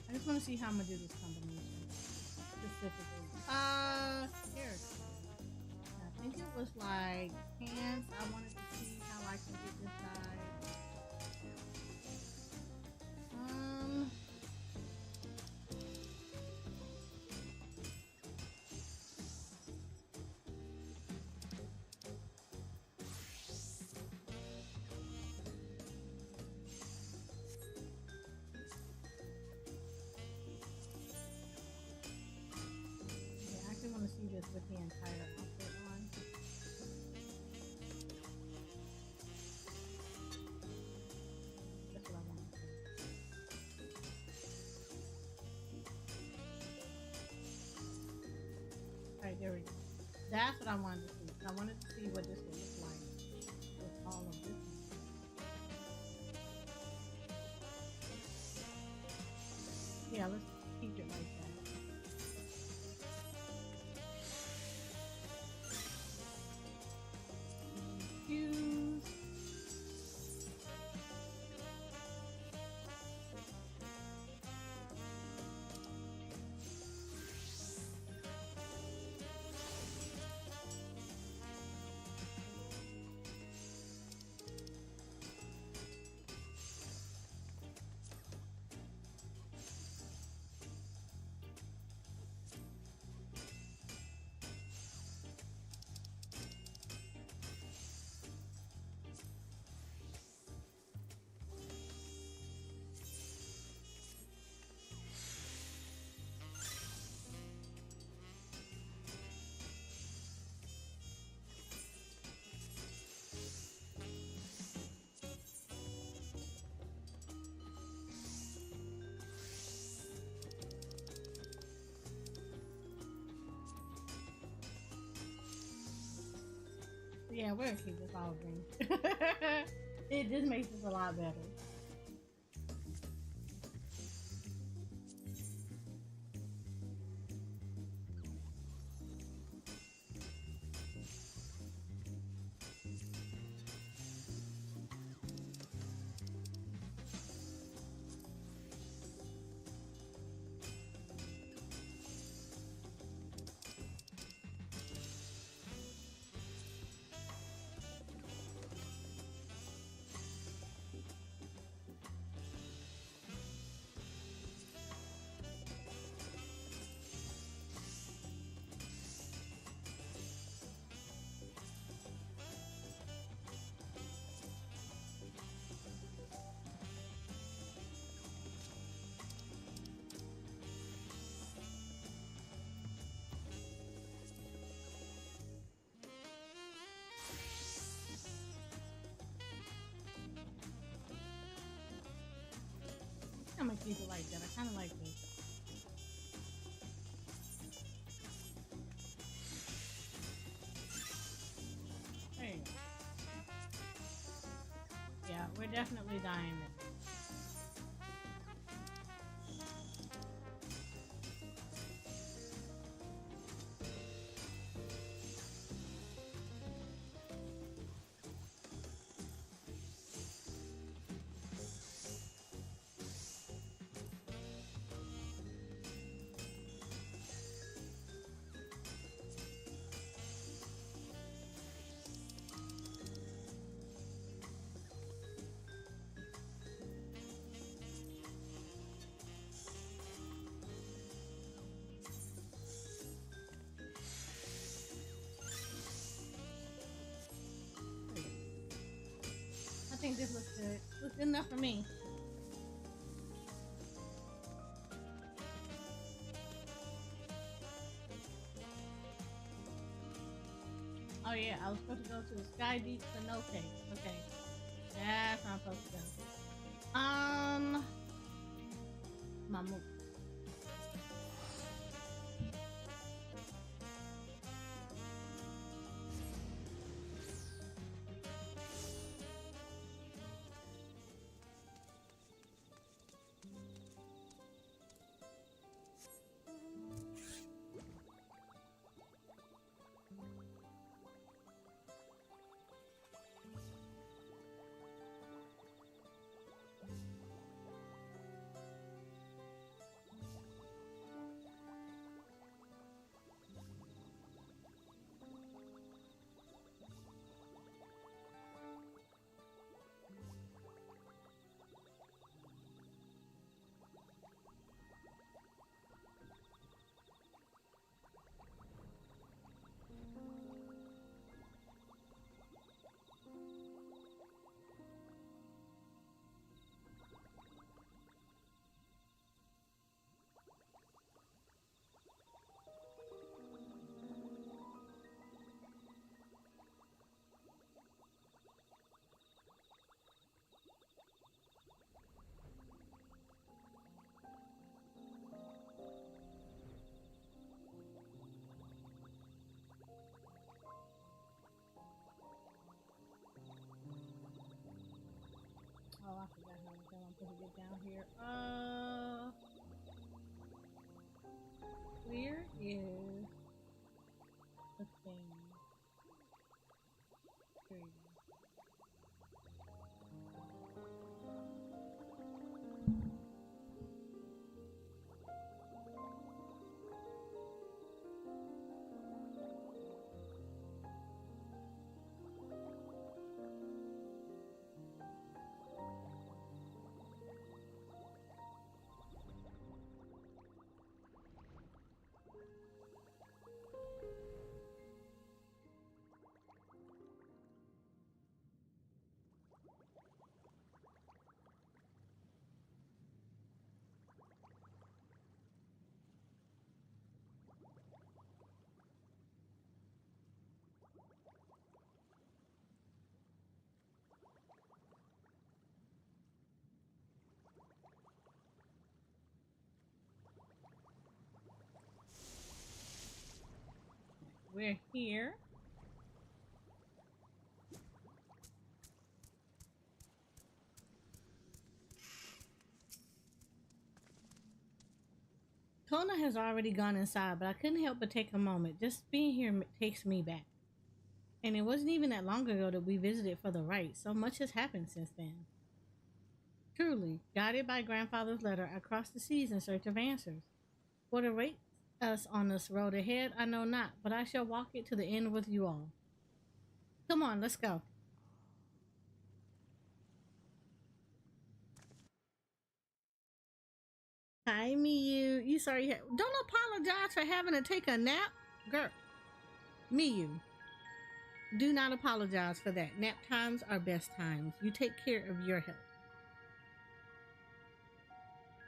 I just want to see how I'm gonna do this combination specifically. Here. I think it was like pants. I wanted to see how I can get this side. Yeah, I actually want to see this with the entire outfit on. That's what I want to see. Alright, there we go. That's what I wanted to see. I wanted to see what this would look like with all of this. Yeah, we're gonna keep this all green. It just makes this a lot better. I'm gonna keep it like that. I kind of like this. There you go. Yeah, we're definitely dying there. I think this looks good. Looks good enough for me. Oh yeah, I was supposed to go to the Sky Deep cenote. Okay, that's where I'm supposed to go. My move. Oh, I forgot how I'm supposed to get down here. Where is the thing? There you go. We're here. Kona has already gone inside, but I couldn't help but take a moment. Just being here takes me back. And it wasn't even that long ago that we visited for the rite. So much has happened since then. Truly, guided by grandfather's letter, I crossed the seas in search of answers. What awaits us on this road ahead, I know not, but I shall walk it to the end with you all. Come on, let's go. Hi, Miyu. You sorry? Don't apologize for having to take a nap, girl. Miyu, do not apologize for that. Nap times are best times. You take care of your health.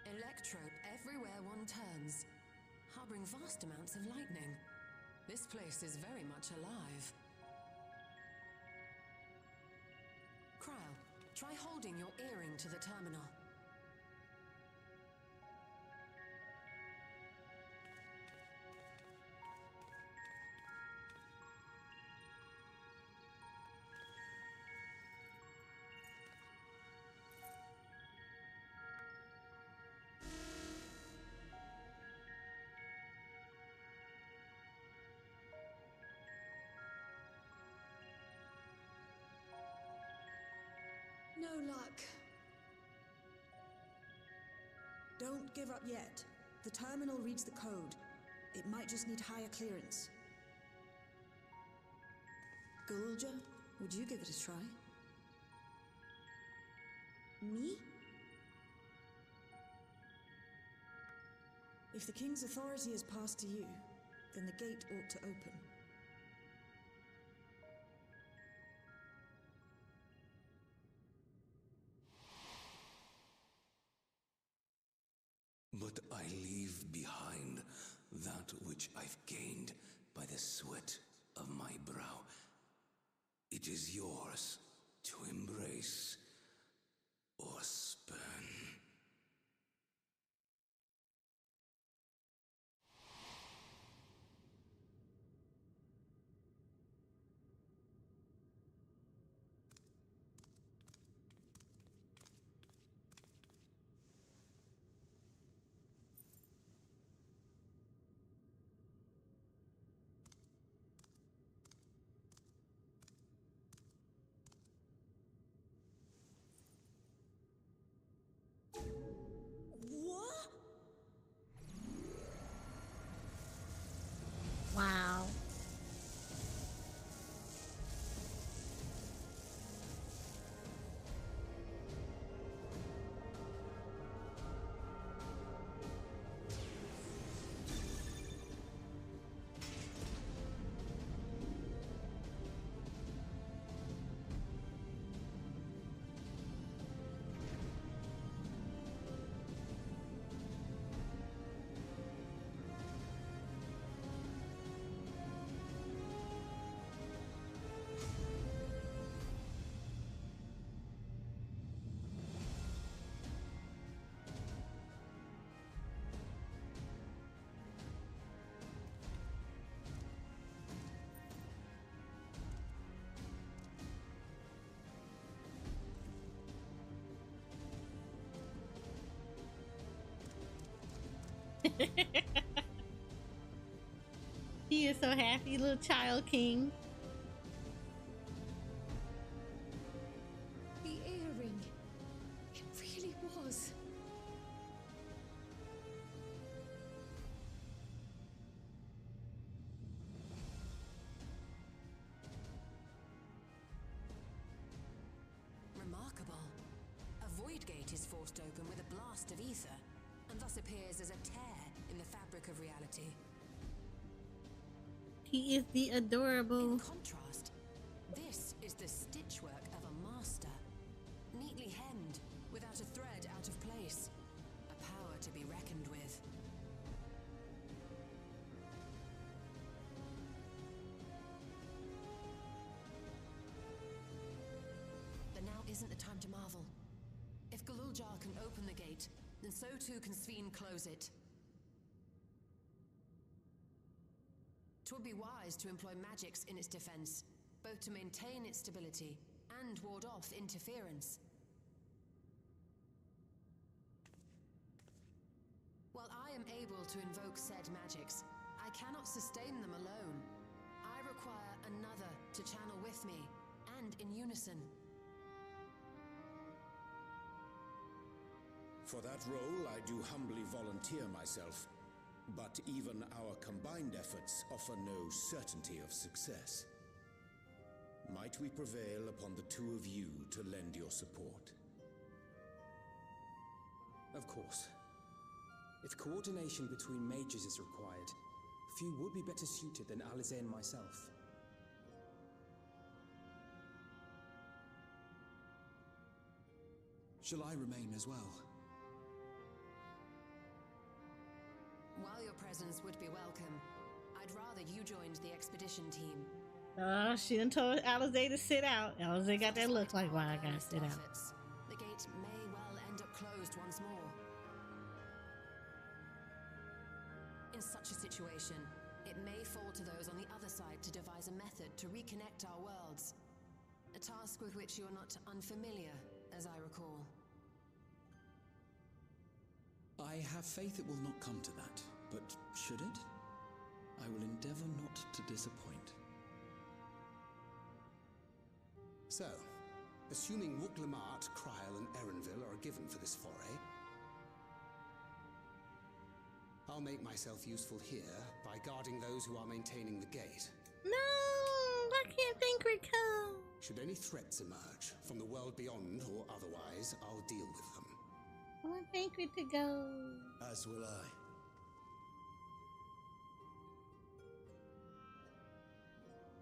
Electrope everywhere one turns, harboring vast amounts of lightning. This place is very much alive. Krile, try holding your earring to the terminal. No luck. Don't give up yet. The terminal reads the code. It might just need higher clearance. Gulja, would you give it a try? Me? If the king's authority is passed to you, then the gate ought to open. But I leave behind that which I've gained by the sweat of my brow. It is yours to embrace or spurn. What? Wow. He is so happy, little child king. The earring. It really was. Remarkable. A void gate is forced open with a blast of ether, and thus appears as a tear in the fabric of reality. He is the adorable. In contrast, this is the stitchwork of a master, neatly hemmed, without a thread out of place. A power to be reckoned with. But now isn't the time to marvel. If Galuljar can open the gate, then so too can Sveen close it. 'Twould be wise to employ magics in its defense, both to maintain its stability and ward off interference. While I am able to invoke said magics, I cannot sustain them alone. I require another to channel with me, and in unison. For that role, I do humbly volunteer myself. But even our combined efforts offer no certainty of success. Might we prevail upon the two of you to lend your support? Of course. If coordination between mages is required, few would be better suited than Alize and myself. Shall I remain as well? While your presence would be welcome, I'd rather you joined the expedition team. She done told Alize to sit out. Alize got that look like, why I gotta sit out. The gate may well end up closed once more. In such a situation, it may fall to those on the other side to devise a method to reconnect our worlds. A task with which you're not unfamiliar, as I recall. I have faith it will not come to that, but should it? I will endeavor not to disappoint. So, assuming Wuklamart, Kryl, and Erenville are given for this foray, I'll make myself useful here by guarding those who are maintaining the gate. No, I can't think we come. Should any threats emerge, from the world beyond or otherwise, I'll deal with them. I want Thancred to go. As will I.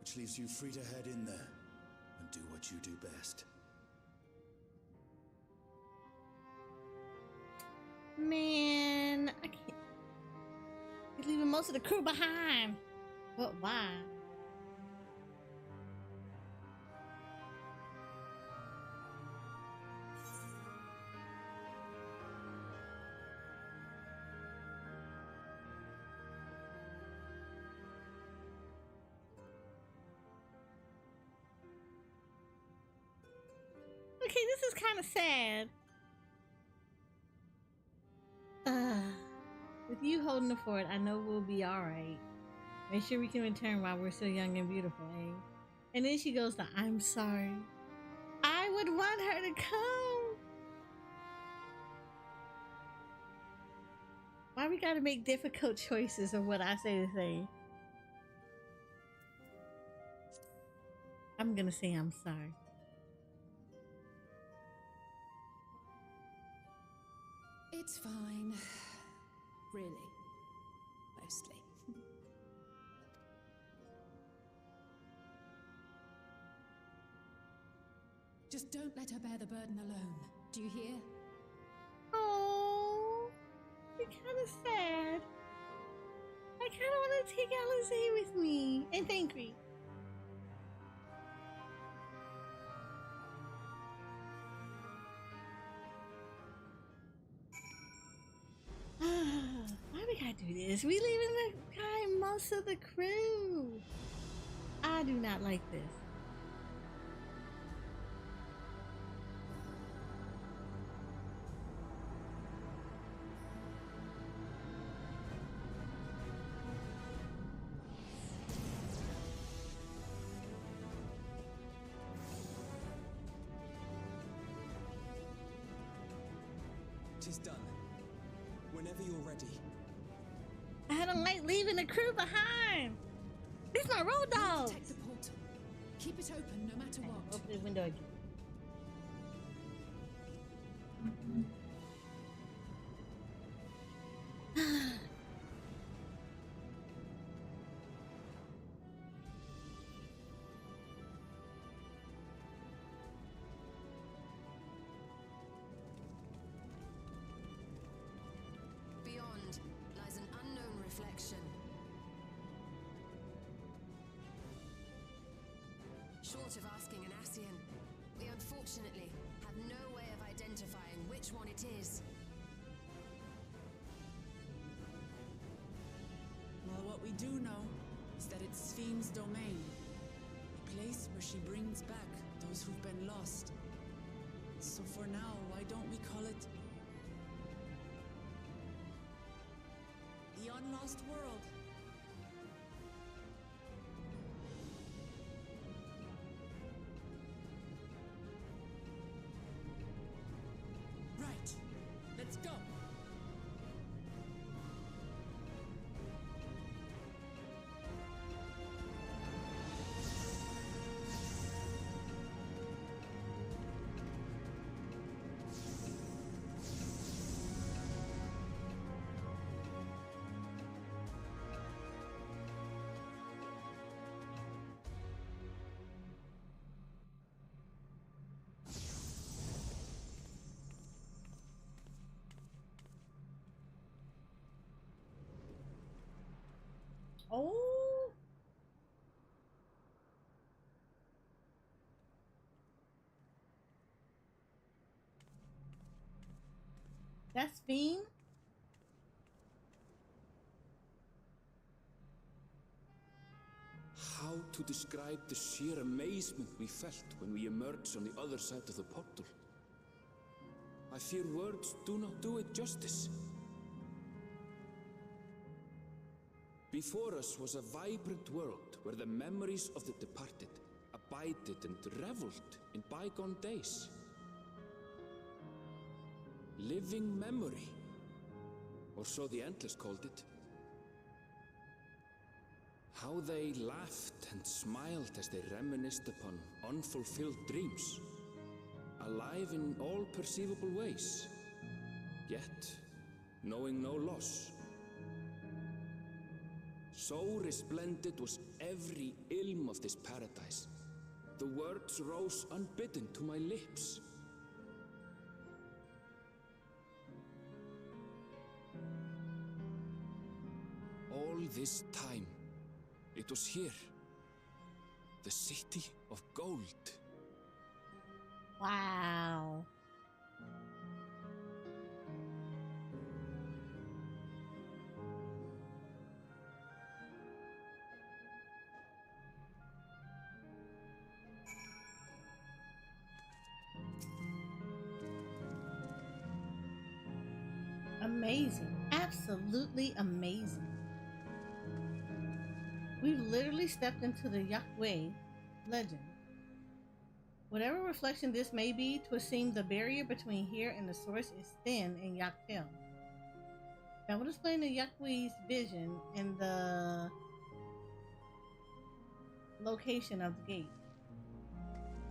Which leaves you free to head in there and do what you do best. Man, I can't. You're leaving most of the crew behind. But why? Okay, this is kind of sad. With you holding the fort, I know we'll be alright. Make sure we can return while we're still young and beautiful, eh? And then she goes to, I'm sorry. I would want her to come. Why we gotta make difficult choices of what I say to say? I'm gonna say I'm sorry. It's fine. Really. Mostly. Just don't let her bear the burden alone. Do you hear? Oh, you're kind of sad. I kind of want to take Alize with me and Thancred. Why we gotta do this? We leaving behind most of the crew. I do not like this. Tis done. Whenever you're ready. I don't like leaving the crew behind. These my road dogs. Protect the portal. Keep it open no matter what. Open the window again. Beyond lies an unknown reflection. Short of asking an Ascian, we unfortunately have no way of identifying which one it is. Well, what we do know is that it's Sphyn's domain. A place where she brings back those who've been lost. So for now, why don't we call it beyond Lost World. Right. Let's go. Oh, that's Fiend. How to describe the sheer amazement we felt when we emerged on the other side of the portal? I fear words do not do it justice. Before us was a vibrant world where the memories of the departed abided and reveled in bygone days. Living memory, or so the Endless called it. How they laughed and smiled as they reminisced upon unfulfilled dreams, alive in all perceivable ways, yet knowing no loss. So resplendent was every ilm of this paradise. The words rose unbidden to my lips. All this time, it was here, the city of gold. Wow. Amazing. Absolutely amazing. We've literally stepped into the Yahweh legend. Whatever reflection this may be, 'twould seem the barrier between here and the source is thin in Yahweh. That would explain the Yahweh's vision and the location of the gate.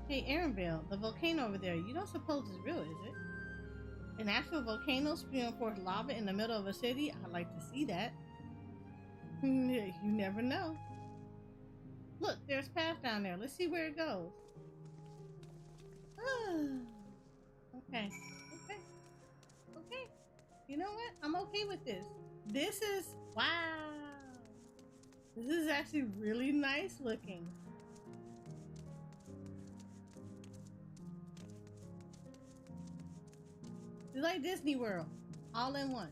Hey, Aaronville, the volcano over there, you don't suppose it's real, is it? An actual volcano spewing forth lava in the middle of a city? I'd like to see that. You never know. Look, there's a path down there. Let's see where it goes. Okay. You know what? I'm okay with this. This is, wow. This is actually really nice looking. It's like Disney World, all in one.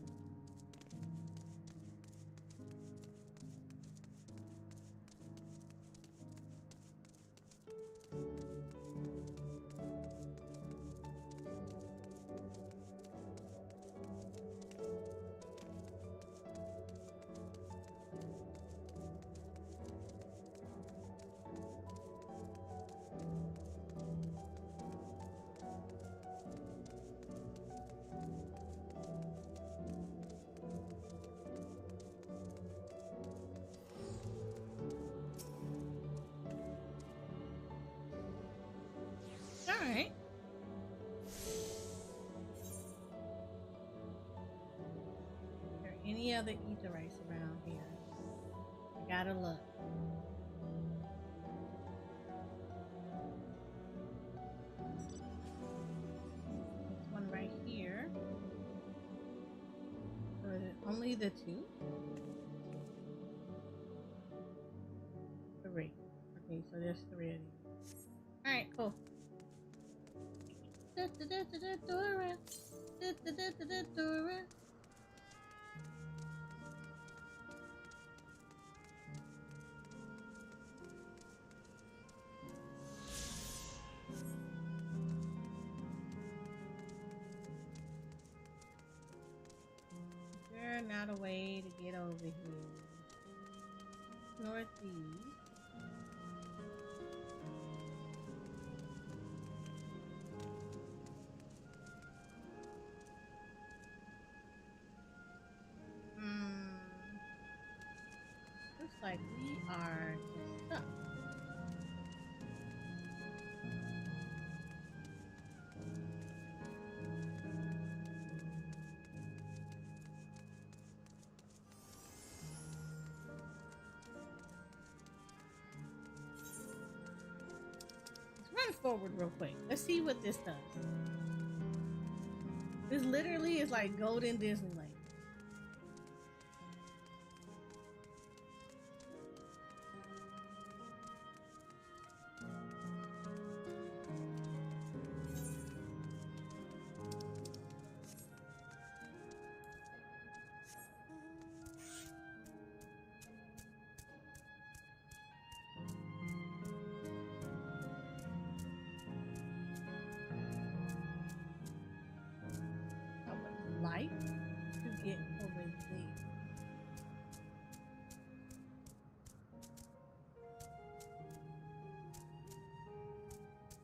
Alright. Are there any other Aetherites around here? I gotta look. There's one right here. Or is it only the two? Three. Okay, so there's three of these. Alright, cool. Dora. Dora. Is there not a way way to get over here? Northeast. Looks like we are stuck. Run forward real quick. Let's see what this does. This literally is like Golden Disneyland. Like to get over there.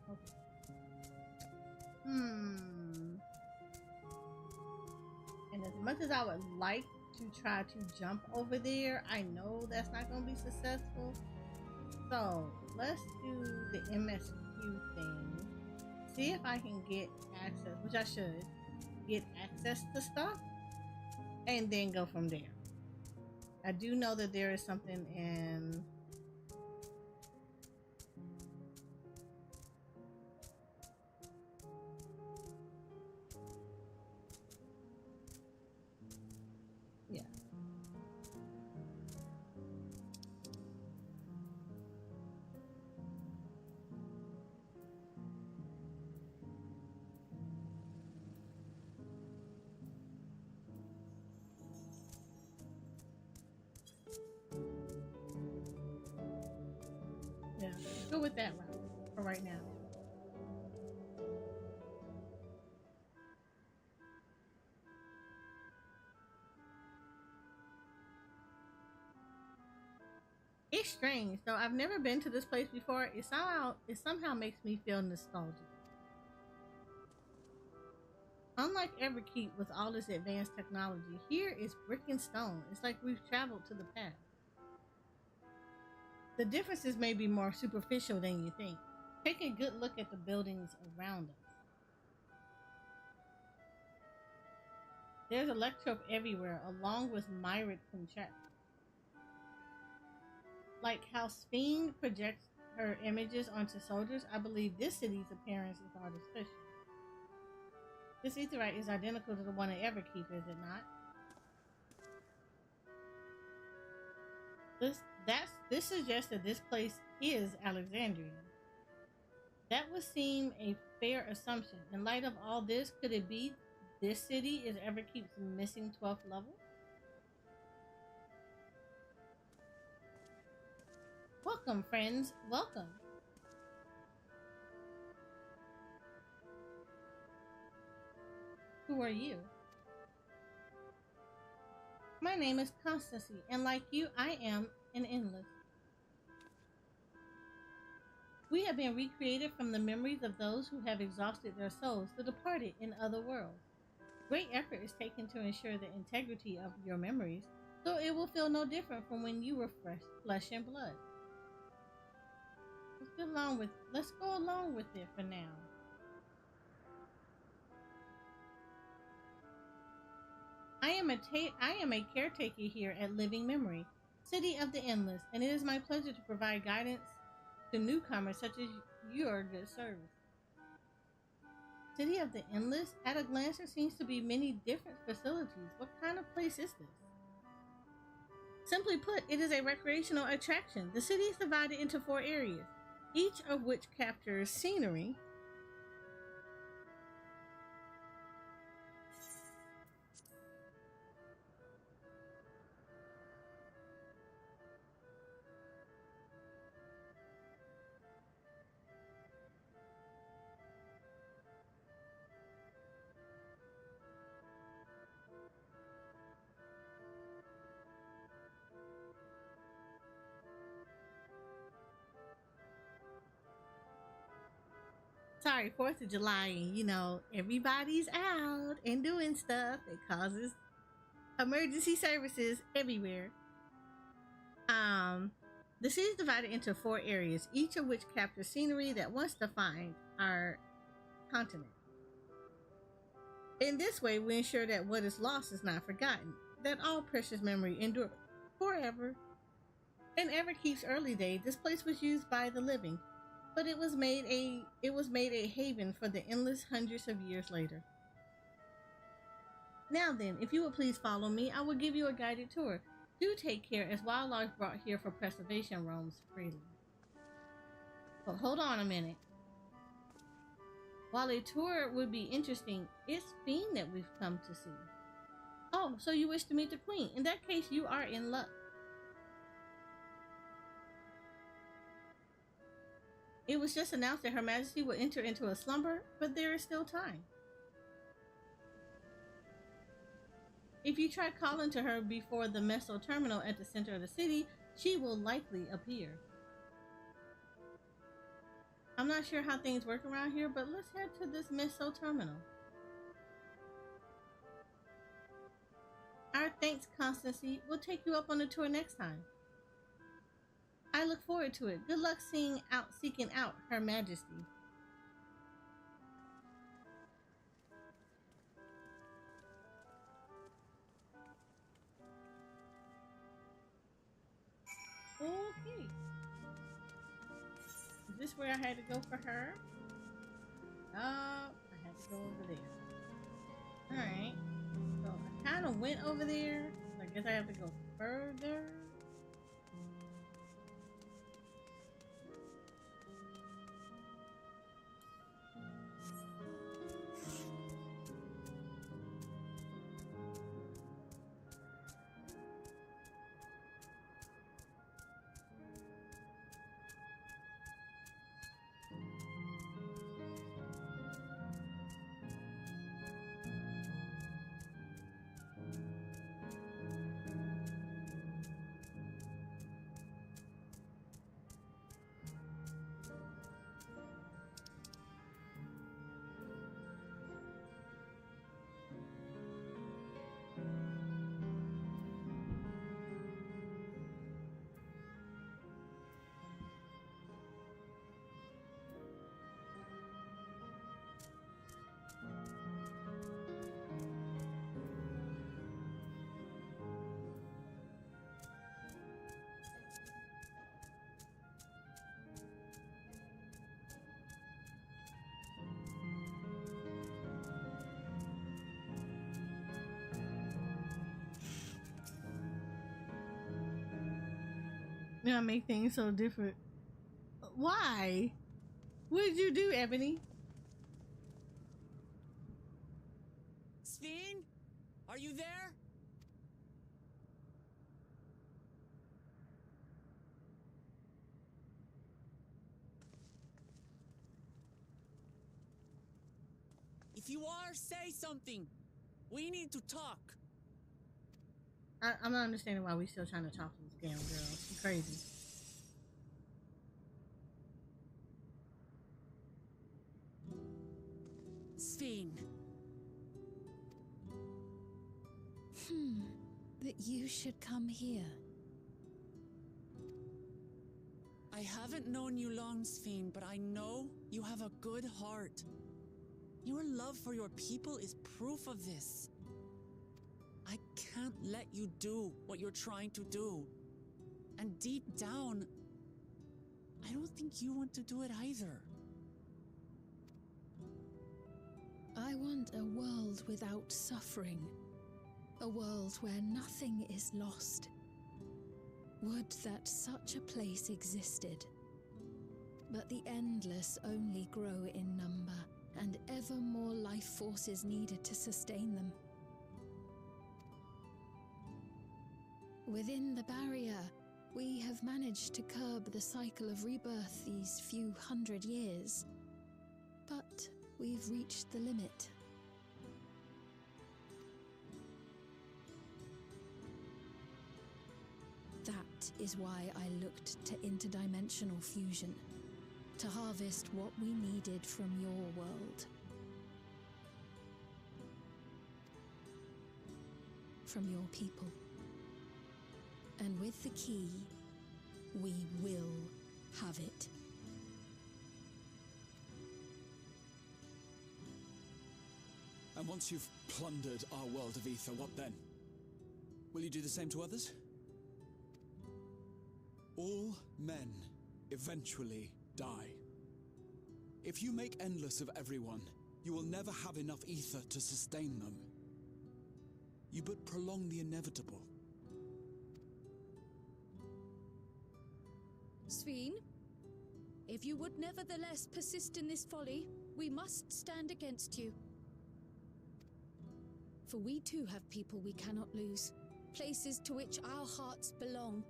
Okay. And as much as I would like to try to jump over there, I know that's not going to be successful. So let's do the MSQ thing. See if I can get access, which I should. Get access to stuff and then go from there. I do know that there is something in yeah. Yeah, go with that route for right now. It's strange, though. I've never been to this place before. It somehow makes me feel nostalgic. Unlike Everkeep with all its advanced technology, here is brick and stone. It's like we've traveled to the past. The differences may be more superficial than you think. Take a good look at the buildings around us. There's electrope everywhere, along with myriad contracts. Like how Sphene projects her images onto soldiers, I believe this city's appearance is artificial. This aetheryte is identical to the one at Everkeep, is it not? This suggests that this place is Alexandria. That would seem a fair assumption. In light of all this, could it be this city is Everkeep's missing 12th level? Welcome, friends. Welcome. Who are you? My name is Constancy, and like you, I am an endless. We have been recreated from the memories of those who have exhausted their souls, the departed in other worlds. Great effort is taken to ensure the integrity of your memories, so it will feel no different from when you were fresh, flesh and blood. Let's go along with it for now. I am a caretaker here at Living Memory, City of the Endless, and it is my pleasure to provide guidance to newcomers such as your good service. City of the Endless? At a glance, there seems to be many different facilities. What kind of place is this? Simply put, it is a recreational attraction. The city is divided into 4 areas, each of which captures scenery, sorry, 4th of July, and you know, everybody's out and doing stuff. It causes emergency services everywhere. The city is divided into 4 areas, each of which captures scenery that wants to find our continent. In this way, we ensure that what is lost is not forgotten, that all precious memory endure forever. In Everkeep's early days, this place was used by the living, but it was made a haven for the endless hundreds of years later. Now then, if you would please follow me, I will give you a guided tour. Do take care, as wildlife brought here for preservation roams freely. But hold on a minute. While a tour would be interesting, it's Fiend that we've come to see. Oh, so you wish to meet the Queen. In that case, you are in luck. It was just announced that Her Majesty will enter into a slumber, but there is still time. If you try calling to her before the Meso terminal at the center of the city, she will likely appear. I'm not sure how things work around here, but let's head to this Meso terminal. Our thanks, Constancy. We'll take you up on the tour next time. I look forward to it. Good luck seeking out Her Majesty. Okay. Is this where I had to go for her? I had to go over there. Alright. So I kind of went over there. So I guess I have to go further. Yeah, make things so different. Why? What did you do, Ebony? Sven? Are you there? If you are, say something. We need to talk. I'm not understanding why we're still trying to talk to this damn girl. She's crazy. Sven. That you should come here. I haven't known you long, Sven, but I know you have a good heart. Your love for your people is proof of this. I can't let you do what you're trying to do. And deep down, I don't think you want to do it either. I want a world without suffering. A world where nothing is lost. Would that such a place existed. But the endless only grow in number, and ever more life forces needed to sustain them. Within the barrier, we have managed to curb the cycle of rebirth these few hundred years. But we've reached the limit. That is why I looked to interdimensional fusion. to harvest what we needed from your world. From your people. And with the key, we will have it. And once you've plundered our world of ether, what then? Will you do the same to others? All men eventually die. If you make endless of everyone, you will never have enough ether to sustain them. You but prolong the inevitable. Sveen, if you would nevertheless persist in this folly, we must stand against you. For we too have people we cannot lose, places to which our hearts belong.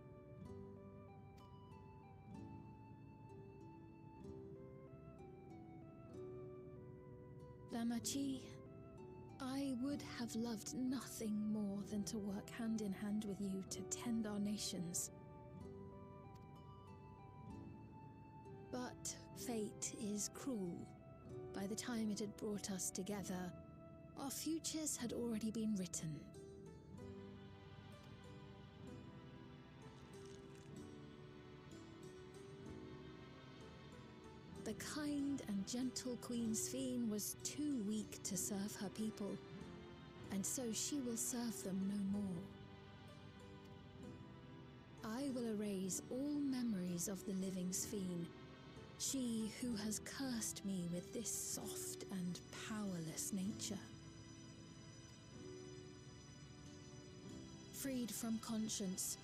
Lamachi, I would have loved nothing more than to work hand in hand with you to tend our nations. But fate is cruel. By the time it had brought us together, our futures had already been written. The kind and gentle Queen Sveen was too weak to serve her people, and so she will serve them no more. I will erase all memories of the living Sveen, she who has cursed me with this soft and powerless nature. Freed from conscience,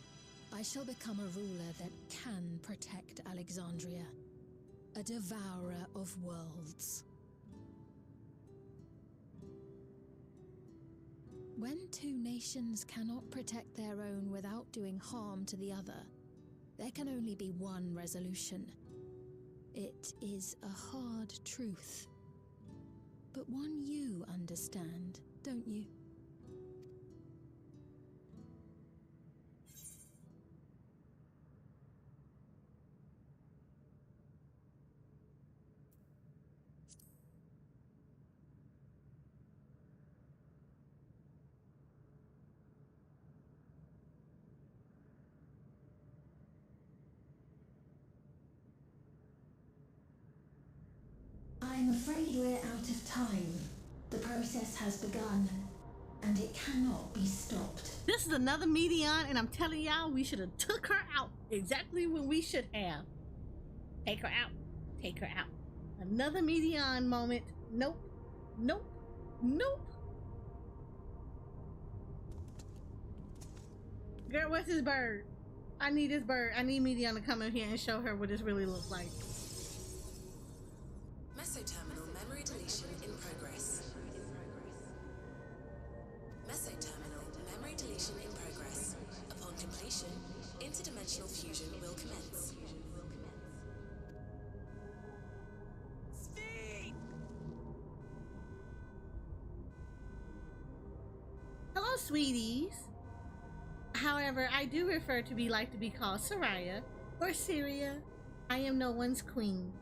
I shall become a ruler that can protect Alexandria. A devourer of worlds. When two nations cannot protect their own without doing harm to the other, there can only be one resolution. It is a hard truth, but one you understand, don't you? I'm afraid we're out of time. The process has begun, and it cannot be stopped. This is another median, and I'm telling y'all, we should have took her out exactly when we should have. Take her out. Take her out. Another median moment. Nope. Nope. Nope. Girl, what's this bird? I need this bird. I need median to come in here and show her what this really looks like. Mesoterminal memory deletion in progress. Mesoterminal memory deletion in progress. Upon completion, interdimensional fusion will commence. Hello, sweeties. However, I do prefer to be like to be called Soraya or Syria. I am no one's queen.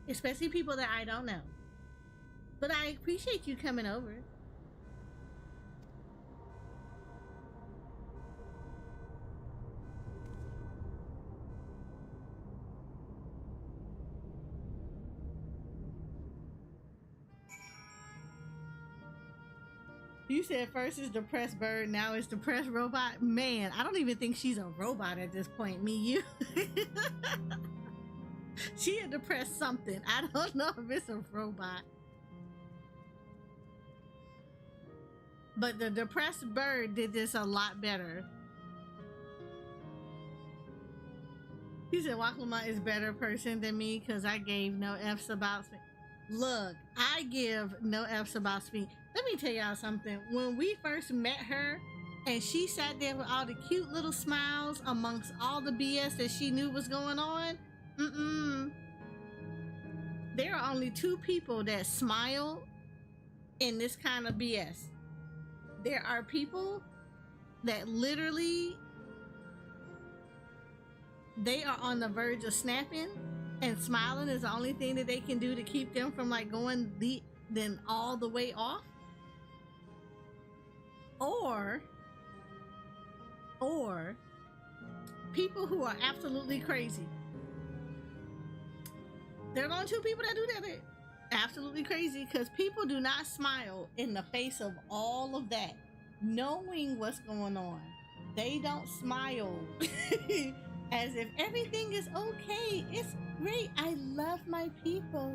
Especially people that I don't know. But I appreciate you coming over. You said first is depressed bird, now it's depressed robot. Man, I don't even think she's a robot at this point. Me, you. She a depressed something. I don't know if it's a robot. But the depressed bird did this a lot better. He said Waklama is a better person than me because I gave no F's about me. Look, I give no F's about me. Let me tell y'all something. When we first met her and she sat there with all the cute little smiles amongst all the BS that she knew was going on, there are only two people that smile in this kind of BS. There are people that literally, they are on the verge of snapping, and smiling is the only thing that they can do to keep them from like going then all the way off, or people who are absolutely crazy. There are only two people that do that. They're absolutely crazy, because people do not smile in the face of all of that, knowing what's going on. They don't smile as if everything is okay. It's great. I love my people.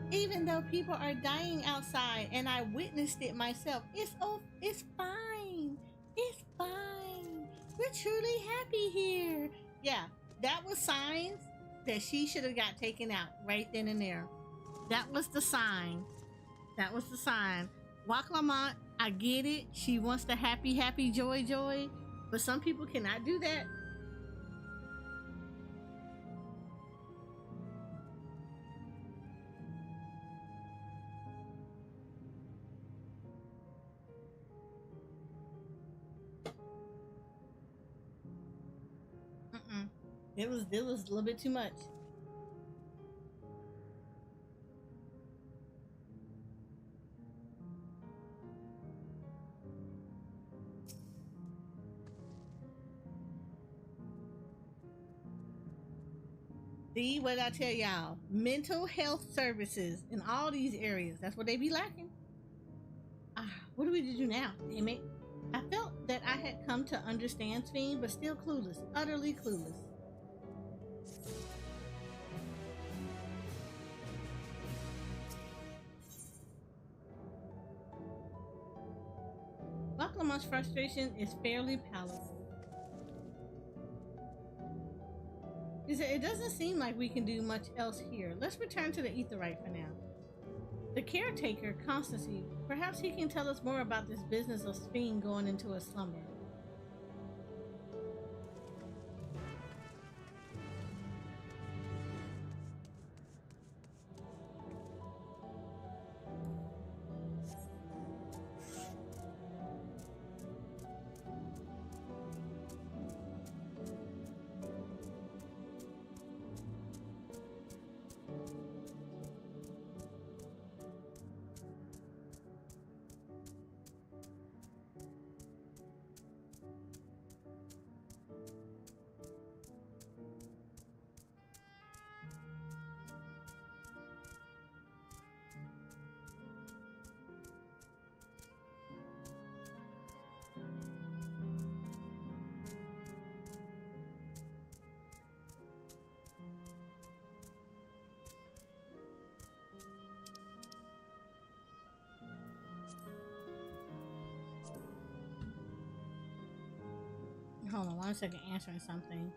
Even though people are dying outside and I witnessed it myself, it's fine. It's fine. We're truly happy here. Yeah, that was signs that she should have got taken out right then and there. That was the sign. That was the sign. Waklamont, I get it. She wants the happy, happy, joy, joy. But some people cannot do that. It was a little bit too much. See what I tell y'all? Mental health services in all these areas. That's what they be lacking. What do we do now? Damn it. I felt that I had come to understand Sphene, but still clueless. Utterly clueless. Wakalamont's frustration is fairly palatable. He said, it doesn't seem like we can do much else here. Let's return to the Aetheryte for now. The caretaker, Constancy, perhaps he can tell us more about this business of Sphene going into a slumber. Hold on 1 second, answering something.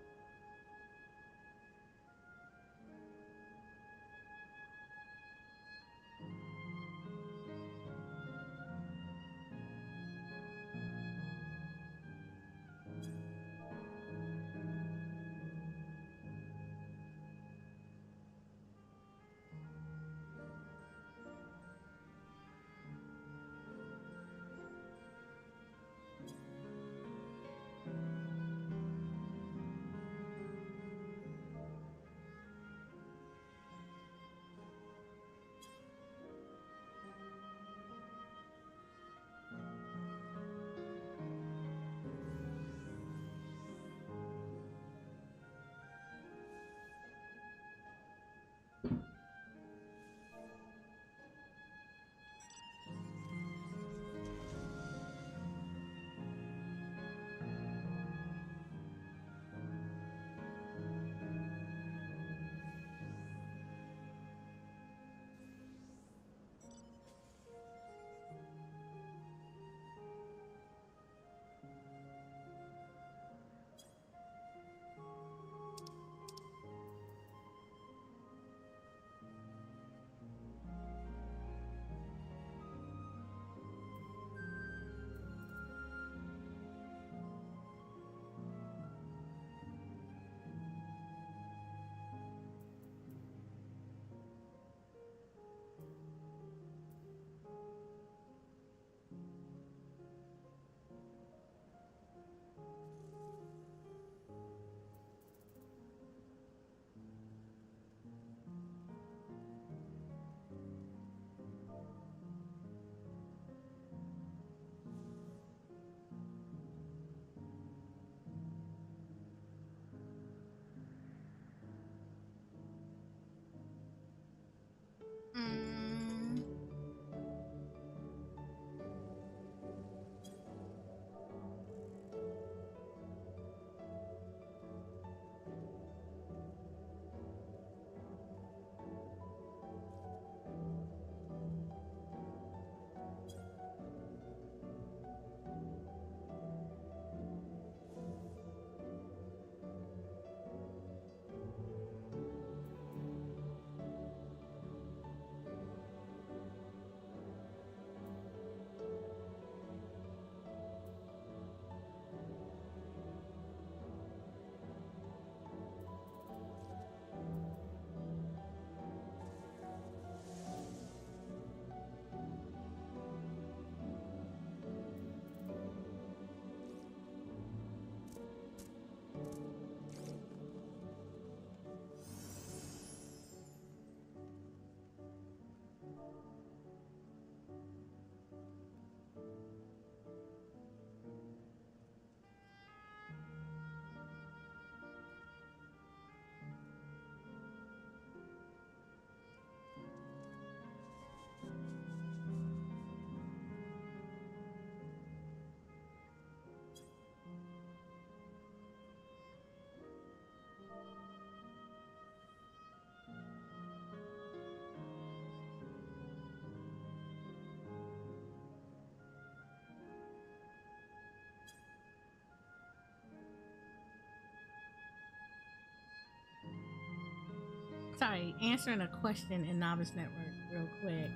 Sorry, answering a question in Novice Network real quick.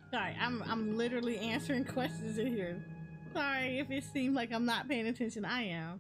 Sorry, I'm literally answering questions in here. Sorry if it seems like I'm not paying attention. I am.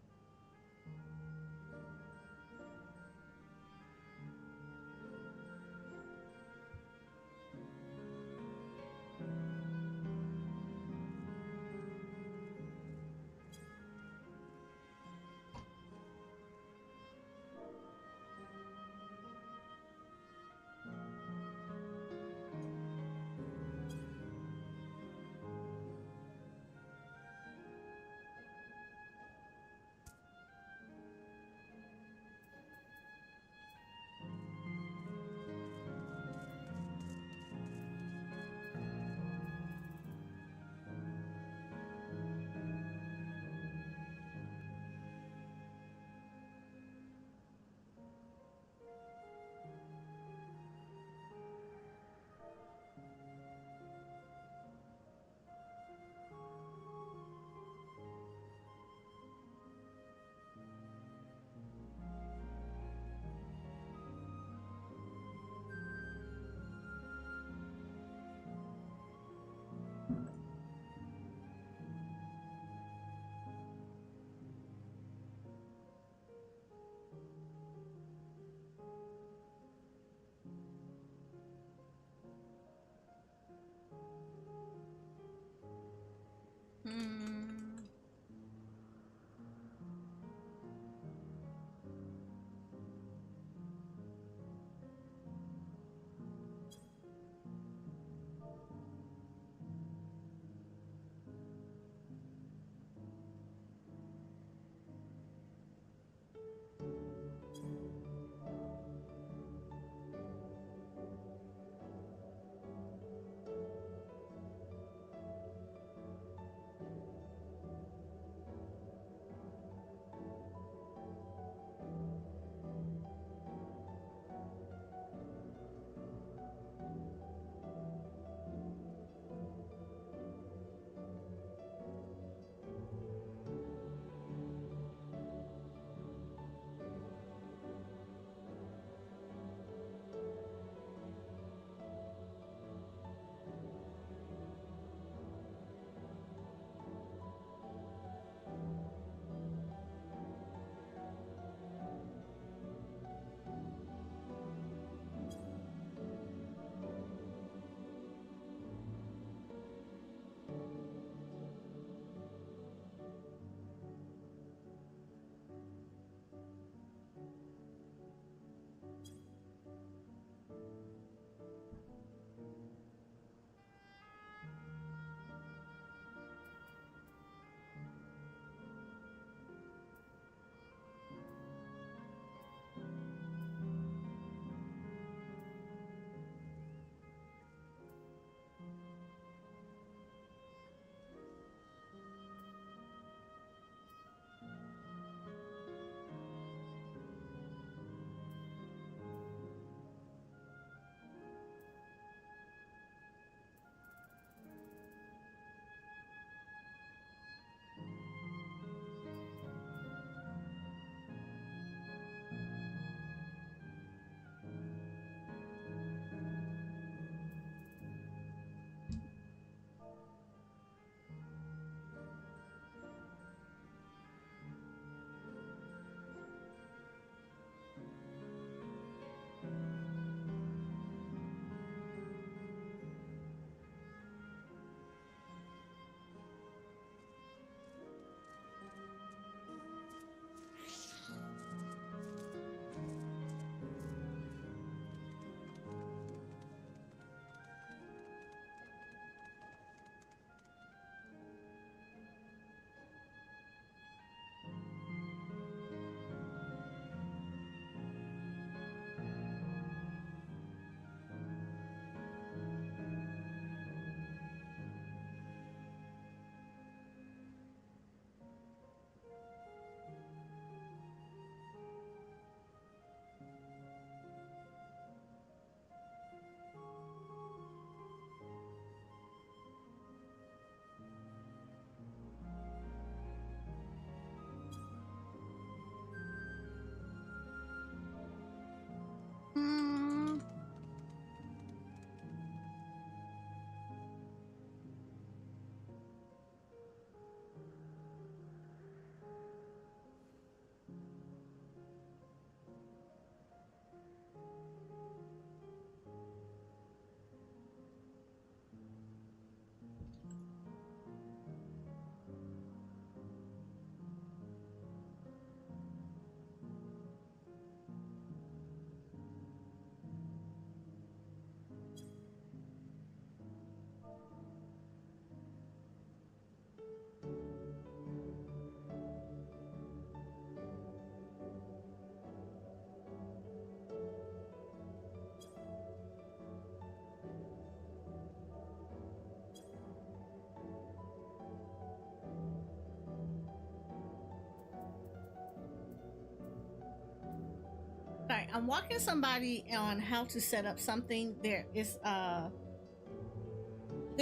sorry. I'm walking somebody on how to set up something. They're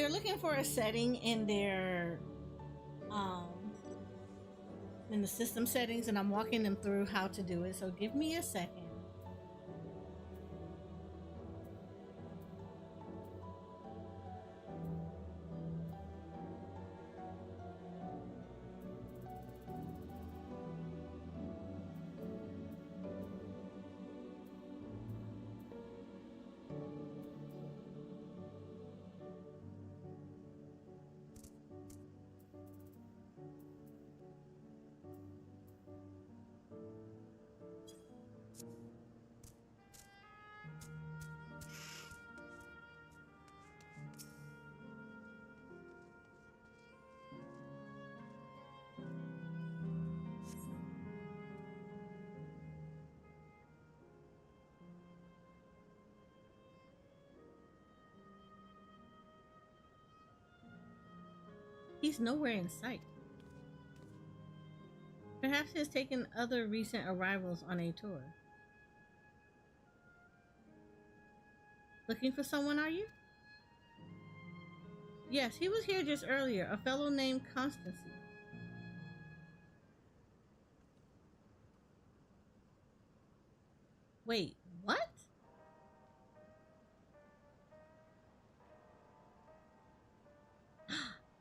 looking for a setting in their in the system settings, and I'm walking them through how to do it. So give me a second. He's nowhere in sight. Perhaps he has taken other recent arrivals on a tour. Looking for someone, are you? Yes, he was here just earlier, a fellow named Constancy. Wait, what?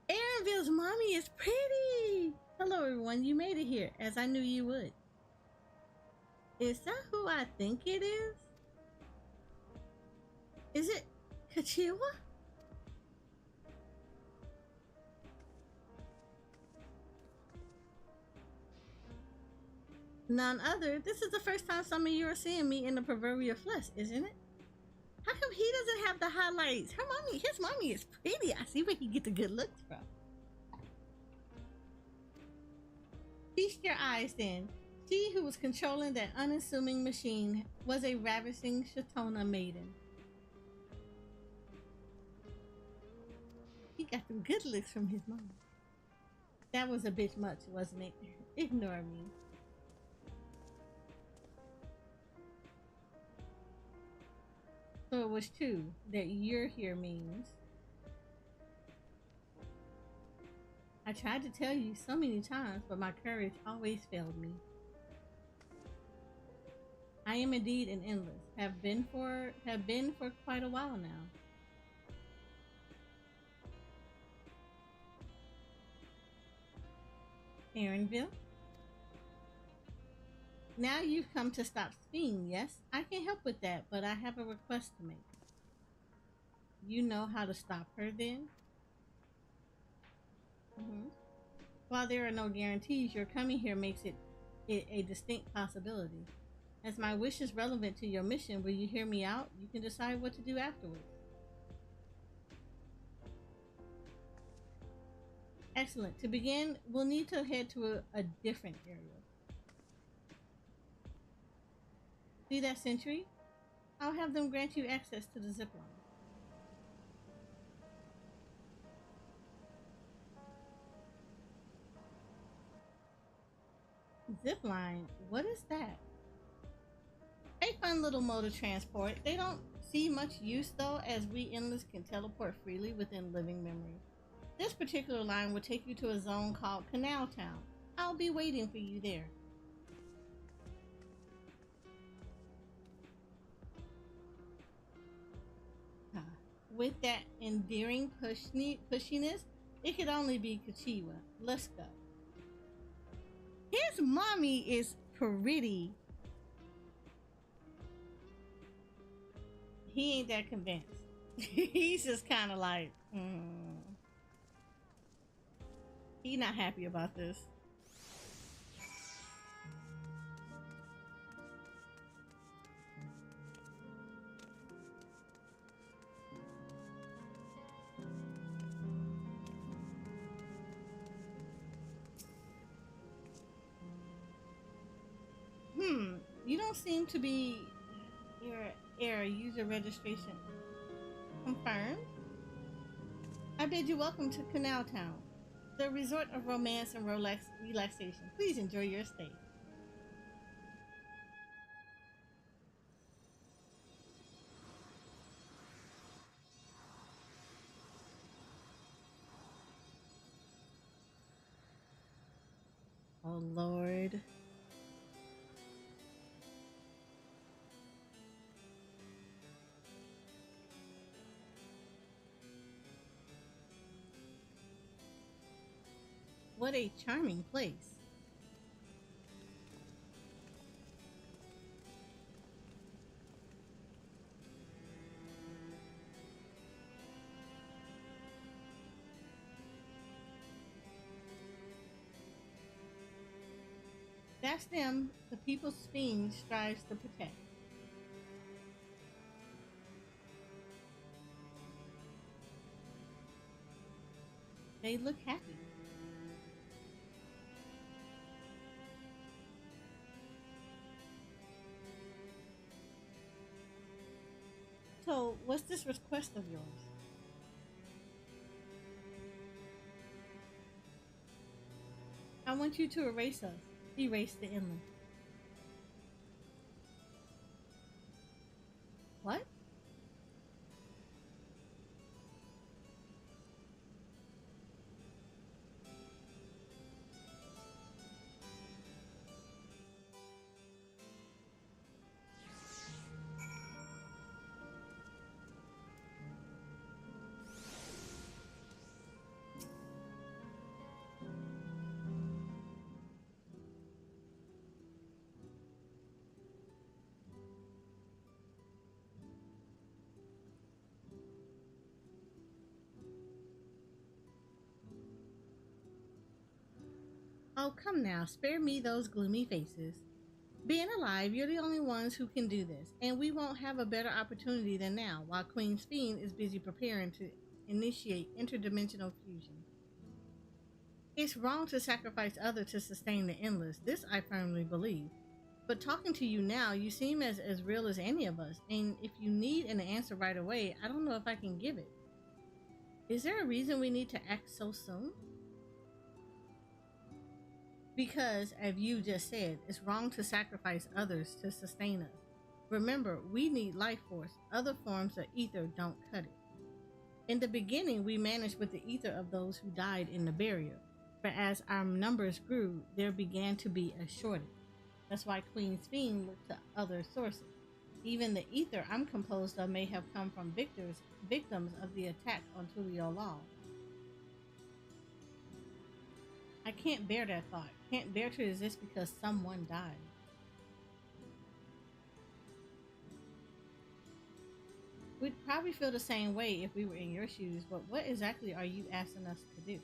Aaronville's mommy is pretty! Hello everyone, you made it here, as I knew you would. Is that who I think it is? Is it Kachiwa? None other. This is the first time some of you are seeing me in the proverbial flesh, isn't it? How come he doesn't have the highlights? His mommy is pretty. I see where he get the good looks from. Feast your eyes then. She who was controlling that unassuming machine was a ravishing Shatona maiden. He got some good looks from his mom. That was a bit much, wasn't it? Ignore me. So it was true that you're here means. I tried to tell you so many times, but my courage always failed me. I am indeed an endless. Have been for quite a while now. Aaronville? Now you've come to stop Sphene, yes? I can help with that, but I have a request to make. You know how to stop her then? While there are no guarantees, your coming here makes it a distinct possibility. As my wish is relevant to your mission, will you hear me out? You can decide what to do afterwards. Excellent. To begin, we'll need to head to a different area. See that sentry? I'll have them grant you access to the zipline. Zipline? What is that? A fun little mode of transport. They don't see much use though, as we endless can teleport freely within living memory. This particular line will take you to a zone called Canal Town. I'll be waiting for you there. With that endearing pushiness, it could only be Kachiwa. Let's go. His mommy is pretty. He ain't that convinced. He's just kind of like, He's not happy about this. You don't seem to be your error user registration confirmed. I bid you welcome to Canal Town, the resort of romance and relaxation. Please enjoy your stay. Oh, Lord. What a charming place. That's them, the people's fiend strives to protect. They look happy. So, what's this request of yours? I want you to erase us. Erase the inland. What? Oh, come now, spare me those gloomy faces. Being alive, you're the only ones who can do this, and we won't have a better opportunity than now, while Queen's Fiend is busy preparing to initiate interdimensional fusion. It's wrong to sacrifice others to sustain the endless, this I firmly believe. But talking to you now, you seem as real as any of us, and if you need an answer right away, I don't know if I can give it. Is there a reason we need to act so soon? Because, as you just said, it's wrong to sacrifice others to sustain us. Remember, we need life force. Other forms of ether don't cut it. In the beginning, we managed with the ether of those who died in the barrier. But as our numbers grew, there began to be a shortage. That's why Queen's Fiend looked to other sources. Even the ether I'm composed of may have come from victims of the attack on Tural. I can't bear that thought. Can't bear to exist because someone died. We'd probably feel the same way if we were in your shoes, but what exactly are you asking us to do?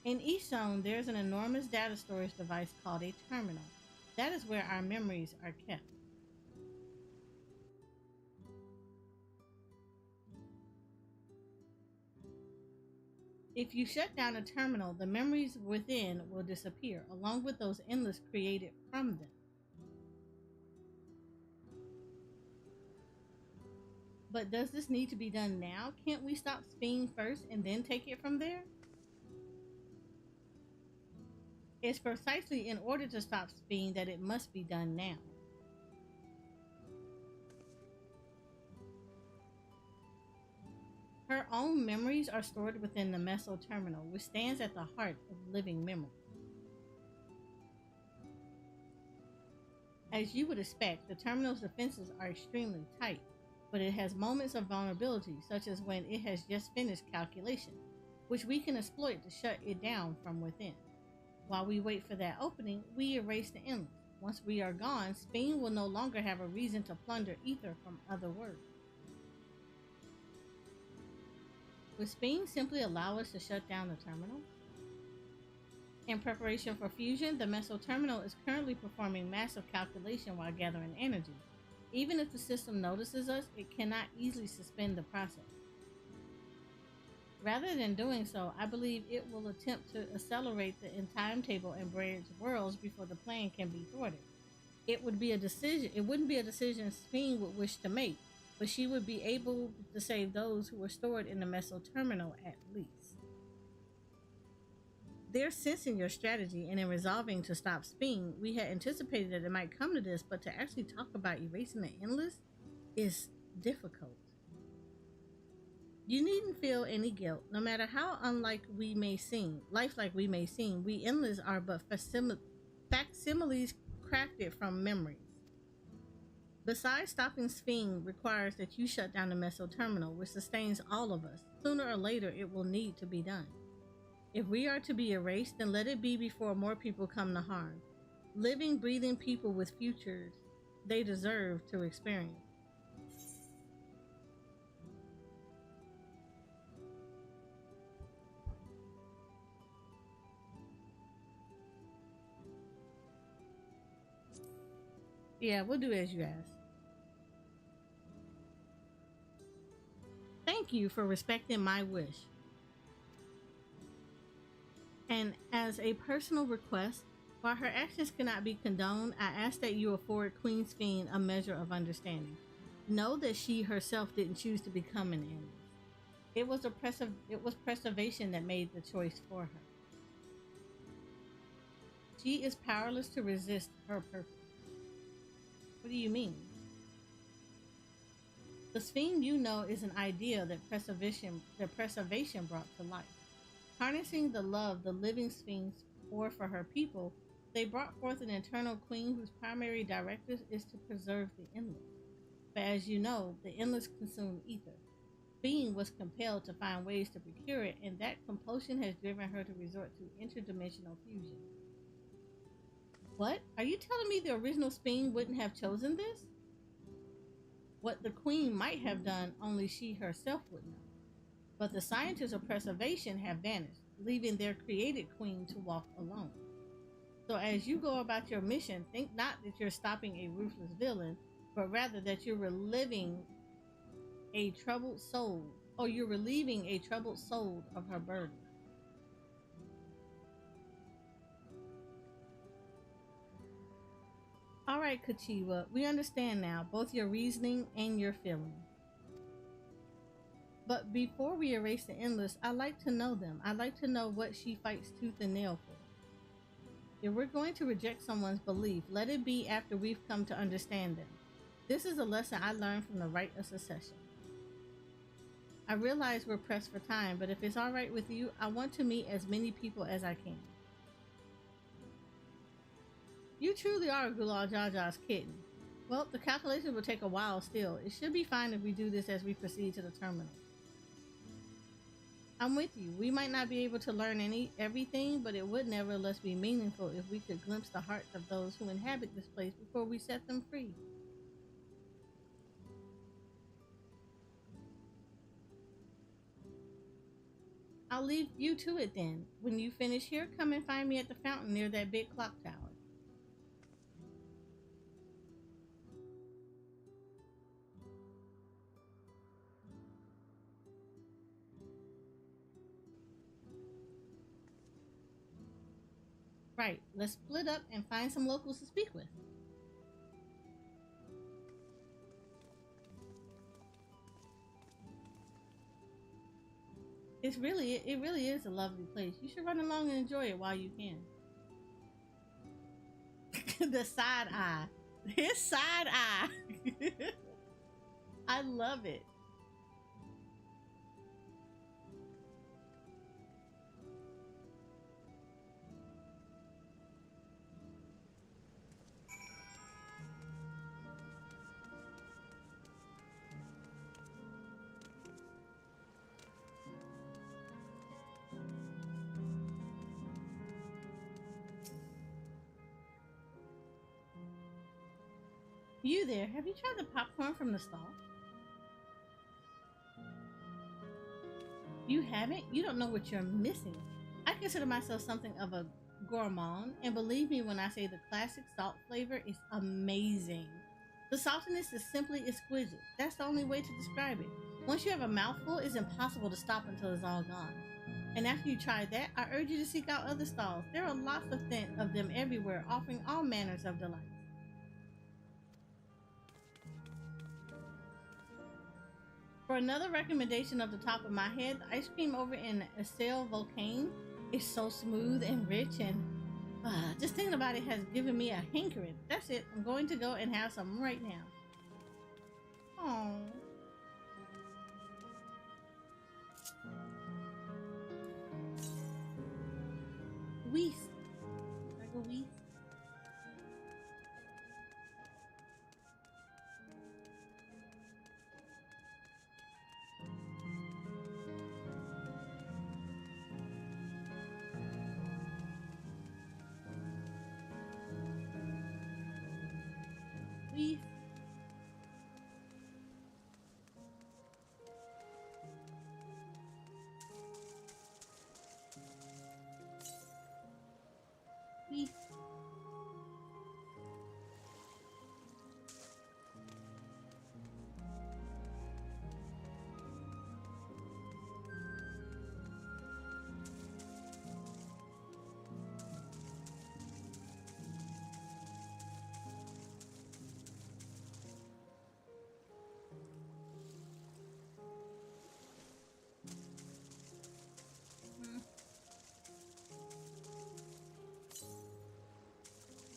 In each zone, there's an enormous data storage device called a terminal. That is where our memories are kept. If you shut down a terminal, the memories within will disappear, along with those endless created from them. But does this need to be done now? Can't we stop Fiend first and then take it from there? It's precisely in order to stop Fiend that it must be done now. Her own memories are stored within the meso terminal, which stands at the heart of living memory. As you would expect, the terminal's defenses are extremely tight, but it has moments of vulnerability, such as when it has just finished calculation, which we can exploit to shut it down from within. While we wait for that opening, we erase the endless. Once we are gone, Fiend will no longer have a reason to plunder ether from other worlds. Would Fiend simply allow us to shut down the terminal? In preparation for fusion, the meso terminal is currently performing massive calculation while gathering energy. Even if the system notices us, it cannot easily suspend the process. Rather than doing so, I believe it will attempt to accelerate the timetable and bridge worlds before the plan can be thwarted. It wouldn't be a decision Fiend would wish to make, but she would be able to save those who were stored in the meso terminal at least. They're sensing your strategy, and in resolving to stop Fiend, we had anticipated that it might come to this, but to actually talk about erasing the endless is difficult. You needn't feel any guilt. No matter how unlike we may seem, lifelike we may seem, we endless are but facsimiles crafted from memories. Besides, stopping Sphinx requires that you shut down the meso terminal, which sustains all of us. Sooner or later, it will need to be done. If we are to be erased, then let it be before more people come to harm. Living, breathing people with futures they deserve to experience. Yeah, we'll do as you ask. Thank you for respecting my wish. And as a personal request, while her actions cannot be condoned, I ask that you afford Queen Sphinx a measure of understanding. Know that she herself didn't choose to become an endless. It was preservation that made the choice for her. She is powerless to resist her purpose. What do you mean? The Sphinx you know is an idea that preservation brought to life. Harnessing the love the living Sphinx bore for her people, they brought forth an eternal queen whose primary directive is to preserve the endless. But as you know, the endless consume ether. Being was compelled to find ways to procure it, and that compulsion has driven her to resort to interdimensional fusion. What? Are you telling me the original Sphinx wouldn't have chosen this? What the queen might have done, only she herself would know. But the scientists of preservation have vanished, leaving their created queen to walk alone. So as you go about your mission, think not that you're stopping a ruthless villain, but rather that you're relieving a troubled soul of her burden. All right, Kachiwa, we understand now, both your reasoning and your feeling. But before we erase the endless, I'd like to know them. I'd like to know what she fights tooth and nail for. If we're going to reject someone's belief, let it be after we've come to understand them. This is a lesson I learned from the rite of secession. I realize we're pressed for time, but if it's all right with you, I want to meet as many people as I can. You truly are Gulal Jaja's kitten. Well, the calculations will take a while still. It should be fine if we do this as we proceed to the terminal. I'm with you. We might not be able to learn everything, but it would nevertheless be meaningful if we could glimpse the hearts of those who inhabit this place before we set them free. I'll leave you to it then. When you finish here, come and find me at the fountain near that big clock tower. Right, let's split up and find some locals to speak with. It really is a lovely place. You should run along and enjoy it while you can. The side eye. His side eye. I love it. You there, have you tried the popcorn from the stall? You haven't? You don't know what you're missing. I consider myself something of a gourmand, and believe me when I say the classic salt flavor is amazing. The saltiness is simply exquisite. That's the only way to describe it. Once you have a mouthful, it's impossible to stop until it's all gone. And after you try that, I urge you to seek out other stalls. There are lots of them everywhere, offering all manners of delight. For another recommendation off the top of my head, the ice cream over in Acel Volcane is so smooth and rich, and just thinking about it has given me a hankering. That's it. I'm going to go and have some right now. Oh. west. I go west. West. West.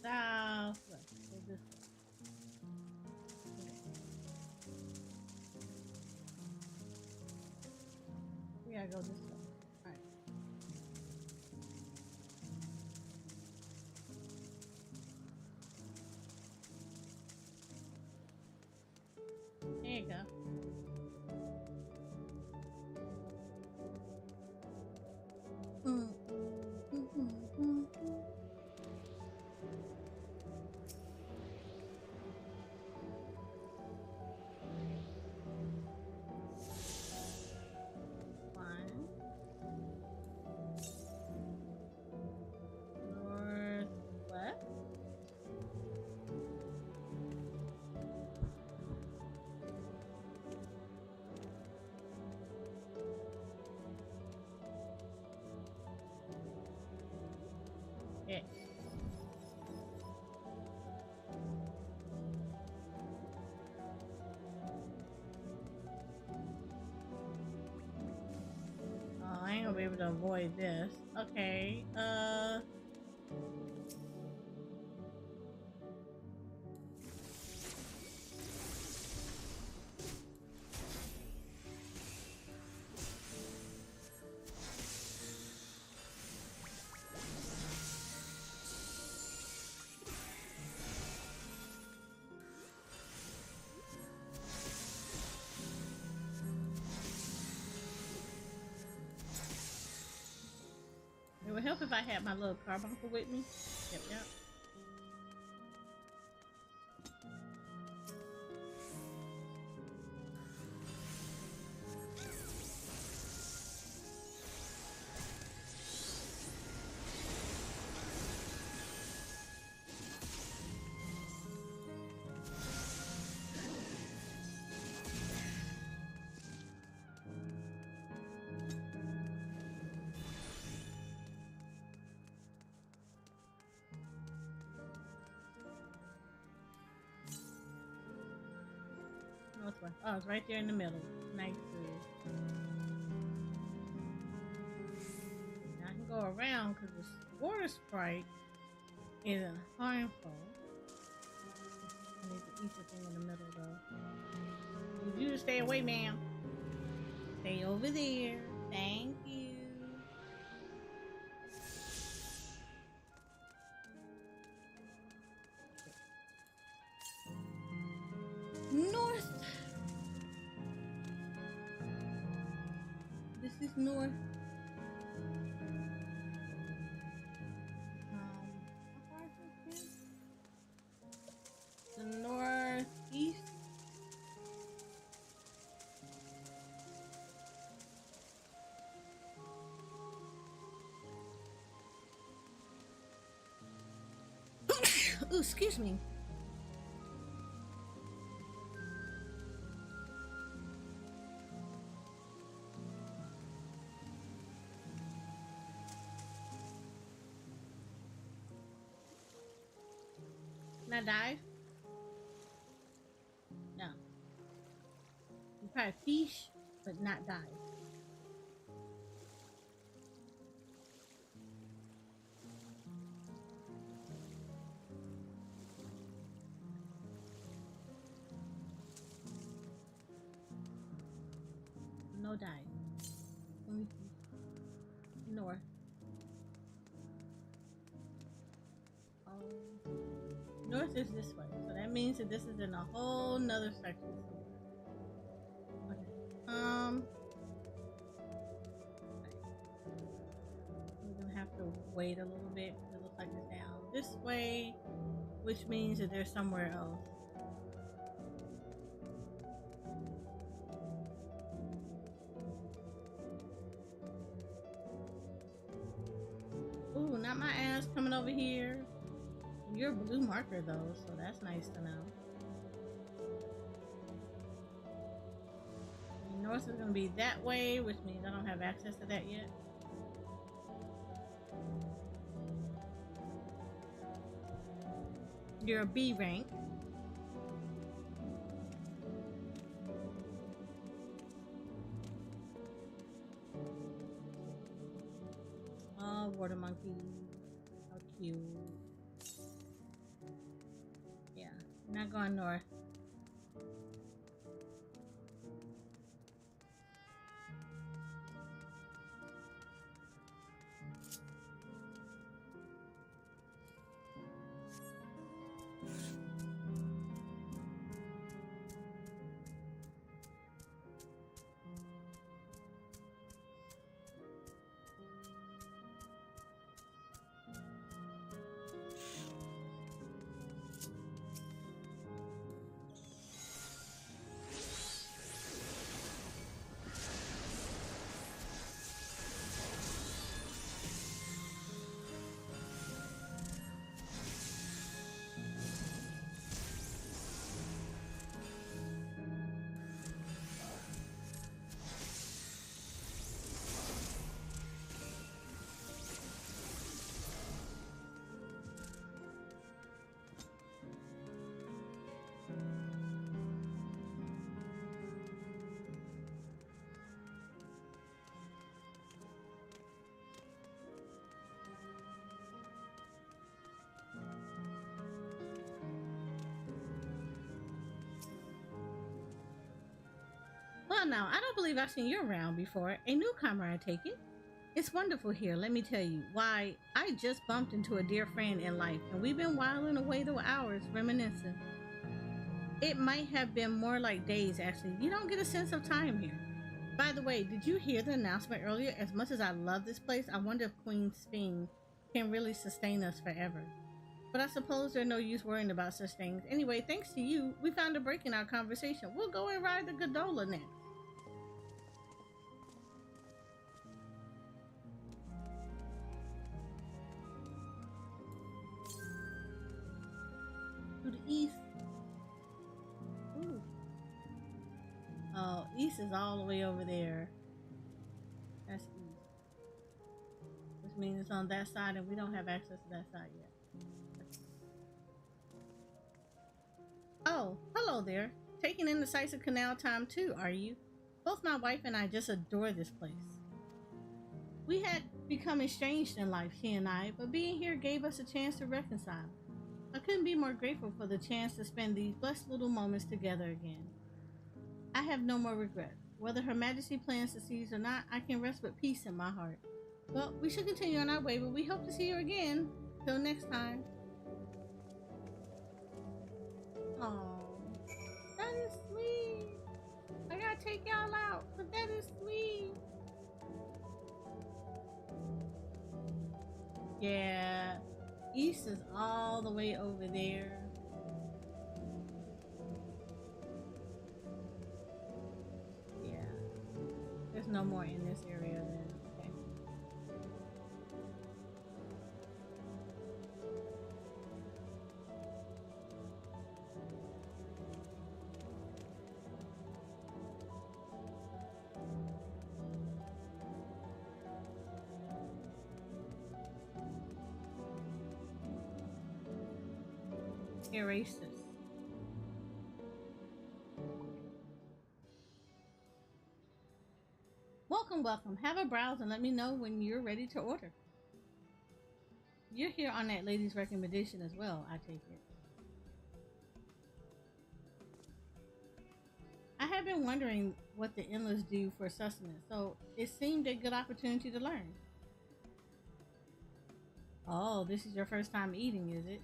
South. Let's go this way. We gotta go this way. Alright. There you go. Northwest. Yeah. Oh, I ain't gonna be able to avoid this. Okay, it would help if I had my little carbuncle with me. Yep, yep. Northwest. Oh, it's right there in the middle. Nice bridge. Now I can go around because this water sprite isn't harmful. I need to eat the thing in the middle though. Need you to stay away, ma'am. Stay over there. Thank you. North. This is north. How far is this again? The northeast. Ooh, excuse me. Can I dive? No. You probably fish, but not dive. No dive. Only fish. North. North is this way, so that means that this is in a whole nother section somewhere. Okay. We're gonna have to wait a little bit because it looks like it's down this way, which means that there's somewhere else. Ooh, not my ass coming over here. You're a blue marker though, so that's nice to know. And north is gonna be that way, which means I don't have access to that yet. You're a B rank. Oh, water monkey. How cute. Yeah, not going north. Well, now, I don't believe I've seen you around before. A newcomer, I take it. It's wonderful here, let me tell you. Why, I just bumped into a dear friend in life, and we've been whiling away the hours, reminiscing. It might have been more like days, actually. You don't get a sense of time here. By the way, did you hear the announcement earlier? As much as I love this place, I wonder if Queen Sphinx can really sustain us forever. But I suppose there's no use worrying about such things. Anyway, thanks to you, we found a break in our conversation. We'll go and ride the gondola next. To the east. Ooh. Oh, east is all the way over there. That's east. Which means it's on that side and we don't have access to that side yet. Oh, hello there. Taking in the sights of Canal Time too, are you? Both my wife and I just adore this place. We had become estranged in life, she and I, but being here gave us a chance to reconcile. I couldn't be more grateful for the chance to spend these blessed little moments together again. I have no more regrets. Whether Her Majesty plans to seize or not, I can rest with peace in my heart. Well, we should continue on our way, but we hope to see you again. Till next time. Oh, that is sweet. I gotta take y'all out, but that is sweet. Yeah, east is all the way over there. Yeah, there's no more in this area then. Okay. Erase this. Welcome, welcome. Have a browse and let me know when you're ready to order. You're here on that lady's recommendation as well, I take it. I have been wondering what the endless do for sustenance, so it seemed a good opportunity to learn. Oh, this is your first time eating, is it?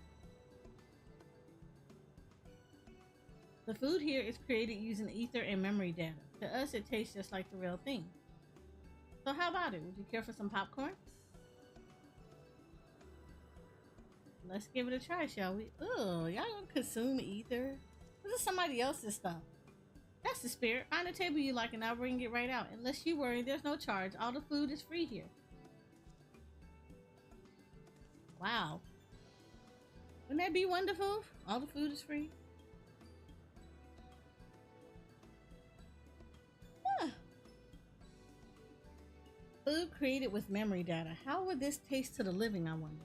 The food here is created using ether and memory data. To us, it tastes just like the real thing. So how about it? Would you care for some popcorn? Let's give it a try, shall we? Ugh, y'all don't consume ether. This is somebody else's stuff. That's the spirit. Find a table you like and I'll bring it right out. Unless you worry, there's no charge. All the food is free here. Wow. Wouldn't that be wonderful? All the food is free. Huh. Food created with memory data. How would this taste to the living, I wonder?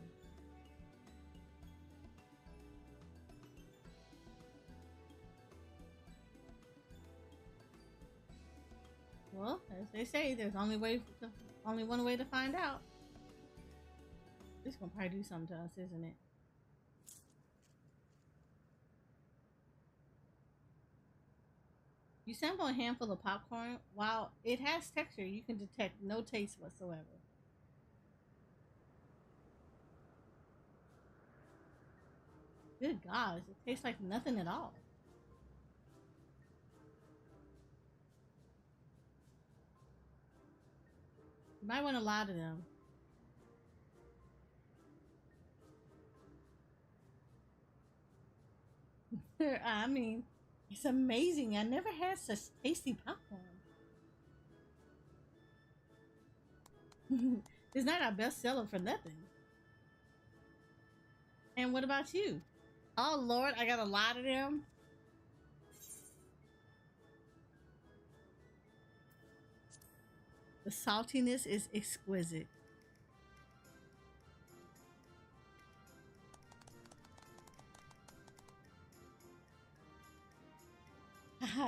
Well, as they say, there's only one way to find out. This gonna probably do something to us, isn't it? You sample a handful of popcorn. While it has texture, you can detect no taste whatsoever. Good gosh, it tastes like nothing at all. You might want a lot of them. I mean, it's amazing. I never had such tasty popcorn. It's not our best seller for nothing. And what about you? Oh Lord, I got a lot of them. The saltiness is exquisite.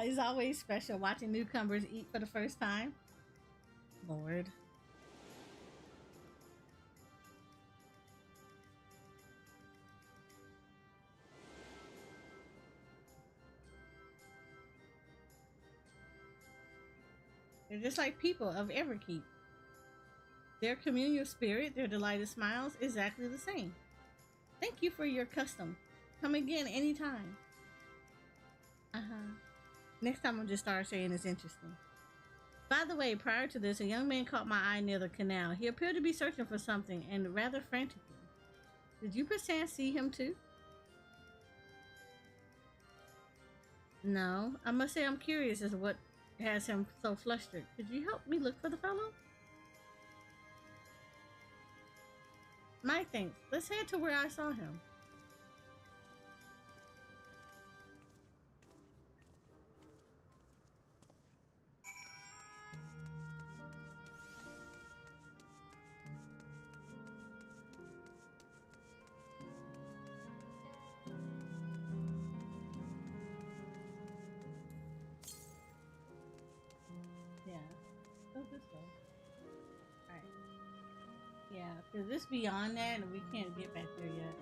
It's always special watching newcomers eat for the first time. Lord. They're just like people of Everkeep. Their communal spirit, their delighted smiles, exactly the same. Thank you for your custom. Come again anytime. Next time I'll just start saying it's interesting. By the way, prior to this, a young man caught my eye near the canal. He appeared to be searching for something, and rather frantically. Did you perchance see him too? No. I must say I'm curious as to what has him so flustered. Could you help me look for the fellow? My thanks. Let's head to where I saw him. Because this beyond that and we can't get back there yet.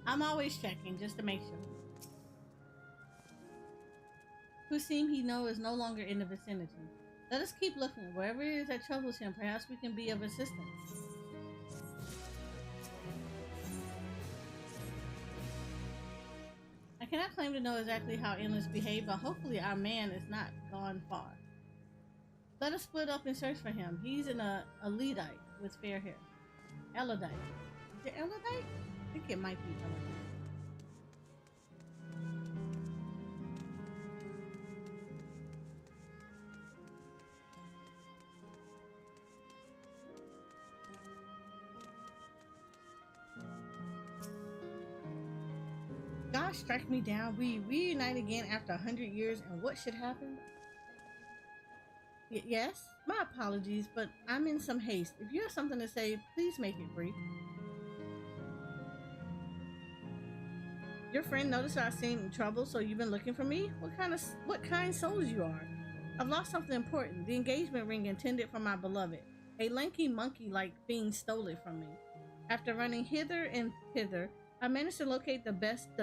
I'm always checking just to make sure. Husim he knows is no longer in the vicinity. Let us keep looking. Wherever it is that troubles him, perhaps we can be of assistance. I cannot claim to know exactly how endless behave, but hopefully our man is not gone far. Let us split up and search for him. He's an Elidite with fair hair. Elidite. Is it Elidite? I think it might be Elidite. God strike me down. We reunite again after 100 years, and what should happen? Yes, my apologies, but I'm in some haste. If you have something to say, please make it brief. Your friend noticed I seemed in trouble, so you've been looking for me? What kind souls you are? I've lost something important. The engagement ring intended for my beloved. A lanky monkey-like being stole it from me. After running hither and thither, I managed to locate the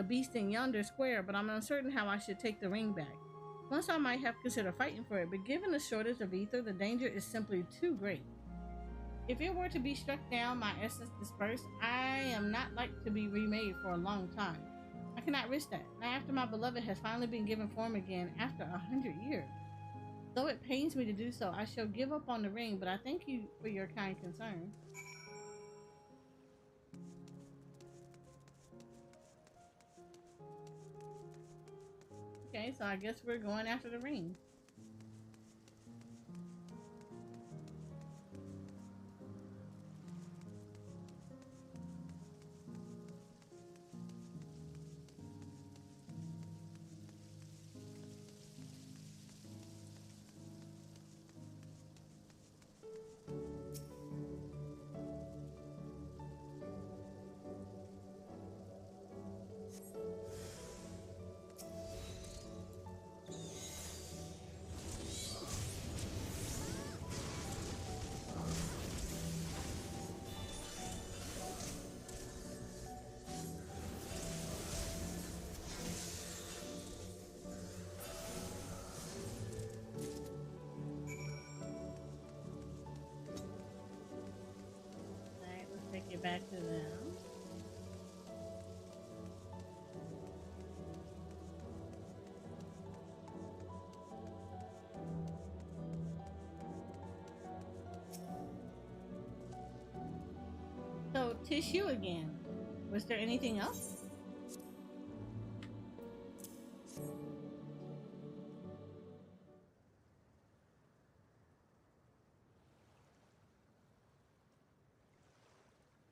beast in yonder square, but I'm uncertain how I should take the ring back. Once I might have considered fighting for it, but given the shortage of ether, the danger is simply too great. If it were to be struck down, my essence dispersed, I am not like to be remade for a long time. I cannot risk that, not after my beloved has finally been given form again after 100 years. Though it pains me to do so, I shall give up on the ring, but I thank you for your kind concern. Okay, so I guess we're going after the ring. Take it back to them. So, tissue again. Was there anything else?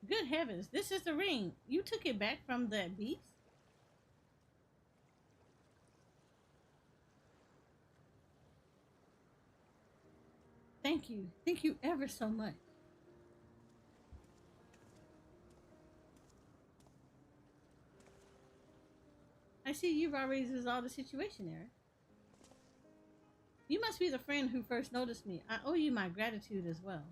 Good heavens, this is the ring. You took it back from that beast? Thank you. Thank you ever so much. I see you've already resolved the situation, Eric. You must be the friend who first noticed me. I owe you my gratitude as well.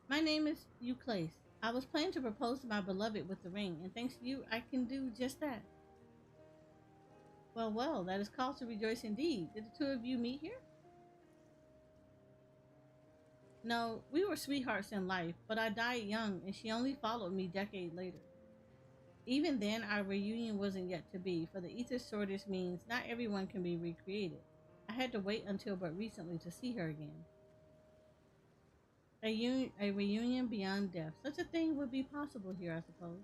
My name is Euclase. I was planning to propose to my beloved with the ring, and thanks to you, I can do just that. Well, well, that is cause to rejoice indeed. Did the two of you meet here? No, we were sweethearts in life, but I died young, and she only followed me decades later. Even then, our reunion wasn't yet to be, for the Ether's shortage means not everyone can be recreated. I had to wait until but recently to see her again. A reunion beyond death. Such a thing would be possible here, I suppose.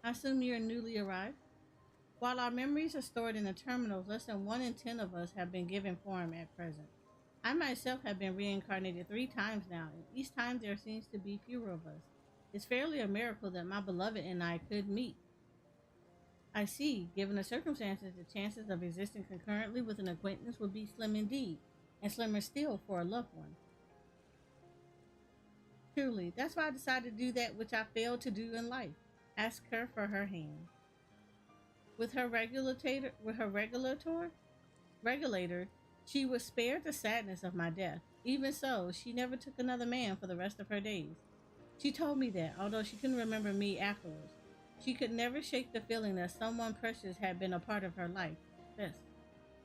I assume you're newly arrived? While our memories are stored in the terminals, less than 1 in 10 of us have been given form at present. I myself have been reincarnated 3 times now, and each time there seems to be fewer of us. It's fairly a miracle that my beloved and I could meet. I see, given the circumstances, the chances of existing concurrently with an acquaintance would be slim indeed, and slimmer still for a loved one. Truly, that's why I decided to do that which I failed to do in life. Ask her for her hand. With her regulator, she was spared the sadness of my death. Even so, she never took another man for the rest of her days. She told me that, although she couldn't remember me afterwards, she could never shake the feeling that someone precious had been a part of her life. Yes,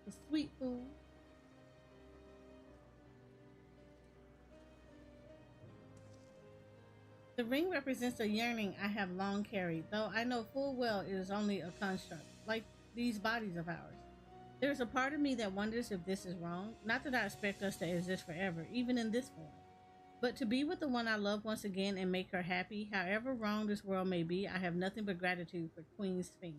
the sweet fool. The ring represents a yearning I have long carried, though I know full well it is only a construct, like these bodies of ours. There is a part of me that wonders if this is wrong. Not that I expect us to exist forever, even in this form. But to be with the one I love once again and make her happy, however wrong this world may be, I have nothing but gratitude for Queen Sphinx.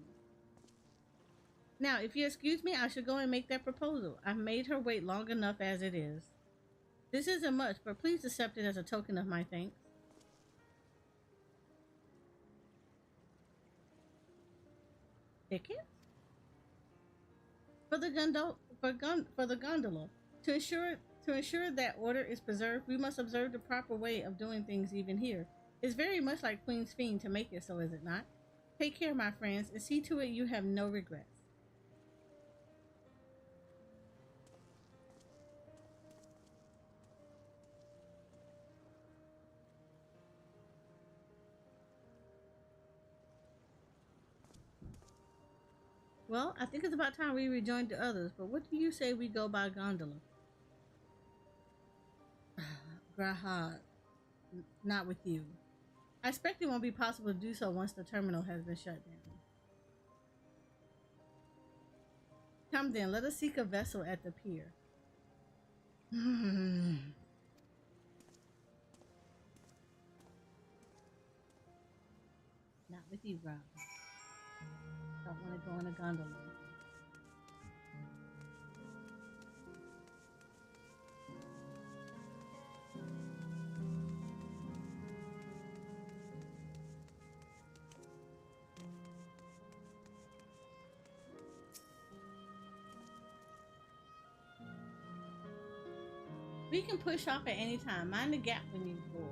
Now, if you excuse me, I should go and make that proposal. I've made her wait long enough as it is. This isn't much, but please accept it as a token of my thanks. Tickets? For the gondola. To ensure that order is preserved, we must observe the proper way of doing things even here. It's very much like Queen's Fiend to make it so, is it not? Take care, my friends, and see to it you have no regrets. Well, I think it's about time we rejoined the others, but what do you say we go by gondola? Graha, not with you. I expect it won't be possible to do so once the terminal has been shut down. Come then, let us seek a vessel at the pier. Not with you, Rob. Don't want to go on a gondola. We can push off at any time. Mind the gap when you're bored.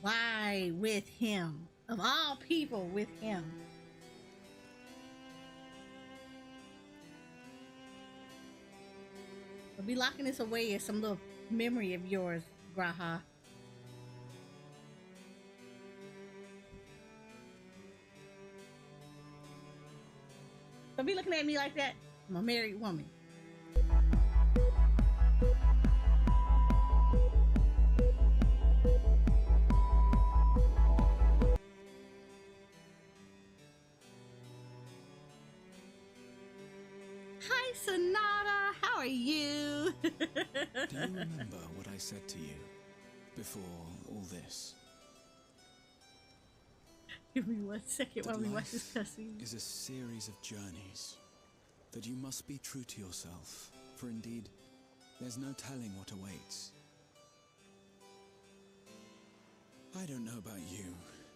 Why with him? Of all people, with him. We'll be locking this away as some little memory of yours, Graha. Don't be looking at me like that. I'm a married woman. Hi, Sonata. How are you? Do you remember what I said to you before all this? Give me 1 second while we watch this cutscene. Is a series of journeys. That you must be true to yourself, for indeed, there's no telling what awaits. I don't know about you,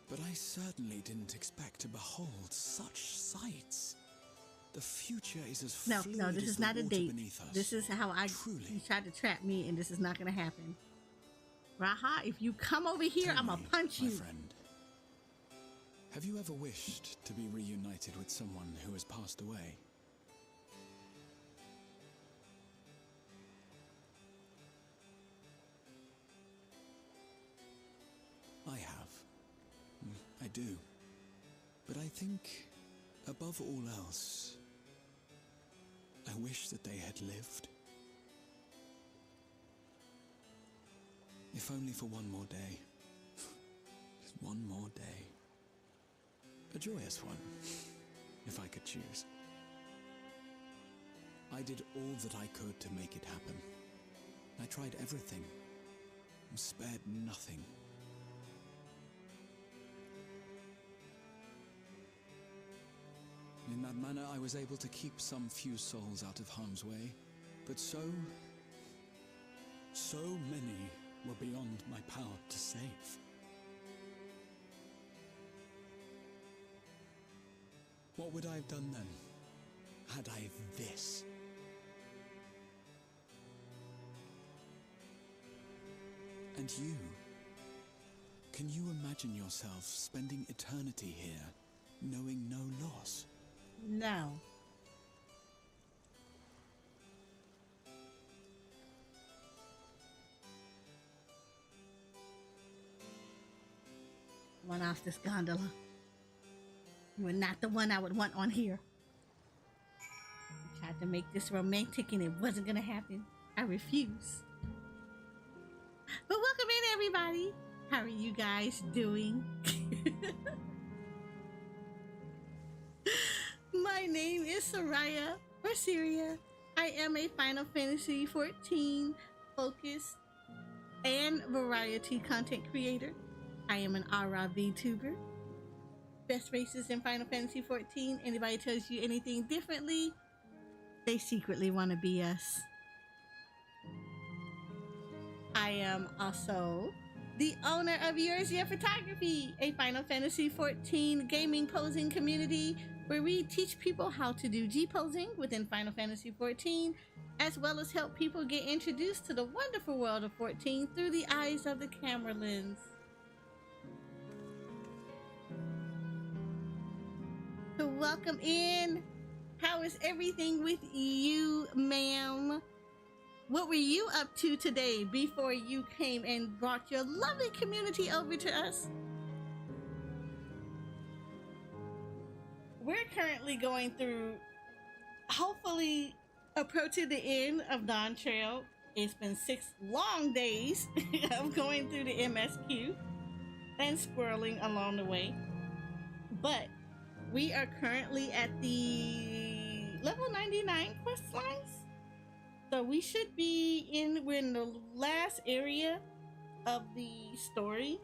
but I certainly didn't expect to behold such sights. The future is as fluid No, this as is the not a water date. beneath us. This is how you tried to trap me, and this is not going to happen. Raha, if you come over here, I'm going to punch you. My friend, have you ever wished to be reunited with someone who has passed away? I have. I do. But I think, above all else, I wish that they had lived. If only for one more day. Just one more day. A joyous one, if I could choose. I did all that I could to make it happen. I tried everything, and spared nothing. In that manner, I was able to keep some few souls out of harm's way, but so many were beyond my power to save. What would I have done then, had I this? And you? Can you imagine yourself spending eternity here, knowing no loss? No. One off this gondola. You are not the one I would want on here. I tried to make this romantic and it wasn't gonna happen. I refuse. But welcome in, everybody. How are you guys doing? My name is Soraya, or Syria. I am a Final Fantasy XIV focused and variety content creator. I am an Ara VTuber. Best races in Final Fantasy XIV. Anybody tells you anything differently, they secretly want to be us. I am also the owner of Yours Your Photography, a Final Fantasy XIV gaming posing community where we teach people how to do G-posing within Final Fantasy XIV, as well as help people get introduced to the wonderful world of 14 through the eyes of the camera lens. welcome in. How is everything with you, ma'am? What were you up to today before you came and brought your lovely community over to us? We're currently going through, hopefully approaching the end of Dawntrail. It's been 6 long days of going through the MSQ and squirreling along the way. But we are currently at the level 99 quest lines. So we should be we're in the last area of the story.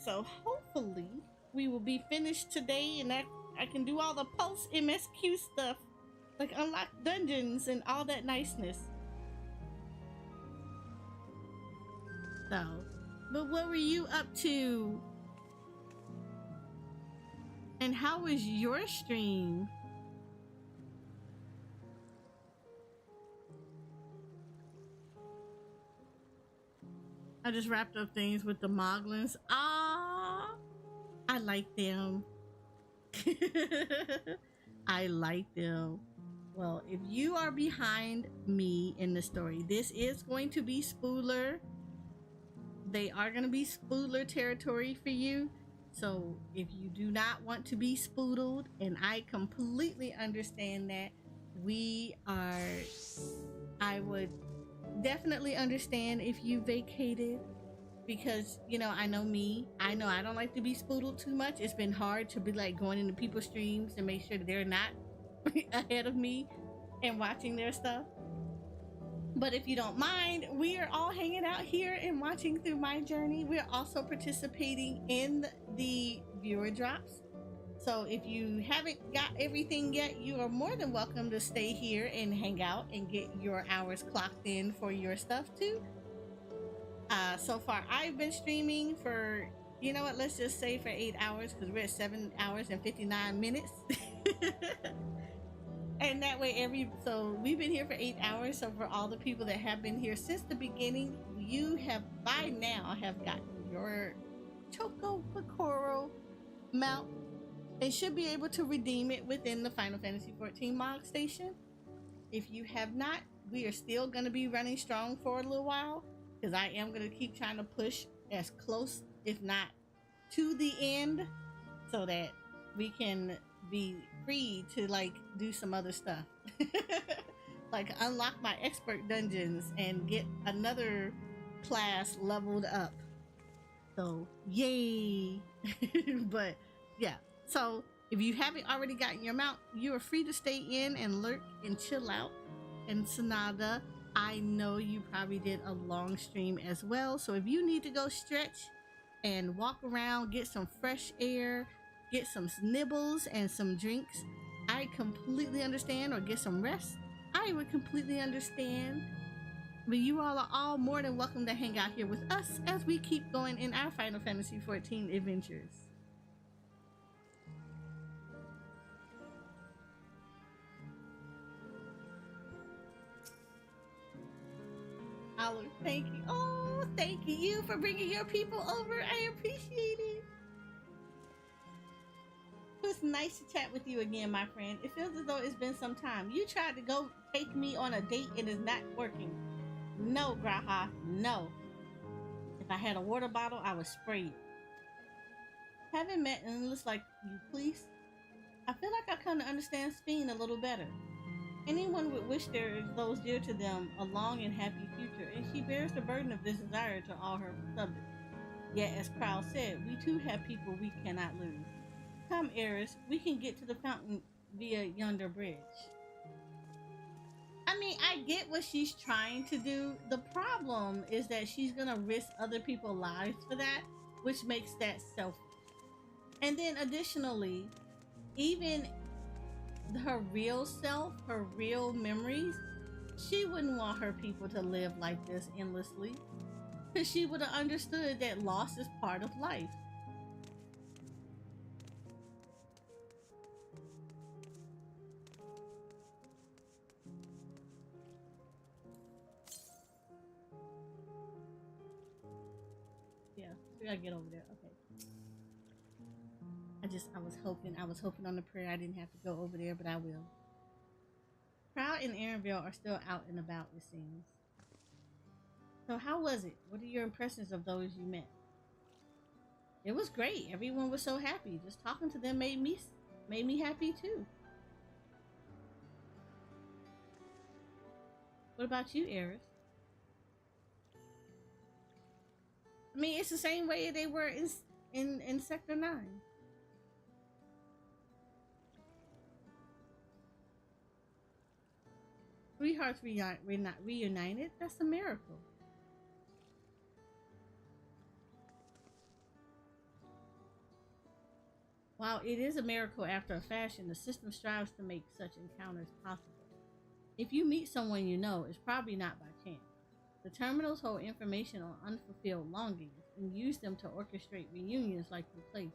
So hopefully we will be finished today and I can do all the post MSQ stuff, like unlock dungeons and all that niceness. So, but what were you up to? And how was your stream? I just wrapped up things with the Moglins. Ah, I like them. I like them. Well, if you are behind me in the story, this is going to be spoiler. They are going to be spoiler territory for you. So if you do not want to be spoodled, and I completely understand that, I would definitely understand if you vacated, because I know me. I know I don't like to be spoodled too much. It's been hard to be like going into people's streams and make sure that they're not ahead of me and watching their stuff. But if you don't mind, we are all hanging out here and watching through my journey. We're also participating in the viewer drops. So if you haven't got everything yet, you are more than welcome to stay here and hang out and get your hours clocked in for your stuff too. So far, I've been streaming for, let's just say for 8 hours, because we're at 7 hours and 59 minutes. And that way so we've been here for 8 hours. So for all the people that have been here since the beginning, you have by now have gotten your Choco Picoro mount and should be able to redeem it within the Final Fantasy XIV Mog Station. If you have not, we are still going to be running strong for a little while, because I am going to keep trying to push as close, if not to the end, so that we can be free to do some other stuff. Like unlock my expert dungeons and get another class leveled up. So yay. But yeah, so if you haven't already gotten your mount, you are free to stay in and lurk and chill out. And Sanada, I know you probably did a long stream as well, so if you need to go stretch and walk around, get some fresh air, get some nibbles and some drinks, I completely understand, or get some rest, I would completely understand. But you all are all more than welcome to hang out here with us as we keep going in our Final Fantasy XIV adventures. Oliver, thank you. Oh, thank you for bringing your people over. I appreciate it. It was nice to chat with you again, my friend. It feels as though it's been some time. You tried to go take me on a date and it's not working. No, Graha, no. If I had a water bottle, I would spray it. Haven't met and looks like you, please. I feel like I kind of understand Sphene a little better. Anyone would wish those dear to them a long and happy future, and she bears the burden of this desire to all her subjects. Yet, as Krau said, we too have people we cannot lose. Come, Eris, we can get to the fountain via yonder bridge. I mean, I get what she's trying to do. The problem is that she's gonna risk other people's lives for that, which makes that selfish. And then additionally, even her real self, her real memories, she wouldn't want her people to live like this endlessly, because she would have understood that loss is part of life. Yeah, we gotta get over there. Okay. I I was hoping on the prayer I didn't have to go over there, but I will. Proud and Aaronville are still out and about, it seems. So how was it? What are your impressions of those you met? It was great. Everyone was so happy. Just talking to them made me happy too. What about you, Eris? I mean, it's the same way they were in Sector 9. Sweethearts reunited? That's a miracle. While it is a miracle after a fashion, the system strives to make such encounters possible. If you meet someone you know, it's probably not by chance. The terminals hold information on unfulfilled longings and use them to orchestrate reunions like your place.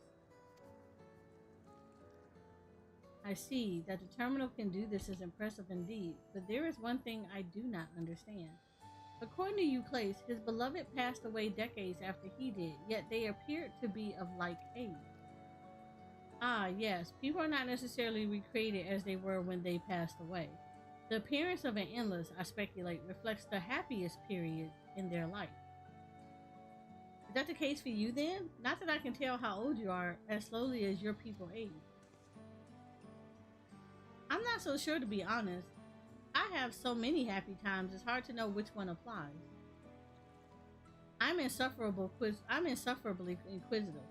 I see that the terminal can do this is impressive indeed, but there is one thing I do not understand. According to Euclase, his beloved passed away decades after he did, yet they appeared to be of like age. Ah, yes, people are not necessarily recreated as they were when they passed away. The appearance of an endless, I speculate, reflects the happiest period in their life. Is that the case for you then? Not that I can tell how old you are as slowly as your people age. I'm not so sure, to be honest. I have so many happy times, it's hard to know which one applies. I'm insufferably inquisitive.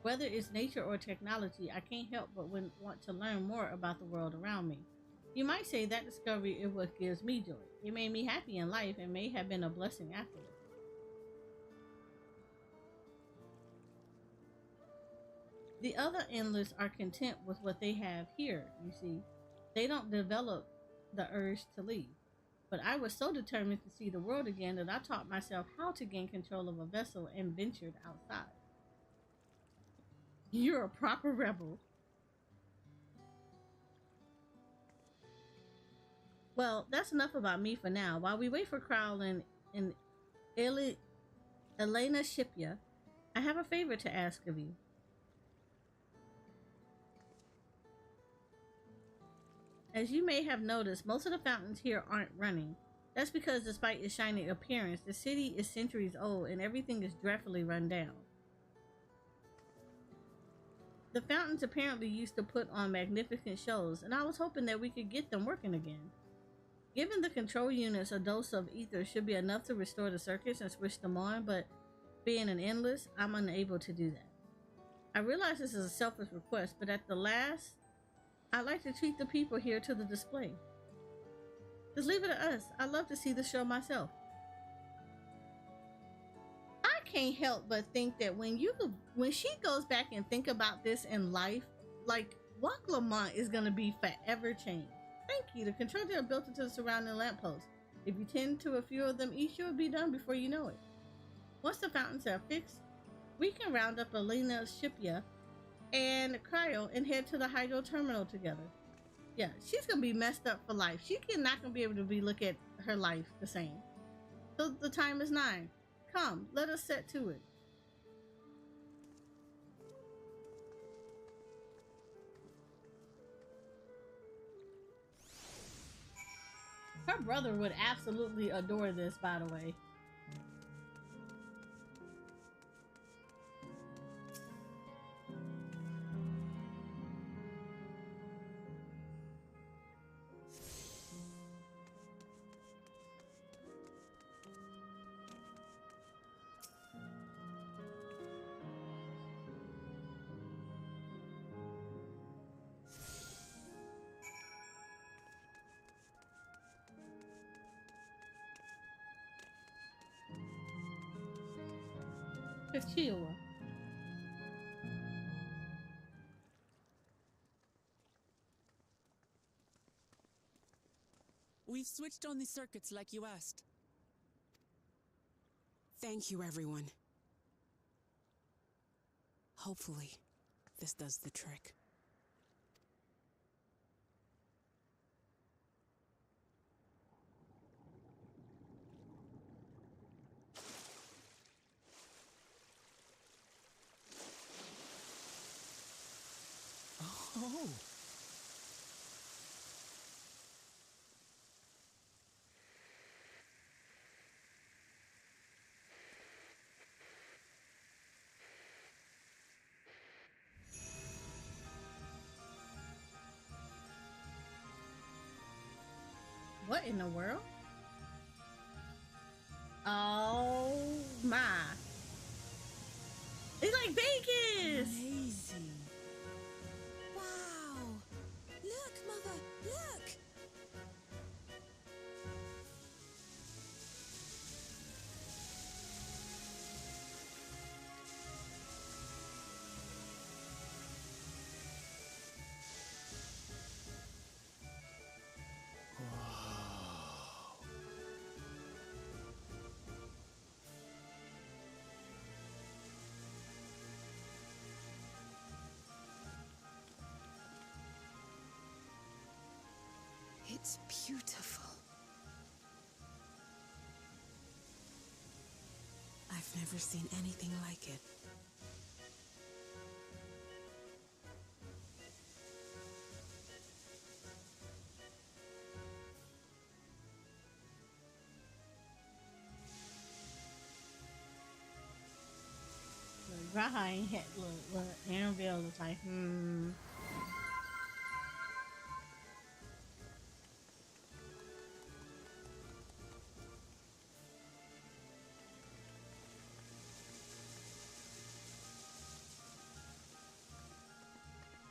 Whether it's nature or technology, I can't help but want to learn more about the world around me. You might say that discovery is what gives me joy. It made me happy in life and may have been a blessing afterward. The other endless are content with what they have here, you see. They don't develop the urge to leave. But I was so determined to see the world again that I taught myself how to gain control of a vessel and ventured outside. You're a proper rebel. Well, that's enough about me for now. While we wait for Crowell and Elena Shipya, I have a favor to ask of you. As you may have noticed, most of the fountains here aren't running. That's because despite its shiny appearance, the city is centuries old and everything is dreadfully run down. The fountains apparently used to put on magnificent shows, and I was hoping that we could get them working again. Given the control units, a dose of ether should be enough to restore the circuits and switch them on, but being an endless, I'm unable to do that. I realize this is a selfish request, but at the last, I'd like to treat the people here to the display. Just leave it to us. I'd love to see the show myself. I can't help but think that when she goes back and think about this in life, like Walk Lamont is going to be forever changed. Thank you. The control are built into the surrounding lampposts. If you tend to a few of them each, you'll be done before you know it. Once the fountains are fixed, we can round up Elena Shipya and Cryo and head to the hydro terminal together. Yeah, she's gonna be messed up for life. She not gonna be able to look at her life the same. So the time is 9. Come, let us set to it. Her brother would absolutely adore this, by the way. Kachila. We've switched on the circuits like you asked. Thank you, everyone. Hopefully, this does the trick. Oh. What in the world? Oh my. It's like Vegas! Amazing. Wow! Look, Mother! Look! It's beautiful. I've never seen anything like it. Raha ain't had look, Annabelle was like,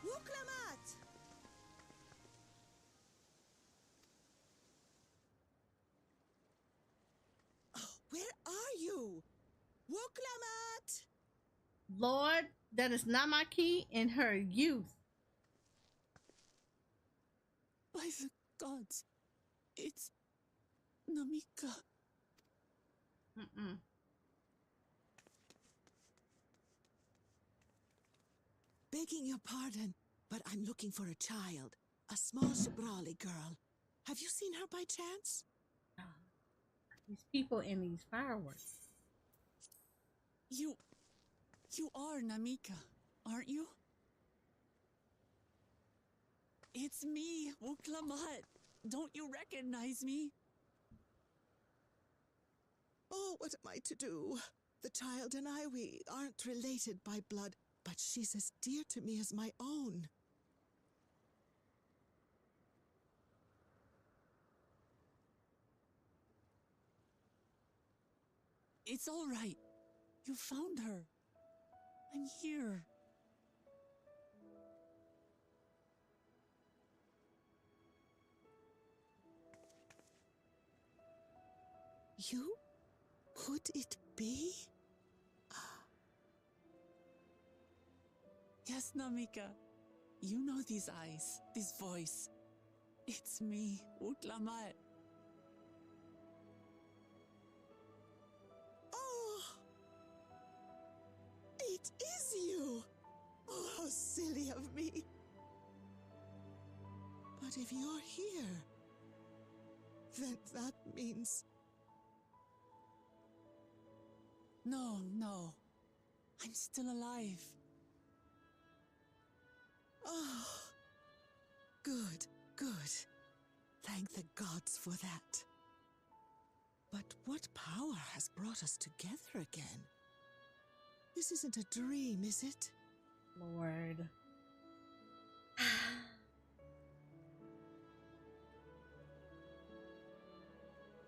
Wuklamat! Oh, where are you? Wuklamat! Lord, that is not my key in her youth. By the gods, it's Namika. Begging your pardon, but I'm looking for a child. A small Shabrali girl. Have you seen her by chance? These people in these fireworks. You are Namika, aren't you? It's me, Wuklamat. Don't you recognize me? Oh, what am I to do? The child and I, we aren't related by blood, but she's as dear to me as my own. It's all right. You found her. I'm here. You? Could it be? Yes, Namika. You know these eyes, this voice. It's me, Wuklamat. Oh! It is you! Oh, how silly of me. But if you're here, then that means... No. I'm still alive. Oh, good. Thank the gods for that. But what power has brought us together again? This isn't a dream, is it? Lord.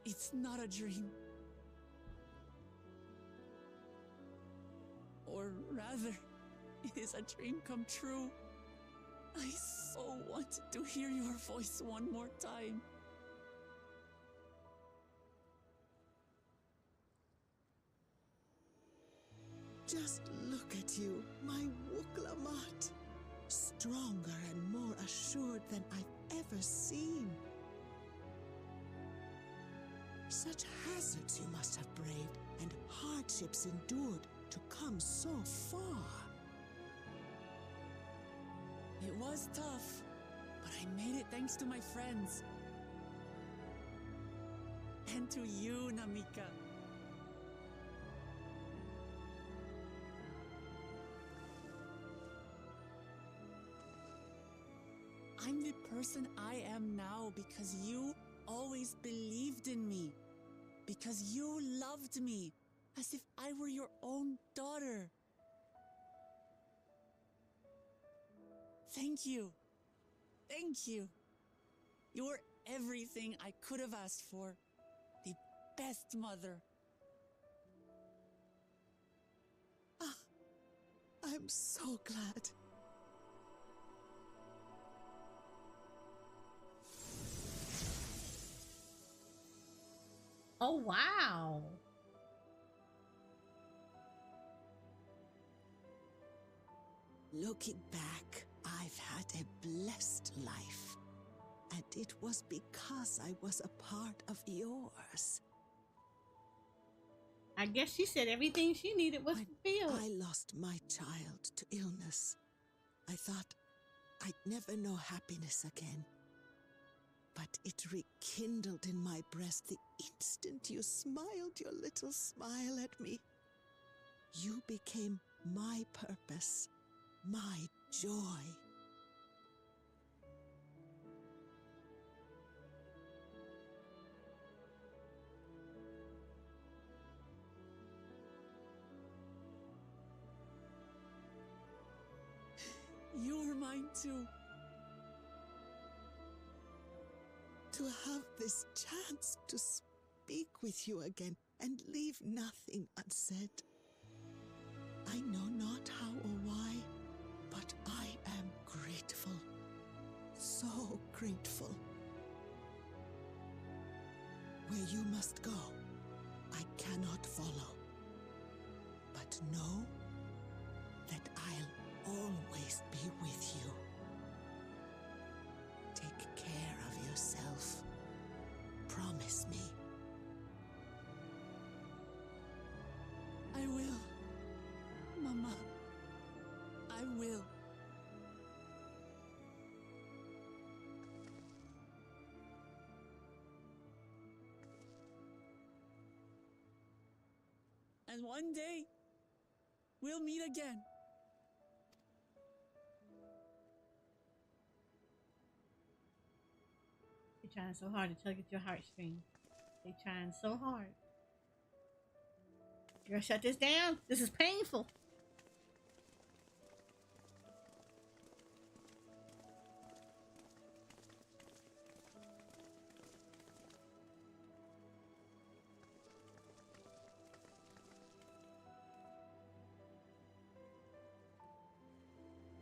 It's not a dream. Or rather, it is a dream come true. I so wanted to hear your voice one more time. Just look at you, my Wuklamat. Stronger and more assured than I've ever seen. Such hazards you must have braved and hardships endured to come so far. It was tough, but I made it thanks to my friends. And to you, Namika. I'm the person I am now because you always believed in me. Because you loved me as if I were your own daughter. Thank you. Thank you. You're everything I could have asked for. The best mother. Ah, I'm so glad. Oh, wow. Looking back, I've had a blessed life. And it was because I was a part of yours. I guess she said everything she needed was fulfilled. I lost my child to illness. I thought I'd never know happiness again. But it rekindled in my breast the instant you smiled your little smile at me. You became my purpose, my joy. You're mine too. To have this chance to speak with you again and leave nothing unsaid. I know not how or why, but I am grateful. So grateful. Where you must go, I cannot follow. But know that I'll always be with you. Take care of yourself. Promise me. I will. Mama. I will. And one day, we'll meet again. They're trying so hard to tug at your heartstrings. They're trying so hard. You're gonna shut this down? This is painful.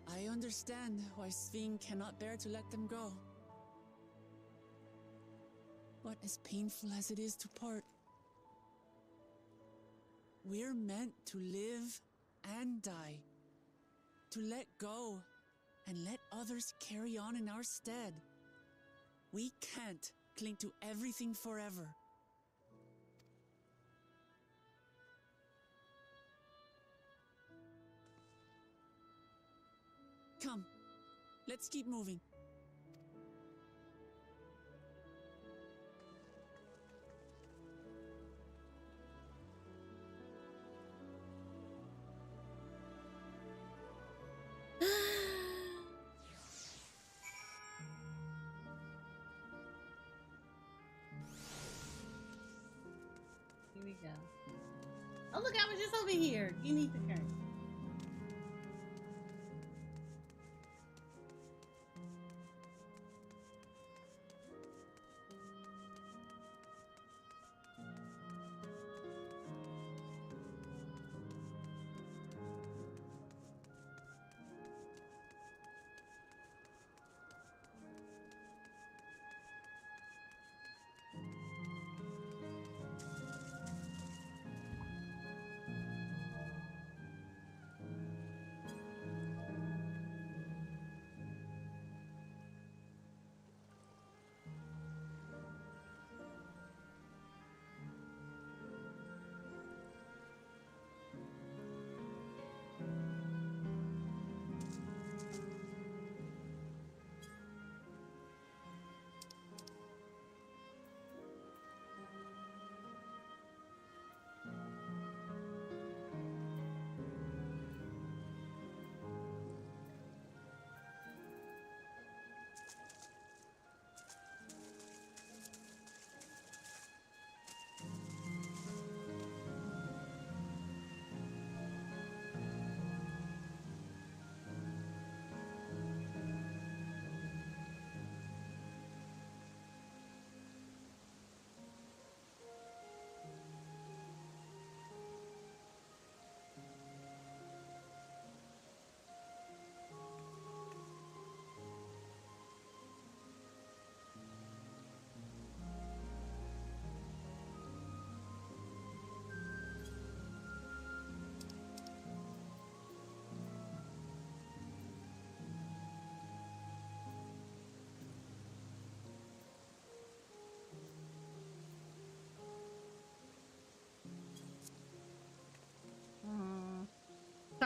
I understand why Sving cannot bear to let them go. But as painful as it is to part, we're meant to live and die. To let go and let others carry on in our stead. We can't cling to everything forever. Come, let's keep moving. Here we go. Oh, look, I was just over here. You need the curtain.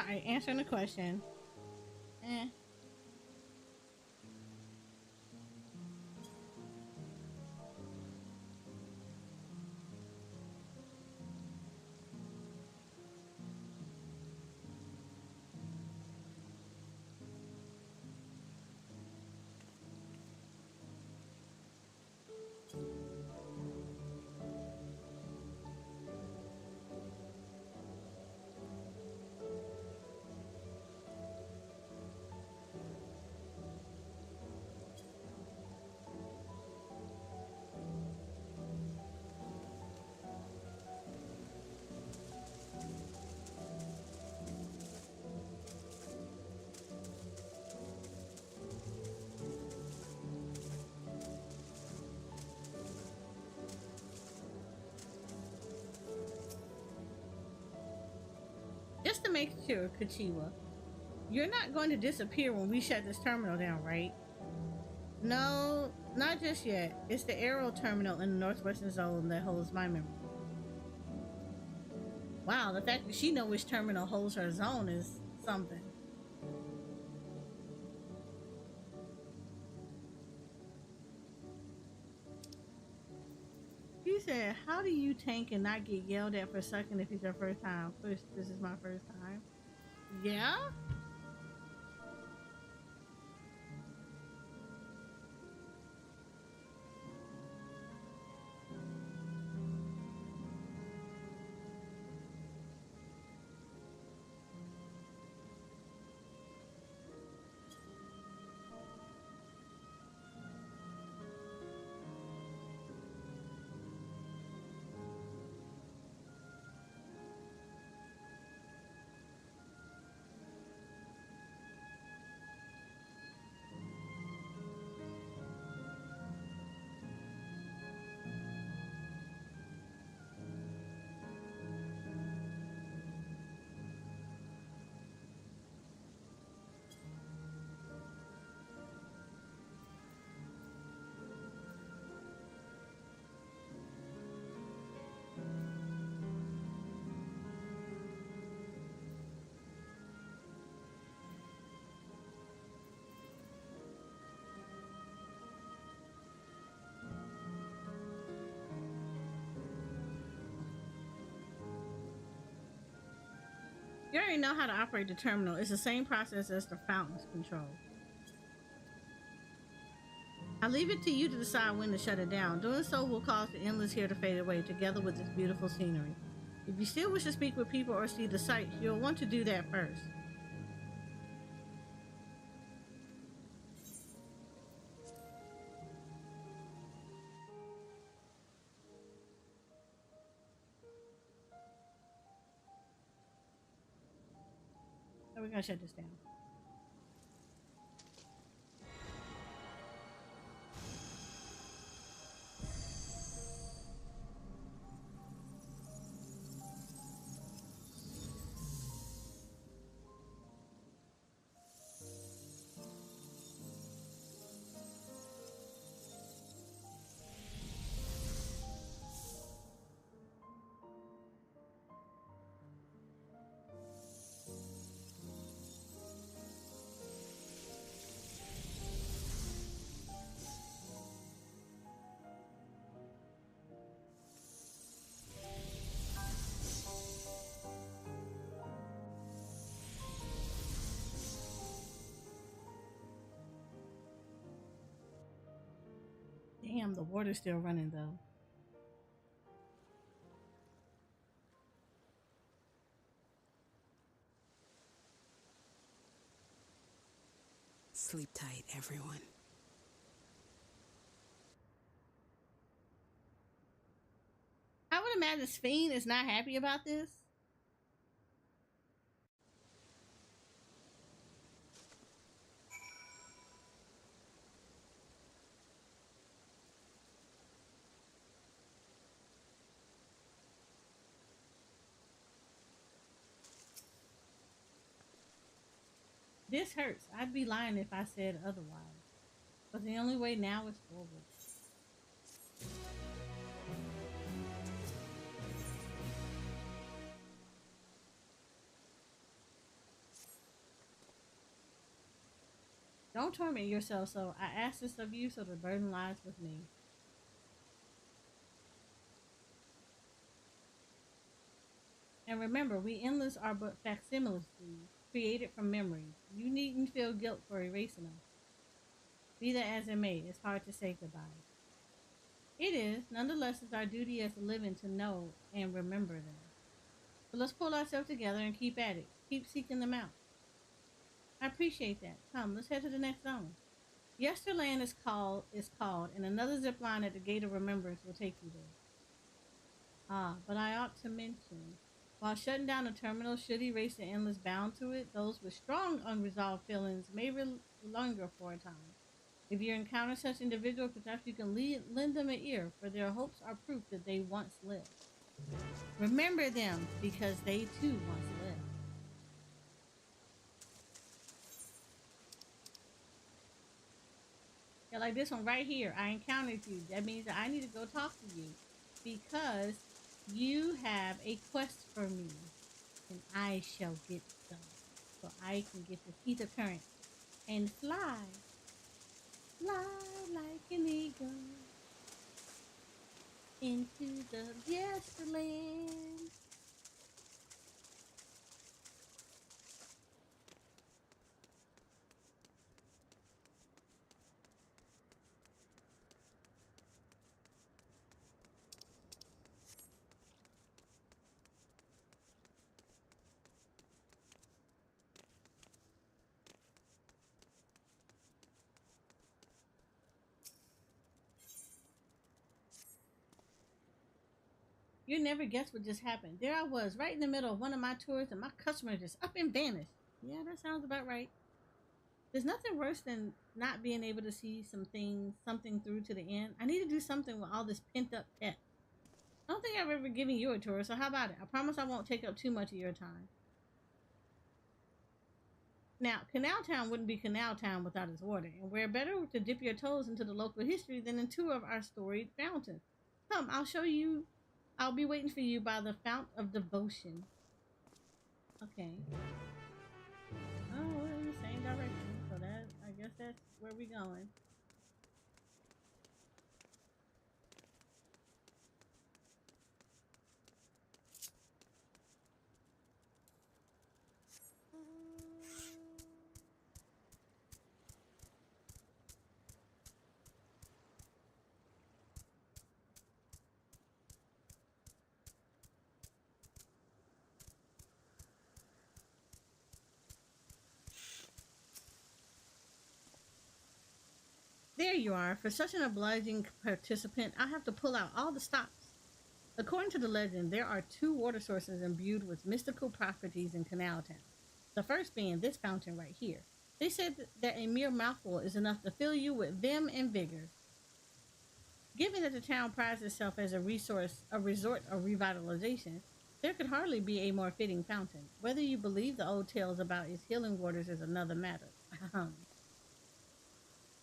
Alright, answering the question. Just to make sure, Kachiwa, you're not going to disappear when we shut this terminal down, right? No, not just yet. It's the aero terminal in the northwestern zone that holds my memory. Wow, the fact that she knows which terminal holds her zone is something. He said, how do you tank and not get yelled at for sucking if it's your first time? First, this is my first time. Yeah? You already know how to operate the terminal. It's the same process as the fountain's control. I leave it to you to decide when to shut it down. Doing so will cause the endless here to fade away, together with this beautiful scenery. If you still wish to speak with people or see the sights, you'll want to do that first. So we're gonna shut this down. Damn, the water's still running though. Sleep tight, everyone. I would imagine Sphene is not happy about this. This hurts. I'd be lying if I said otherwise. But the only way now is forward. Don't torment yourself, so I ask this of you, so the burden lies with me. And remember, we endless are but facsimiles created from memories. You needn't feel guilt for erasing them. Be that as it may, it's hard to say goodbye. It is, nonetheless, it's our duty as a living to know and remember them. So let's pull ourselves together and keep at it. Keep seeking them out. I appreciate that. Come, let's head to the next zone. Yesterland is called, and another zip line at the Gate of Remembrance will take you there. Ah, but I ought to mention, while shutting down the terminal should erase the endless bound to it, those with strong unresolved feelings may linger for a time. If you encounter such individuals, perhaps you can lend them an ear, for their hopes are proof that they once lived. Remember them, because they too once lived. Yeah, like this one right here. I encountered you. That means that I need to go talk to you, because you have a quest for me, and I shall get some, so I can get this ether current and fly like an eagle into the yesterland. You never guess what just happened. There I was, right in the middle of one of my tours, and my customer just up and vanished. Yeah, that sounds about right. There's nothing worse than not being able to see something through to the end. I need to do something with all this pent up tech. I don't think I've ever given you a tour, so how about it? I promise I won't take up too much of your time. Now, Canal Town wouldn't be Canal Town without its water, and where better to dip your toes into the local history than in two of our storied fountains. Come, I'll show you. I'll be waiting for you by the Fount of Devotion. Okay. Oh, we're in the same direction, so I guess that's where we're going. There you are. For such an obliging participant, I'll have to pull out all the stops. According to the legend, there are two water sources imbued with mystical properties in Canal Town. The first being this fountain right here. They said that a mere mouthful is enough to fill you with vim and vigor. Given that the town prides itself as a resort of revitalization, there could hardly be a more fitting fountain. Whether you believe the old tales about its healing waters is another matter.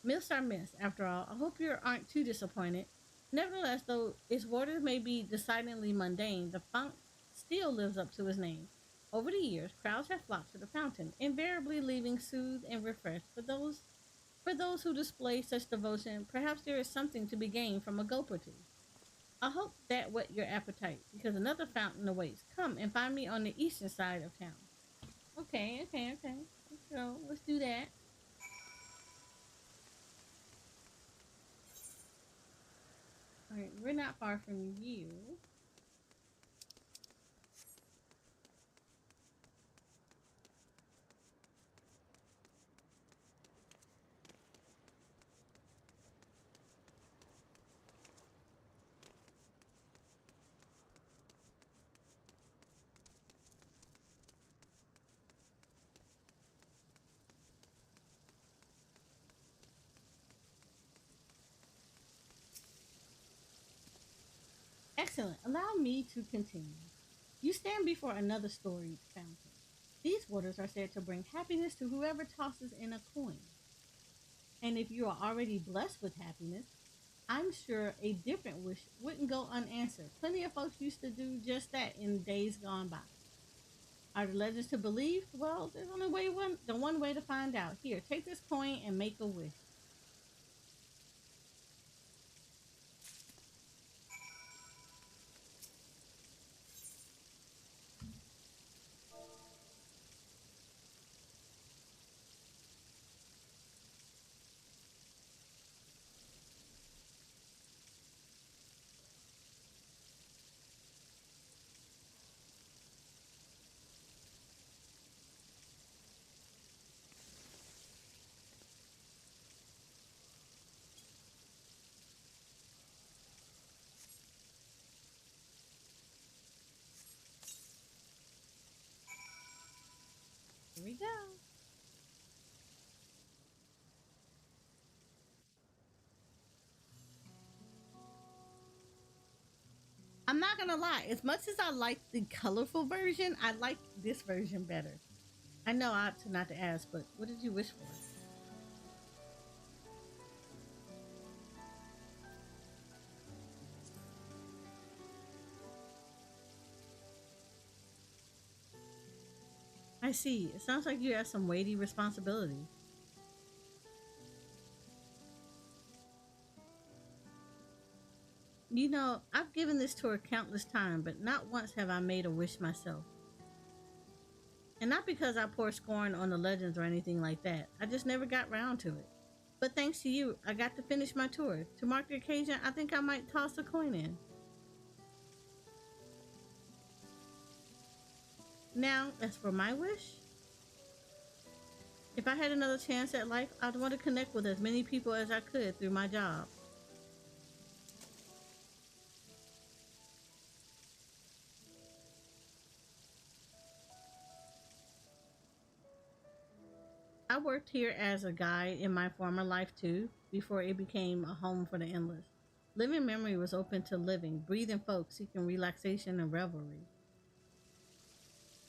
Myths are myths, after all. I hope you aren't too disappointed. Nevertheless, though its waters may be decidedly mundane, the fount still lives up to its name. Over the years, crowds have flocked to the fountain, invariably leaving soothed and refreshed. For those who display such devotion, perhaps there is something to be gained from a gulp or two. I hope that whet your appetite, because another fountain awaits. Come and find me on the eastern side of town. Okay. Let's go. Let's do that. Alright, we're not far from you. Excellent. Allow me to continue. You stand before another storied fountain. These waters are said to bring happiness to whoever tosses in a coin. And if you are already blessed with happiness, I'm sure a different wish wouldn't go unanswered. Plenty of folks used to do just that in days gone by. Are the legends to believe? Well, there's only the one way to find out. Here, take this coin and make a wish. Here we go. I'm not gonna lie, as much as I like the colorful version, I like this version better. I know I ought to not to ask, but what did you wish for? I see. It sounds like you have some weighty responsibility. You know, I've given this tour countless times, but not once have I made a wish myself. And not because I pour scorn on the legends or anything like that. I just never got round to it. But thanks to you, I got to finish my tour. To mark the occasion, I think I might toss a coin in. Now, as for my wish, if I had another chance at life, I'd want to connect with as many people as I could through my job. I worked here as a guide in my former life too, before it became a home for the endless. Living Memory was open to living, breathing folks seeking relaxation and revelry.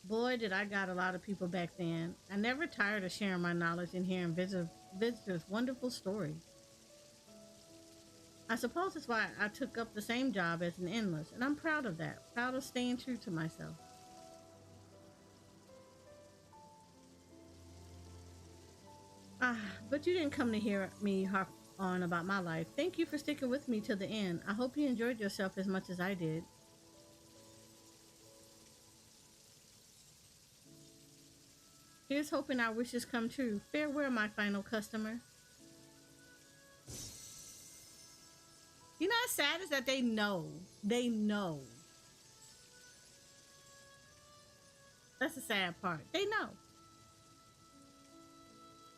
Boy, did I got a lot of people back then. I never tired of sharing my knowledge and hearing visitors' wonderful stories. I suppose that's why I took up the same job as an endless, and I'm proud of that, proud of staying true to myself. Ah, but you didn't come to hear me harp on about my life. Thank you for sticking with me to the end. I hope you enjoyed yourself as much as I did. Here's hoping our wishes come true. Farewell, my final customer. You know what's sad is that they know. They know. That's the sad part. They know.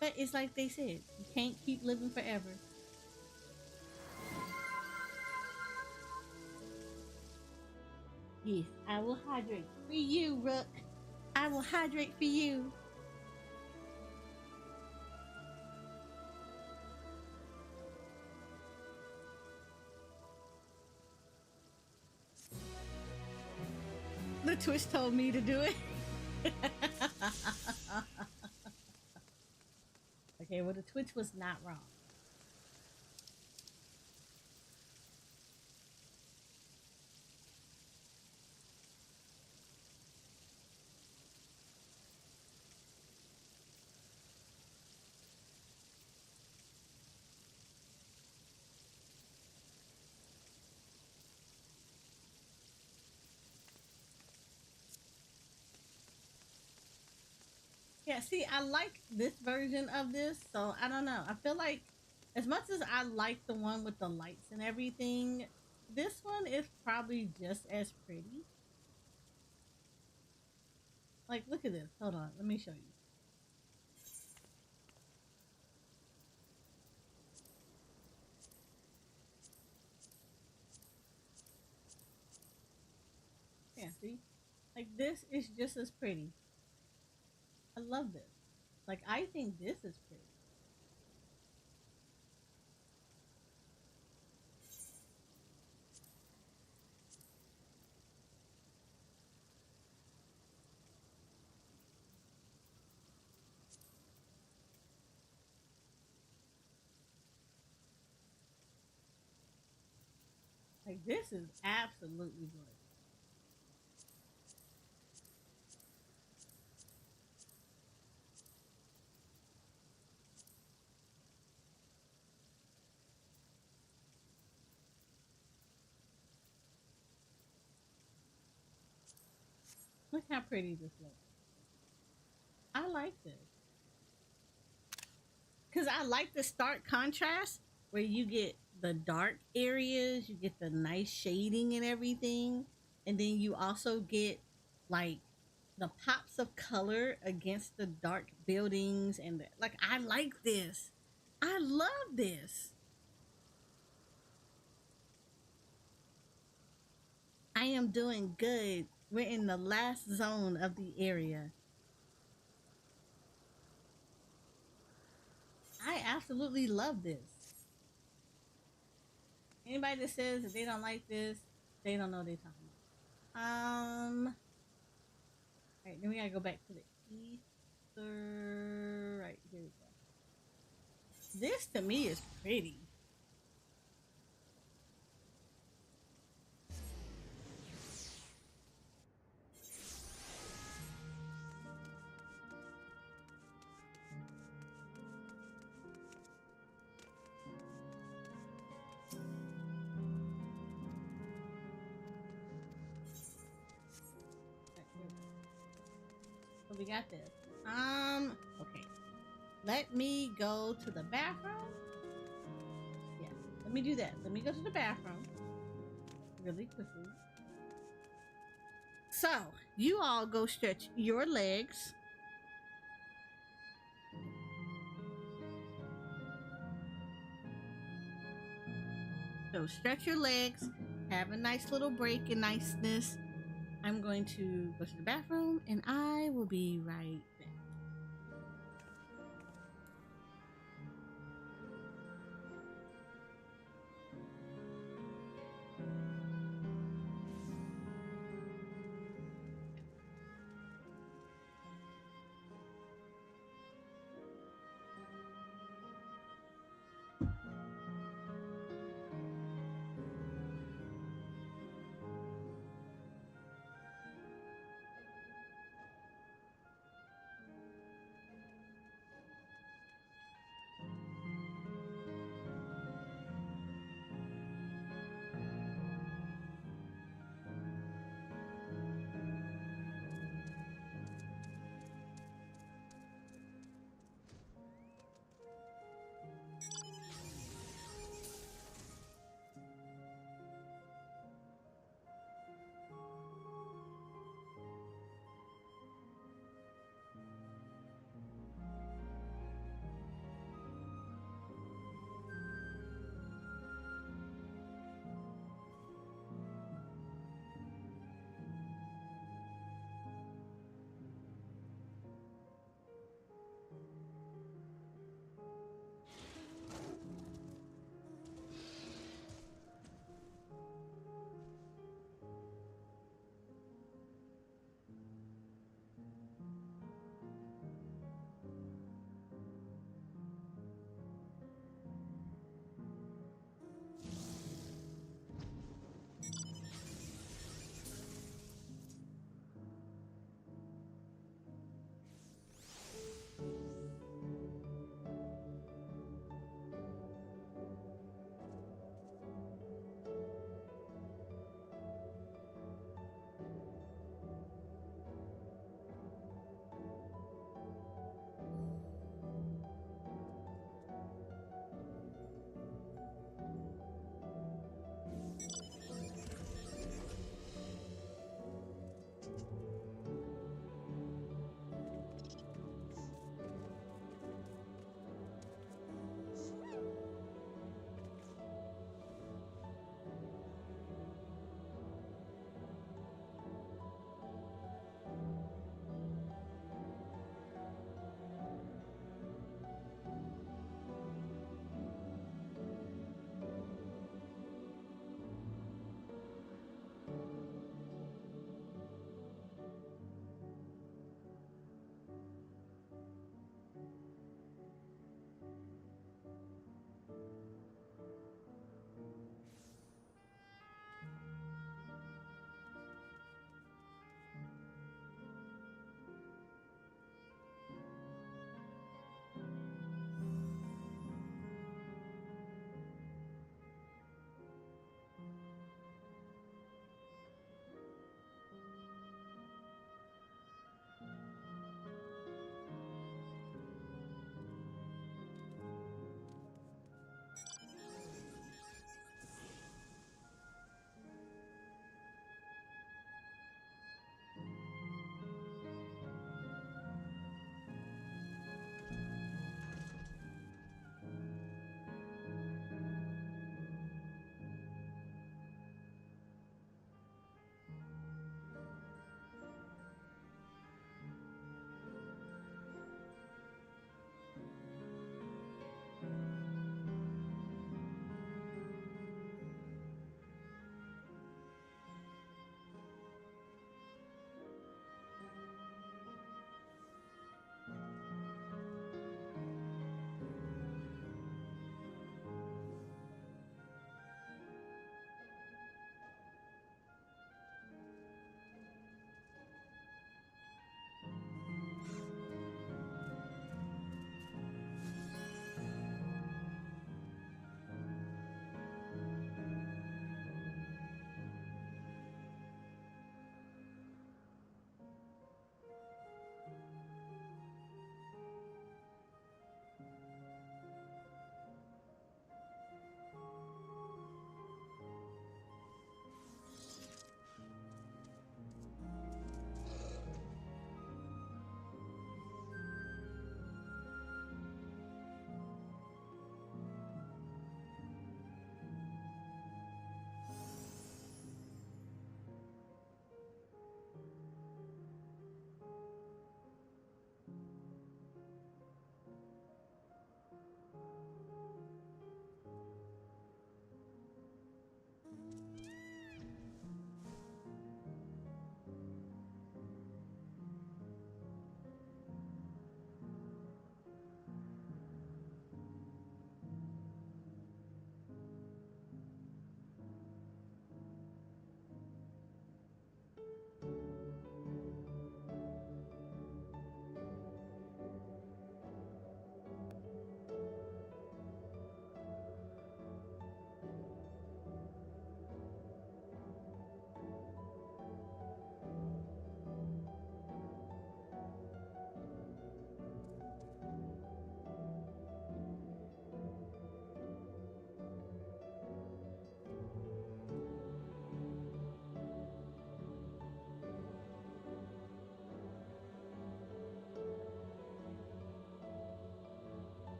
But it's like they said, you can't keep living forever. Yes, I will hydrate for you, Rook. I will hydrate for you. The Twitch told me to do it. Okay, well, the Twitch was not wrong. Yeah, see, I like this version of this, so I don't know. I feel like as much as I like the one with the lights and everything, this one is probably just as pretty. Like, look at this. Hold on, let me show you. Yeah, see? Like, this is just as pretty. I love this. Like, I think this is pretty. Like, this is absolutely gorgeous. Look how pretty this looks. I like this. Because I like the stark contrast where you get the dark areas, you get the nice shading and everything. And then you also get like the pops of color against the dark buildings. And like, I like this. I love this. I am doing good. We're in the last zone of the area. I absolutely love this. Anybody that says that they don't like this, they don't know what they're talking about. Alright, then we gotta go back to the ether. Right, here we go. This to me is pretty. So we got this. Okay. Let me go to the bathroom. Yeah, let me do that. Let me go to the bathroom really quickly. So, you all go stretch your legs. So, stretch your legs. Have a nice little break and niceness. I'm going to go to the bathroom and I will be right back.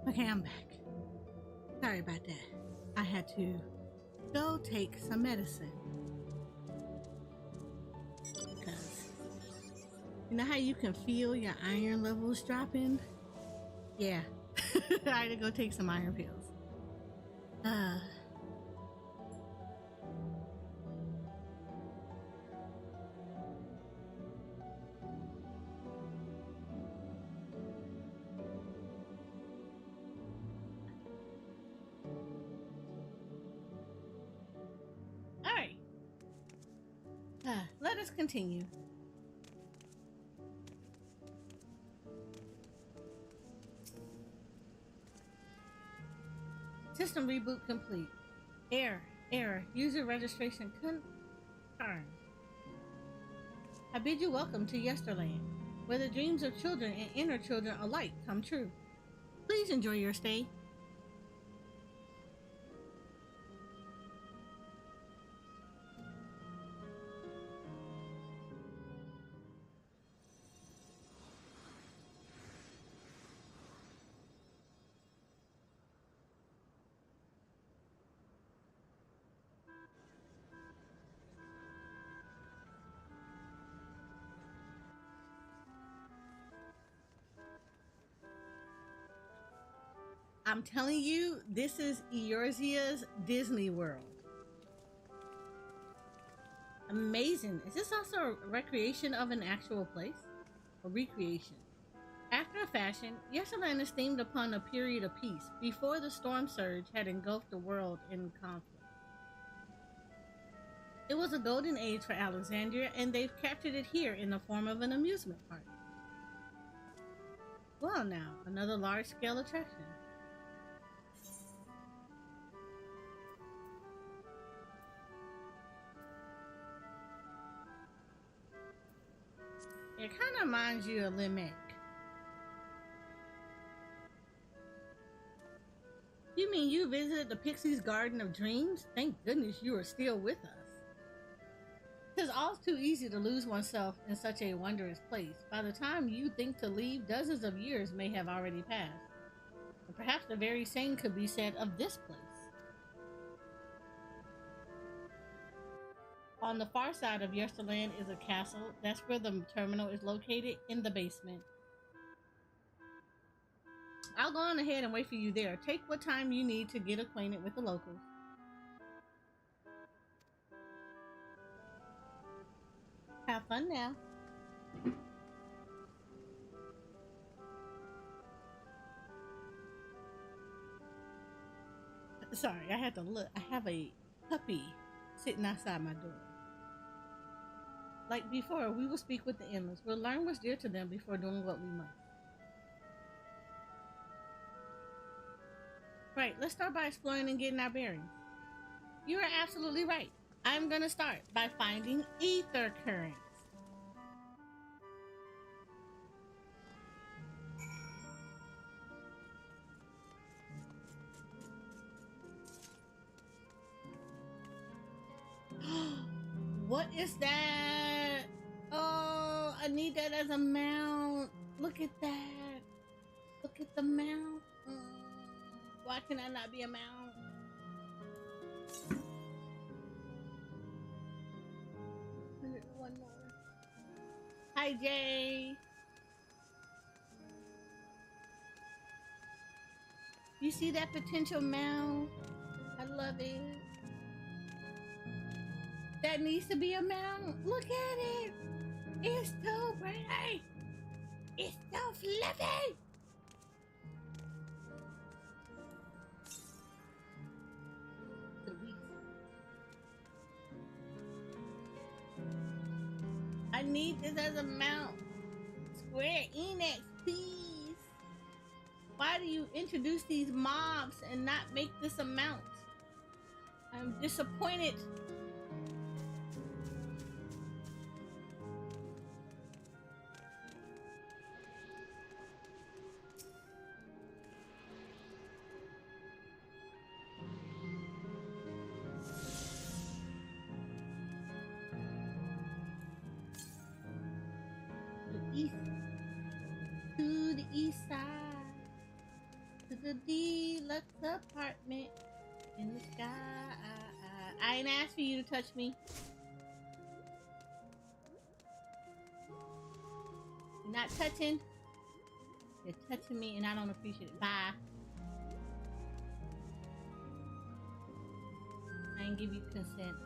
Okay, I'm back. Sorry about that. I had to go take some medicine. Because you know how you can feel your iron levels dropping? Yeah. I had to go take some iron pills. Alright. Let us continue. System reboot complete. Error. User registration confirmed. I bid you welcome to Yesterland, where the dreams of children and inner children alike come true. Please enjoy your stay. I'm telling you, this is Eorzea's Disney World. Amazing. Is this also a recreation of an actual place? A recreation. After a fashion, Yesterland is themed upon a period of peace before the storm surge had engulfed the world in conflict. It was a golden age for Alexandria, and they've captured it here in the form of an amusement park. Well now, another large-scale attraction. It kind of reminds you of Limerick. You mean you visited the Pixie's Garden of Dreams? Thank goodness you are still with us. It's all too easy to lose oneself in such a wondrous place. By the time you think to leave, dozens of years may have already passed. And perhaps the very same could be said of this place. On the far side of Yesterland is a castle. That's where the terminal is located, in the basement. I'll go on ahead and wait for you there. Take what time you need to get acquainted with the locals. Have fun now. Sorry, I had to look. I have a puppy sitting outside my door. Like before, we will speak with the endless. We'll learn what's dear to them before doing what we must. Right, let's start by exploring and getting our bearings. You are absolutely right. I'm gonna start by finding ether currents. What is that? Oh, I need that as a mount. Look at that. Look at the mount. Why can I not be a mount? One more. Hi, Jay. You see that potential mount? I love it. That needs to be a mount. Look at it. It's so pretty. It's so fluffy. I need this as a mount. Square Enix, please. Why do you introduce these mobs and not make this a mount? I'm disappointed. the deluxe apartment in the sky. I ain't asked for you to touch me. You're not touching. You're touching me and I don't appreciate it. Bye. I ain't give you consent.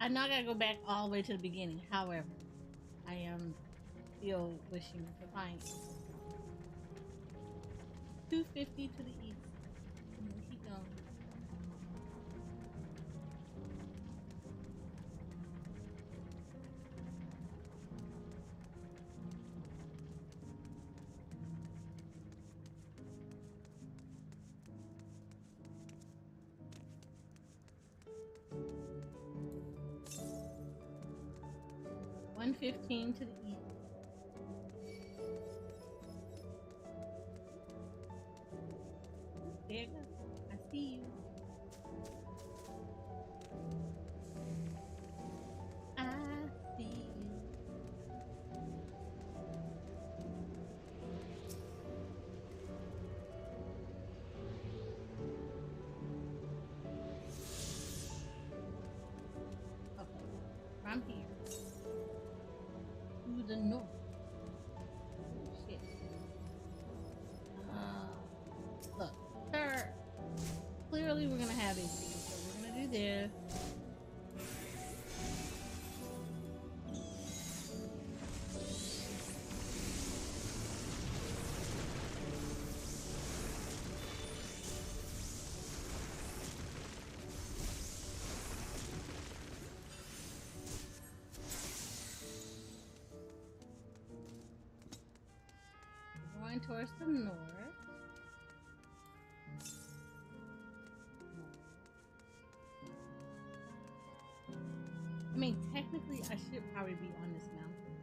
I know I gotta go back all the way to the beginning. However, I am still wishing to find 250 to the east. Where he going? $115 to the east. There you go. I see you. I see you. Okay. From here. To the north. Shit. Look, sir. Clearly, we're gonna have issues, so we're gonna do this. Going towards the north. I mean, technically, I should probably be on this mountain.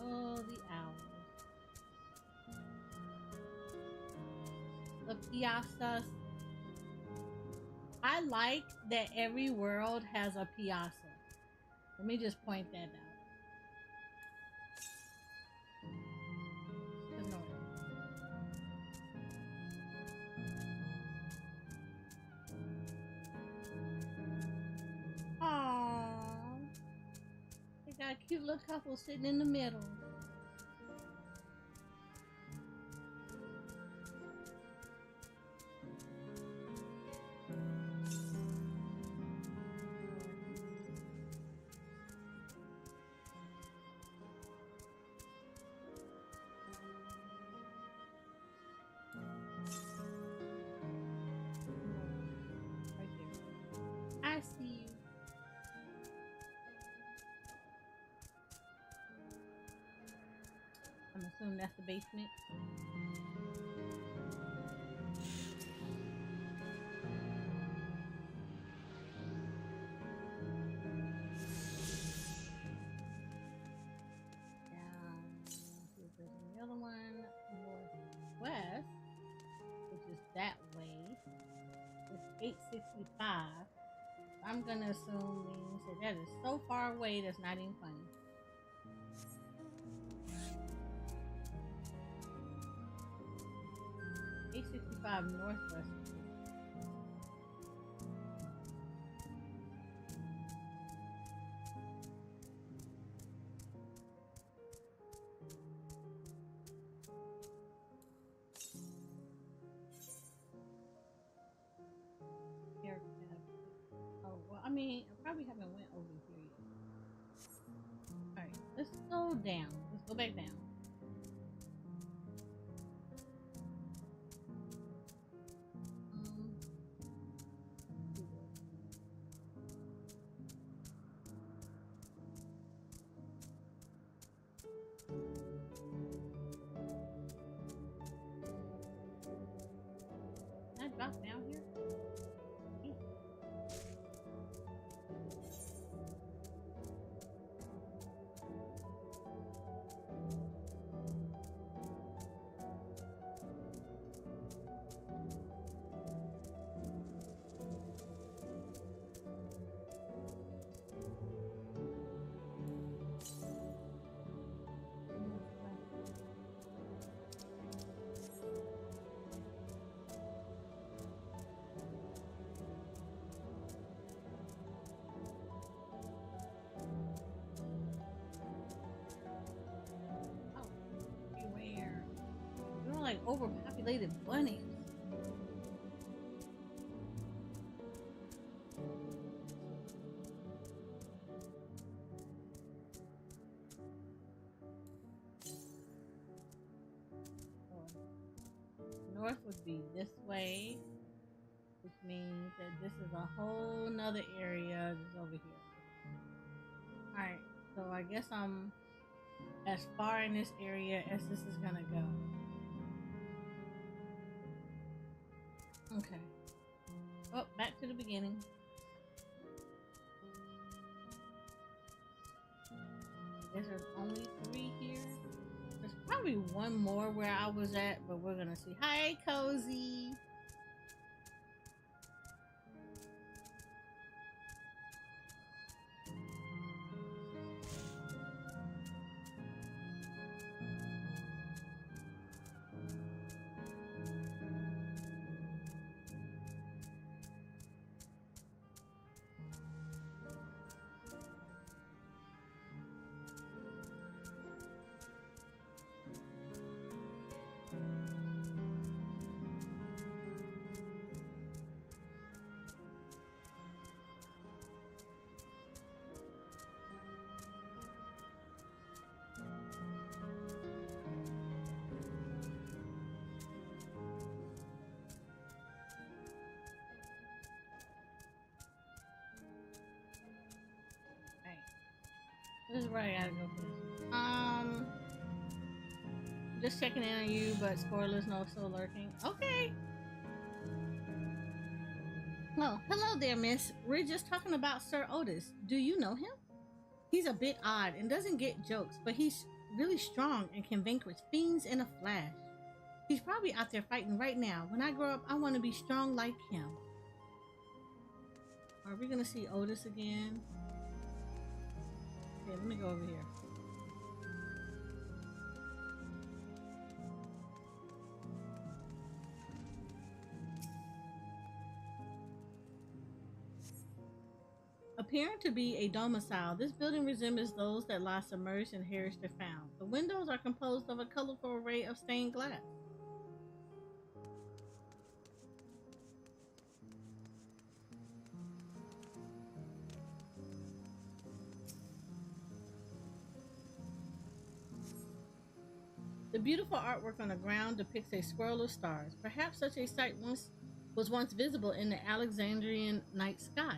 Oh, the owls. The piazzas. I like that every world has a piazza. Let me just point that out. The north. Aww. They got a cute little couple sitting in the middle. I see you. I'm assuming that's the basement. Down. See if there's any other one. Northwest, which is that way. It's 865. I'm gonna assume means that is so far away that's not even funny. $865 northwest. Oh well, I mean, I probably haven't went over here yet. All right, let's go down. Let's go back down. Can I drop down here? Yeah. overpopulated bunnies. North would be this way, which means that this is a whole nother area that's over here. Alright, so I guess I'm as far in this area as this is gonna go. Okay. Oh, back to the beginning. I guess there's only 3 here. There's probably one more where I was at, but we're gonna see. Hi, Cozy. This is where I gotta go first. Just checking in on you, but spoilers no still lurking. Okay. Oh, hello there, miss. We're just talking about Sir Otis. Do you know him? He's a bit odd and doesn't get jokes, but he's really strong and can vanquish fiends in a flash. He's probably out there fighting right now. When I grow up, I want to be strong like him. Are we gonna see Otis again? Okay, let me go over here. Appearing to be a domicile, this building resembles those that lie submerged in heritage found. The windows are composed of a colorful array of stained glass. The beautiful artwork on the ground depicts a swirl of stars. Perhaps such a sight was once visible in the Alexandrian night sky.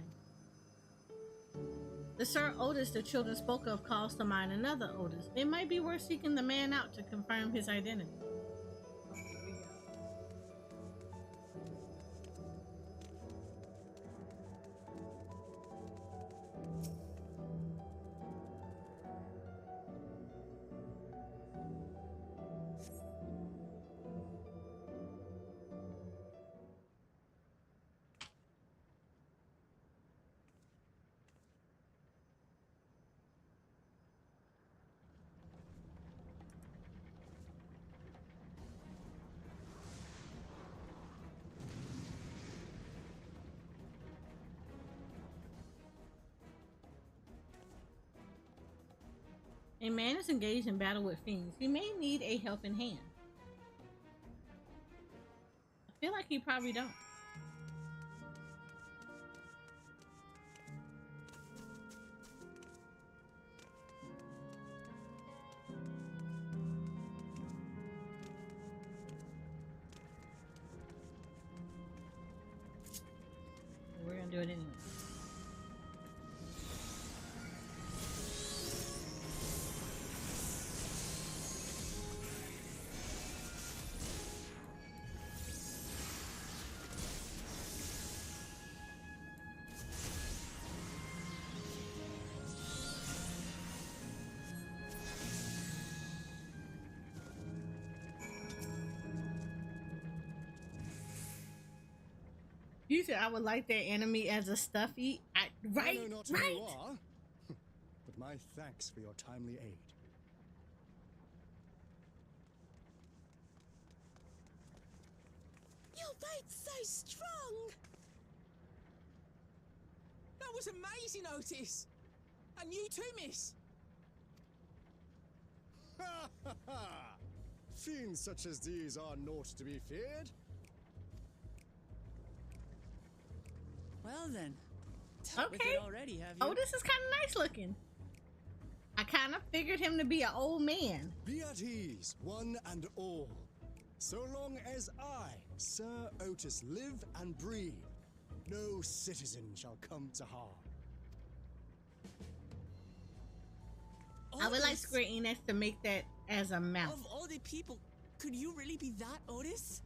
The Sir Otis the children spoke of calls to mind another Otis. It might be worth seeking the man out to confirm his identity. A man is engaged in battle with fiends. He may need a helping hand. I feel like he probably don't. We're gonna do it anyway. You said I would like that enemy as a stuffy. Right, I know not right. who you are, but my thanks for your timely aid. Your fate's so strong! That was amazing, Otis! And you too, miss! Ha ha ha! Fiends such as these are naught to be feared. Well then, dealt with it already, have you? Oh, this is kind of nice looking. I kind of figured him to be an old man. Be at ease, one and all. So long as I, Sir Otis, live and breathe, no citizen shall come to harm. I would like Square Enix to make that as a mouth. Of all the people, could you really be that Otis?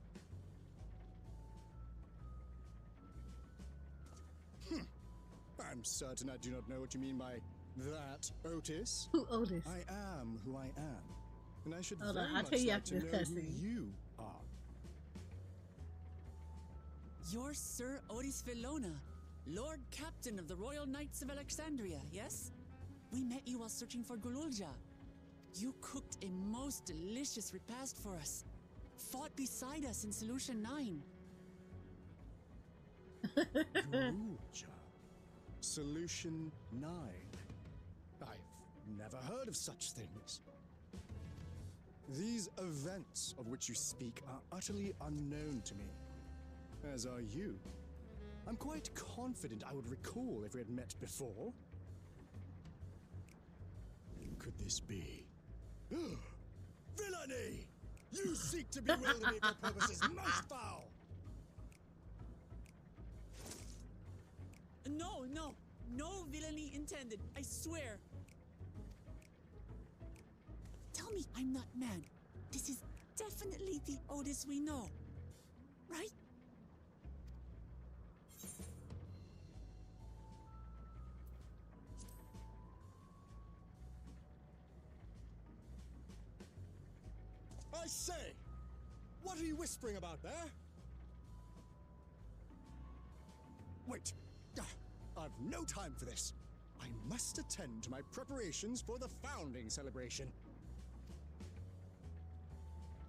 I'm certain I do not know what you mean by that, Otis. Who Otis? I am who I am, and I should Hold very on, I'll much tell you like after to this know who cutscene. you are. You're Sir Otis Villona, Lord Captain of the Royal Knights of Alexandria, yes? We met you while searching for Gululja. You cooked a most delicious repast for us. Fought beside us in Solution 9. Gululja. Solution 9. I've never heard of such things. These events of which you speak are utterly unknown to me, as are you. I'm quite confident I would recall if we had met before. Could this be? Villainy! You seek to bewilder me for purposes most foul! No villainy intended, I swear. Tell me I'm not mad. This is definitely the Otis we know, right? I say! What are you whispering about there? Wait! I've no time for this. I must attend to my preparations for the founding celebration.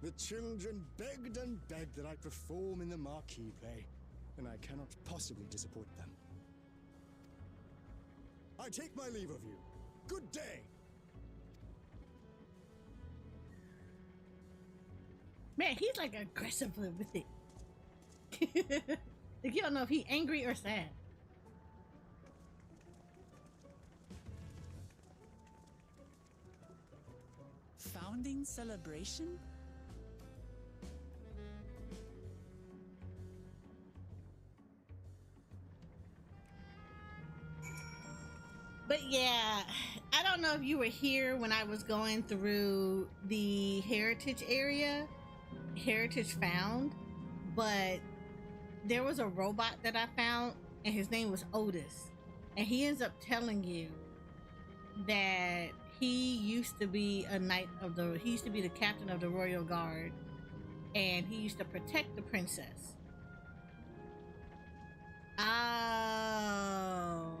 The children begged and begged that I perform in the marquee play, and I cannot possibly disappoint them. I take my leave of you. Good day! Man, he's like aggressive with it. Like, you don't know if he's angry or sad. Founding celebration? But yeah, I don't know if you were here when I was going through the heritage area, heritage found, but there was a robot that I found and his name was Otis, and he ends up telling you that he used to be he used to be the captain of the royal guard, and he used to protect the princess. Oh,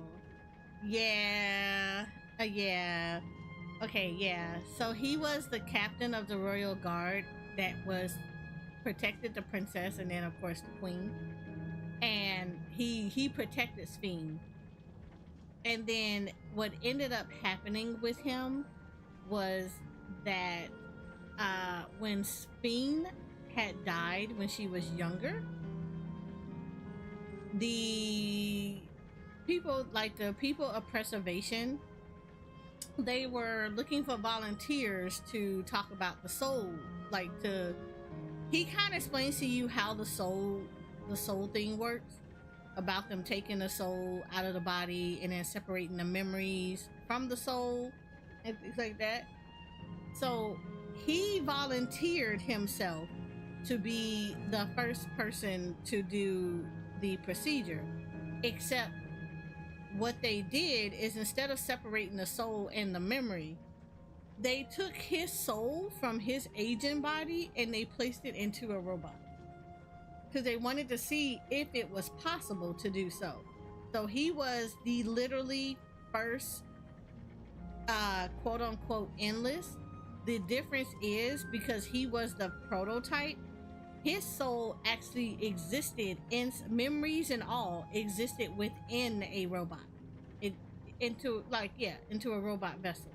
yeah, yeah. Okay, yeah. So he was the captain of the royal guard that was protected the princess, and then of course the queen. And he protected Sphene. And then what ended up happening with him was that when Sphene had died when she was younger, the people of preservation, they were looking for volunteers to talk about the soul. He kind of explains to you how the soul thing works, about them taking the soul out of the body and then separating the memories from the soul and things like that. So he volunteered himself to be the first person to do the procedure, except what they did is, instead of separating the soul and the memory, they took his soul from his aging body and they placed it into a robot, because they wanted to see if it was possible to do so. So he was the literally first quote unquote endless. The difference is, because he was the prototype, his soul actually existed in memories and all existed within a robot, into a robot vessel.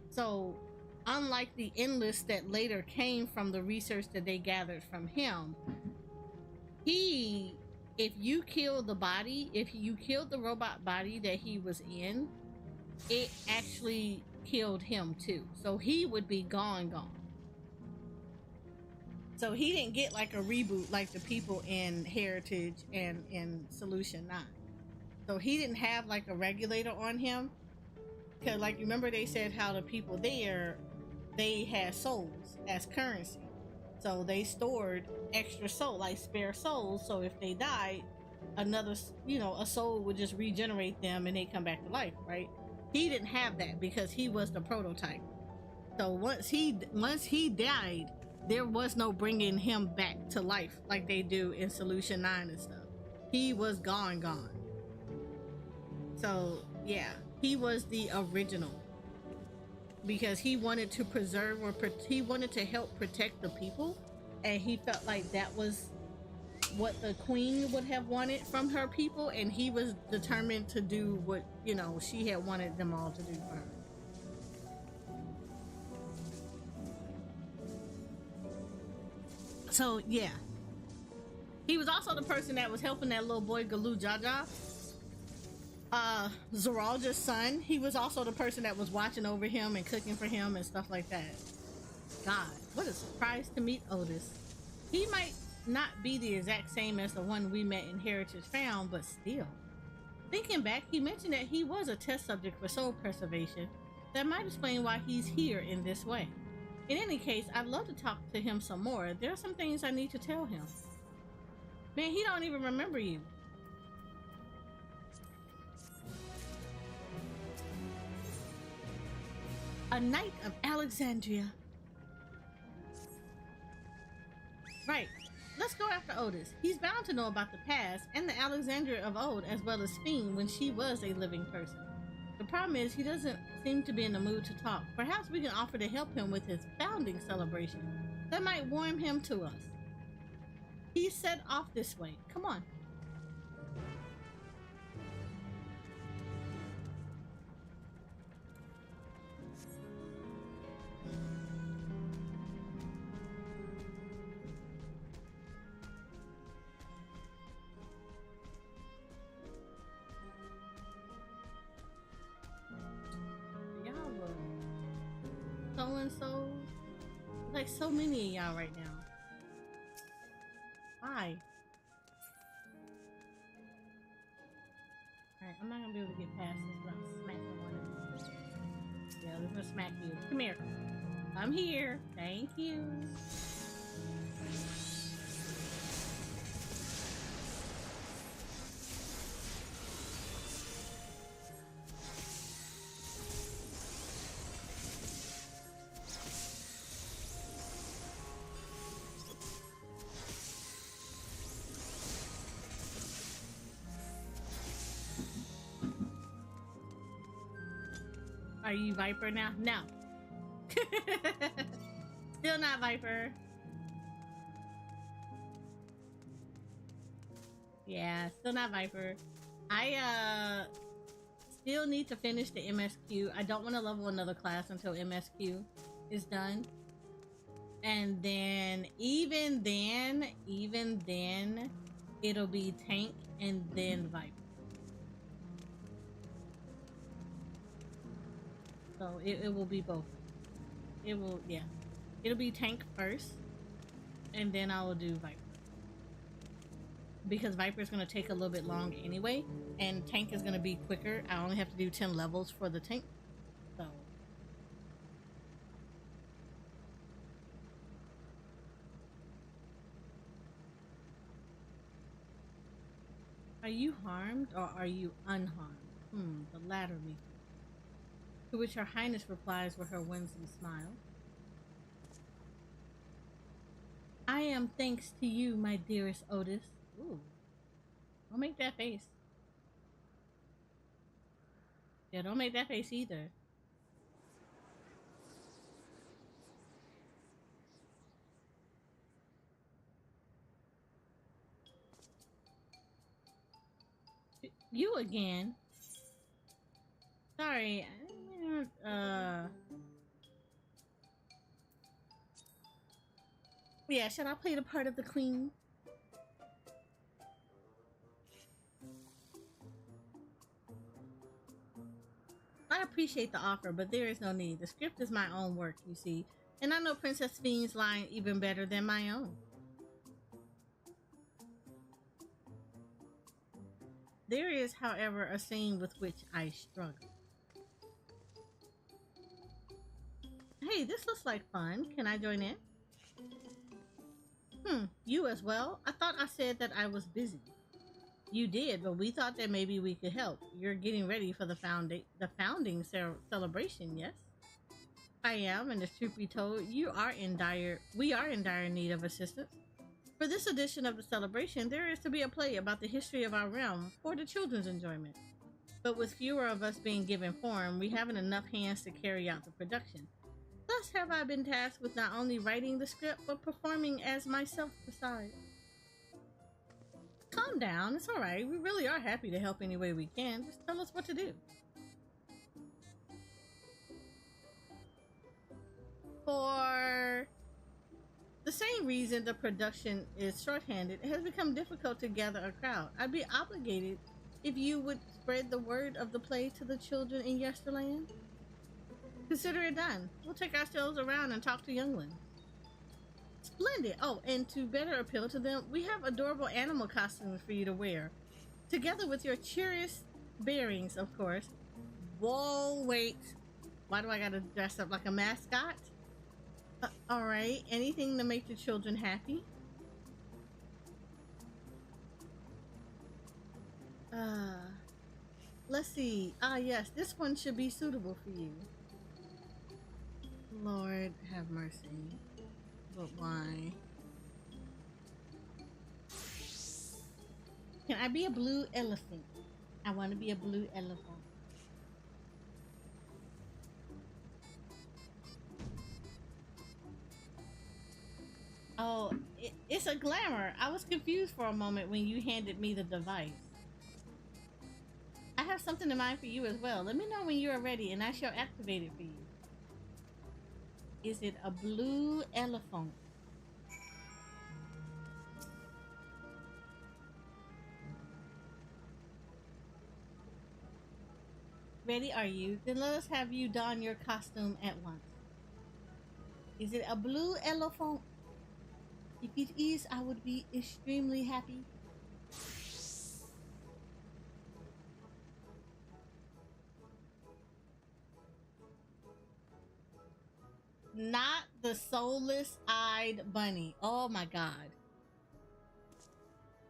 So unlike the endless that later came from the research that they gathered from him, if you killed the body, if you killed the robot body that he was in, it actually killed him too. So he would be gone. So he didn't get like a reboot like the people in Heritage and in Solution 9. So he didn't have like a regulator on him. Because like, remember they said how the people there, they had souls as currency. So they stored extra soul, like spare souls. So if they died, another, a soul would just regenerate them and they come back to life, right? He didn't have that because he was the prototype. So once he died, there was no bringing him back to life like they do in Solution 9 and stuff. He was gone. So yeah, he was the original because he wanted to preserve he wanted to help protect the people, and he felt like that was what the queen would have wanted from her people, and he was determined to do what she had wanted them all to do for her. So yeah, he was also the person that was helping that little boy Galoo Jaja, Zeralda's son. He was also the person that was watching over him and cooking for him and stuff like that. God, what a surprise to meet Otis. He might not be the exact same as the one we met in Heritage Found, but still. Thinking back, he mentioned that he was a test subject for soul preservation. That might explain why he's here in this way. In any case, I'd love to talk to him some more. There are some things I need to tell him. Man, he don't even remember you. A Knight of Alexandria. Right. Let's go after Otis. He's bound to know about the past and the Alexandria of old, as well as Fiend when she was a living person. The problem is he doesn't seem to be in the mood to talk. Perhaps we can offer to help him with his founding celebration. That might warm him to us. He set off this way. Come on. So like so many of y'all right now. Why? Alright, I'm not gonna be able to get past this without smacking one of them. Yeah, I'm gonna smack you. Come here. I'm here. Thank you. Are you Viper now? No. Still not Viper. Yeah, still not Viper. I still need to finish the MSQ. I don't want to level another class until MSQ is done. And then even then it'll be tank and then Viper. So it will be both. It will, yeah. It'll be tank first, and then I will do Viper. Because Viper is going to take a little bit long anyway, and tank is going to be quicker. I only have to do 10 levels for the tank. So. Are you harmed or are you unharmed? The latter me. To which Her Highness replies with her winsome smile. I am thanks to you, my dearest Otis. Ooh. Don't make that face. Yeah, don't make that face either. You again? Sorry. Yeah, should I play the part of the queen? I appreciate the offer, but there is no need. The script is my own work, you see, and I know Princess Fiend's line even better than my own. There is, however, a scene with which I struggle. Hey, this looks like fun. Can I join in? You as well? I thought I said that I was busy. You did, but we thought that maybe we could help. You're getting ready for the founding celebration, yes? I am, and the truth be told, we are in dire need of assistance. For this edition of the celebration, there is to be a play about the history of our realm for the children's enjoyment. But with fewer of us being given form, we haven't enough hands to carry out the production. Thus have I been tasked with not only writing the script, but performing as myself besides. Calm down, it's alright. We really are happy to help any way we can. Just tell us what to do. For the same reason the production is shorthanded, it has become difficult to gather a crowd. I'd be obligated if you would spread the word of the play to the children in Yesterland. Consider it done. We'll take ourselves around and talk to younglings. Splendid. Oh, and to better appeal to them, we have adorable animal costumes for you to wear, together with your cheeriest bearings, of course. Whoa, wait. Why do I gotta dress up like a mascot? Alright, anything to make the children happy? Let's see. Yes, this one should be suitable for you. Lord have mercy. But why? Can I be a blue elephant? I want to be a blue elephant. Oh, it's a glamour. I was confused for a moment when you handed me the device. I have something in mind for you as well. Let me know when you are ready and I shall activate it for you. Is it a blue elephant? Ready are you? Then let us have you don your costume at once. Is it a blue elephant? If it is, I would be extremely happy. Not the soulless-eyed bunny. Oh my god.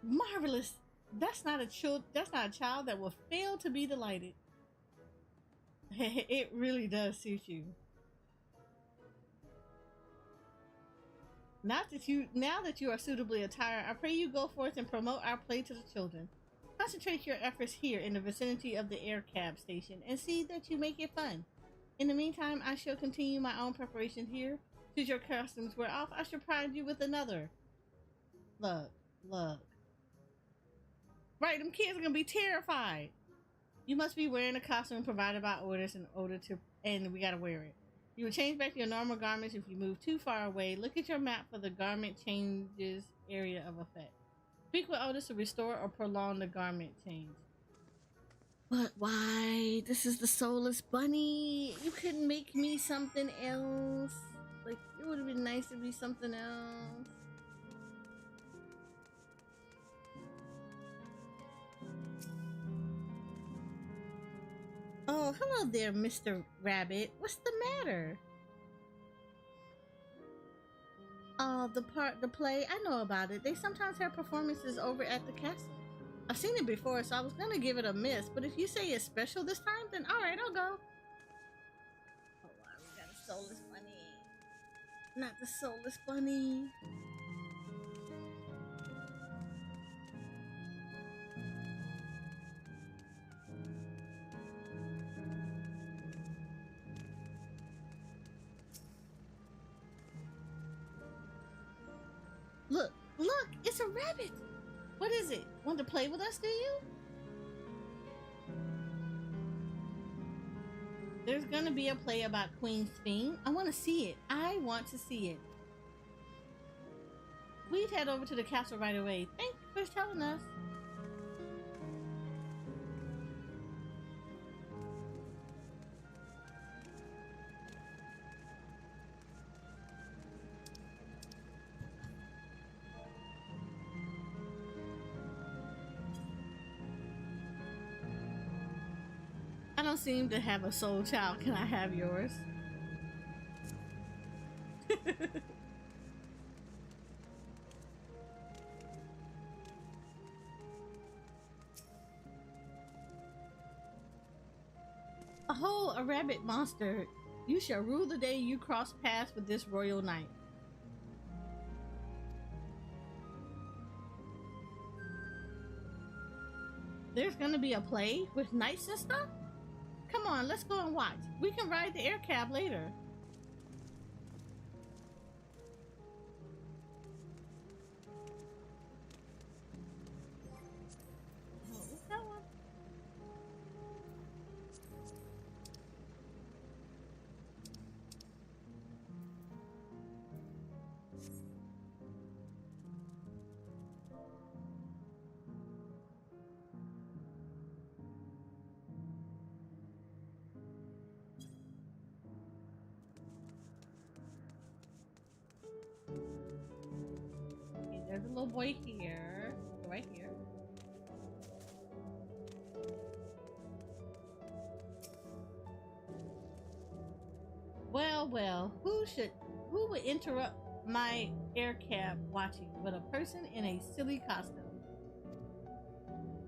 Marvelous. That's not a child that will fail to be delighted. It really does suit you. Now that you are suitably attired, I pray you go forth and promote our play to the children. Concentrate your efforts here in the vicinity of the air cab station and see that you make it fun. In the meantime, I shall continue my own preparations here. Should your costumes wear off, I shall provide you with another. Look. Right, them kids are gonna be terrified. You must be wearing a costume provided by orders and we gotta wear it. You will change back to your normal garments if you move too far away. Look at your map for the garment changes area of effect. Speak with Otis to restore or prolong the garment change. But why? This is the soulless bunny. You couldn't make me something else. Like, it would have been nice to be something else. Oh, hello there, Mr. Rabbit. What's the matter? Oh, the play, I know about it. They sometimes have performances over at the castle. I've seen it before, so I was gonna give it a miss, but if you say it's special this time, then alright, I'll go. Oh wow, we got a soulless bunny. Not the soulless bunny. Look, it's a rabbit. What is it? Want to play with us, do you? There's gonna be a play about Queen Fiend. I want to see it. I want to see it. Please head over to the castle right away. Thank you for telling us. I don't seem to have a soul child. Can I have yours? Oh, a rabbit monster. You shall rule the day you cross paths with this royal knight. There's gonna be a play with knights and stuff? Come on, let's go and watch. We can ride the air cab later. Oh, what's that one? Okay, there's a little boy here. Right here. Well, who would interrupt my air cab watching but a person in a silly costume?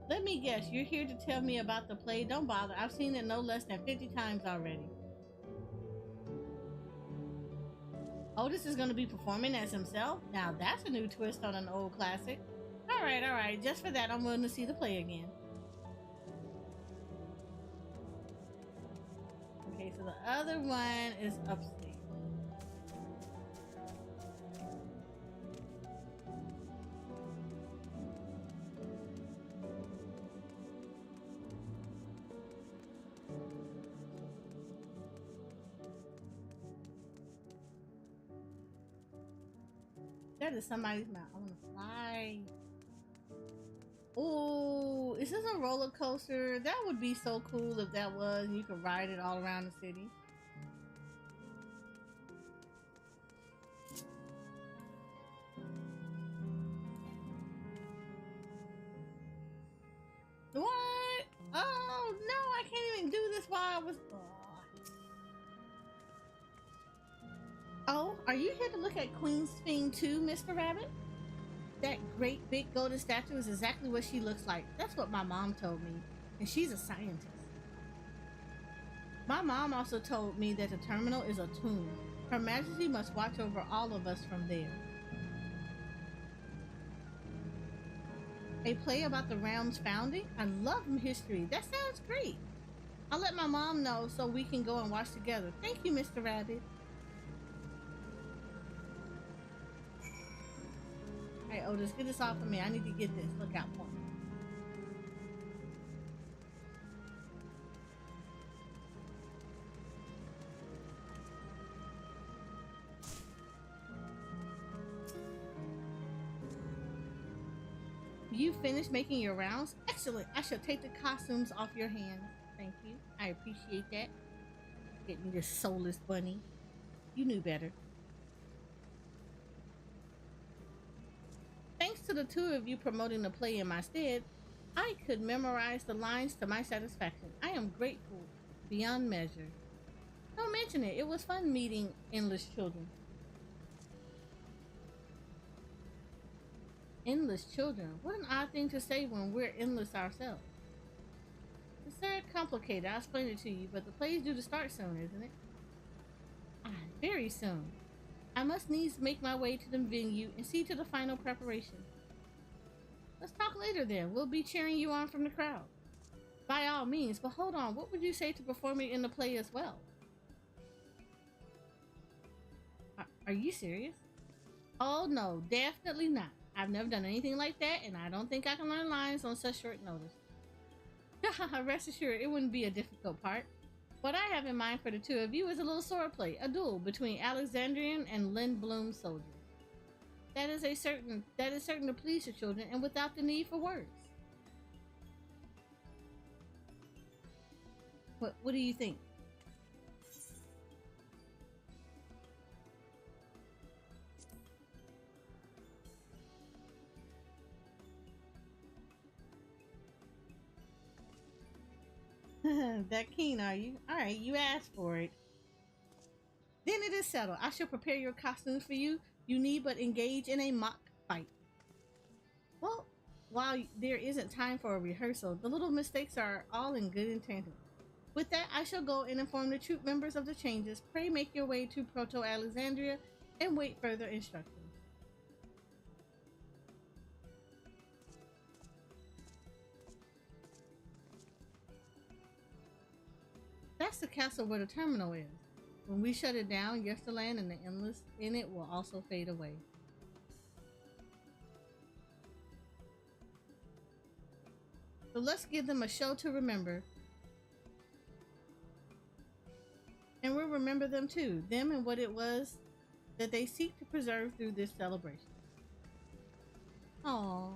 Let me guess, you're here to tell me about the play? Don't bother, I've seen it no less than 50 times already. Otis is going to be performing as himself? Now that's a new twist on an old classic. Alright, just for that I'm willing to see the play again. Okay, so the other one is upstairs. That is somebody's mouth. I want to fly. Oh, is this a roller coaster? That would be so cool if that was. You could ride it all around the city. What? Oh no, I can't even do this while I was. Oh, are you here to look at Queen Sphinx too, Mr. Rabbit? That great big golden statue is exactly what she looks like. That's what my mom told me, and she's a scientist. My mom also told me that the terminal is a tomb. Her Majesty must watch over all of us from there. A play about the realm's founding? I love history. That sounds great. I'll let my mom know so we can go and watch together. Thank you, Mr. Rabbit. Hey, Otis, get this off of me. I need to get this. Look out for me. You finished making your rounds? Excellent. I shall take the costumes off your hands. Thank you. I appreciate that. Getting this soulless bunny. You knew better. Thanks to the two of you promoting the play in my stead, I could memorize the lines to my satisfaction. I am grateful beyond measure. Don't mention it. It was fun meeting endless children. Endless children? What an odd thing to say when we're endless ourselves. It's very complicated. I'll explain it to you, but the play's due to start soon, isn't it? Very soon. I must needs make my way to the venue and see to the final preparation. Let's talk later then. We'll be cheering you on from the crowd. By all means, but hold on. What would you say to performing in the play as well? Are you serious? Oh no, definitely not. I've never done anything like that, and I don't think I can learn lines on such short notice. Rest assured, it wouldn't be a difficult part. What I have in mind for the two of you is a little swordplay, a duel between Alexandrian and Lindblom soldiers. that is certain to please your children and without the need for words. What do you think? That keen, are you? Alright, you asked for it. Then it is settled. I shall prepare your costumes for you. You need but engage in a mock fight. Well, while there isn't time for a rehearsal, the little mistakes are all in good intent. With that, I shall go and inform the troop members of the changes. Pray make your way to Proto-Alexandria and wait further instructions. That's the castle where the terminal is. When we shut it down, Yesterland and the Endless in it will also fade away. So let's give them a show to remember. And we'll remember them too. Them and what it was that they seek to preserve through this celebration. Aww.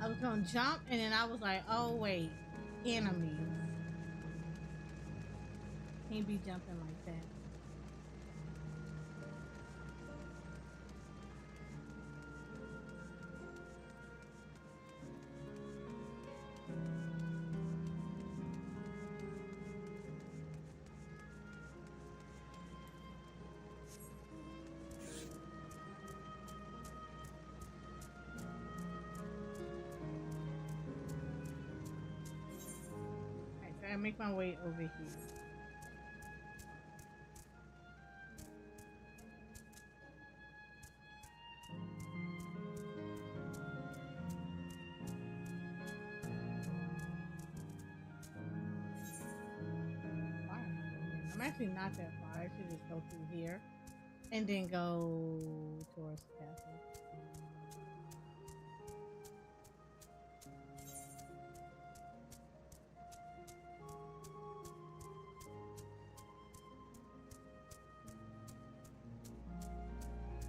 I was gonna jump and then I was like, oh wait, enemies. Can't be jumping like that. I make my way over here. Wow. I'm actually not that far. I should just go through here and then go towards the castle.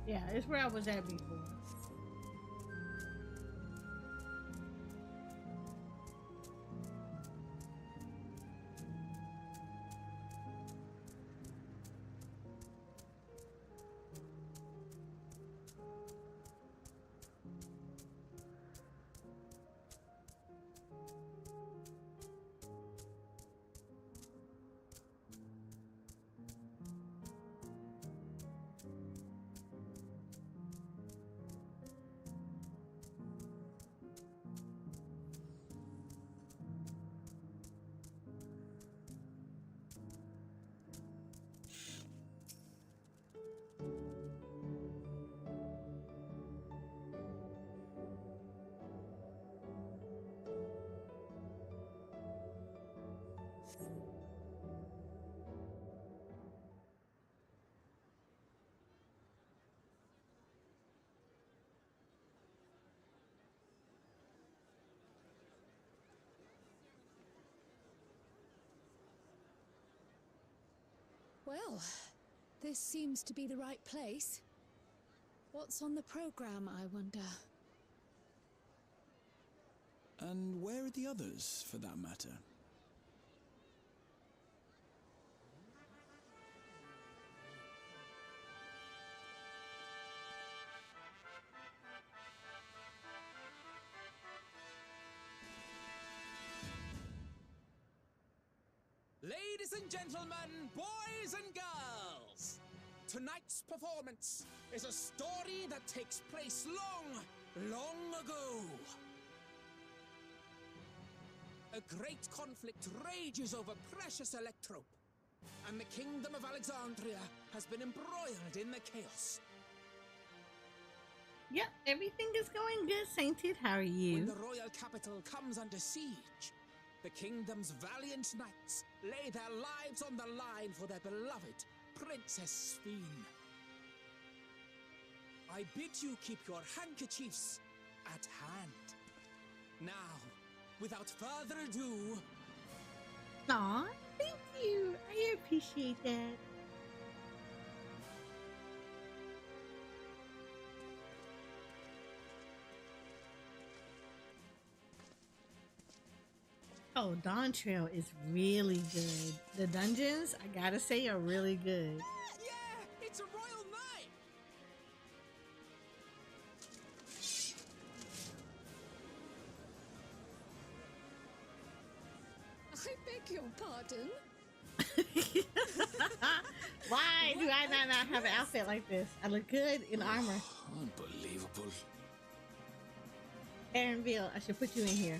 Yeah, it's where I was at before. Well, this seems to be the right place. What's on the program, I wonder? And where are the others, for that matter? Ladies and gentlemen, boys and girls, tonight's performance is a story that takes place long, long ago. a great conflict rages over precious electrope, and the kingdom of Alexandria has been embroiled in the chaos. Yep, everything is going good, Sainted. How are you? When the royal capital comes under siege, the kingdom's valiant knights lay their lives on the line for their beloved Princess Sphene. I bid you keep your handkerchiefs at hand. Now, without further ado... Aw, thank you. I appreciate that. Oh, Dawntrail is really good. The dungeons, I gotta say, are really good. Yeah, it's a royal knight! I beg your pardon? Why do I not have an outfit like this? I look good in armor. Unbelievable. Aaronville, I should put you in here.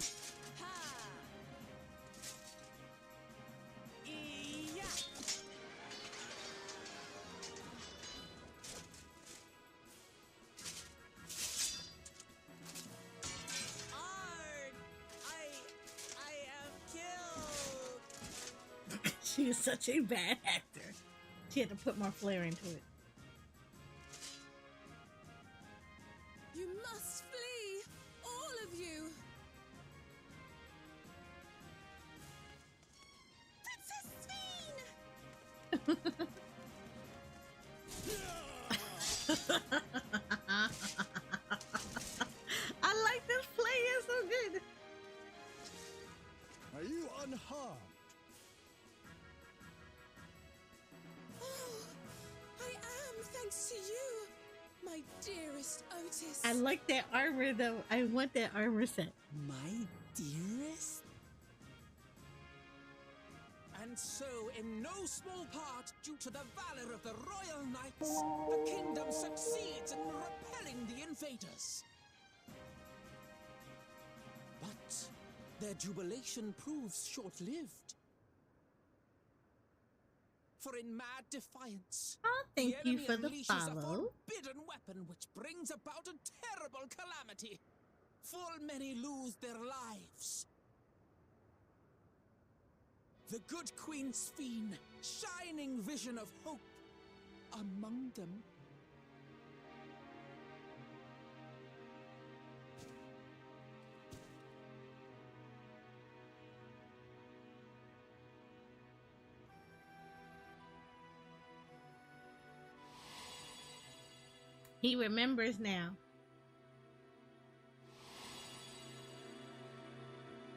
She is such a bad actor. She had to put more flair into it. You must flee, all of you. Princess Sphene! I like this play. It's so good. Are you unharmed? I am, thanks to you, my dearest Otis. I like that armor, though. I want that armor set. My dearest? And so, in no small part, due to the valor of the royal knights, the kingdom succeeds in repelling the invaders. But their jubilation proves short-lived. For in mad defiance, thank the you enemy for the unleashes follow. a forbidden weapon which brings about a terrible calamity. Full many lose their lives. The good Queen Sphene, shining vision of hope, among them. He remembers now.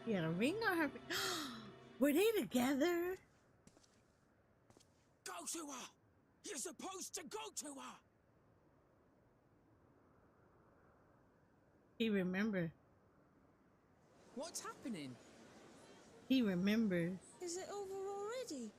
He had a ring on her. Were they together? Go to her! You're supposed to go to her! He remembers. What's happening? He remembers. Is it over already?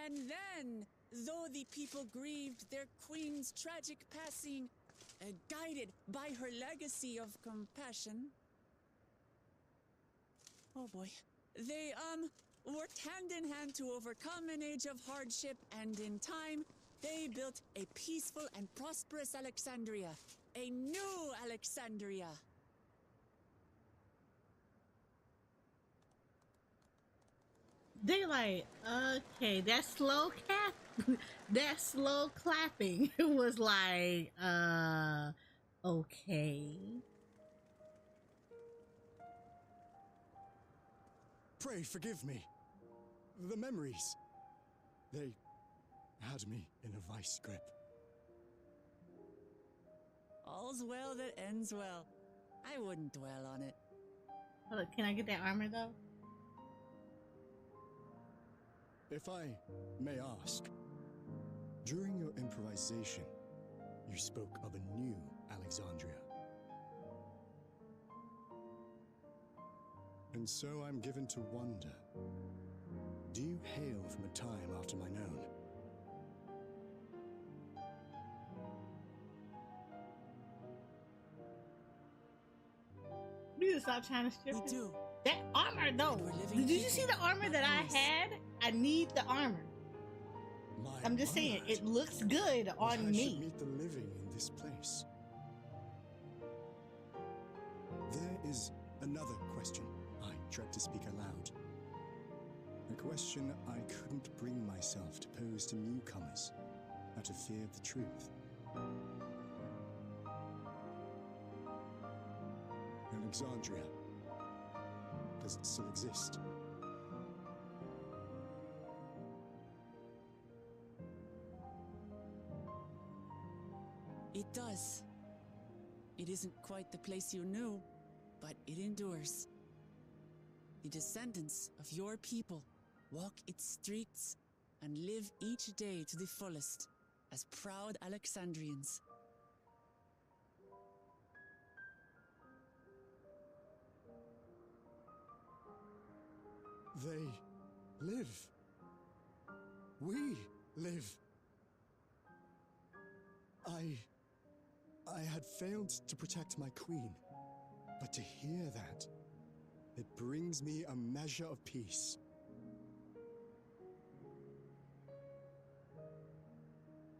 And then, though the people grieved their queen's tragic passing, guided by her legacy of compassion, oh boy, they worked hand in hand to overcome an age of hardship, and in time, they built a peaceful and prosperous Alexandria, a new Alexandria. They like, okay, that slow that slow clapping was like, okay. Pray forgive me. The memories. They had me in a vice grip. All's well that ends well. I wouldn't dwell on it. Hold up, can I get that armor though? If I may ask, during your improvisation, you spoke of a new Alexandria. And so I'm given to wonder, Do you hail from a time after mine own? You need to stop trying to strip We it. do. That armor, though. Did you see the armor that I had? I need the armor. I'm just saying, it looks good on I should me. meet the living in this place. There is another question I dread to speak aloud. A question I couldn't bring myself to pose to newcomers out of fear of the truth. Alexandria. Does it still exist? It does. It isn't quite the place you knew, but it endures. The descendants of your people walk its streets and live each day to the fullest as proud Alexandrians. They live. We live. I had failed to protect my queen, but to hear that, it brings me a measure of peace.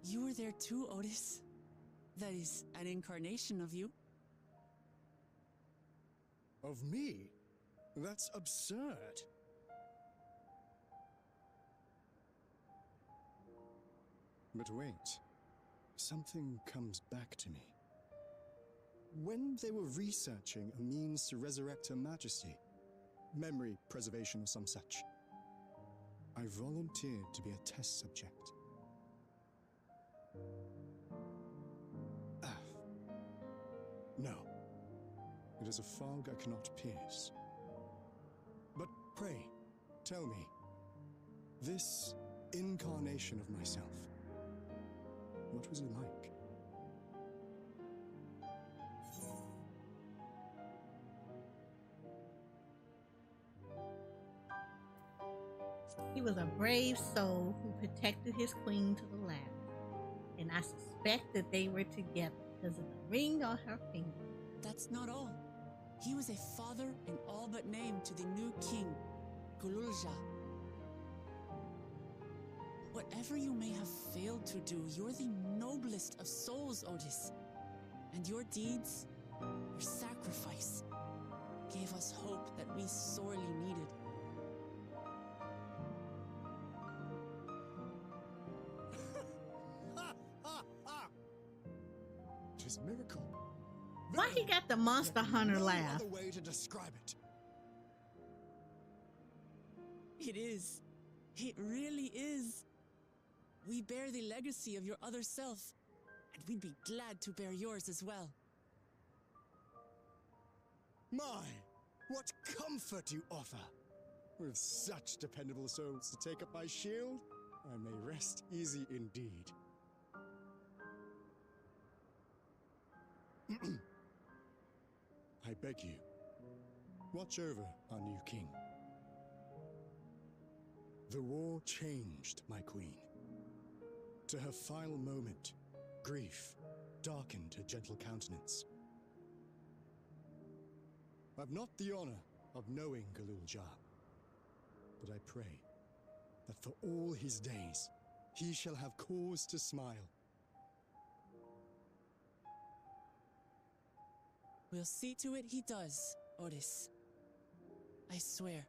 You were there too, Otis. That is an incarnation of you. Of me? That's absurd. But wait, something comes back to me. When they were researching a means to resurrect Her Majesty, memory preservation or some such, I volunteered to be a test subject. No. It is a fog I cannot pierce. But pray, tell me, this incarnation of myself, what was it like? He was a brave soul who protected his queen to the last. And I suspect that they were together because of the ring on her finger. That's not all. He was a father in all but name to the new king, Gululja. Whatever you may have failed to do, you're the noblest of souls, Otis. And your deeds, your sacrifice, gave us hope that we sorely needed. It is miracle. Why he got the Monster Hunter laugh? No other way to describe it. It is. It really is. We bear the legacy of your other self, and we'd be glad to bear yours as well. My, what comfort you offer! With such dependable souls to take up my shield, I may rest easy indeed. I beg you, watch over our new king. The war changed my queen. To her final moment, grief darkened her gentle countenance. I've not the honor of knowing Gululja, but I pray that for all his days, he shall have cause to smile. We'll see to it he does, Otis. I swear.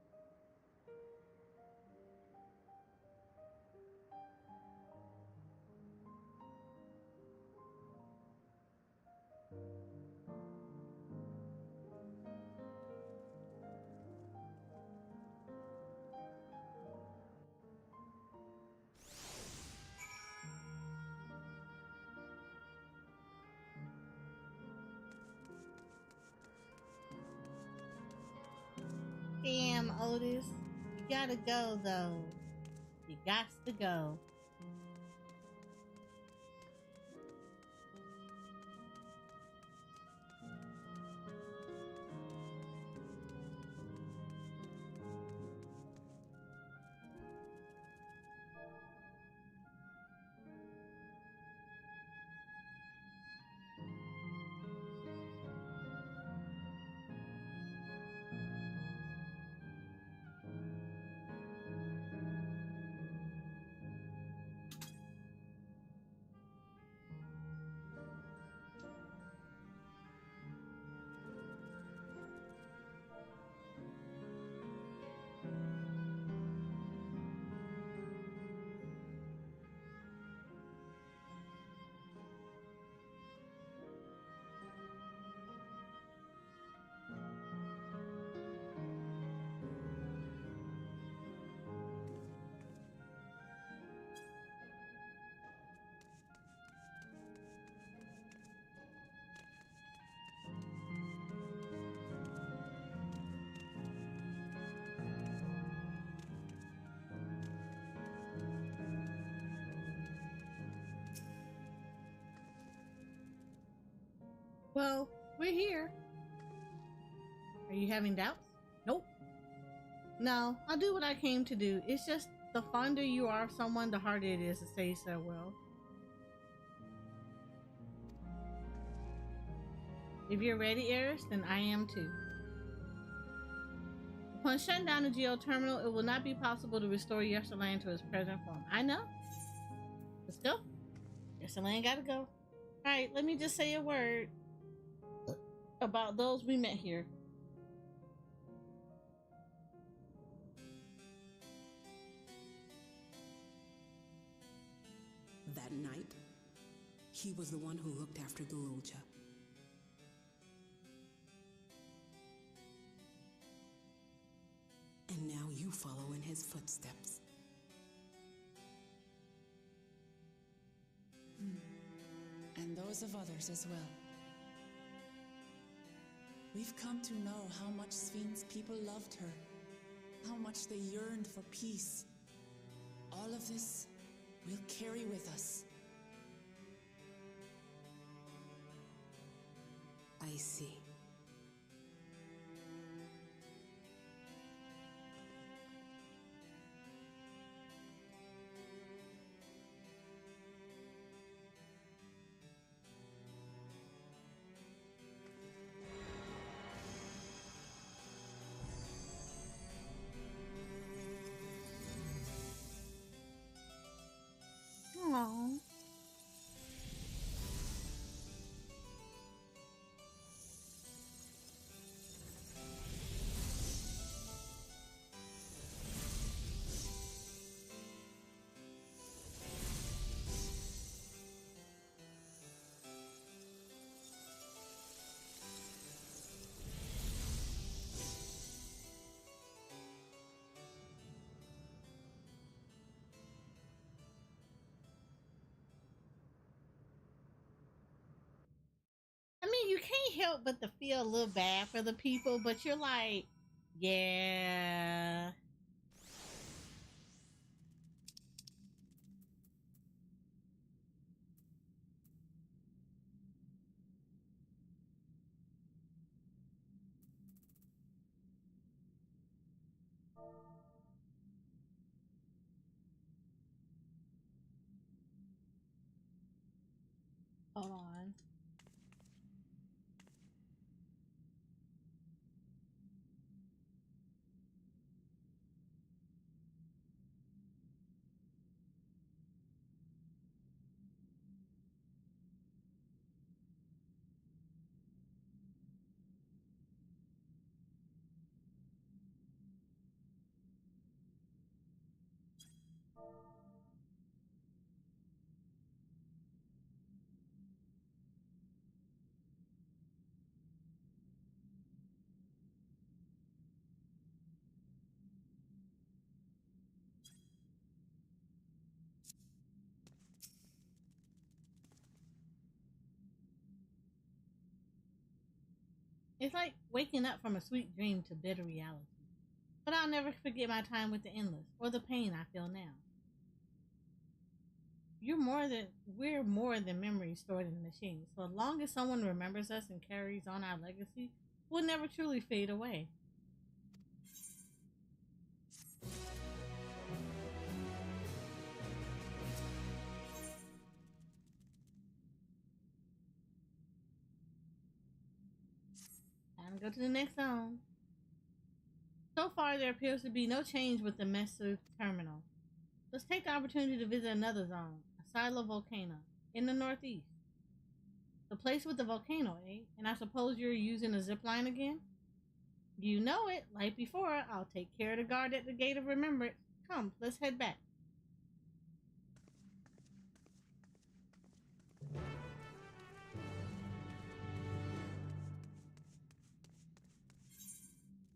Damn, Otis. You gotta go, though. You got to go. Well, we're here. Are you having doubts? Nope. No, I'll do what I came to do. It's just the fonder you are of someone, the harder it is to say farewell. If you're ready, Eris, then I am too. Upon shutting down the Geo terminal, it will not be possible to restore Yesterland to its present form. I know. Let's go. Yesterland gotta go. Alright, let me just say a word about those we met here. That night, he was the one who looked after Gululja. And now you follow in his footsteps. And those of others as well. We've come to know how much Svin's people loved her, how much they yearned for peace. All of this we'll carry with us. I see. Aww. I mean, you can't help but to feel a little bad for the people, but you're like, yeah. Hold on. It's like waking up from a sweet dream to bitter reality. But I'll never forget my time with the Endless, or the pain I feel now. We're more than memories stored in machines. So as long as someone remembers us and carries on our legacy, we'll never truly fade away. Time to go to the next zone. So far, there appears to be no change with the Messu terminal. Let's take the opportunity to visit another zone, a silo volcano, in the northeast. The place with the volcano, eh? And I suppose you're using a zip line again? You know it. Like before, I'll take care to guard at the gate of remembrance. Come, let's head back.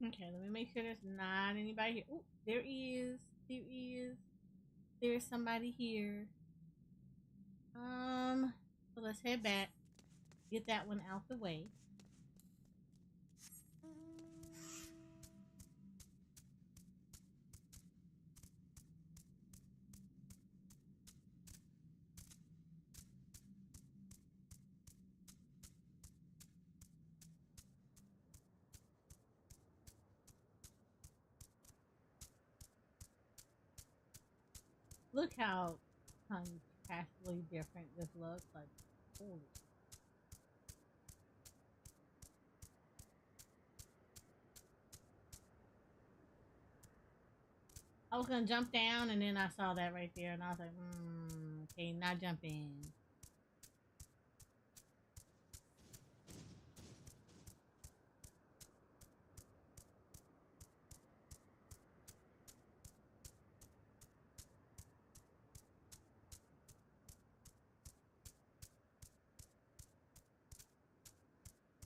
Okay, let me make sure there's not anybody here. Oh, there is. There is. There's somebody here. So let's head back. Get that one out the way. Look how contrastly different this looks. Like, holy. I was gonna jump down and then I saw that right there and I was like, okay, not jumping.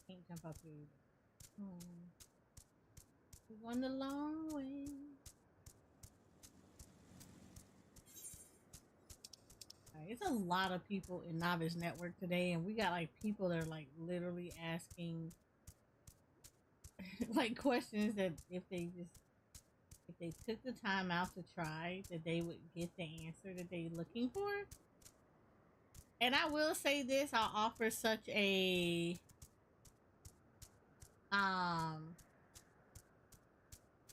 Can't jump up here either. We won the long way. Alright, it's a lot of people in Novice Network today, and we got like people that are like literally asking like questions that if they took the time out to try, that they would get the answer that they're looking for. And I will say this, I'll offer such a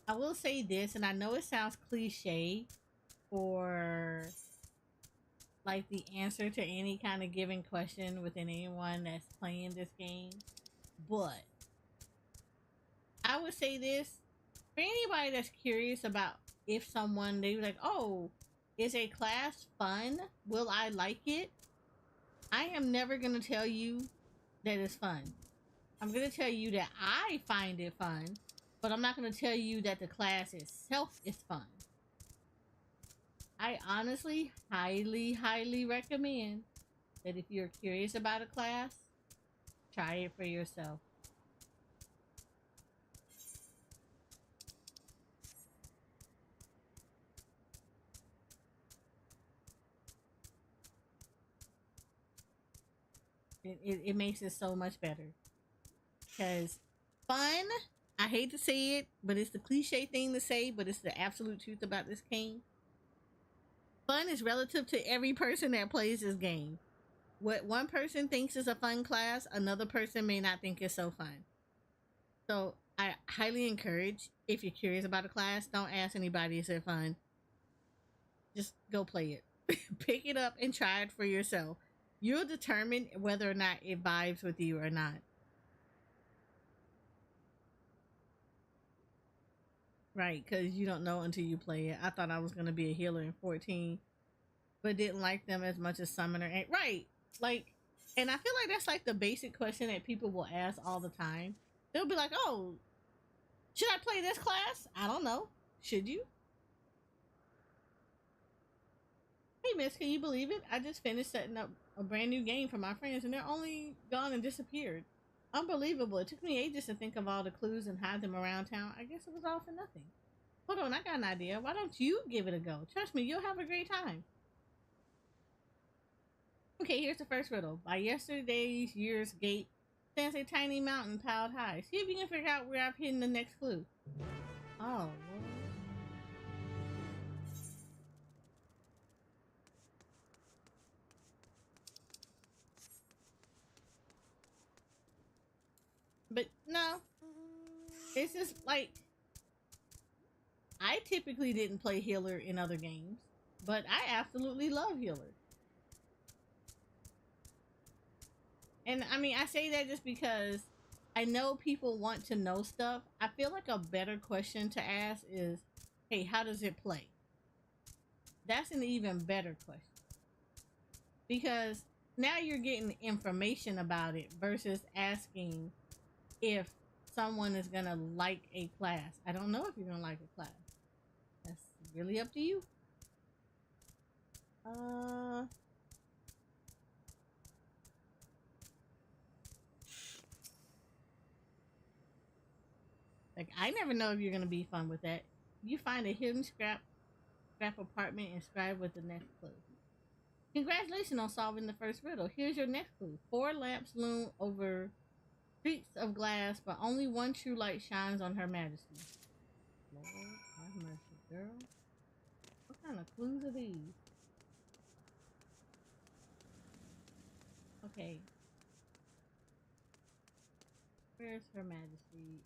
I will say this, and I know it sounds cliche for like the answer to any kind of given question within anyone that's playing this game, but I would say this for anybody that's curious about if someone, they be like, oh, is a class fun? Will I like it? I am never going to tell you that it's fun. I'm going to tell you that I find it fun, but I'm not going to tell you that the class itself is fun. I honestly highly recommend that if you're curious about a class, try it for yourself. It makes it so much better. Because fun, I hate to say it, but it's the cliche thing to say, but it's the absolute truth about this game. Fun is relative to every person that plays this game. What one person thinks is a fun class, another person may not think is so fun. So I highly encourage, if you're curious about a class, don't ask anybody is it fun. Just go play it. Pick it up and try it for yourself. You'll determine whether or not it vibes with you or not. Right, because you don't know until you play it. I thought I was going to be a healer in 14, but didn't like them as much as summoner. And, right, like, and I feel like that's like the basic question that people will ask all the time. They'll be like, oh, should I play this class? I don't know. Should you? Hey, miss, can you believe it? I just finished setting up a brand new game for my friends, and they're only gone and disappeared. Unbelievable. It took me ages to think of all the clues and hide them around town. I guess it was all for nothing. Hold on, I got an idea. Why don't you give it a go? Trust me, you'll have a great time. Okay, here's the first riddle. By yesterday's year's gate stands a tiny mountain piled high. See if you can figure out where I've hidden the next clue. Oh, Lord. But no, it's just like, I typically didn't play healer in other games, but I absolutely love healer. And I mean, I say that just because I know people want to know stuff. I feel like a better question to ask is, hey, how does it play? That's an even better question. Because now you're getting information about it versus asking if someone is going to like a class. I don't know if you're going to like a class. That's really up to you. Like, I never know if you're going to be fun with that. You find a hidden scrap apartment and scribe with the next clue. Congratulations on solving the first riddle. Here's your next clue. 4 lamps loom over streets of glass, but only one true light shines on Her Majesty. Lord have mercy, girl. What kind of clues are these? Okay. Where's Her Majesty?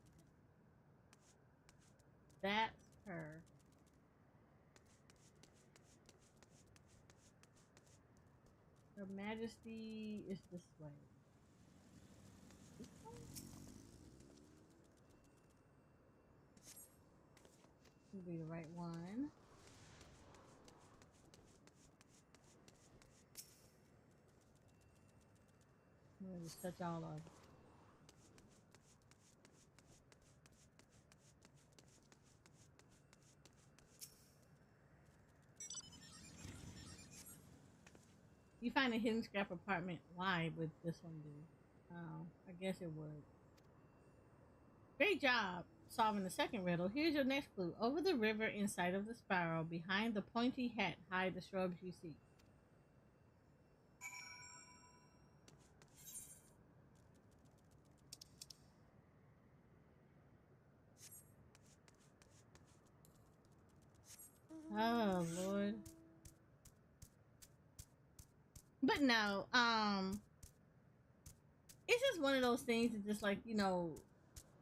That's her. Majesty is this way. This way? Will be the right one. I'm gonna just touch all of it. You find a hidden scrap apartment. Why would this one do? Oh, I guess it would. Great job solving the second riddle. Here's your next clue. Over the river inside of the spiral, behind the pointy hat, hide the shrubs you see. Oh, Lord. But no, it's just one of those things that just like, you know,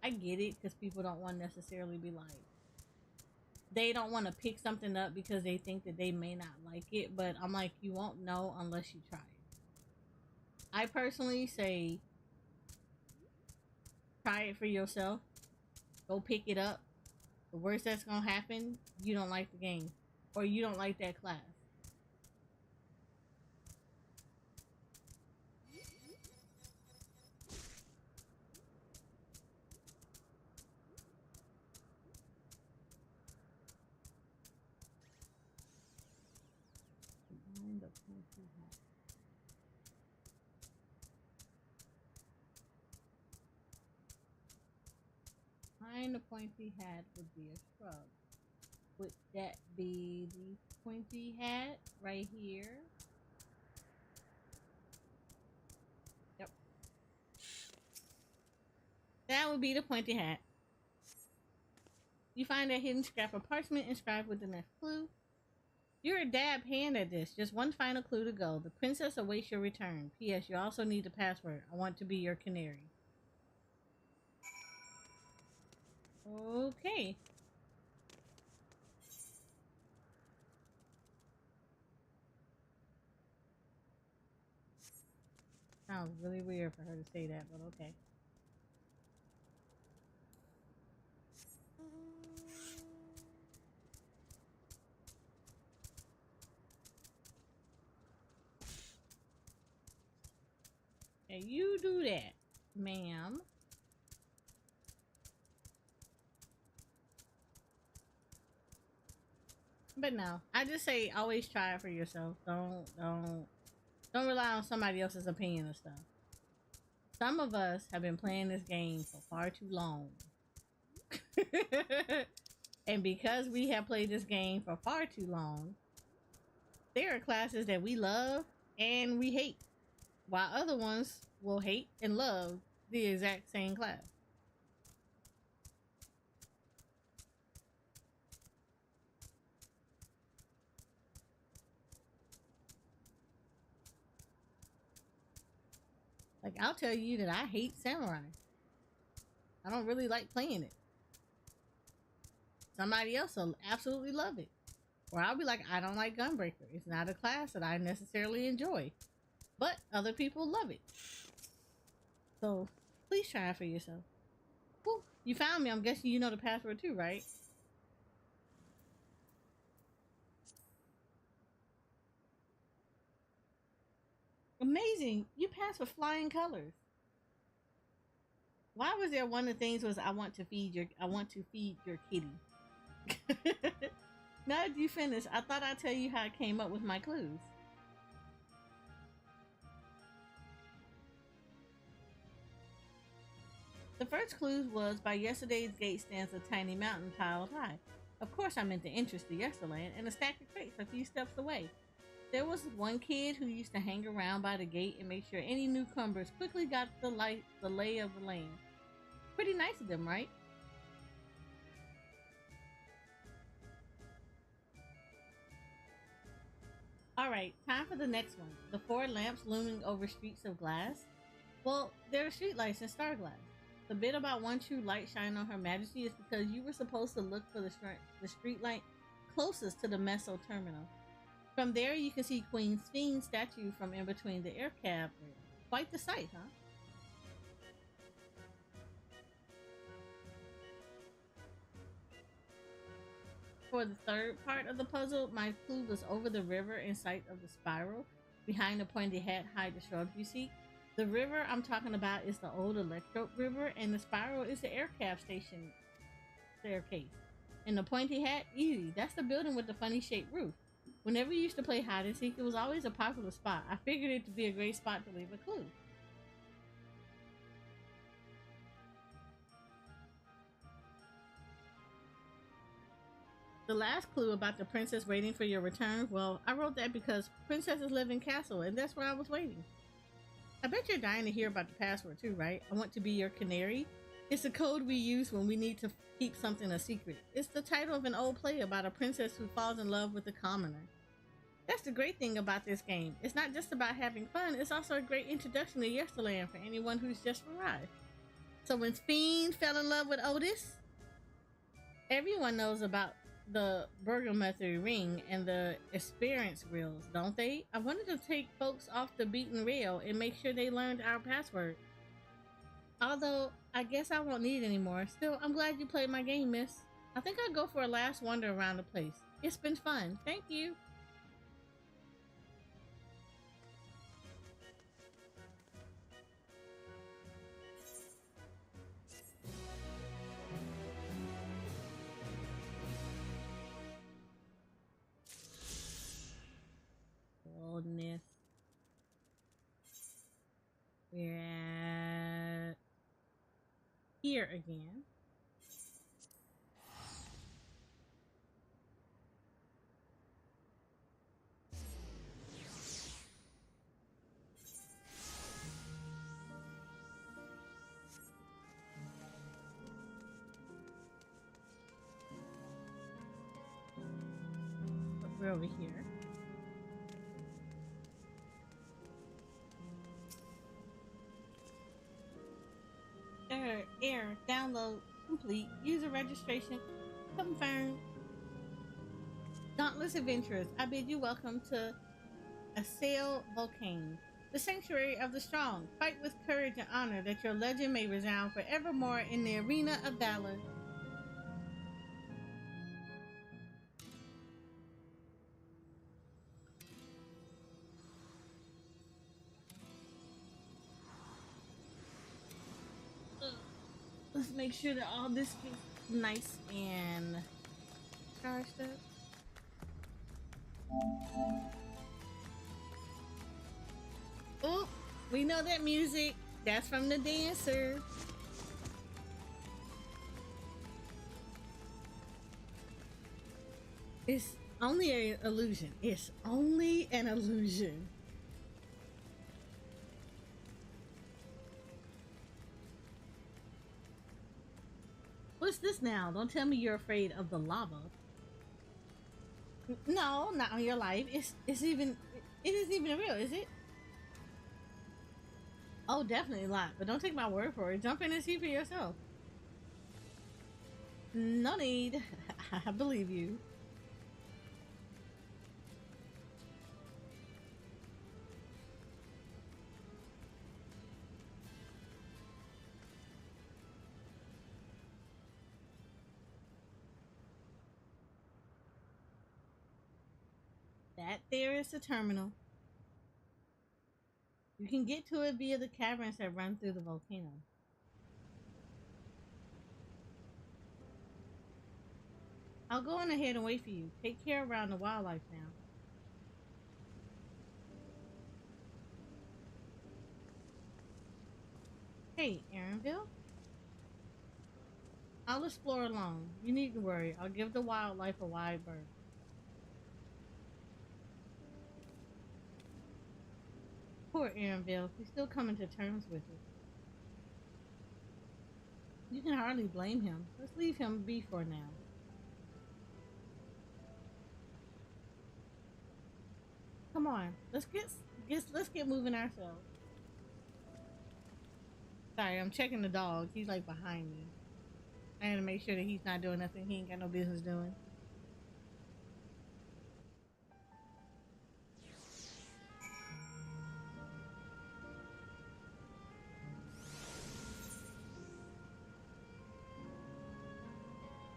I get it because people don't want to necessarily be like, they don't want to pick something up because they think that they may not like it, but I'm like, you won't know unless you try it. I personally say, try it for yourself. Go pick it up. The worst that's gonna happen, you don't like the game. Or you don't like that class. Behind the pointy hat would be a shrub. Would that be the pointy hat right here? Yep. That would be the pointy hat. You find a hidden scrap of parchment inscribed with the next clue. You're a dab hand at this. Just one final clue to go. The princess awaits your return. P.S. You also need the password. I want to be your canary. Okay. Sounds really weird for her to say that, but okay. Okay, you do that, ma'am. But no, I just say always try it for yourself. Don't rely on somebody else's opinion of stuff. Some of us have been playing this game for far too long. And because we have played this game for far too long, there are classes that we love and we hate, while other ones will hate and love the exact same class. Like, I'll tell you that I hate samurai. I don't really like playing it. Somebody else will absolutely love it. Or I'll be like, I don't like Gunbreaker. It's not a class that I necessarily enjoy. But other people love it. So, please try it for yourself. Whew, you found me. I'm guessing you know the password too, right? Amazing. You passed with flying colors. Why was there one of the things was I want to feed your kitty. Now that you finished, I thought I'd tell you how I came up with my clues. The first clue was by yesterday's gate stands a tiny mountain piled high. Of course I meant the entrance to Yesterland and a stack of crates a few steps away. There was one kid who used to hang around by the gate and make sure any newcomers quickly got the lay of the land. Pretty nice of them, right? Alright, time for the next one. The 4 lamps looming over streets of glass. Well, there are streetlights in Starglass. The bit about one true light shining on Her Majesty is because you were supposed to look for the street light closest to the Meso terminal. From there, you can see Queen Sphene statue from in between the air cab. Quite the sight, huh? For the third part of the puzzle, my clue was over the river in sight of the spiral. Behind the pointy hat hide the shrubs you seek. The river I'm talking about is the old Electro River, and the spiral is the air cab station staircase. And the pointy hat, easy. That's the building with the funny shaped roof. Whenever you used to play hide and seek, it was always a popular spot. I figured it to be a great spot to leave a clue. The last clue about the princess waiting for your return, well, I wrote that because princesses live in castle, and that's where I was waiting. I bet you're dying to hear about the password too, right? I want to be your canary. It's a code we use when we need to keep something a secret. It's the title of an old play about a princess who falls in love with a commoner. That's the great thing about this game. It's not just about having fun, it's also a great introduction to Yesterland for anyone who's just arrived. So when Sphene fell in love with Otis, everyone knows about the Burgomathery ring and the experience grills, don't they? I wanted to take folks off the beaten rail and make sure they learned our password. Although, I guess I won't need it anymore. Still, I'm glad you played my game, miss. I think I'll go for a last wander around the place. It's been fun. Thank you. Boldness. We're at here again. But we're over here. Error, download complete, user registration confirmed. Dauntless adventurers, I bid you welcome to Assail Volcane, the sanctuary of the strong. Fight with courage and honor that your legend may resound forevermore in the arena of valor. Let's make sure that all this is nice and charged up. Oh, we know that music. That's from the dancer. It's only an illusion. It's only an illusion. What's this now? Don't tell me you're afraid of the lava. No, not on your life. It isn't even real, is it? Oh, definitely a lot, but don't take my word for it. Jump in and see for yourself. No need. I believe you. That there is the terminal. You can get to it via the caverns that run through the volcano. I'll go on ahead and wait for you. Take care around the wildlife now. Hey, Aaronville? I'll explore alone. You needn't worry. I'll give the wildlife a wide berth. Poor Aaronville. He's still coming to terms with it. You can hardly blame him. Let's leave him be for now. Come on. Let's get moving ourselves. Sorry, I'm checking the dog. He's like behind me. I had to make sure that he's not doing nothing he ain't got no business doing.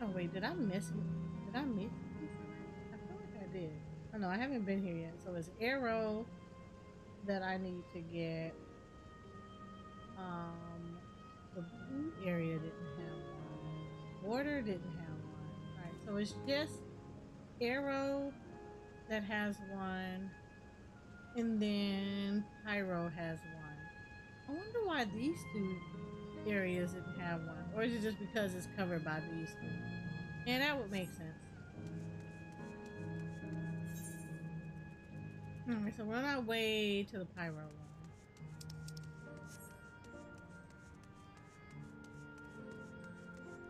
Oh wait, did I miss? Did I miss? I feel like I did. Oh no, I haven't been here yet. So it's arrow that I need to get. The blue area didn't have one. Water didn't have one. All right, so it's just arrow that has one, and then pyro has one. I wonder why these two areas didn't have one, or is it just because it's covered by these two? And that would make sense. Alright, so we're on our way to the pyro one.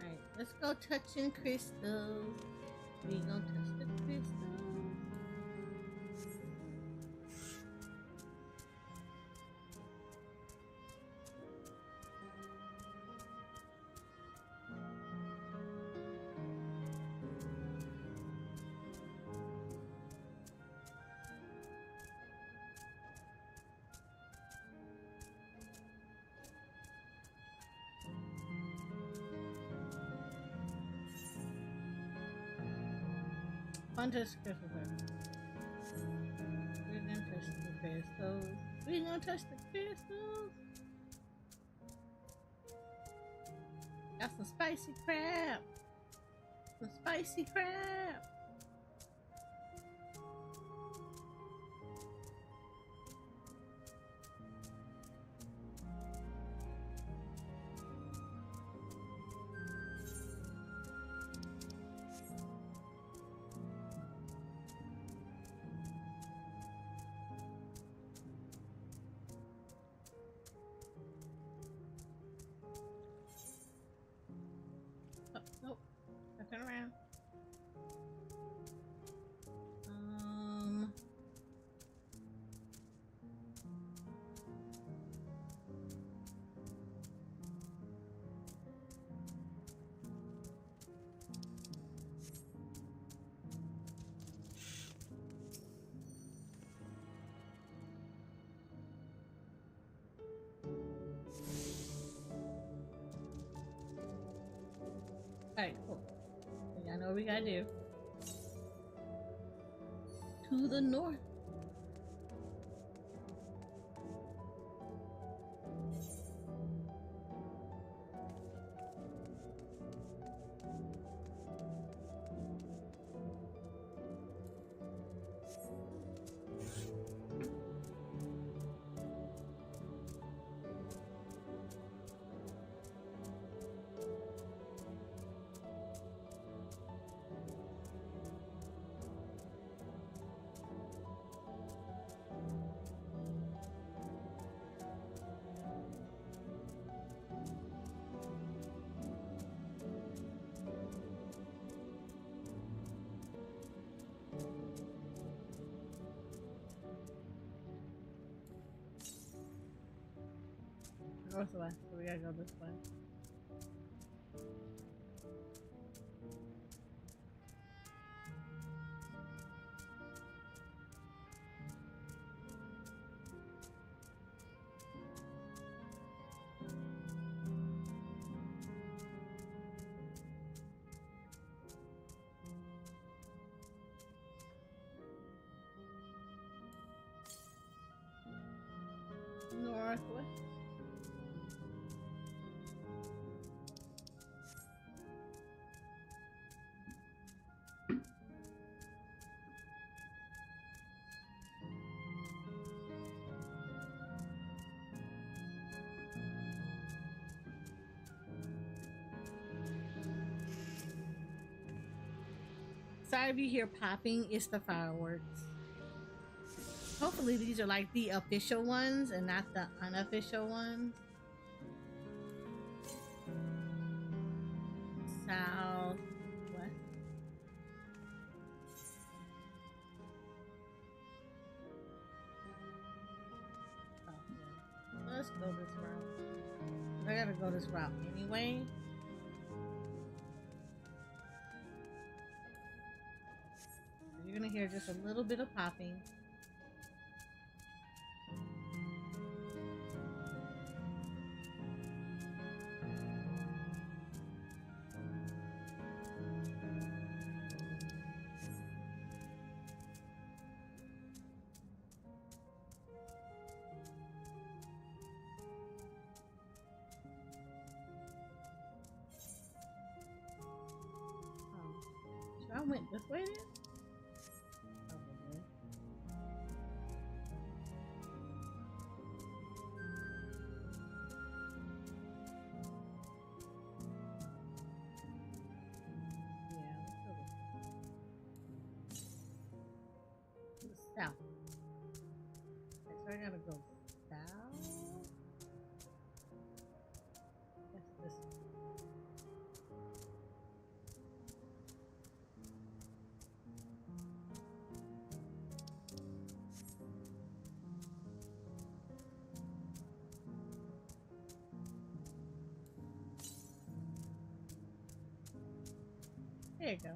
Alright, let's go touching crystals. We gonna touch the crystals. Fun touch the crystals. We're gonna touch the crystals. We're gonna touch the crystals. Got some spicy crab. Some spicy crab. Nope. Turn around. Alright, cool. I know what we gotta do. To the north. Northwest, so we gotta go this way. Northwest. Sorry if you hear popping, it's the fireworks. Hopefully these are like the official ones and not the unofficial ones. Southwest. Let's go this route. I gotta go this route anyway. You're gonna hear just a little bit of popping. I went this way then? Probably. Yeah, let's go to the south. Okay, so I gotta go south. That's this way. There you go.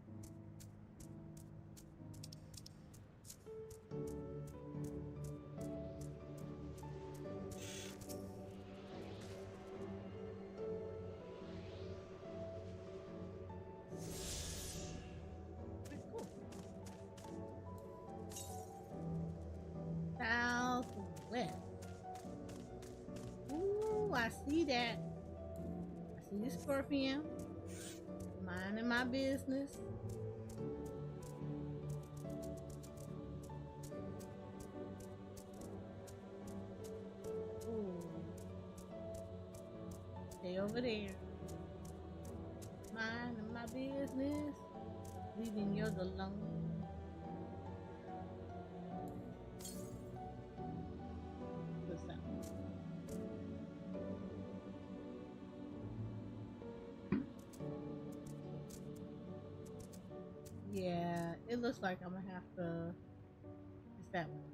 Pretty cool. Southwest. Ooh, I see that. I see the scorpion. Minding my business. Ooh. Stay over there. Minding my business. Leaving yours alone. What's up? Yeah, it looks like I'm gonna have to. It's that way.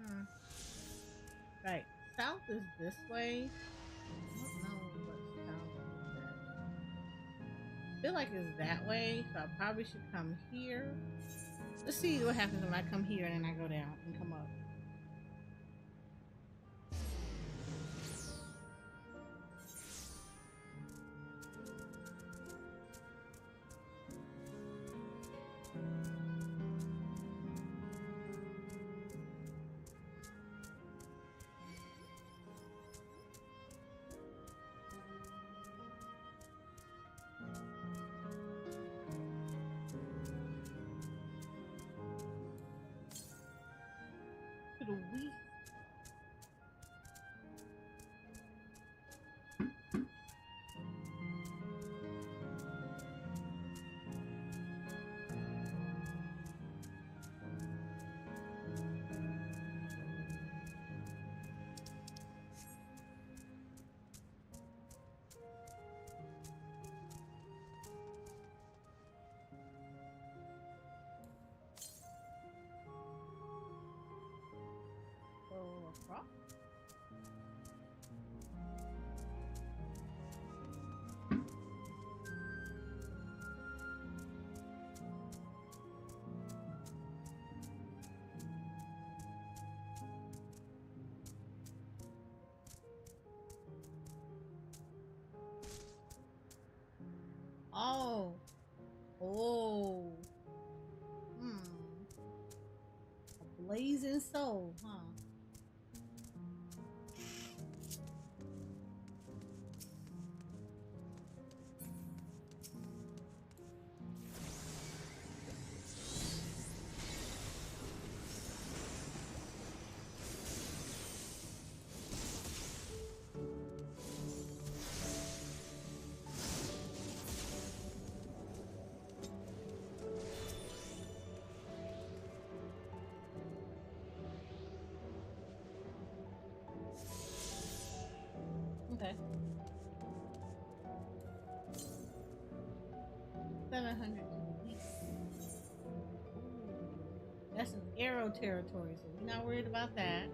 Hmm. Right. South is this way. I don't know what south is that. I feel like it's that way, so I probably should come here. Let's see what happens when I come here and then I go down and come up. To the west. Go across. Oh. Oh. A blazing soul, huh? Okay. 700 to the east. That's an arrow territory, so we're not worried about that.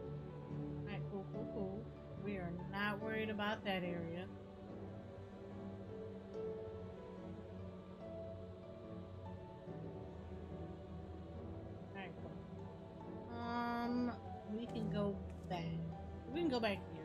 Alright, cool. We are not worried about that area. Alright, cool. We can go back. We can go back here.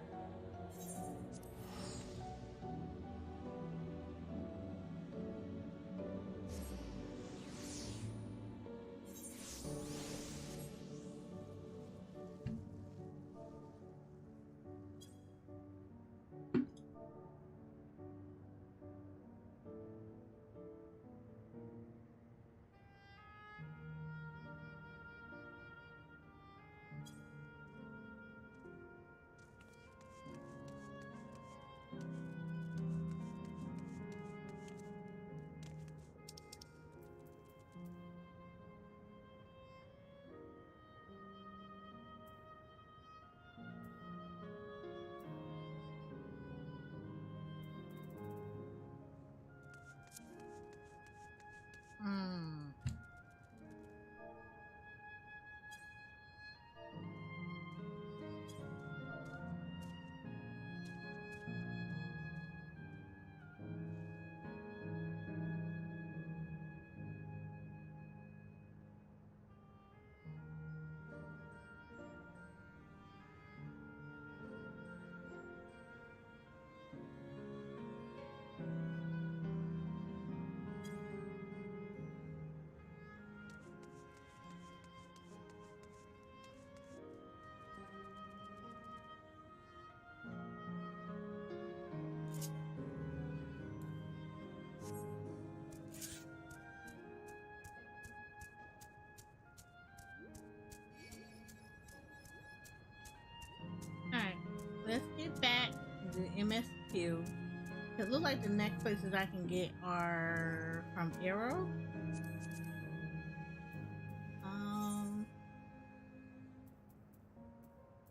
Alright, let's get back to the MSQ. It looks like the next places I can get are from Arrow.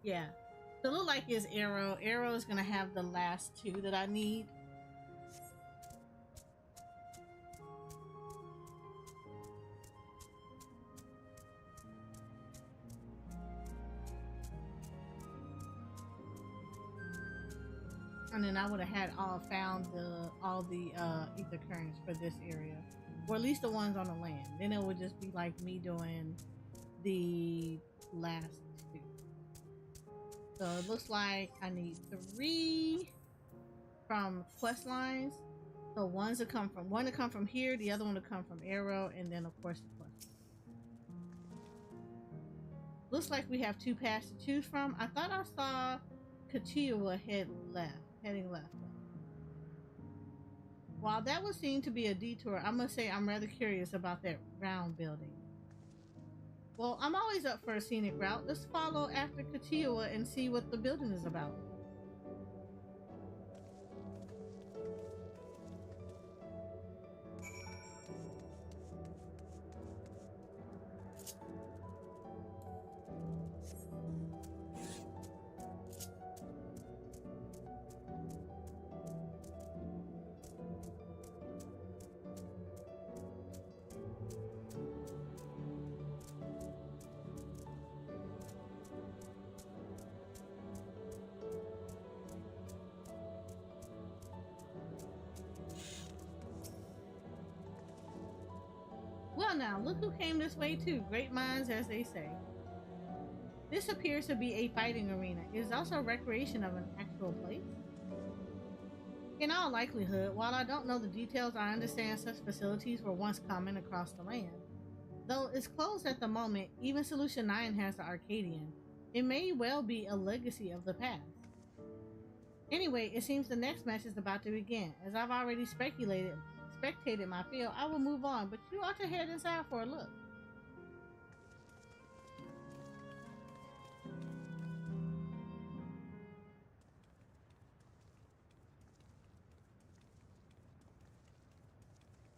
Yeah. So it looks like it's Arrow. Arrow is gonna have the last two that I need. And then I would have had found all the ether currents for this area, or at least the ones on the land. Then it would just be like me doing the last two. So it looks like I need 3 from quest lines. So one to come from here, the other one to come from Arrow, and then of course the quest. Looks like we have 2 paths to choose from. I thought I saw Kachiwa heading left. While that would seem to be a detour, I must say I'm rather curious about that round building. Well, I'm always up for a scenic route. Let's follow after Kachiwa and see what the building is about. Well now, look who came this way too. Great minds, as they say. This appears to be a fighting arena. It is also a recreation of an actual place. In all likelihood, while I don't know the details, I understand such facilities were once common across the land. Though it's closed at the moment, even Solution 9 has the Arcadian. It may well be a legacy of the past. Anyway, it seems the next match is about to begin. As I've already spectated my field, I will move on, but you ought to head inside for a look.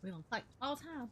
We don't fight all the time.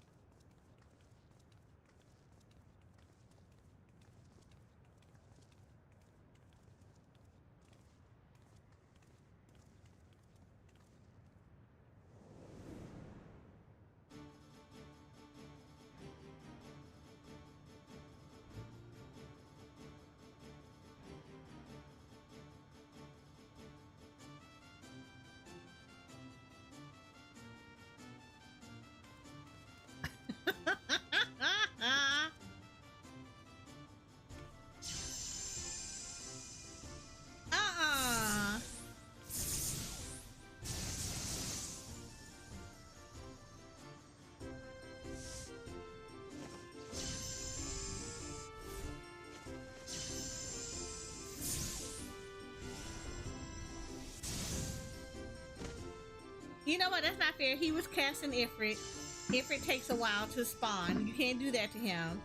You know what? That's not fair. He was casting Ifrit. Ifrit takes a while to spawn. You can't do that to him.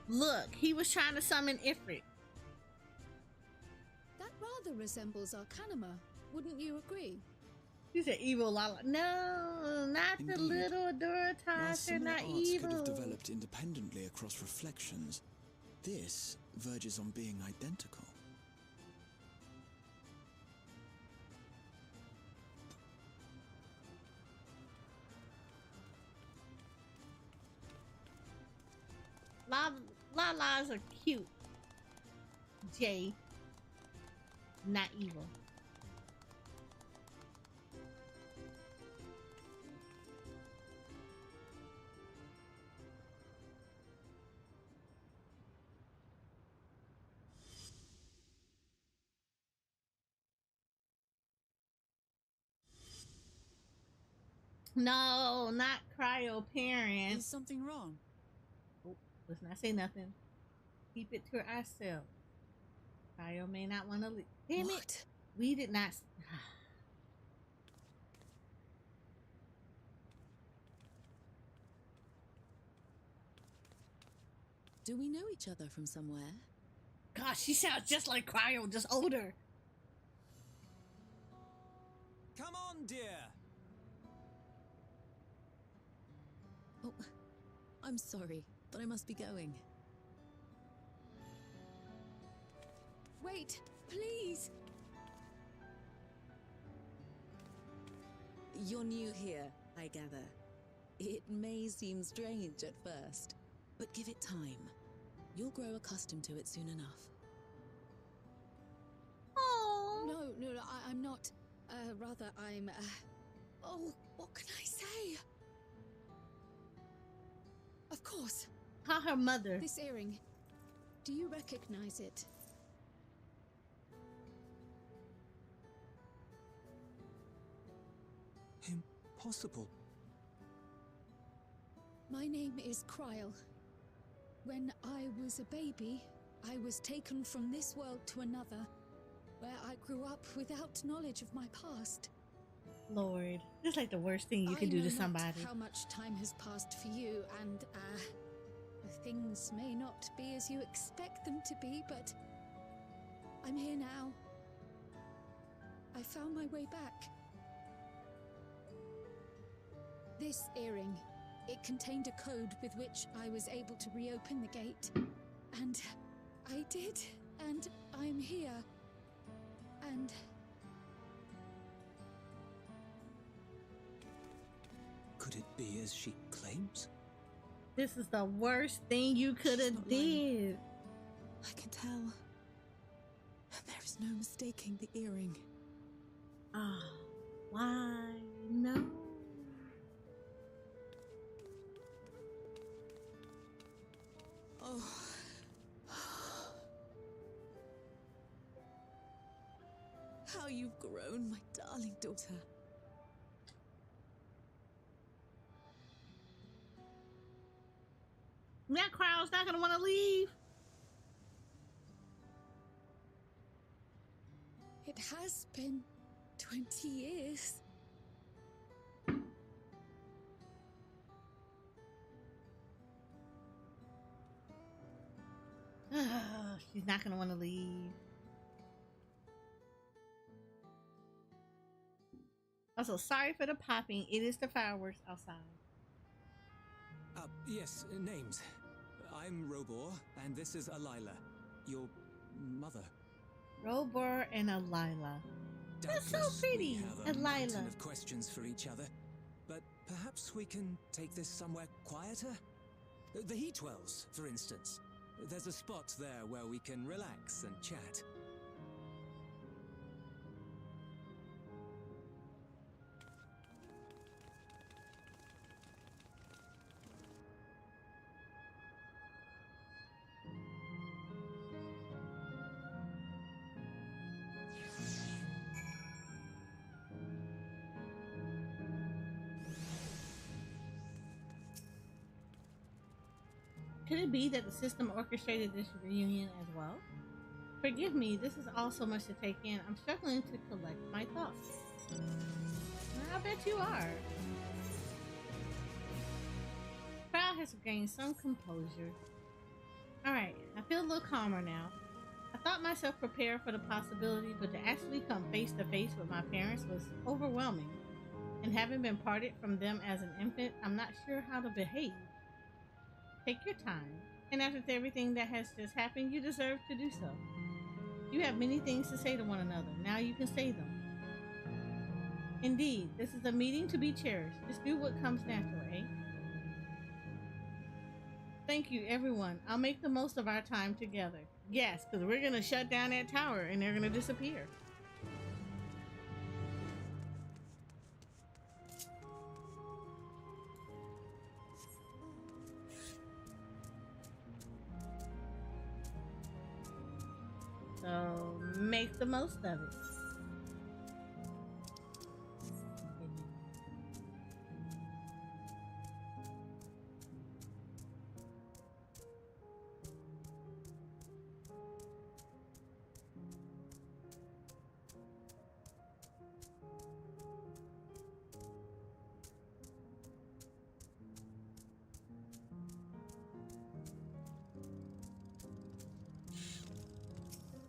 Look, he was trying to summon Ifrit. That rather resembles Arcanima, wouldn't you agree? He's an evil Lala. No, not Indeed. the little While Duratash. They're similar not arts evil. could have developed independently across reflections, this verges on being identical. Lalas are cute. Jay, not evil. No, not cryo parent. Is something wrong? Oh, let's not say nothing. Keep it to ourselves. Cryo may not want to leave. Damn it. We did not. Do we know each other from somewhere? Gosh, she sounds just like Cryo, just older. Come on, dear. Oh, I'm sorry, but I must be going. Wait, please! You're new here, I gather. It may seem strange at first, but give it time. You'll grow accustomed to it soon enough. No, I'm not. Rather, I'm. Oh, what can I say? Of course. Call her mother. This earring. Do you recognize it? Impossible. My name is Cryle. When I was a baby, I was taken from this world to another, where I grew up without knowledge of my past. Lord, this is like the worst thing you can do to somebody. I know not how much time has passed for you, and things may not be as you expect them to be, but I'm here now. I found my way back. This earring, it contained a code with which I was able to reopen the gate. And I did, and I'm here. And... Could it be as she claims? This is the worst thing you could have did. I can tell. There is no mistaking the earring. Ah, why no? Oh. How you've grown, my darling daughter. That crowd's not gonna want to leave. it has been 20 years. She's not gonna want to leave. Also, sorry for the popping. It is the fireworks outside. Yes, names. I'm Robor, and this is Alila, your mother. Robor and Alila. That's so Doubtless pretty. We have a mountain Alila. of questions for each other, but perhaps we can take this somewhere quieter? The Heat Wells, for instance. There's a spot there where we can relax and chat. Could it be that the system orchestrated this reunion as well? Forgive me, this is all so much to take in. I'm struggling to collect my thoughts. I bet you are. The crowd has gained some composure. Alright, I feel a little calmer now. I thought myself prepared for the possibility, but to actually come face to face with my parents was overwhelming. And having been parted from them as an infant, I'm not sure how to behave. Take your time, and after everything that has just happened, you deserve to do so. You have many things to say to one another. Now you can say them. Indeed, this is a meeting to be cherished. Just do what comes natural, eh? Thank you, everyone. I'll make the most of our time together. Yes, because we're going to shut down that tower and they're going to disappear. So, make the most of it.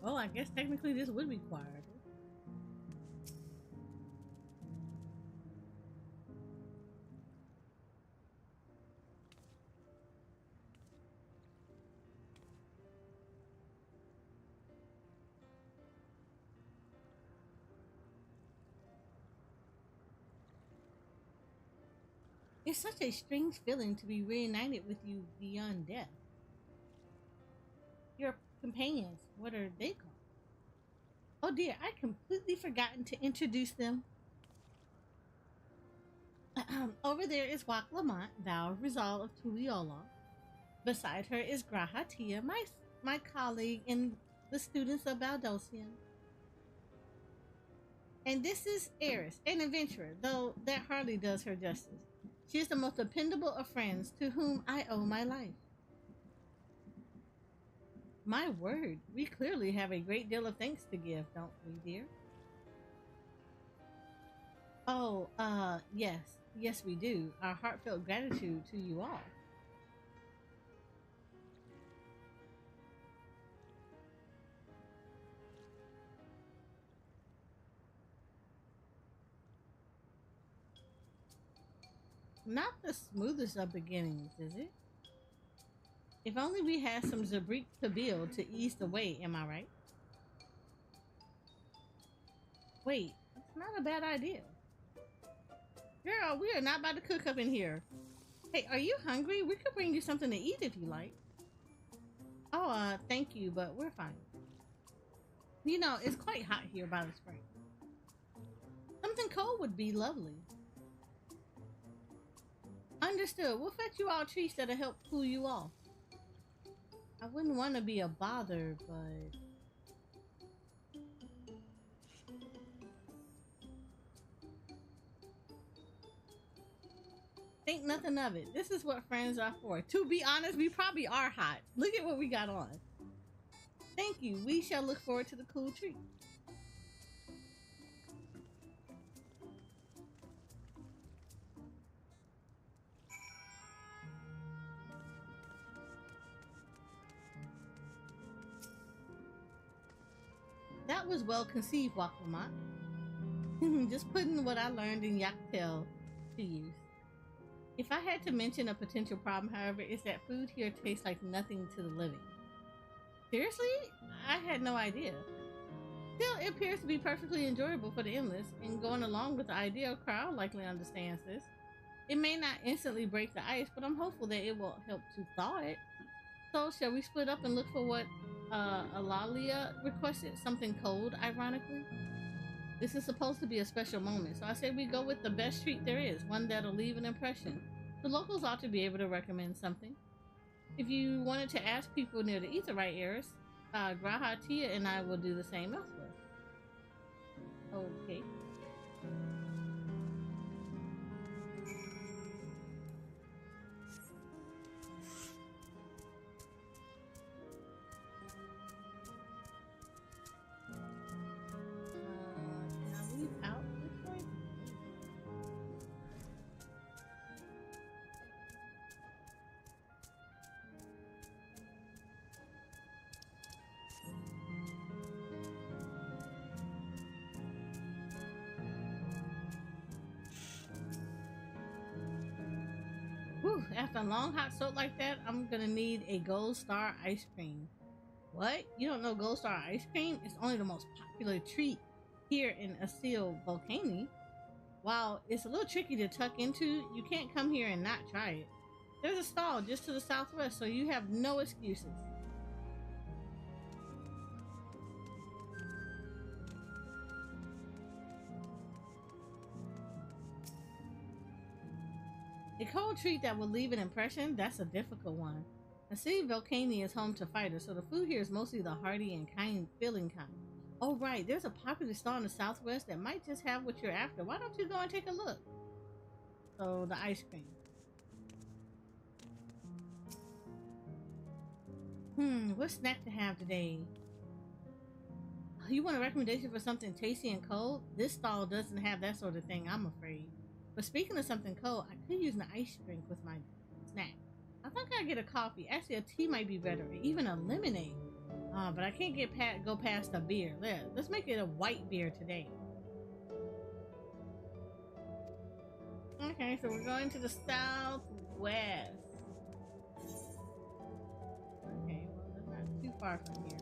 Well, I guess technically this would be required. It's such a strange feeling to be reunited with you beyond death. Your companions, what are they called? Oh dear, I completely forgotten to introduce them. Over there is Wak Lamont, thou of Rizal of Tuiola. Beside her is Grahatia, my colleague in the students of Baldosian. And this is Eris, an adventurer, though that hardly does her justice. She is the most dependable of friends to whom I owe my life. My word, we clearly have a great deal of thanks to give, don't we, dear? Oh, yes. Yes, we do. Our heartfelt gratitude to you all. Not the smoothest of beginnings, is it? If only we had some Zabrik Kabil to ease the way, am I right? Wait, that's not a bad idea. Girl, we are not about to cook up in here. Hey, are you hungry? We could bring you something to eat if you like. Oh, thank you, but we're fine. You know, it's quite hot here by the spring. Something cold would be lovely. Understood. We'll fetch you all treats that'll help cool you off. I wouldn't want to be a bother, but... Think nothing of it. This is what friends are for. To be honest, we probably are hot. Look at what we got on. Thank you. We shall look forward to the cool treat. That was well conceived, Waklamat. Just putting what I learned in Yaktel to use. If I had to mention a potential problem, however, it's that food here tastes like nothing to the living. Seriously? I had no idea. Still, it appears to be perfectly enjoyable for the endless, and going along with the idea, crowd likely understands this. It may not instantly break the ice, but I'm hopeful that it will help to thaw it. So, shall we split up and look for what Alalia requested? Something cold, ironically. This is supposed to be a special moment, so I say we go with the best treat there is, one that'll leave an impression. The locals ought to be able to recommend something. If you wanted to ask people near the Etherite Eris, Graha, Tia, and I will do the same elsewhere. Okay. Whew, after a long hot soak like that, I'm gonna need a Gold Star ice cream. What? You don't know Gold Star ice cream? It's only the most popular treat here in Asil Volcani. While it's a little tricky to tuck into, you can't come here and not try it. There's a stall just to the southwest, so you have no excuses. A cold treat that will leave an impression, that's a difficult one. The city of Volcania is home to fighters, so the food here is mostly the hearty and filling kind. Oh right, there's a popular stall in the southwest that might just have what you're after. Why don't you go and take a look? So, the ice cream. What snack to have today? You want a recommendation for something tasty and cold? This stall doesn't have that sort of thing, I'm afraid. But speaking of something cold, I could use an ice drink with my snack. I think I'd get a coffee. Actually, a tea might be better, or even a lemonade. But I can't go past a beer. Let's make it a white beer today. Okay, so we're going to the southwest. Okay, well, that's not too far from here.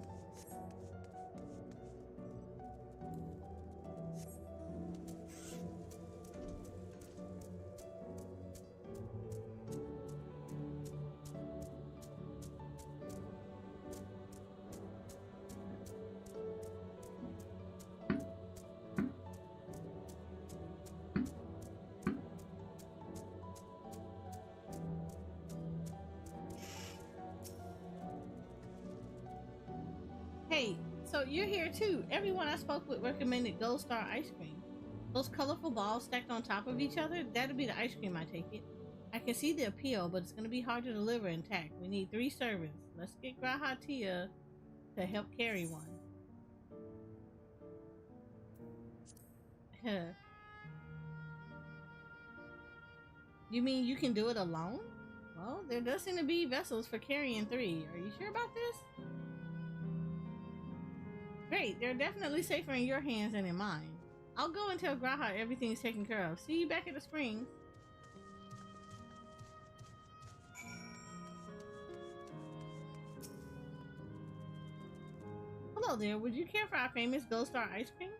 Hey, so you're here too. Everyone I spoke with recommended Gold Star ice cream. Those colorful balls stacked on top of each other, that'll be the ice cream, I take it. I can see the appeal, but it's going to be hard to deliver intact. We need 3 servants. Let's get Grahatia to help carry one. You mean you can do it alone? Well, there does seem to be vessels for carrying 3. Are you sure about this? Great, they're definitely safer in your hands than in mine. I'll go and tell Graha everything's taken care of. See you back at the springs. Hello there, would you care for our famous Gold Star ice cream?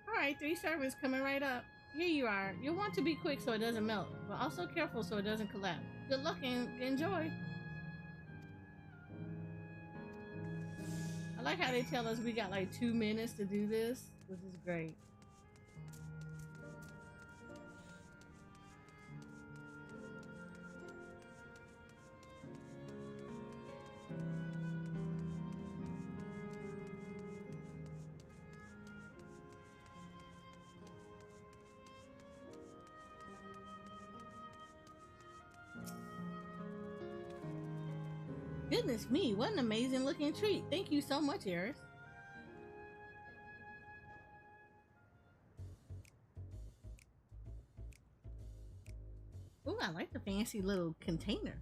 Alright, 3 servants coming right up. Here you are. You'll want to be quick so it doesn't melt, but also careful so it doesn't collapse. Good luck and enjoy. I like how they tell us we got like 2 minutes to do this, which is great. Goodness me, what an amazing looking treat. Thank you so much, Eris. Ooh, I like the fancy little container.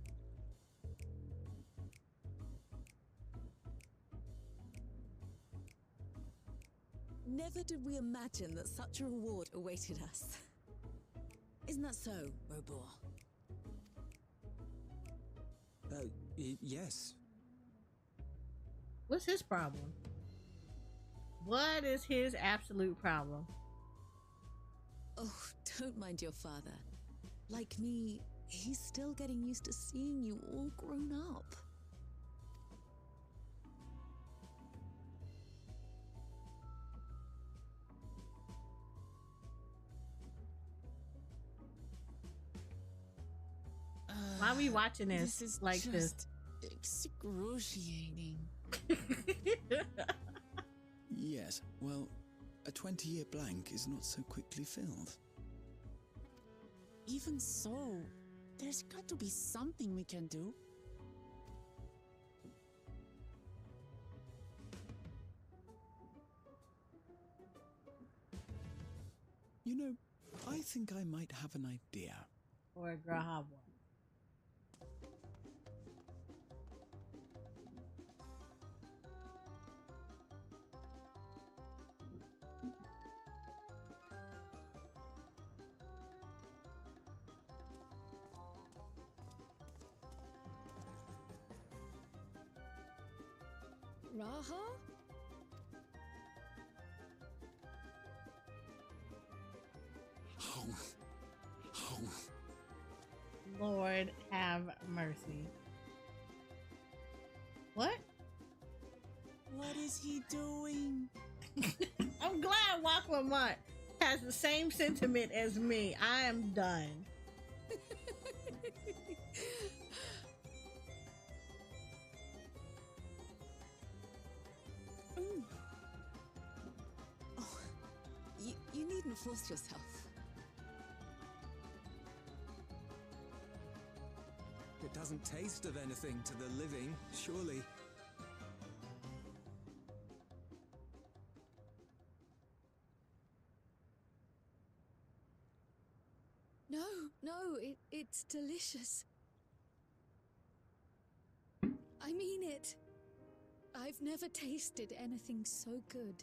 Never did we imagine that such a reward awaited us. Isn't that so, Robor? Yes. What's his problem? What is his absolute problem? Oh, don't mind your father. Like me, he's still getting used to seeing you all grown up. Why are we watching this is like just excruciating. Yes, well, a 20-year blank is not so quickly filled. Even so, there's got to be something we can do. You know, I think I might have an idea. Or a Graha one. Graha? Lord have mercy. What? What is he doing? I'm glad Waklamont has the same sentiment as me. I am done. Oh, you needn't force yourself. It doesn't taste of anything to the living, surely. No, it's delicious. I mean it. I've never tasted anything so good.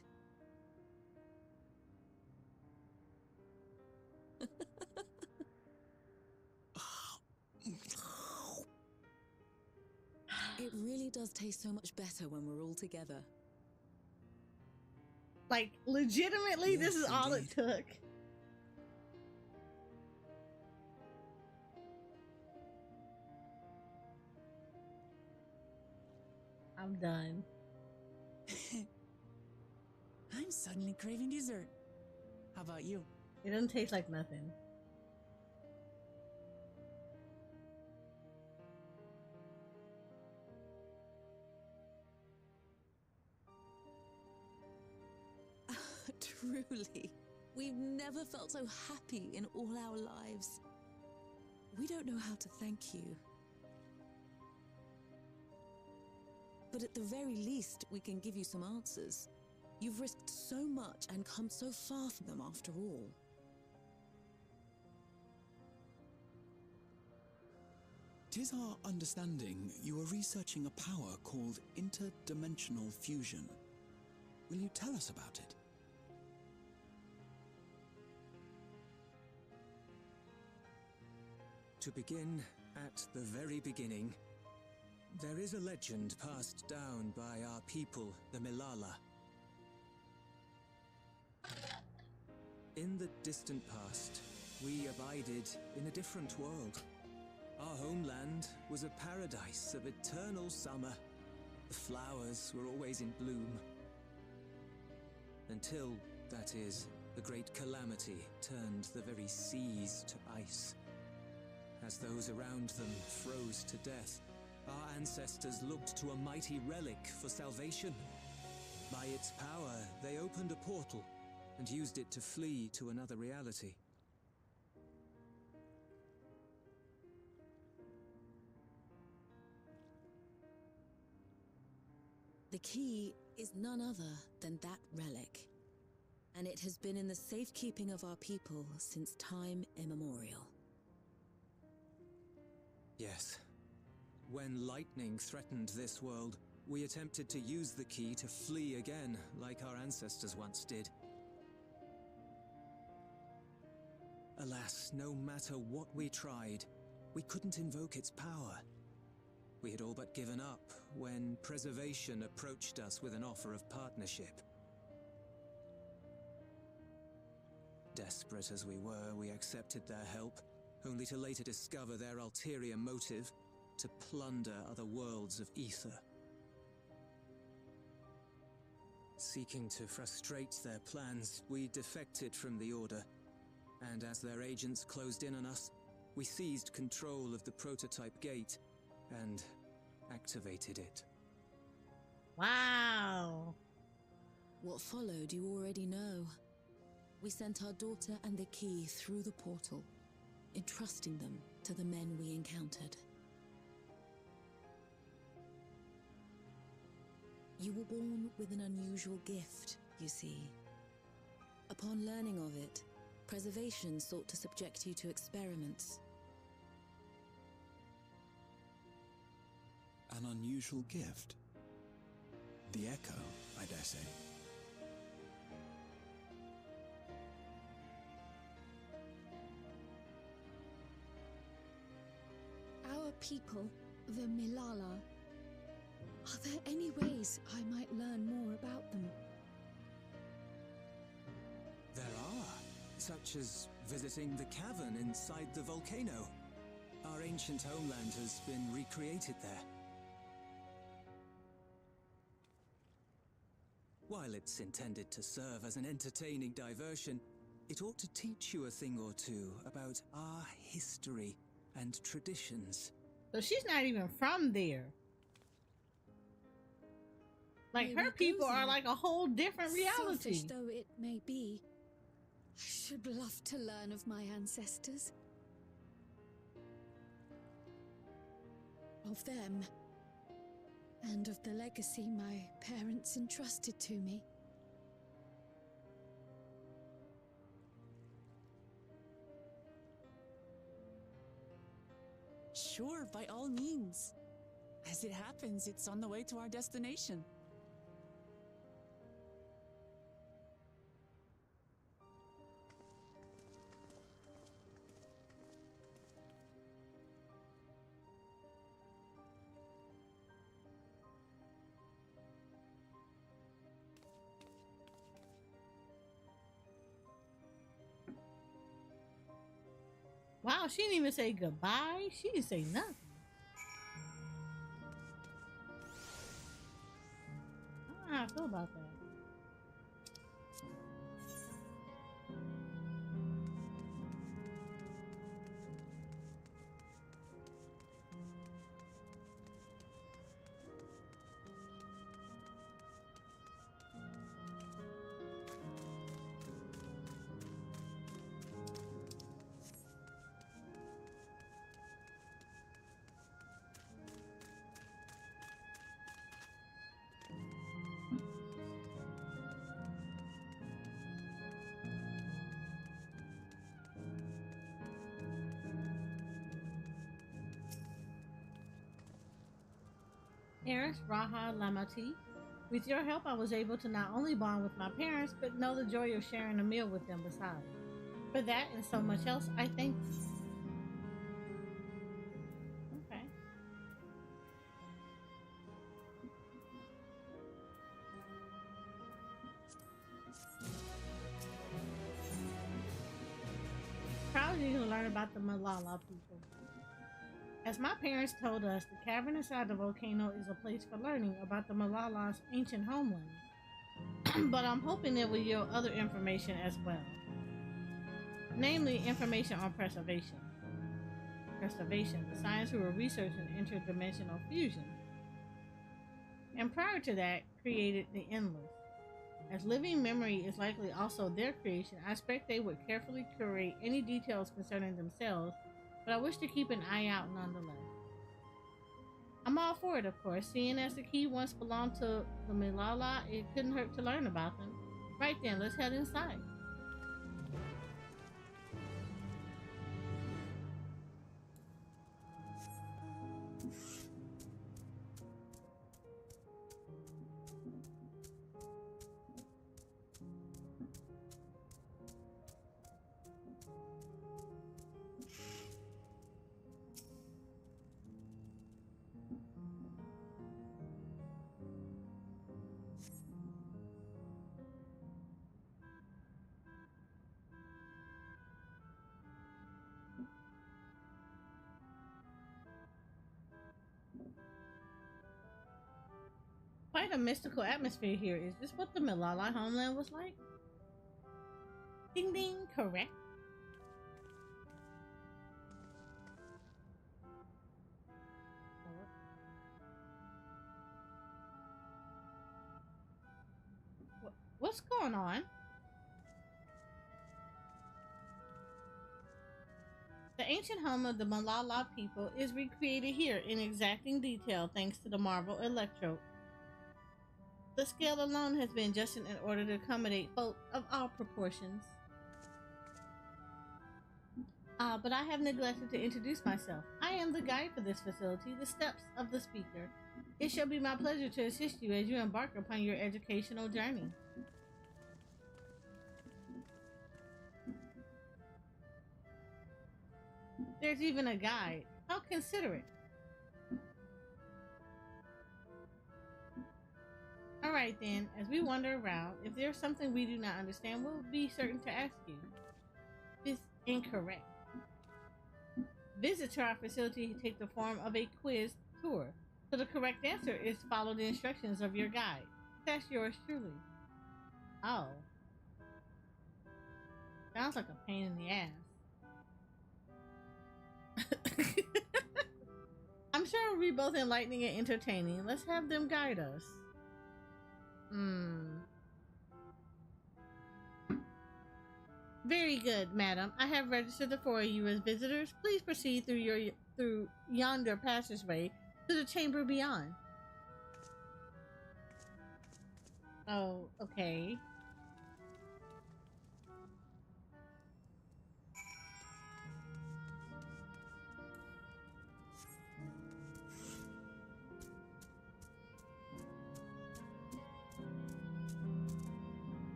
It really does taste so much better when we're all together. Like, legitimately, this is all it took. I'm done. I'm suddenly craving dessert. How about you? It doesn't taste like nothing. Truly, we've never felt so happy in all our lives. We don't know how to thank you. But at the very least, we can give you some answers. You've risked so much and come so far from them after all. Tis our understanding you are researching a power called interdimensional fusion. Will you tell us about it? To begin at the very beginning, there is a legend passed down by our people, the Milala. In the distant past, we abided in a different world. Our homeland was a paradise of eternal summer. The flowers were always in bloom. Until, that is, the great calamity turned the very seas to ice. As those around them froze to death, our ancestors looked to a mighty relic for salvation. By its power, they opened a portal and used it to flee to another reality. The key is none other than that relic, and it has been in the safekeeping of our people since time immemorial. Yes. When lightning threatened this world, we attempted to use the key to flee again, like our ancestors once did. Alas, no matter what we tried, we couldn't invoke its power. We had all but given up when Preservation approached us with an offer of partnership. Desperate as we were, we accepted their help, only to later discover their ulterior motive: to plunder other worlds of ether. Seeking to frustrate their plans, we defected from the Order, and as their agents closed in on us, we seized control of the prototype gate and activated it. Wow. What followed you already know. We sent our daughter and the key through the portal, entrusting them to the men we encountered. You were born with an unusual gift, you see. Upon learning of it, Preservation sought to subject you to experiments. An unusual gift? The echo, I dare say. Our people, the Milala, Are there any ways I might learn more about them? There are, such as visiting the cavern inside the volcano. Our ancient homeland has been recreated there. While it's intended to serve as an entertaining diversion, it ought to teach you a thing or two about our history and traditions. So she's not even from there. Like, her people are like a whole different reality. Selfish though it may be, I should love to learn of my ancestors. Of them. And of the legacy my parents entrusted to me. Sure, by all means. As it happens, it's on the way to our destination. Wow, she didn't even say goodbye. She didn't say nothing. I don't know how I feel about that. Parents Raha Lamati, with your help I was able to not only bond with my parents, but know the joy of sharing a meal with them besides. For that and so much else, I thank you. Okay. Proud of you to learn about the Malala people. As my parents told us, the cavern inside the volcano is a place for learning about the Malala's ancient homeland. But I'm hoping it will yield other information as well. Namely, information on preservation. Preservation, the science who were researching interdimensional fusion. And prior to that, created the endless. As living memory is likely also their creation, I expect they would carefully curate any details concerning themselves, but I wish to keep an eye out nonetheless. I'm all for it, of course. Seeing as the key once belonged to the Malala, it couldn't hurt to learn about them. Right then, let's head inside. Quite a mystical atmosphere here. Is this what the Malala homeland was like? Ding ding, correct. What's going on? The ancient home of the Malala people is recreated here in exacting detail thanks to the marble electrode. The scale alone has been adjusted in order to accommodate folk of all proportions. But I have neglected to introduce myself. I am the guide for this facility, the steps of the speaker. It shall be my pleasure to assist you as you embark upon your educational journey. There's even a guide. How considerate. Alright then, as we wander around, if there's something we do not understand, we'll be certain to ask you. This is incorrect. Visits to our facility take the form of a quiz tour, so the correct answer is follow the instructions of your guide. That's yours truly. Oh. Sounds like a pain in the ass. I'm sure it'll be both enlightening and entertaining. Let's have them guide us. Very good, madam. I have registered the four of you as visitors. Please proceed through yonder passageway to the chamber beyond. Oh, okay.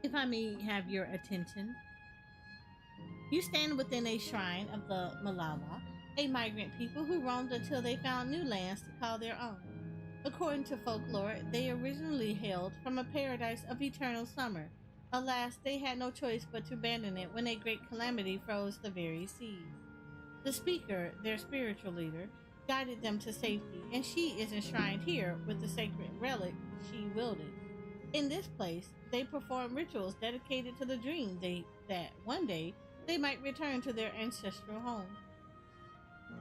If I may have your attention. You stand within a shrine of the Malala, a migrant people who roamed until they found new lands to call their own. According to folklore, they originally hailed from a paradise of eternal summer. Alas, they had no choice but to abandon it when a great calamity froze the very seas. The speaker, their spiritual leader, guided them to safety, and she is enshrined here with the sacred relic she wielded. In this place, they perform rituals dedicated to the dream that one day they might return to their ancestral home.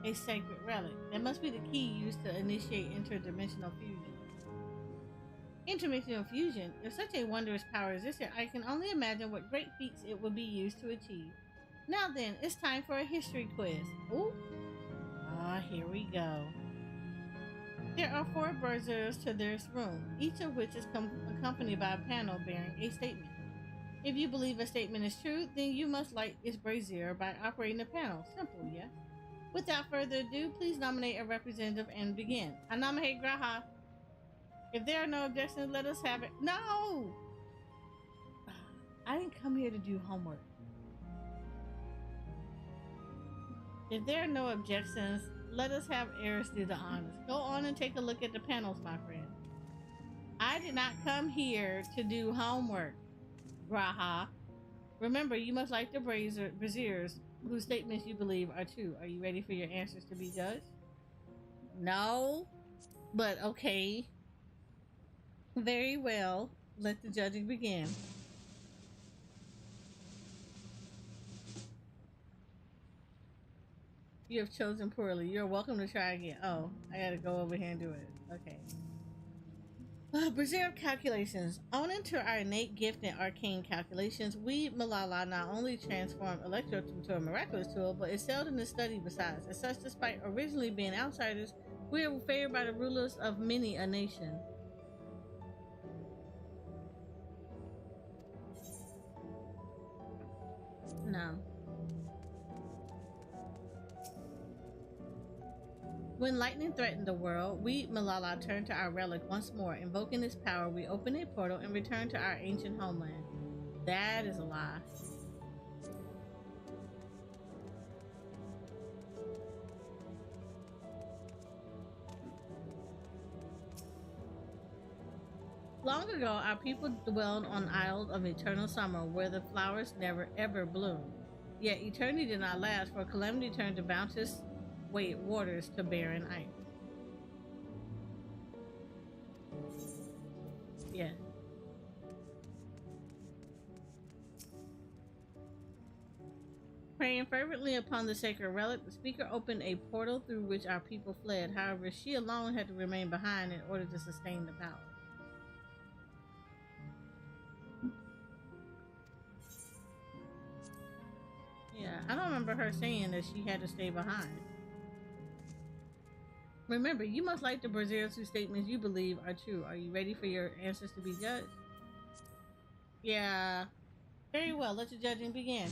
A sacred relic. That must be the key used to initiate interdimensional fusion. Interdimensional fusion? If such a wondrous power existed, I can only imagine what great feats it would be used to achieve. Now then, it's time for a history quiz. Ooh. Here we go. There are 4 braziers to this room, each of which is accompanied by a panel bearing a statement. If you believe a statement is true, then you must light its brazier by operating the panel. Simple, yes? Without further ado, please nominate a representative and begin. I nominate Graha. If there are no objections, let us have it. No! I didn't come here to do homework. If there are no objections, let us have Eris do the honors. Go on and take a look at the panels, my friend. I did not come here to do homework, Graha. Remember, you must like the braziers whose statements you believe are true. Are you ready for your answers to be judged? No, but okay. Very well. Let the judging begin. You have chosen poorly. You're welcome to try again. Oh, I gotta go over here and do it. Okay. Brazier calculations. Owing to our innate gift in arcane calculations, we, Malala, not only transform Electro into a miraculous tool, but excelled in the study besides. As such, despite originally being outsiders, we are favored by the rulers of many a nation. No. When lightning threatened the world, we, Malala, turned to our relic once more. Invoking its power, we open a portal and return to our ancient homeland. That is a lie. Long ago, our people dwelled on Isle of Eternal Summer, where the flowers never ever bloom. Yet eternity did not last, for calamity turned the bounteous waters to barren ice. Yeah. Praying fervently upon the sacred relic, the speaker opened a portal through which our people fled. However, she alone had to remain behind in order to sustain the power. Yeah, I don't remember her saying that she had to stay behind. Remember, you must like the braziers whose statements you believe are true. Are you ready for your answers to be judged? Yeah. Very well, let the judging begin.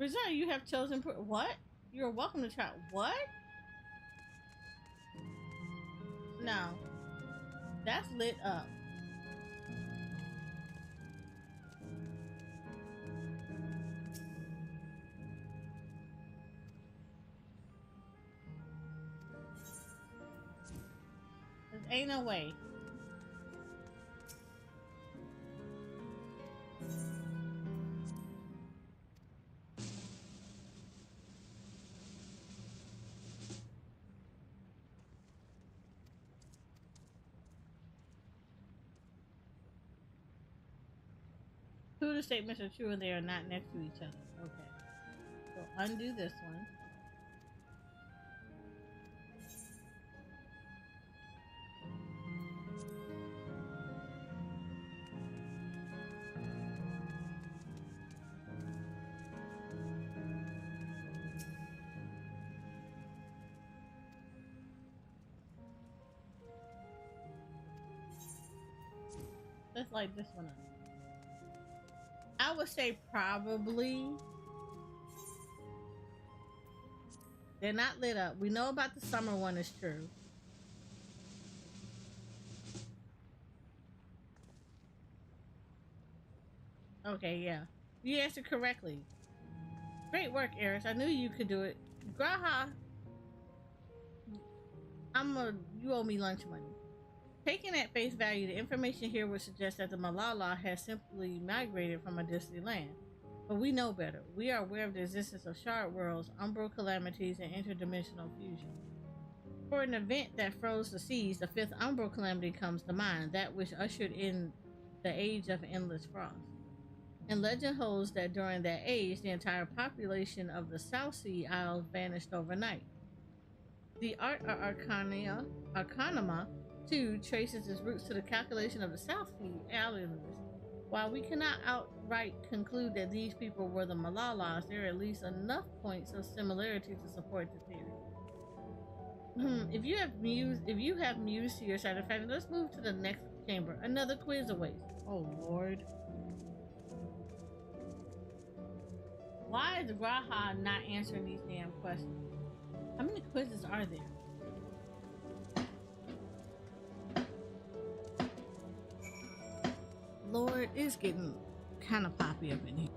Present, you have chosen. What? You're welcome to try. What? No. That's lit up. There ain't no way. Two of the statements are true and they are not next to each other. Okay. So undo this one. Let's light this one up. I would say probably they're not lit up. We know about the summer one is true. Okay, yeah. You answered correctly. Great work, Eris. I knew you could do it. Graha, you owe me lunch money. Taken at face value, the information here would suggest that the Malala has simply migrated from a distant land. But we know better. We are aware of the existence of shard worlds, umbral calamities, and interdimensional fusion. For an event that froze the seas, the fifth umbral calamity comes to mind, that which ushered in the age of endless frost. And legend holds that during that age, the entire population of the South Sea Isles vanished overnight. The art of Arcanima 2 traces its roots to the calculation of the South Sea Islanders. While we cannot outright conclude that these people were the Malalas, there are at least enough points of similarity to support the theory. If you have muse to your side of fact, let's move to the next chamber. Another quiz awaits. Oh Lord. Why is Graha not answering these damn questions? How many quizzes are there? Lord, it's getting kind of poppy up in here.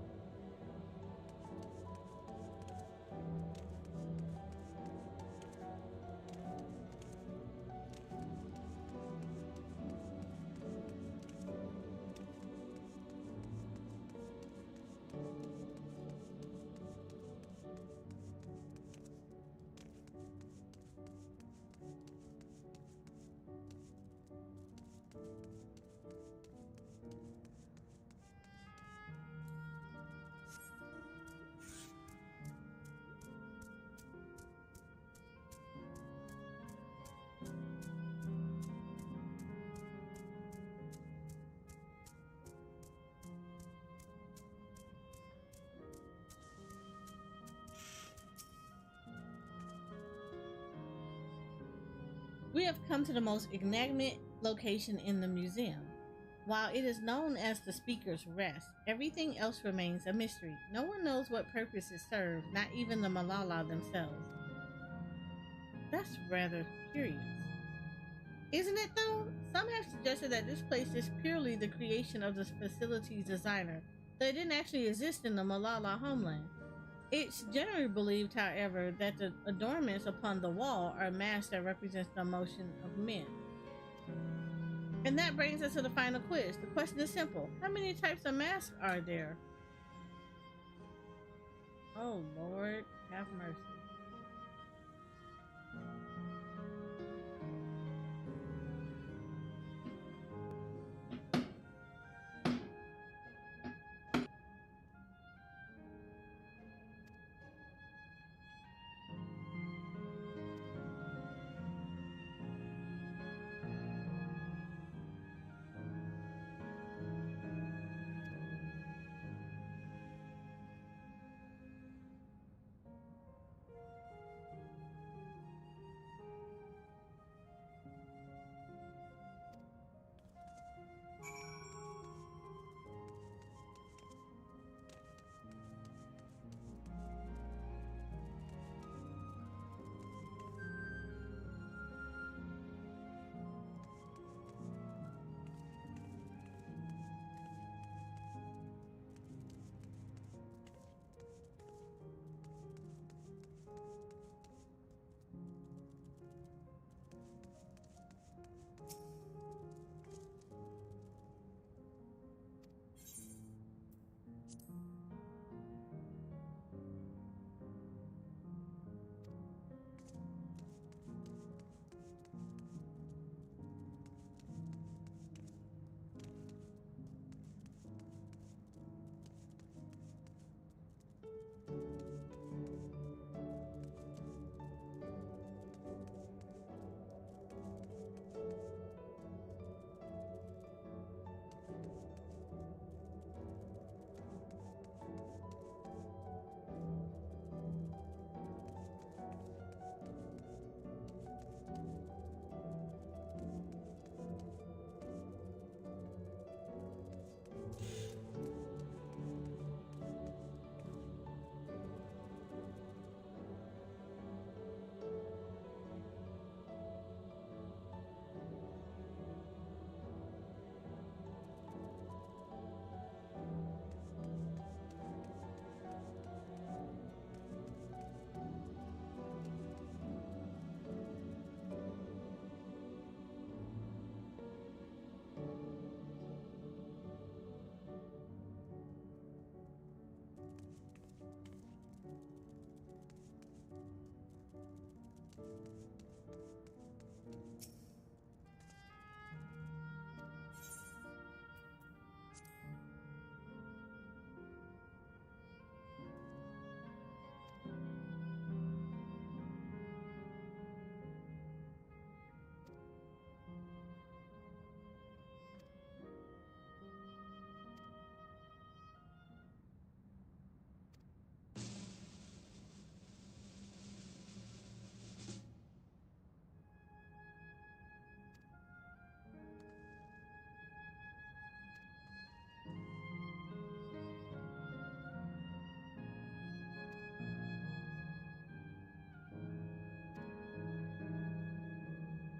We have come to the most enigmatic location in the museum. While it is known as the Speaker's Rest, everything else remains a mystery. No one knows what purpose it serves, not even the Malala themselves. That's rather curious. Isn't it though? Some have suggested that this place is purely the creation of the facility's designer, that it didn't actually exist in the Malala homeland. It's generally believed, however, that the adornments upon the wall are masks that represent the emotion of men. And that brings us to the final quiz. The question is simple. How many types of masks are there? Oh Lord, have mercy.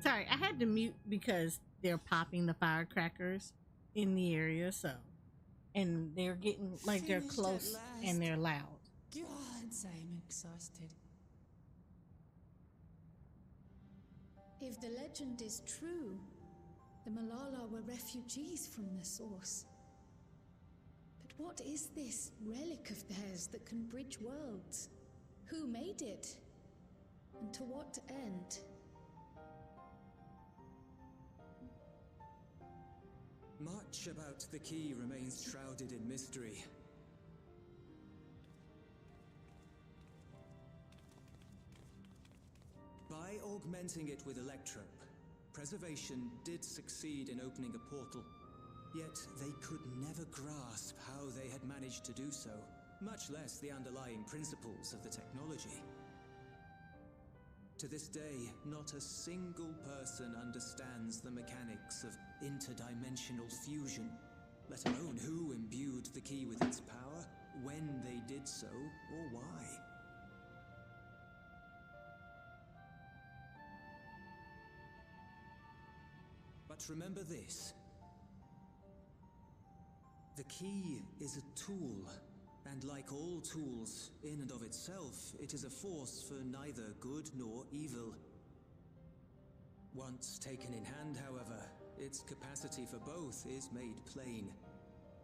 Sorry, I had to mute because they're popping the firecrackers in the area, so. And they're getting, like, they're Finished close at and they're last. loud. Gods, I'm exhausted. If the legend is true, the Malala were refugees from the source. But what is this relic of theirs that can bridge worlds? Who made it? And to what end? Much about the key remains shrouded in mystery. By augmenting it with electrope, Preservation did succeed in opening a portal, yet they could never grasp how they had managed to do so, much less the underlying principles of the technology. To this day, not a single person understands the mechanics of interdimensional fusion, let alone who imbued the key with its power, when they did so, or why. But remember this. The key is a tool, and like all tools, in and of itself, it is a force for neither good nor evil. Once taken in hand, however, its capacity for both is made plain.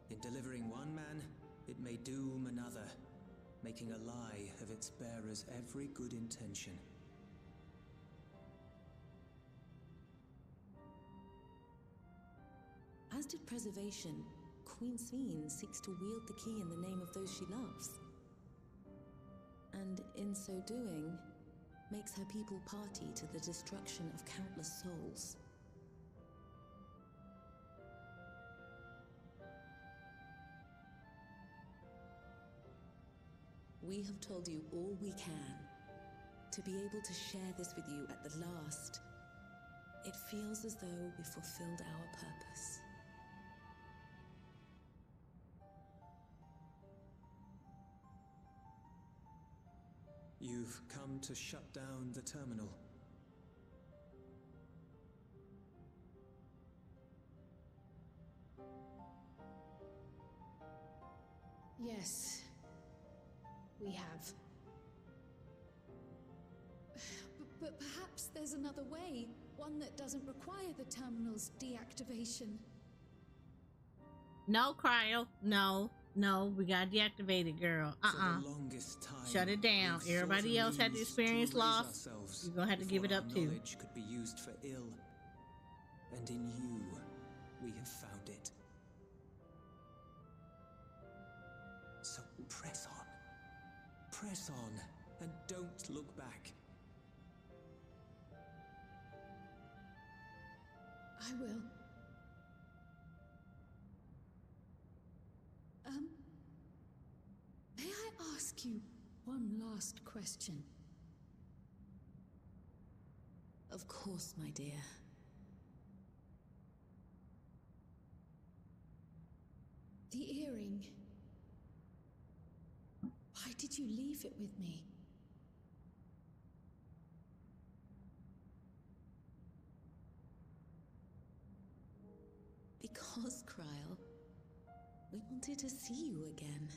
In delivering one man, it may doom another, making a lie of its bearer's every good intention. As did Preservation, Queen Sveen seeks to wield the key in the name of those she loves. And in so doing, makes her people party to the destruction of countless souls. We have told you all we can. To be able to share this with you at the last, it feels as though we fulfilled our purpose. You've come to shut down the terminal. Yes, we have. But perhaps there's another way, one that doesn't require the terminal's deactivation. No, Cryo. No, we gotta deactivate it, girl. For the longest time, Shut it down. we've Everybody sought a else had to means experience to erase loss. ourselves You're gonna have to give it before up our too. knowledge could be used for ill. And in you, we have found it. So press on. Press on, and don't look back. I will. May I ask you one last question? Of course, my dear. The earring. Why did you leave it with me? Because, Cryle, we wanted to see you again.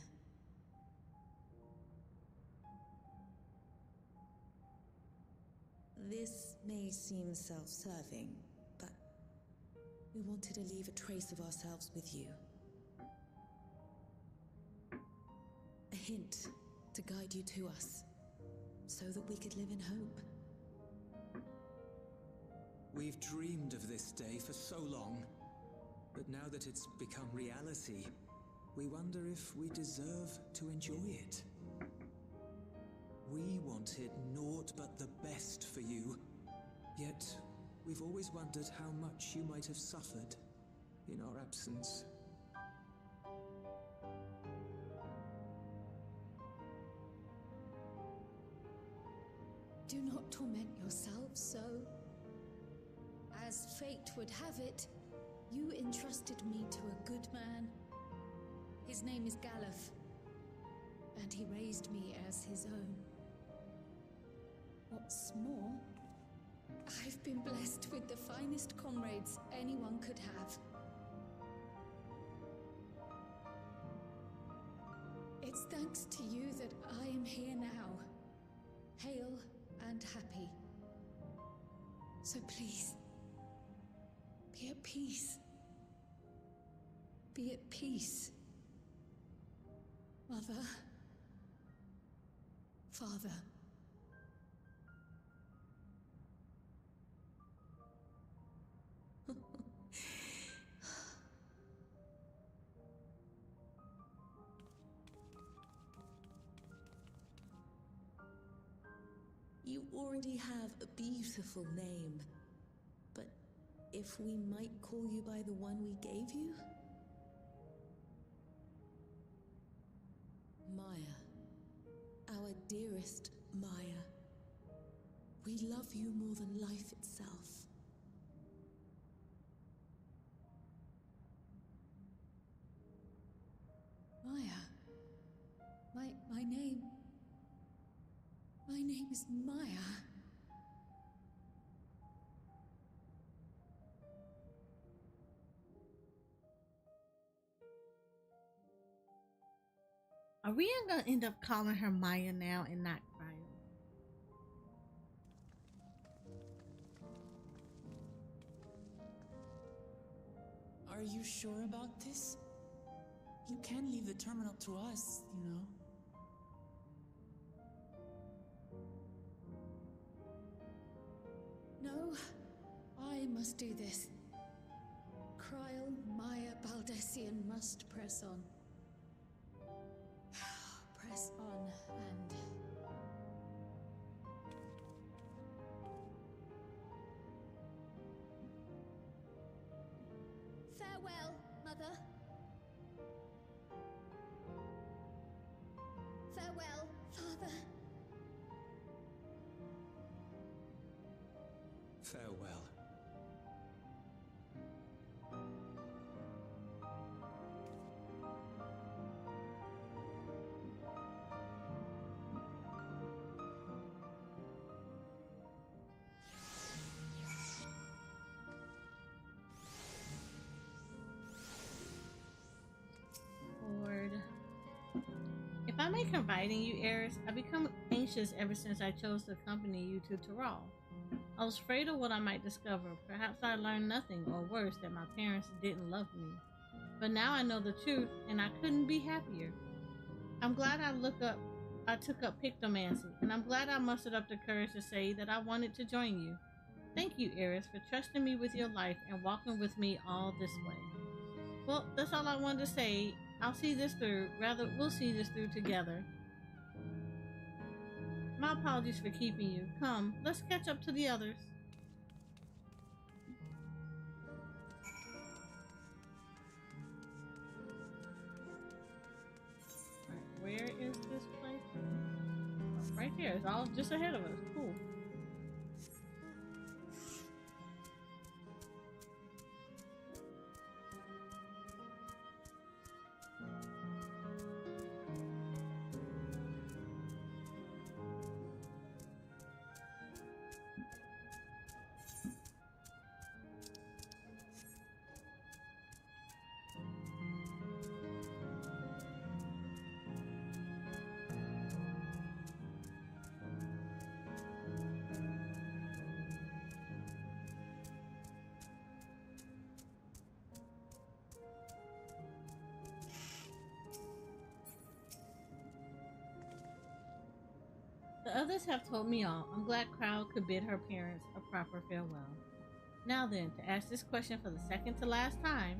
This may seem self-serving, but we wanted to leave a trace of ourselves with you. A hint to guide you to us, so that we could live in hope. We've dreamed of this day for so long, but now that it's become reality, we wonder if we deserve to enjoy it. We wanted naught but the best for you, yet we've always wondered how much you might have suffered in our absence. Do not torment yourselves so. As fate would have it, you entrusted me to a good man. His name is Galuf, and he raised me as his own. What's more, I've been blessed with the finest comrades anyone could have. It's thanks to you that I am here now, hale and happy. So please, be at peace. Be at peace. Mother. Father. You already have a beautiful name, but if we might call you by the one we gave you? Maya. Our dearest Maya. We love you more than life itself. Maya. My name is Maya. Are we gonna end up calling her Maya now and not Cryo? Are you sure about this? You can leave the terminal to us, you know. No, I must do this. Cryle, Maya, Baldessian must press on. Press on and... Farewell, Mother. Farewell, Father. Farewell. Lord. If I may confide in you, Eris, I've become anxious ever since I chose to accompany you to Tural. I was afraid of what I might discover. Perhaps I learned nothing, or worse, that my parents didn't love me. But now I know the truth, and I couldn't be happier. I'm glad I took up pictomancy, and I'm glad I mustered up the courage to say that I wanted to join you. Thank you, Eris, for trusting me with your life and walking with me all this way. Well, that's all I wanted to say. I'll see this through. Rather, we'll see this through together. My apologies for keeping you. Come, let's catch up to the others. Alright, where is this place? Oh, right there. It's all just ahead of us. Cool. The others have told me all. I'm glad Crowd could bid her parents a proper farewell. Now then, to ask this question for the second to last time,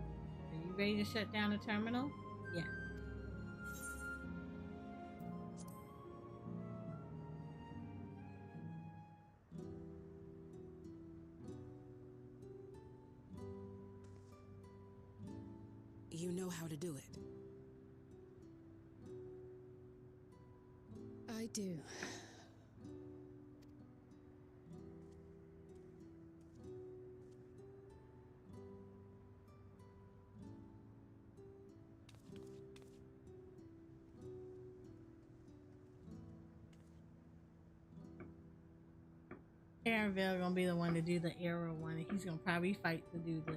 are you ready to shut down the terminal? Yeah. You know how to do it. I do. Aaronville gonna be the one to do the arrow one, and he's gonna probably fight to do this.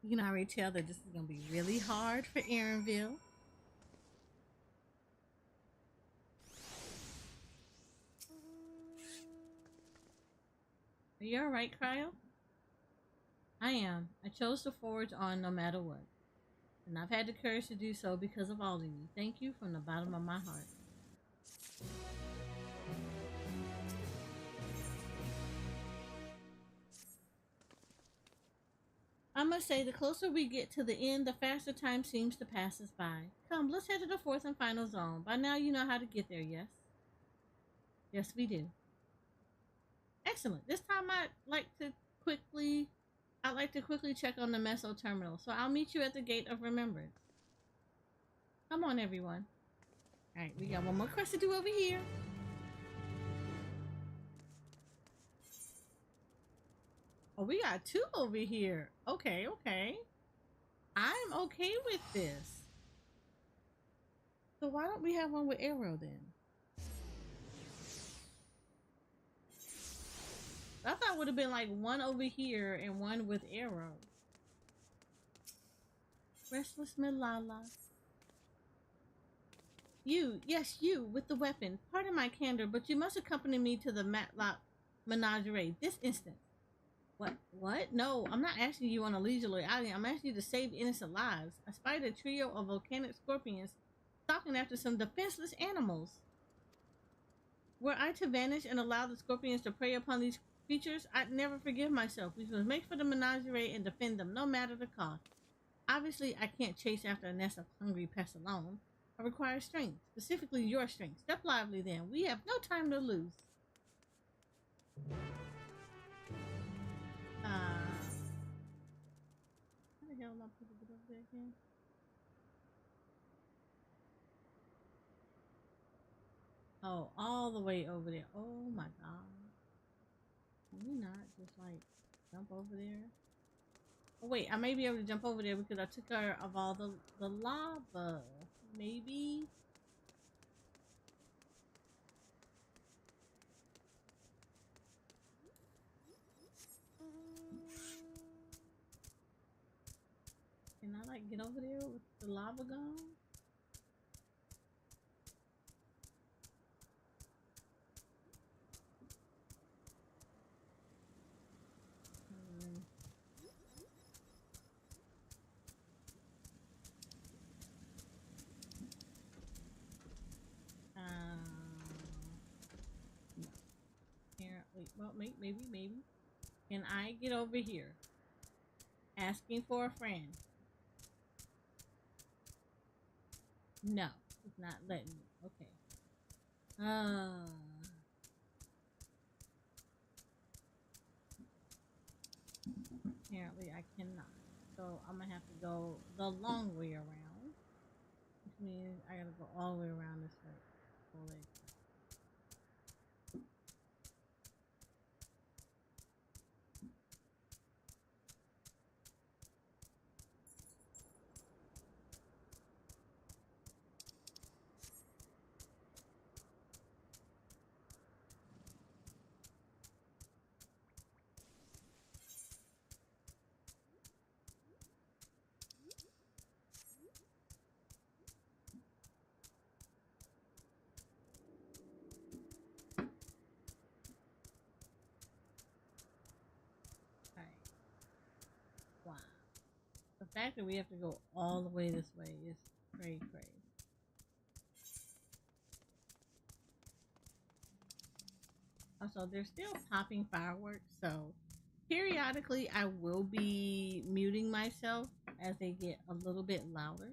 You can already tell that this is going to be really hard for Aaronville. Are you alright, Cryo? I am. I chose to forge on no matter what. And I've had the courage to do so because of all of you. Thank you from the bottom of my heart. I must say, the closer we get to the end, the faster time seems to pass us by. Come, let's head to the fourth and final zone. By now you know how to get there, yes? Yes, we do. Excellent. This time I'd like to quickly check on the Meso terminal, so I'll meet you at the Gate of Remembrance. Come on, everyone. Alright, we got one more quest to do over here. Oh, we got two over here. Okay, okay. I'm okay with this. So why don't we have one with arrow then? I thought it would have been like one over here and one with arrow. Restless Milala. You, yes, you, with the weapon. Pardon my candor, but you must accompany me to the Matlock Menagerie this instant. What? No, I'm not asking you on a leisurely outing. I'm asking you to save innocent lives. I spied a trio of volcanic scorpions stalking after some defenseless animals. Were I to vanish and allow the scorpions to prey upon these creatures, I'd never forgive myself. We must make for the menagerie and defend them, no matter the cost. Obviously, I can't chase after a nest of hungry pests alone. I require strength, specifically your strength. Step lively, then. We have no time to lose. How the hell am I supposed to get over there again? Oh, all the way over there. Oh my god. Can we not just like jump over there? Oh wait, I may be able to jump over there because I took care of all the lava. Maybe. Can I like get over there with the lava gone? No. Apparently, well, maybe. Can I get over here? Asking for a friend. No, it's not letting me. Okay. Apparently I cannot. So I'm gonna have to go the long way around. Which means I gotta go all the way around this way. fact that we have to go all the way this way is cray cray. Also, they're still popping fireworks, so periodically I will be muting myself as they get a little bit louder.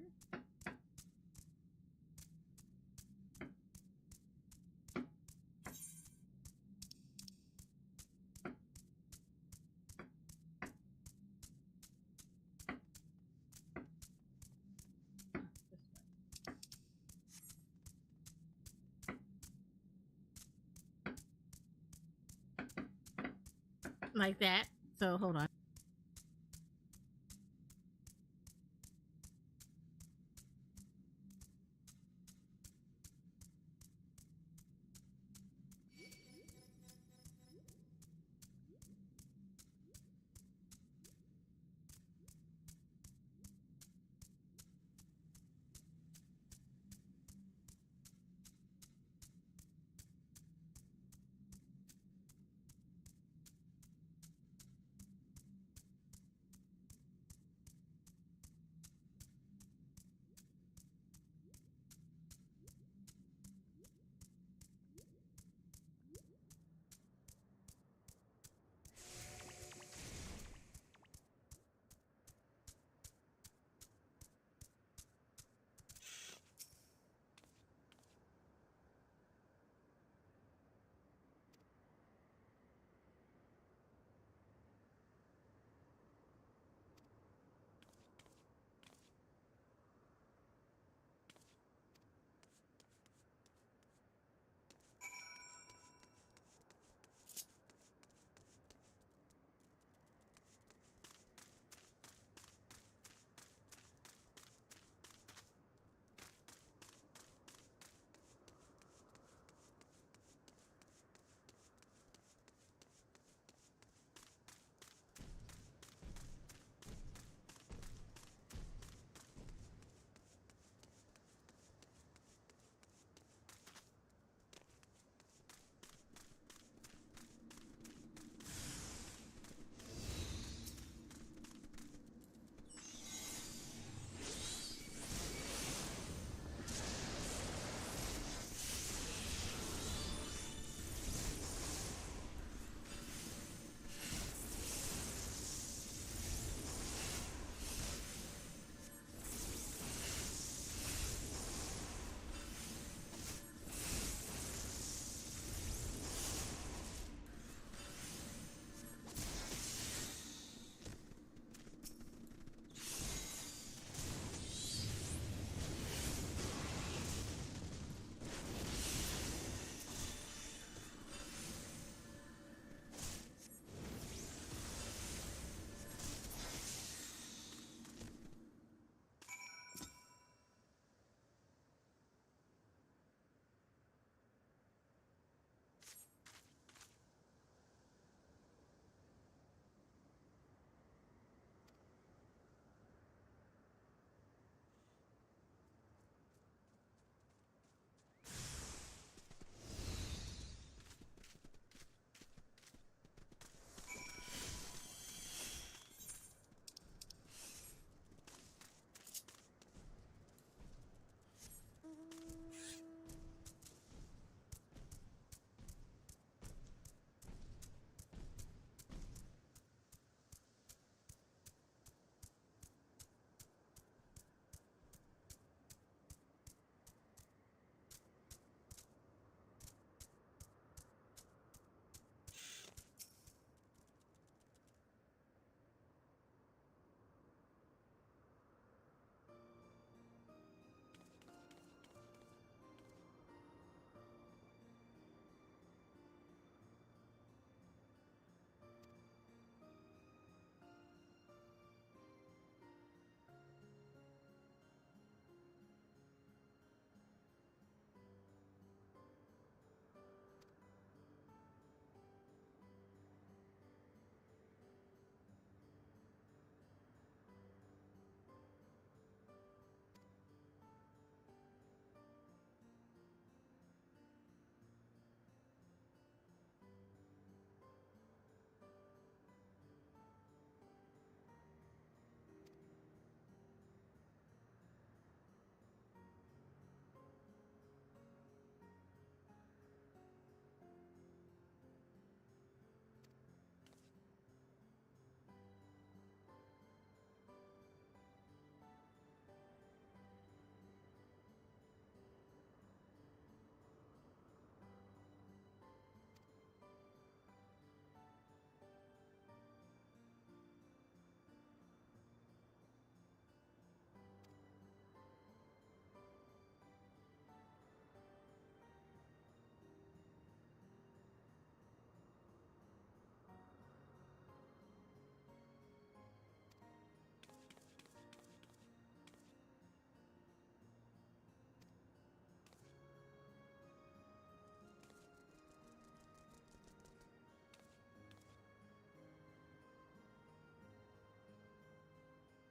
Like that. So hold on.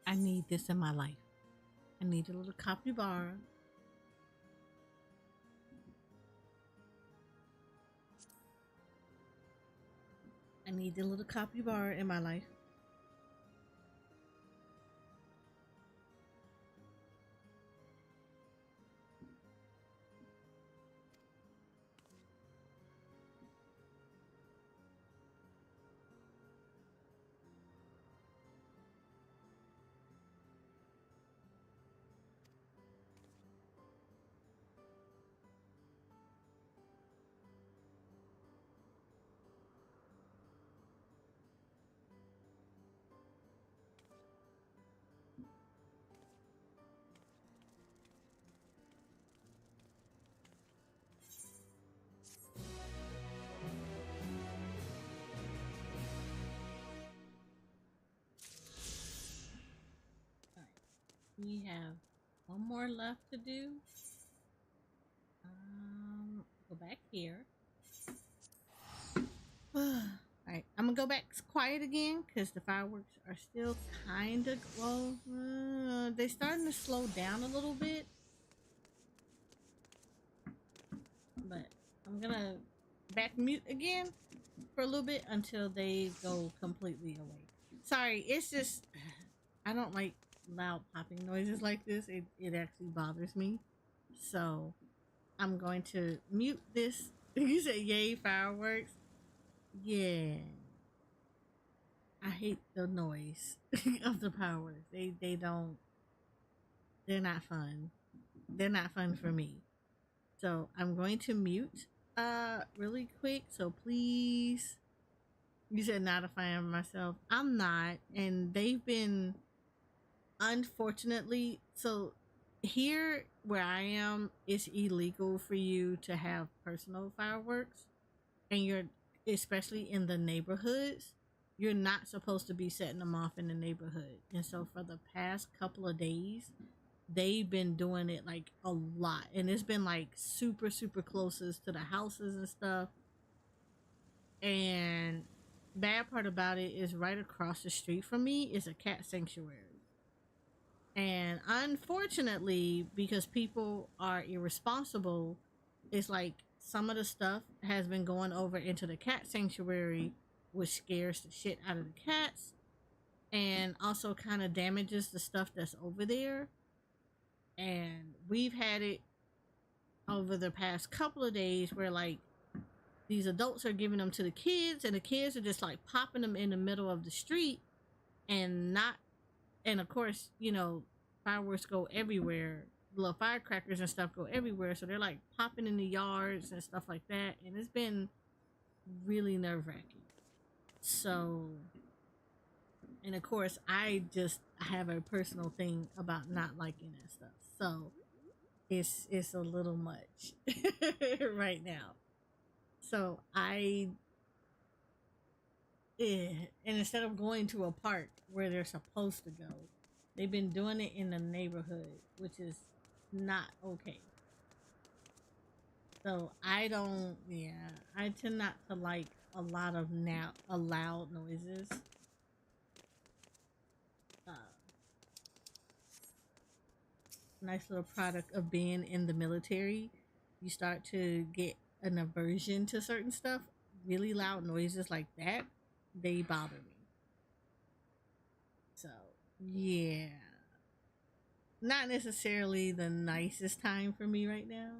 I need this in my life. I need a little capybara. I need a little capybara in my life. We have one more left to do. Go back here. Alright, I'm gonna go back quiet again because the fireworks are still kind of, well, they're starting to slow down a little bit. But I'm gonna back mute again for a little bit until they go completely away. Sorry, it's just, I don't like loud popping noises like this. It actually bothers me. So I'm going to mute this. You said yay fireworks. Yeah, I hate the noise of the fireworks. They're not fun. They're not fun for me. So I'm going to mute really quick. So please, you said not a fan of myself. I'm not, and they've been, unfortunately, so here where I am, it's illegal for you to have personal fireworks, and you're, especially in the neighborhoods, you're not supposed to be setting them off in the neighborhood. And so for the past couple of days, they've been doing it like a lot, and it's been like super closest to the houses and stuff. And bad part about it is right across the street from me is a cat sanctuary. And unfortunately, because people are irresponsible, it's like some of the stuff has been going over into the cat sanctuary, which scares the shit out of the cats and also kind of damages the stuff that's over there. And we've had it over the past couple of days where like these adults are giving them to the kids, and the kids are just like popping them in the middle of the street, and of course, you know, fireworks go everywhere. Little firecrackers and stuff go everywhere, so they're like popping in the yards and stuff like that, and it's been really nerve-wracking. So, and of course, I have a personal thing about not liking that stuff, so it's a little much right now. So and instead of going to a park where they're supposed to go, they've been doing it in the neighborhood, which is not okay. So I tend not to like a lot of loud noises. Nice little product of being in the military. You start to get an aversion to certain stuff. Really loud noises like that, they bother me. So yeah, not necessarily the nicest time for me right now.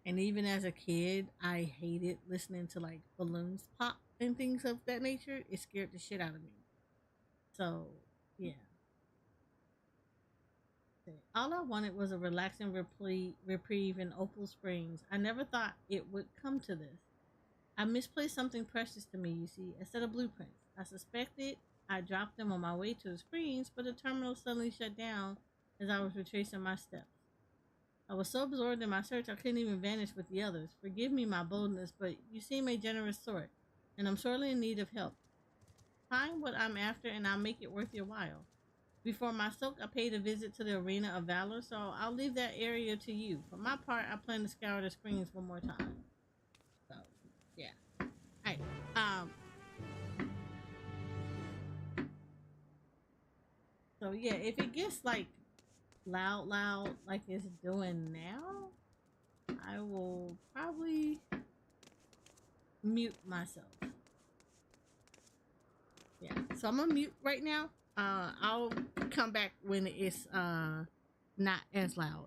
And even as a kid, I hated listening to like balloons pop and things of that nature. It scared the shit out of me. So yeah, all I wanted was a relaxing reprieve in Opal Springs. I never thought it would come to this. I misplaced something precious to me, you see, a set of blueprints. I suspected I dropped them on my way to the Springs, but the terminal suddenly shut down as I was retracing my steps. I was so absorbed in my search I couldn't even vanish with the others. Forgive me my boldness, but you seem a generous sort, and I'm sorely in need of help. Find what I'm after and I'll make it worth your while. Before my soak, I paid a visit to the Arena of Valor, so I'll leave that area to you. For my part, I plan to scour the Springs one more time. So, yeah. Alright, So yeah, if it gets like loud like it's doing now, I will probably mute myself. Yeah, so I'm gonna mute right now. I'll come back when it's not as loud.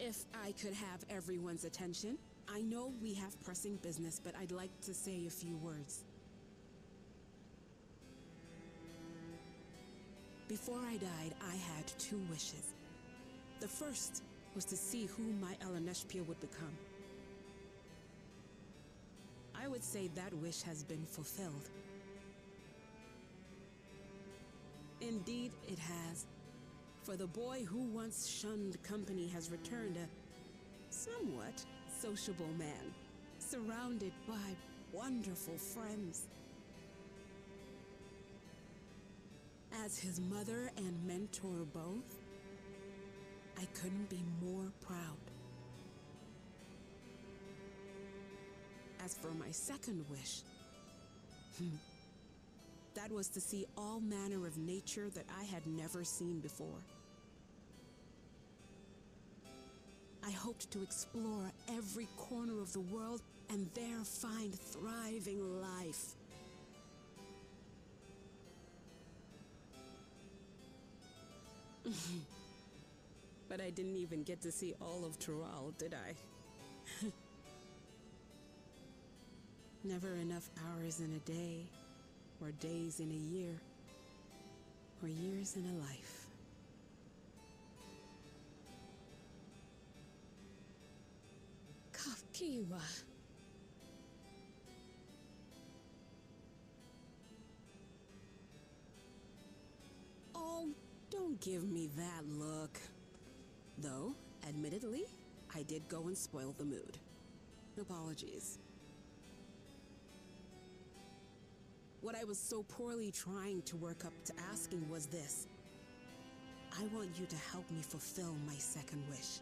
If I could have everyone's attention, I know we have pressing business, but I'd like to say a few words. Before I died, I had 2 wishes. The first was to see who my Eleneshpia would become. I would say that wish has been fulfilled. Indeed, it has. For the boy who once shunned company has returned a somewhat sociable man, surrounded by wonderful friends. As his mother and mentor both, I couldn't be more proud. As for my second wish, that was to see all manner of nature that I had never seen before. I hoped to explore every corner of the world and there find thriving life. But I didn't even get to see all of Tural, did I? Never enough hours in a day, or days in a year, or years in a life. Kafkiwa. Oh, don't give me that look. Though, admittedly, I did go and spoil the mood. Apologies. What I was so poorly trying to work up to asking was this. I want you to help me fulfill my second wish.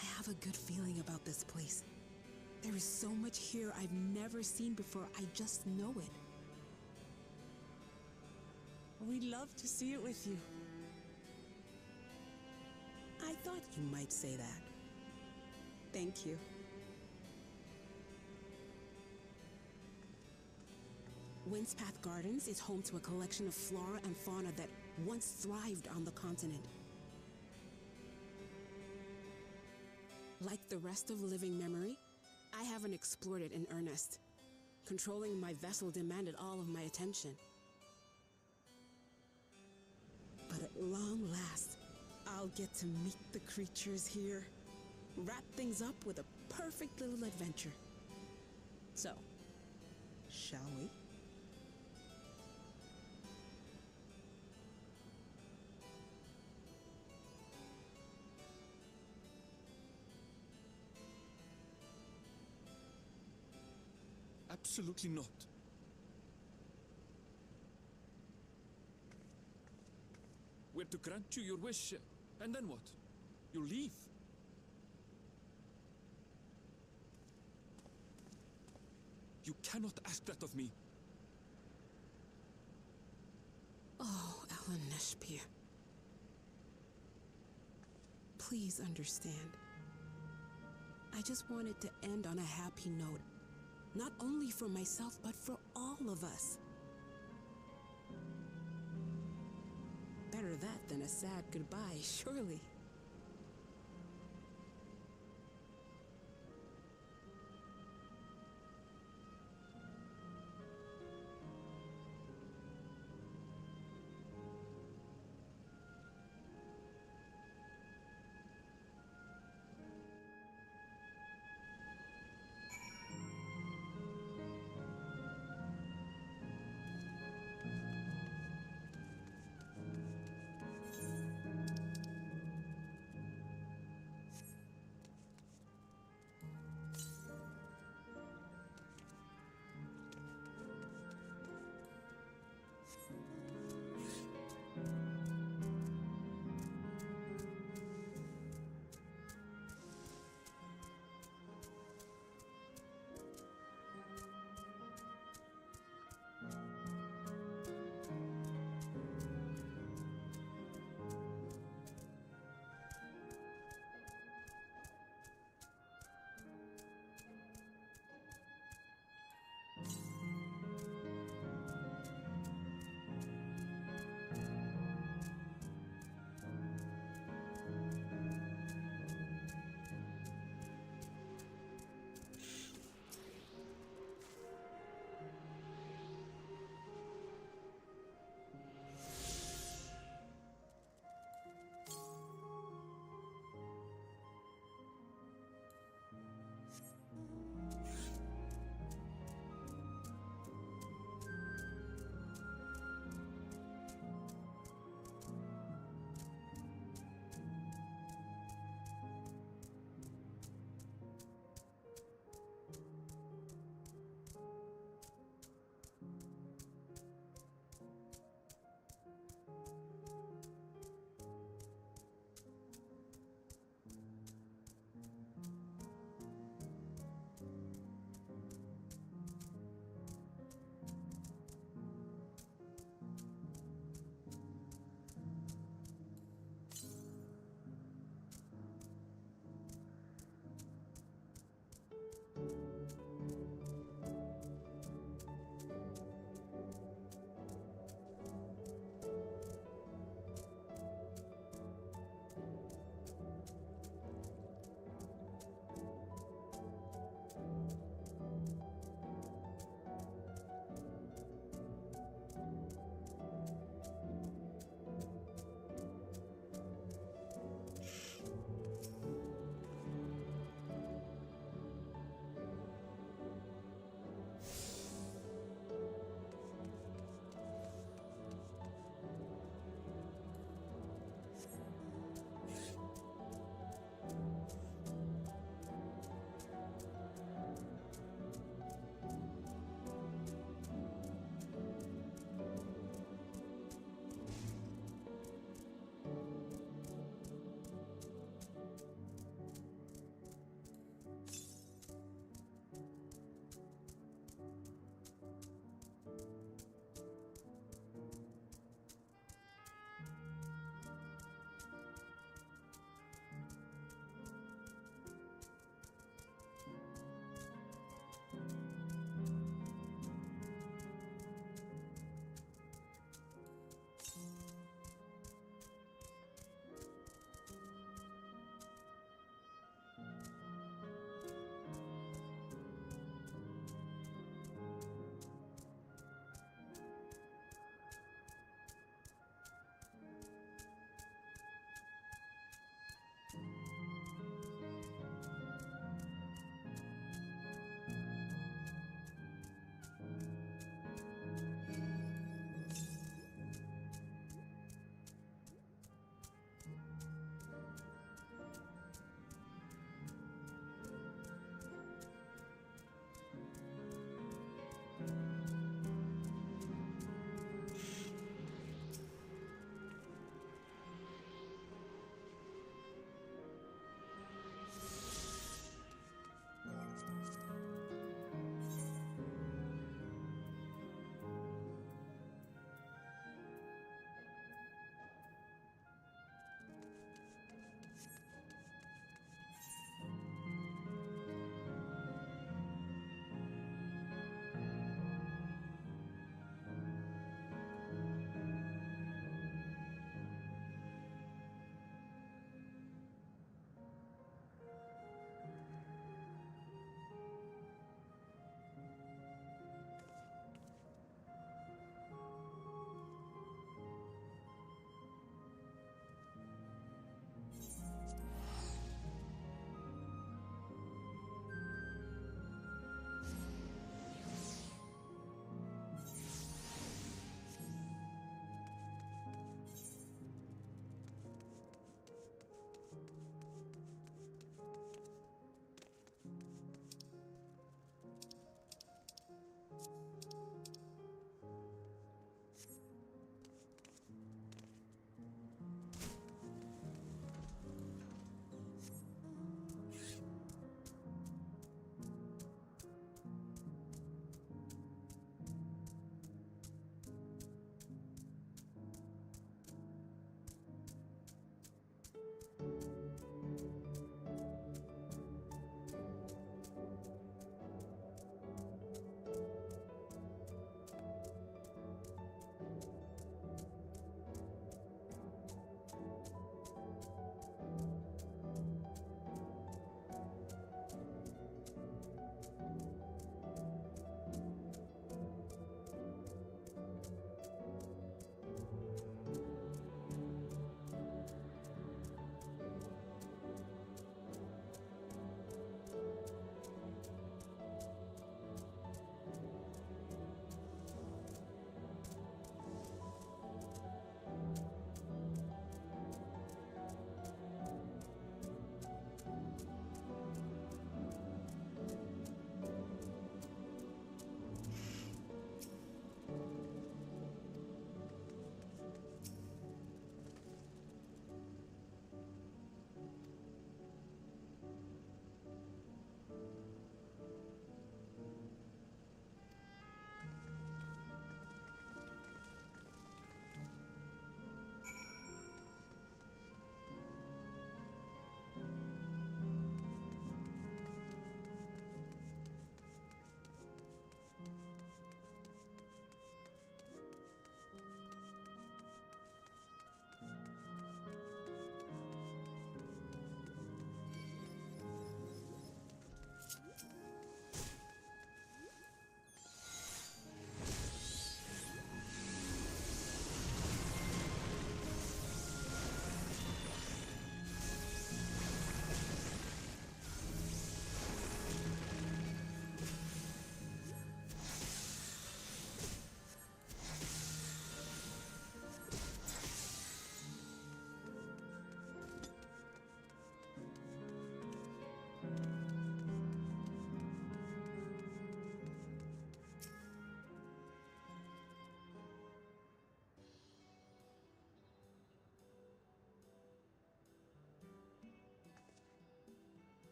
I have a good feeling about this place. There is so much here I've never seen before, I just know it. We'd love to see it with you. I thought you might say that. Thank you. Windspath Gardens is home to a collection of flora and fauna that once thrived on the continent. Like the rest of living memory, I haven't explored it in earnest. Controlling my vessel demanded all of my attention. But at long last, I'll get to meet the creatures here, wrap things up with a perfect little adventure. So, shall we? Absolutely not. We're to grant you your wish, and then what? You leave? You cannot ask that of me. Oh, Eleneshpia. Please understand. I just wanted to end on a happy note. Not only for myself, but for all of us. Better that than a sad goodbye, surely.